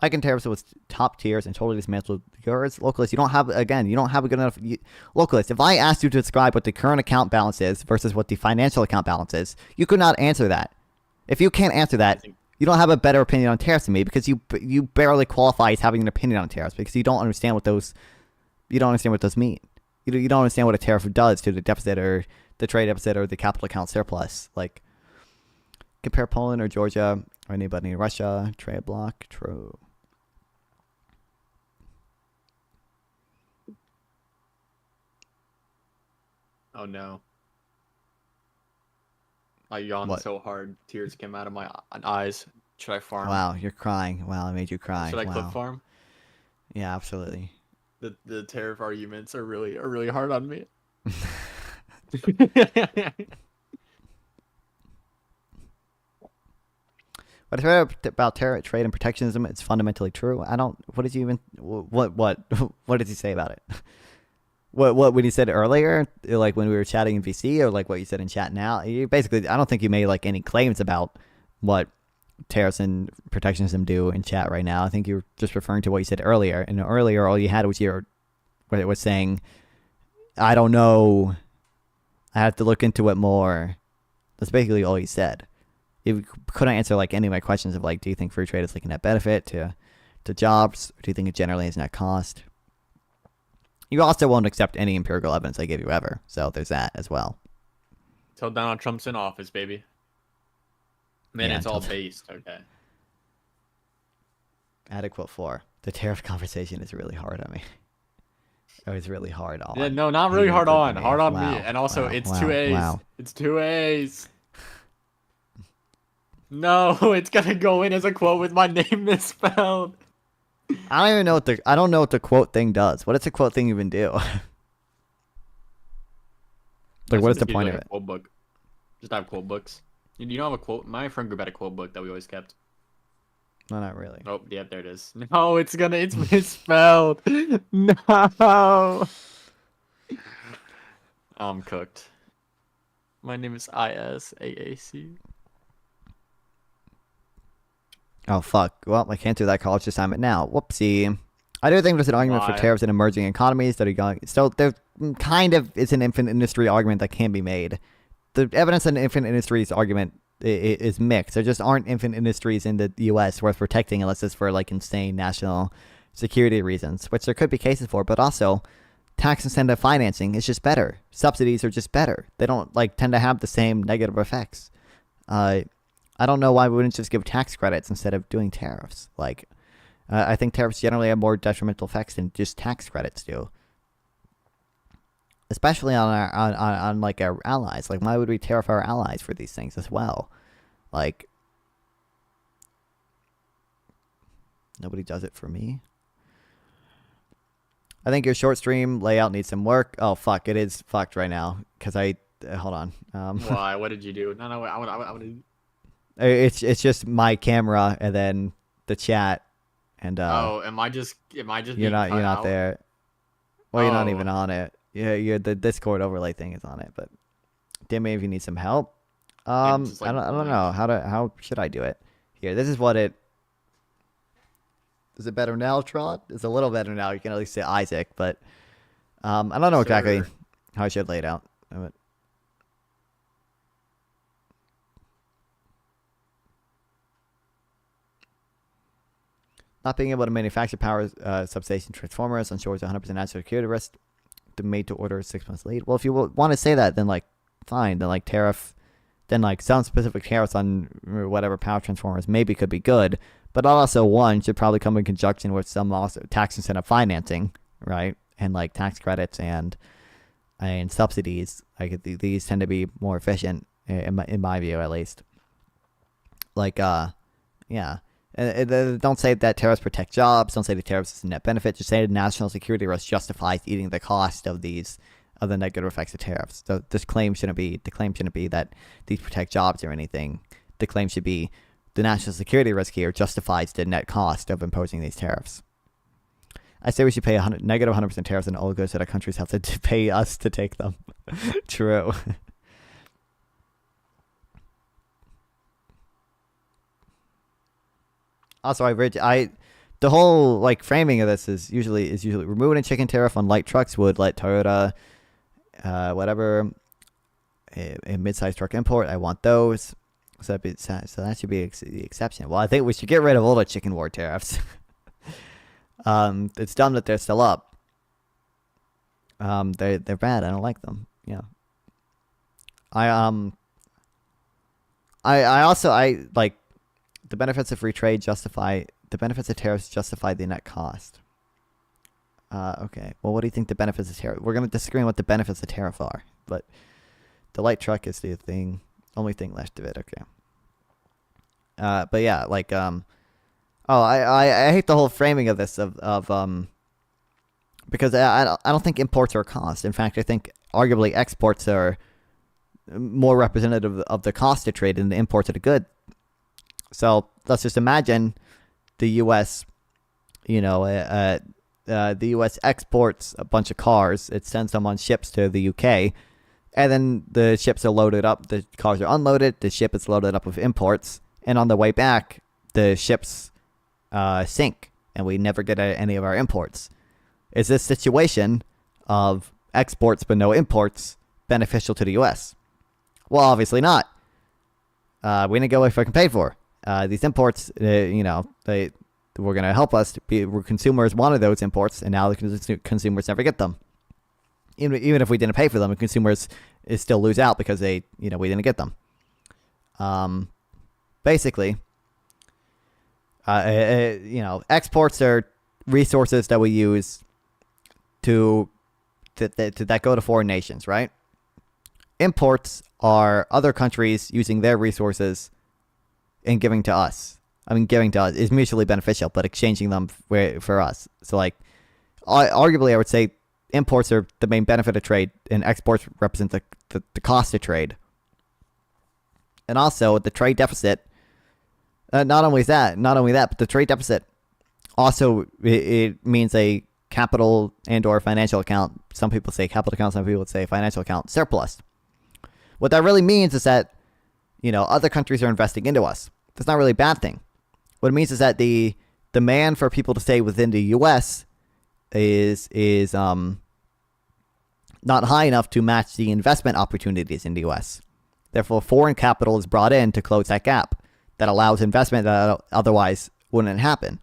Mike and tariffs with top tiers and totally dismantled yours. Localist, you don't have a good enough. Localist, if I asked you to describe what the current account balance is versus what the financial account balance is, you could not answer that. If you can't answer that, you don't have a better opinion on tariffs than me because you barely qualify as having an opinion on tariffs because you don't understand what those mean. You don't understand what a tariff does to the deficit or the trade deficit or the capital account surplus. Like, compare Poland or Georgia or anybody in Russia. Trade block. True. Oh no. I yawned so hard, tears came out of my eyes. Should I farm? Wow, you're crying. Wow, I made you cry. Should I clip farm? Yeah, absolutely. The tariff arguments are really hard on me. But about trade and protectionism, it's fundamentally true. What did you even? What did he say about it? What when he said earlier, like when we were chatting in VC, or like what you said in chat now? You basically, I don't think you made like any claims about what tariffs and protectionism do in chat right now. I think you're just referring to what you said earlier. And earlier, all you had was was saying, I don't know. I have to look into it more. That's basically all you said. You couldn't answer like any of my questions of like, do you think free trade is like a net benefit to jobs? Or do you think it generally is net cost? You also won't accept any empirical evidence I give you ever. So there's that as well. Till Donald Trump's in office, baby. Man, yeah, it's all based. Okay. Adequate for. The tariff conversation is really hard on me. Oh, it's really hard on. Yeah, no, not really hard on. Hard on me. And also, it's 2 A's. Wow. It's 2 A's. No, it's gonna go in as a quote with my name misspelled. I don't even know I don't know what the quote thing does. What does the quote thing even do? Like, what is the point of it? Quote book. Just have quote books. You don't have a quote? My friend group had a quote book that we always kept. No, not really. Oh, yeah, there it is. No, it's misspelled. No. I'm cooked. My name is ISAAC. Oh, fuck. Well, I can't do that college assignment now. Whoopsie. I do think there's an argument for tariffs in emerging economies that are going. So there kind of is an infant industry argument that can be made. The evidence in infant industries argument is mixed. There just aren't infant industries in the U.S. worth protecting unless it's for like insane national security reasons, which there could be cases for. But also, tax incentive financing is just better. Subsidies are just better. They don't like tend to have the same negative effects. I don't know why we wouldn't just give tax credits instead of doing tariffs. Like, I think tariffs generally have more detrimental effects than just tax credits do. Especially on like our allies. Like, why would we tariff our allies for these things as well? Like, nobody does it for me. I think your short stream layout needs some work. Oh fuck, it is fucked right now because hold on. Why? What did you do? No, I would. It's just my camera and then the chat and am I just you're not there. Well, you're not even on it. Yeah, the Discord overlay thing is on it, but damn me if you need some help. I don't know how should I do it. Here, this is what it. Is it better now, Trot? It's a little better now. You can at least say Isaac, but I don't know exactly how I should lay it out. Not being able to manufacture power substation transformers ensures 100% national security risk. Made to order 6 months late. Well, if you want to say that, then like fine. Then like tariff, then like some specific tariffs on whatever power transformers maybe could be good. But also one should probably come in conjunction with some also tax incentive financing, right? And like tax credits and subsidies. Like these tend to be more efficient in my view, at least. Like yeah. And don't say that tariffs protect jobs. Don't say the tariffs is a net benefit. Just say the national security risk justifies eating the cost of the negative effects of tariffs. So the claim shouldn't be that these protect jobs or anything. The claim should be the national security risk here justifies the net cost of imposing these tariffs. I say we should pay negative 100% tariffs on all goods that our countries have to pay us to take them. True. Also, the whole like framing of this is usually removing a chicken tariff on light trucks would let Toyota, whatever, a mid-sized truck import. I want those. So that should be the exception. Well, I think we should get rid of all the chicken war tariffs. It's dumb that they're still up. They're bad. I don't like them. Yeah. I like the benefits of free trade the benefits of tariffs justify the net cost. Okay. Well, what do you think the benefits of tariff? We're going to disagree on what the benefits of tariff are, but the light truck is the only thing left of it. Okay. But yeah, like, I hate the whole framing of this because I don't think imports are a cost. In fact, I think arguably exports are more representative of the cost of trade than the imports of the good. So let's just imagine the U.S. The U.S. exports a bunch of cars. It sends them on ships to the U.K. And then the ships are loaded up. The cars are unloaded. The ship is loaded up with imports. And on the way back, the ships sink, and we never get any of our imports. Is this situation of exports but no imports beneficial to the U.S.? Well, obviously not. We didn't get what we fucking paid for. These imports, they were going to help us. Consumers wanted those imports, and now the consumers never get them. Even if we didn't pay for them, the consumers still lose out because we didn't get them. Basically, exports are resources that we use that go to foreign nations, right? Imports are other countries using their resources and giving to us. I mean, giving to us is mutually beneficial, but exchanging them for us. So, like, arguably, I would say imports are the main benefit of trade, and exports represent the cost of trade. And also, the trade deficit. Not only that, but the trade deficit also it means a capital and/or financial account. Some people say capital account, some people would say financial account surplus. What that really means is that other countries are investing into us. That's not really a bad thing. What it means is that the demand for people to stay within the U.S. is not high enough to match the investment opportunities in the U.S. Therefore, foreign capital is brought in to close that gap. That allows investment that otherwise wouldn't happen.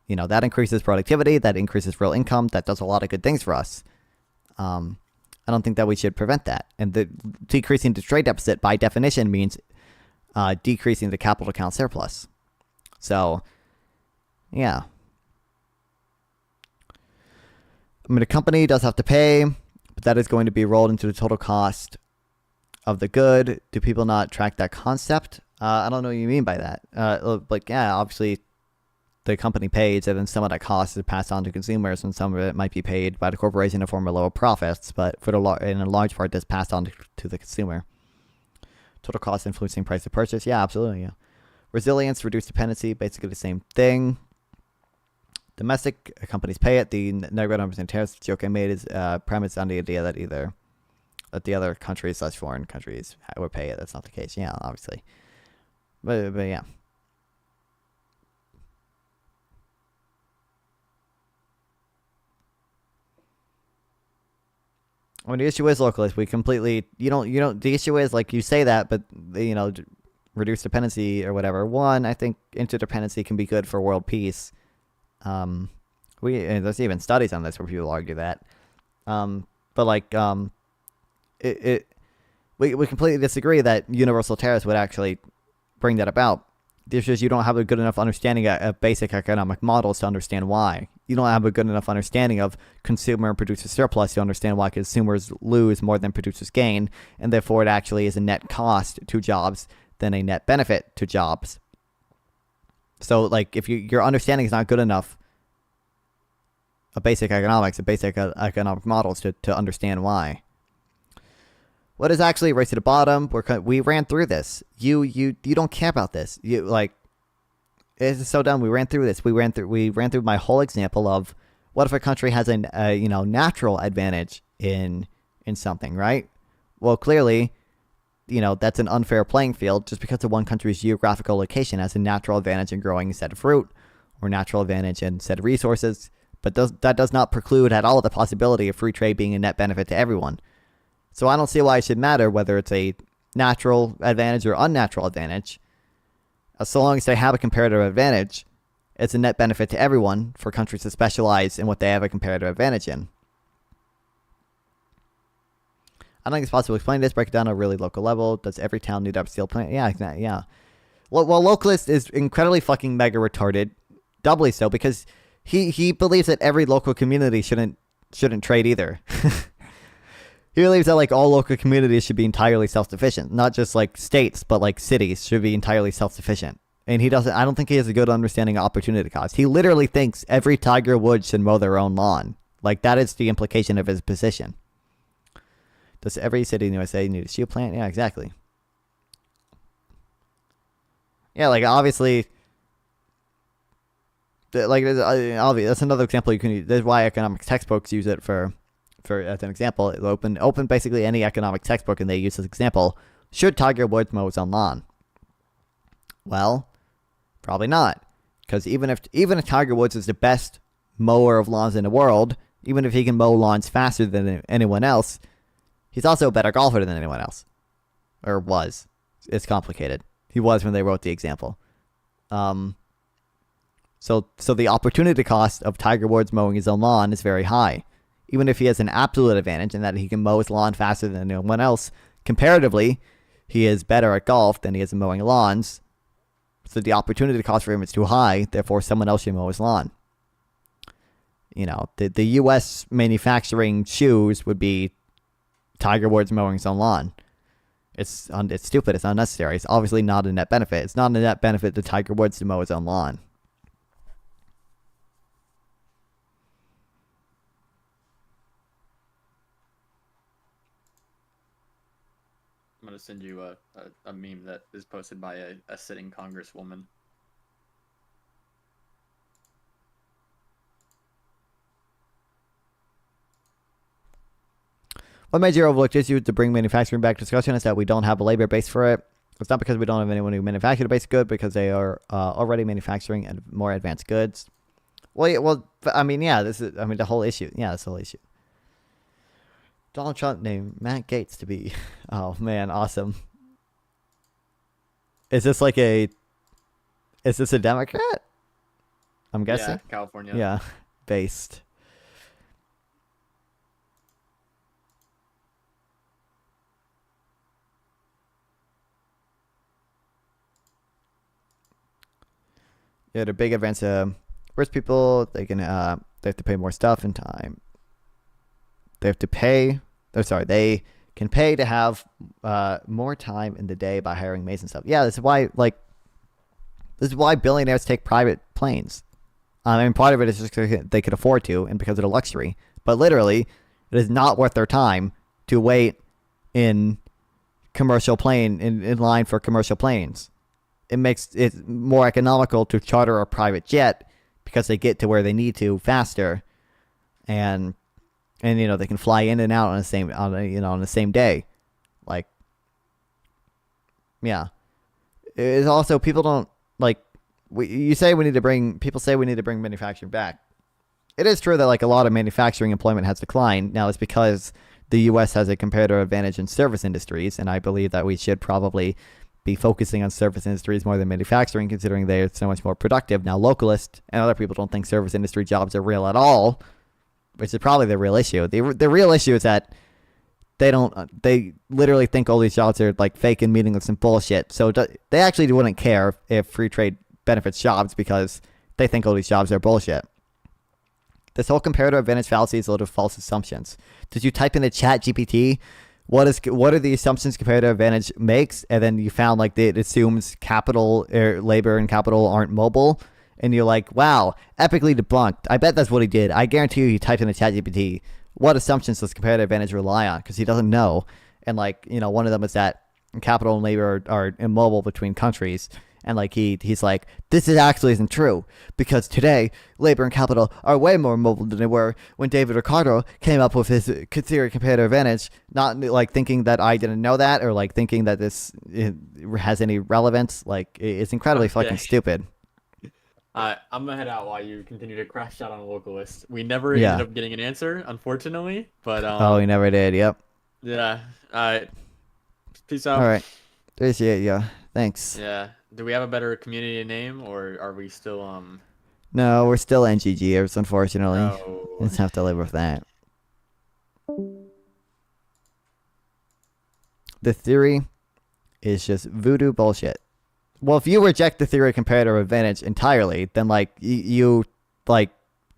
That increases productivity, that increases real income, that does a lot of good things for us. I don't think that we should prevent that. And decreasing the trade deficit, by definition, means decreasing the capital account surplus. So, yeah. I mean, a company does have to pay, but that is going to be rolled into the total cost of the good. Do people not track that concept? I don't know what you mean by that. Obviously, the company pays, and then some of that cost is passed on to consumers, and some of it might be paid by the corporation in the form of lower profits, but in a large part, that's passed on to the consumer. Total cost influencing price of purchase. Yeah, absolutely. Yeah. Resilience, reduced dependency, basically the same thing. Domestic companies pay it. The negative 100% tariffs joke I made is premised on the idea that the other countries, such foreign countries, would pay it. That's not the case. Yeah, obviously. But yeah. I mean, the issue is localist. We completely, the issue is, like, you say that, but, reduce dependency or whatever. One, I think interdependency can be good for world peace. There's even studies on this where people argue that. But, like, we completely disagree that universal tariffs would actually bring that about. The issue is you don't have a good enough understanding of basic economic models to understand why. You don't have a good enough understanding of consumer and producer surplus to understand why consumers lose more than producers gain, and therefore it actually is a net cost to jobs than a net benefit to jobs. So like if your understanding is not good enough of basic economics, of basic economic models to understand why. What is actually a race to the bottom? We ran through this. You don't care about this. You like it's so dumb. We ran through this. We ran through my whole example of what if a country has a natural advantage in something, right? Well, clearly, that's an unfair playing field just because of one country's geographical location has a natural advantage in growing a set of fruit or natural advantage in set of resources. But that does not preclude at all the possibility of free trade being a net benefit to everyone. So I don't see why it should matter whether it's a natural advantage or unnatural advantage. So long as they have a comparative advantage, it's a net benefit to everyone for countries to specialize in what they have a comparative advantage in. I don't think it's possible to explain this. Break it down on a really local level. Does every town need to have a steel plant? Yeah. Well, localist is incredibly fucking mega retarded. Doubly so because he believes that every local community shouldn't trade either. He believes that like all local communities should be entirely self-sufficient, not just like states, but like cities should be entirely self-sufficient. And I don't think he has a good understanding of opportunity cost. He literally thinks every Tiger Woods should mow their own lawn. Like that is the implication of his position. Does every city in the USA need a steel plant? Yeah, exactly. Yeah, like obviously, like obvious. That's another example you can use. That's why economics textbooks use it for as an example. Open basically any economic textbook and they use this example. Should Tiger Woods mow his own lawn? Well, probably not, because even if Tiger Woods is the best mower of lawns in the world, even if he can mow lawns faster than anyone else, he's also a better golfer than anyone else, or was. It's complicated. He was when they wrote the example. So the opportunity cost of Tiger Woods mowing his own lawn is very high. Even if he has an absolute advantage in that he can mow his lawn faster than anyone else, comparatively, he is better at golf than he is at mowing lawns. So the opportunity cost for him is too high, therefore someone else should mow his lawn. The U.S. manufacturing shoes would be Tiger Woods mowing his own lawn. It's stupid. It's unnecessary. It's obviously not a net benefit. It's not a net benefit to Tiger Woods to mow his own lawn. I'm gonna send you a meme that is posted by a sitting congresswoman. One major overlooked issue to bring manufacturing back to discussion is that we don't have a labor base for it. It's not because we don't have anyone who manufactures a basic good, because they are already manufacturing and more advanced goods. Well, I mean, the whole issue. Yeah, that's the whole issue. Donald Trump named Matt Gaetz to be. Oh man, awesome. Is this a Democrat? I'm guessing. Yeah, California. Yeah, based. Yeah, the big events. Rich people, they have to pay more stuff and time. They can pay to have more time in the day by hiring maids and stuff. Yeah, this is why billionaires take private planes. I mean, part of it is just because they could afford to and because of the luxury. But literally, it is not worth their time to wait in line for commercial planes. It makes it more economical to charter a private jet because they get to where they need to faster, and they can fly in and out on the same day. Like, yeah. It's also, people don't people say we need to bring manufacturing back. It is true that a lot of manufacturing employment has declined. Now it's because the U.S. has a comparative advantage in service industries, and I believe that we should probably be focusing on service industries more than manufacturing, considering they are so much more productive. Now, localists and other people don't think service industry jobs are real at all, which is probably the real issue. The real issue is that they literally think all these jobs are fake and meaningless and bullshit. So they actually wouldn't care if free trade benefits jobs because they think all these jobs are bullshit. This whole comparative advantage fallacy is a load of false assumptions. Did you type in the chat GPT, what are the assumptions comparative advantage makes, and then you found like it assumes capital or labor and capital aren't mobile, and you're like, wow, epically debunked. I bet that's what he did. I guarantee you he typed in a ChatGPT, what assumptions does comparative advantage rely on? Because he doesn't know. And like, you know, one of them is that capital and labor are immobile between countries. And like he's like, this actually isn't true, because today labor and capital are way more mobile than they were when David Ricardo came up with his theory of comparative advantage. Not like thinking that I didn't know that, or like thinking that this has any relevance. Like it's incredibly fucking stupid. I'm gonna head out while you continue to crash out on Localist. We never Yeah. ended up getting an answer, unfortunately. But Oh, he never did. Yep. yeah. All right. Peace out. All right. Appreciate ya. Thanks. Yeah. Do we have a better community name, or are we still No, we're still NGGers, unfortunately. No. Just have to live with that. The theory is just voodoo bullshit. Well, if you reject the theory of comparative advantage entirely, then like you like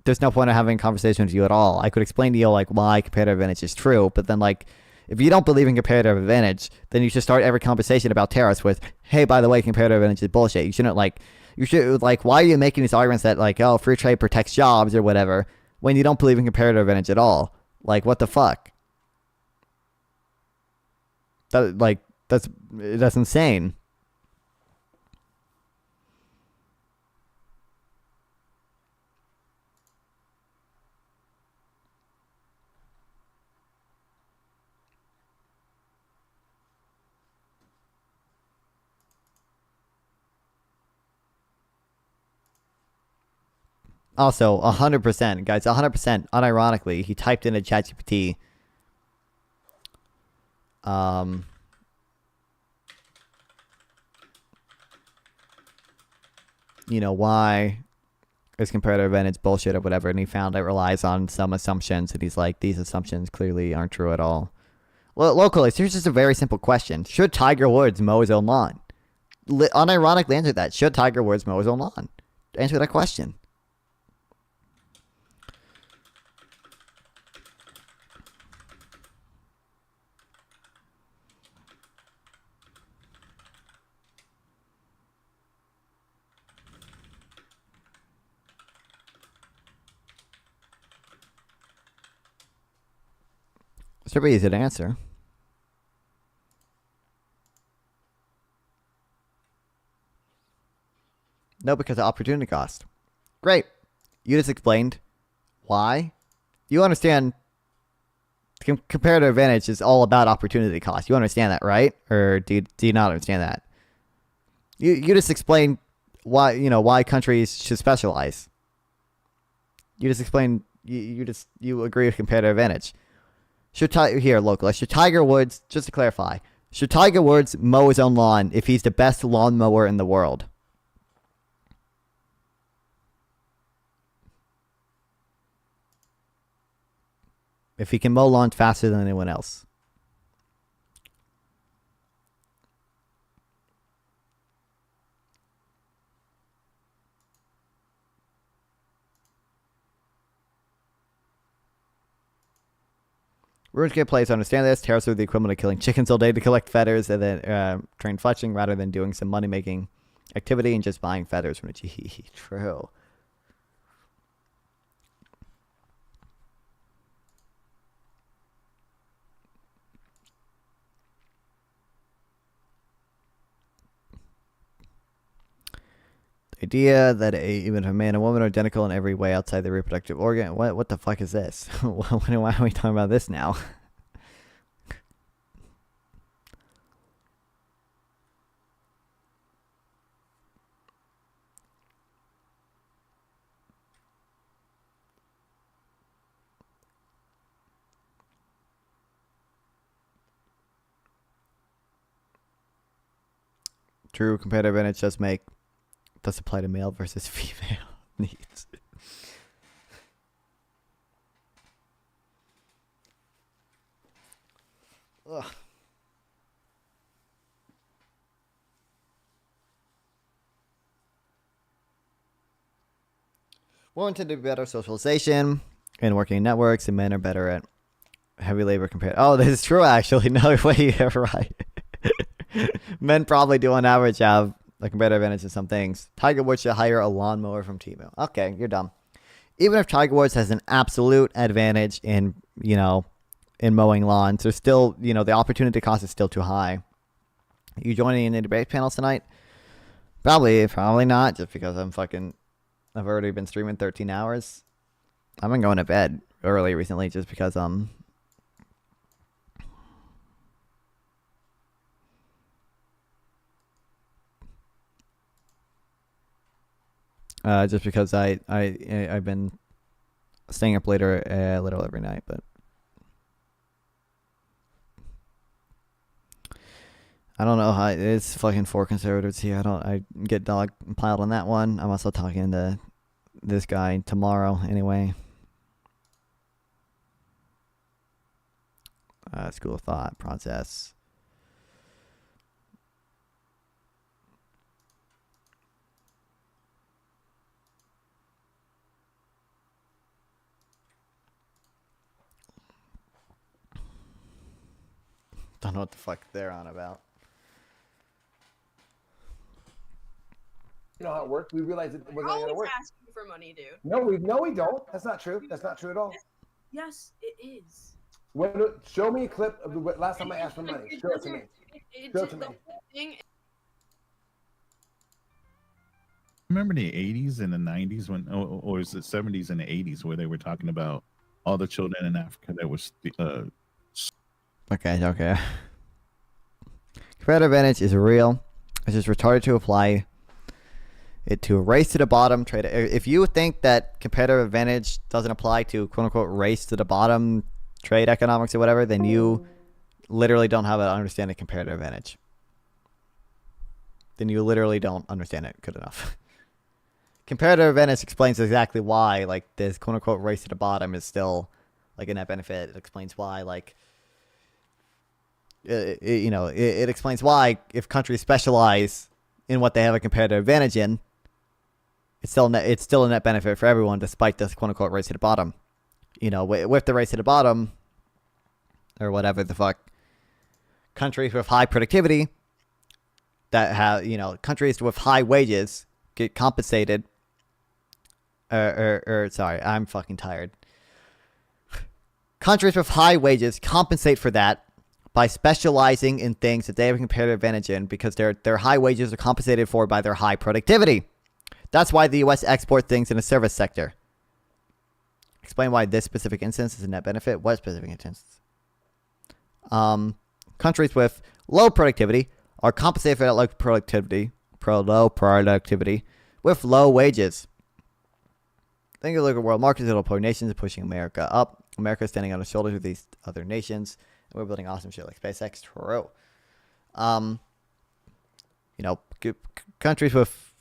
there's no point in having a conversation with you at all. I could explain to you like why comparative advantage is true, but then like if you don't believe in comparative advantage, then you should start every conversation about tariffs with, hey, by the way, comparative advantage is bullshit. You shouldn't why are you making these arguments that like, oh, free trade protects jobs or whatever, when you don't believe in comparative advantage at all? Like, what the fuck? That's insane. Also, 100%, guys, 100%, unironically, he typed in a ChatGPT. You know, why is comparative advantage bullshit or whatever, and he found it relies on some assumptions, and he's like, these assumptions clearly aren't true at all. Well, locally, here's just a very simple question. Should Tiger Woods mow his own lawn? Unironically answer that. Should Tiger Woods mow his own lawn? Answer that question. It's pretty easy to answer. No, because of opportunity cost. Great. You just explained why. You understand comparative advantage is all about opportunity cost. You understand that, right? Or do you not understand that? You just explained why countries should specialize. You just explained you agree with comparative advantage. Should Tiger Woods, just to clarify, should Tiger Woods mow his own lawn if he's the best lawnmower in the world? If he can mow lawns faster than anyone else? RuneScape players understand this. Tariffs are the equivalent of killing chickens all day to collect feathers and then train fletching rather than doing some money-making activity and just buying feathers from a G. True. The idea that even if a man and woman are identical in every way outside the reproductive organ. What the fuck is this? Why are we talking about this now? True comparative advantage does apply to male versus female needs. Ugh. Women tend to be better at socialization and working in networks, and men are better at Heavy labor compared. Oh, this is true actually. No way, you're right. Men probably do on average have a competitive advantage in some things. Tiger Woods should hire a lawnmower from Temu. Okay, you're dumb. Even if Tiger Woods has an absolute advantage in, in mowing lawns, there's still, the opportunity cost is still too high. You joining in the debate panels tonight? Probably not, just because I've already been streaming 13 hours. I've been going to bed early recently just because, just because I've been staying up later a little every night, but I don't know how it's fucking for conservatives here. I get dog piled on that one. I'm also talking to this guy tomorrow anyway. School of thought process. Don't know what the fuck they're on about. You know how it worked. We realized it wasn't going to Always work. asking for money, dude. No, we don't. That's not true. That's not true at all. Yes, it is. Show me a clip of the last time I asked for money. Show it to me. Show it to me. The whole thing. Remember the 80s and the 90s when, or is it 70s and the 80s where they were talking about all the children in Africa that was Okay. Competitive advantage is real. It's just retarded to apply it to a race to the bottom trade. If you think that competitive advantage doesn't apply to quote unquote race to the bottom trade economics or whatever, then you literally don't have an understanding of comparative advantage. Then you literally don't understand it good enough. Comparative advantage explains exactly why like this quote unquote race to the bottom is still like a net benefit. It explains why like it explains why if countries specialize in what they have a comparative advantage in, it's still a net benefit for everyone despite this quote unquote race to the bottom. With the race to the bottom or whatever the fuck, countries with high productivity that have countries with high wages get compensated. Sorry, I'm fucking tired. Countries with high wages compensate for that by specializing in things that they have a comparative advantage in because their high wages are compensated for by their high productivity. That's why the U.S. exports things in the service sector. Explain why this specific instance is a net benefit. What specific instance? Countries with low productivity are compensated for that low productivity with low wages. Think you look at world markets, it'll poor nations pushing America up. America is standing on the shoulders of these other nations. And we're building awesome shit like SpaceX. True. Countries with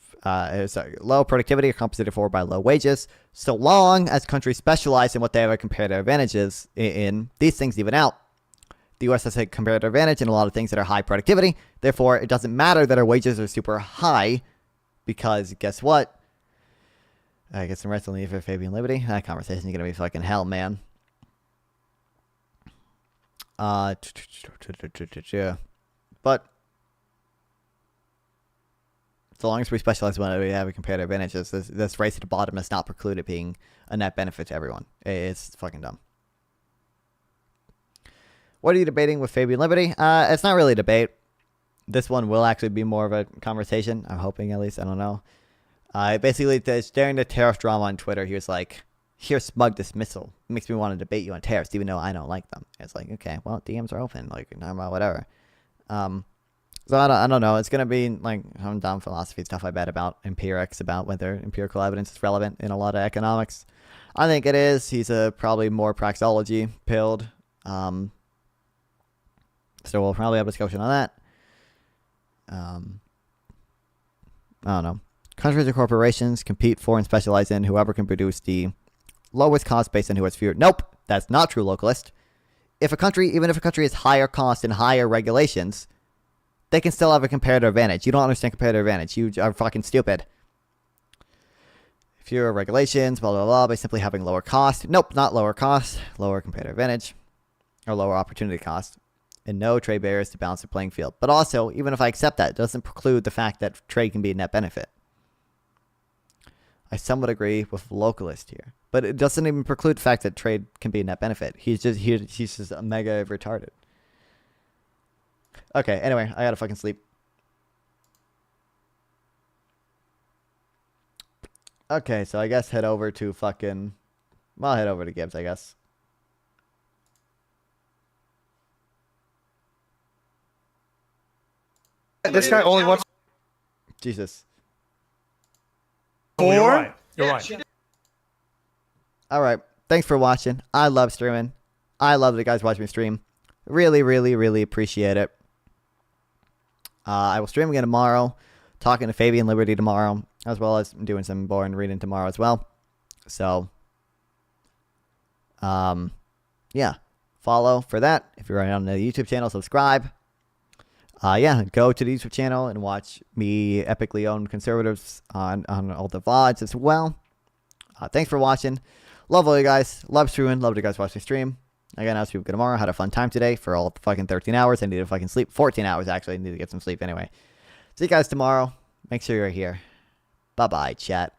low productivity are compensated for by low wages. So long as countries specialize in what they have a comparative advantages in, these things even out. The U.S. has a comparative advantage in a lot of things that are high productivity. Therefore, it doesn't matter that our wages are super high because guess what? I get some rest on leave for Fabian Liberty. That conversation is going to be fucking hell, man. But so long as we specialize when we have a comparative advantage, this race to the bottom is not precluded being a net benefit to everyone. It's fucking dumb. What are you debating with Fabian Liberty? It's not really a debate. This one will actually be more of a conversation. I'm hoping, at least. I don't know. Basically, during the tariff drama on Twitter, he was like, here's smug dismissal. It makes me want to debate you on tariffs, even though I don't like them. It's like, okay, well, DMs are open. Like, you're talking about whatever. So I don't know. It's going to be like some dumb philosophy stuff I bet about empirics, about whether empirical evidence is relevant in a lot of economics. I think it is. He's probably more praxeology pilled. So we'll probably have a discussion on that. I don't know. Countries or corporations compete for and specialize in whoever can produce the lowest cost based on who has fewer. Nope, that's not true, localist. Even if a country has higher cost and higher regulations, they can still have a comparative advantage. You don't understand comparative advantage. You are fucking stupid. Fewer regulations, blah, blah, blah, by simply having lower cost. Nope, not lower cost. Lower comparative advantage. or lower opportunity cost, and no trade barriers to balance the playing field. But also, even if I accept that, it doesn't preclude the fact that trade can be a net benefit. I somewhat agree with Localist here, but it doesn't even preclude the fact that trade can be a net benefit. He's just a mega retarded. Okay, anyway, I gotta fucking sleep. Okay, so I guess head over to fucking... Well, I'll head over to Gibbs, I guess. This guy only wants Jesus. four. You're right. You're right. Alright, thanks for watching. I love streaming. I love that you guys watch me stream. Really, really, really appreciate it. I will stream again tomorrow. Talking to Fabian Liberty tomorrow. As well as doing some boring reading tomorrow as well. So, yeah. Follow for that. If you're on the YouTube channel, subscribe. Yeah, go to the YouTube channel and watch me epically own conservatives on all the VODs as well. Thanks for watching. Love all you guys. Love streaming. Love you guys watch me stream. Again, I'll see you tomorrow. Had a fun time today for all the fucking 13 hours. I need to fucking sleep. 14 hours, actually. I need to get some sleep anyway. See you guys tomorrow. Make sure you're here. Bye-bye, chat.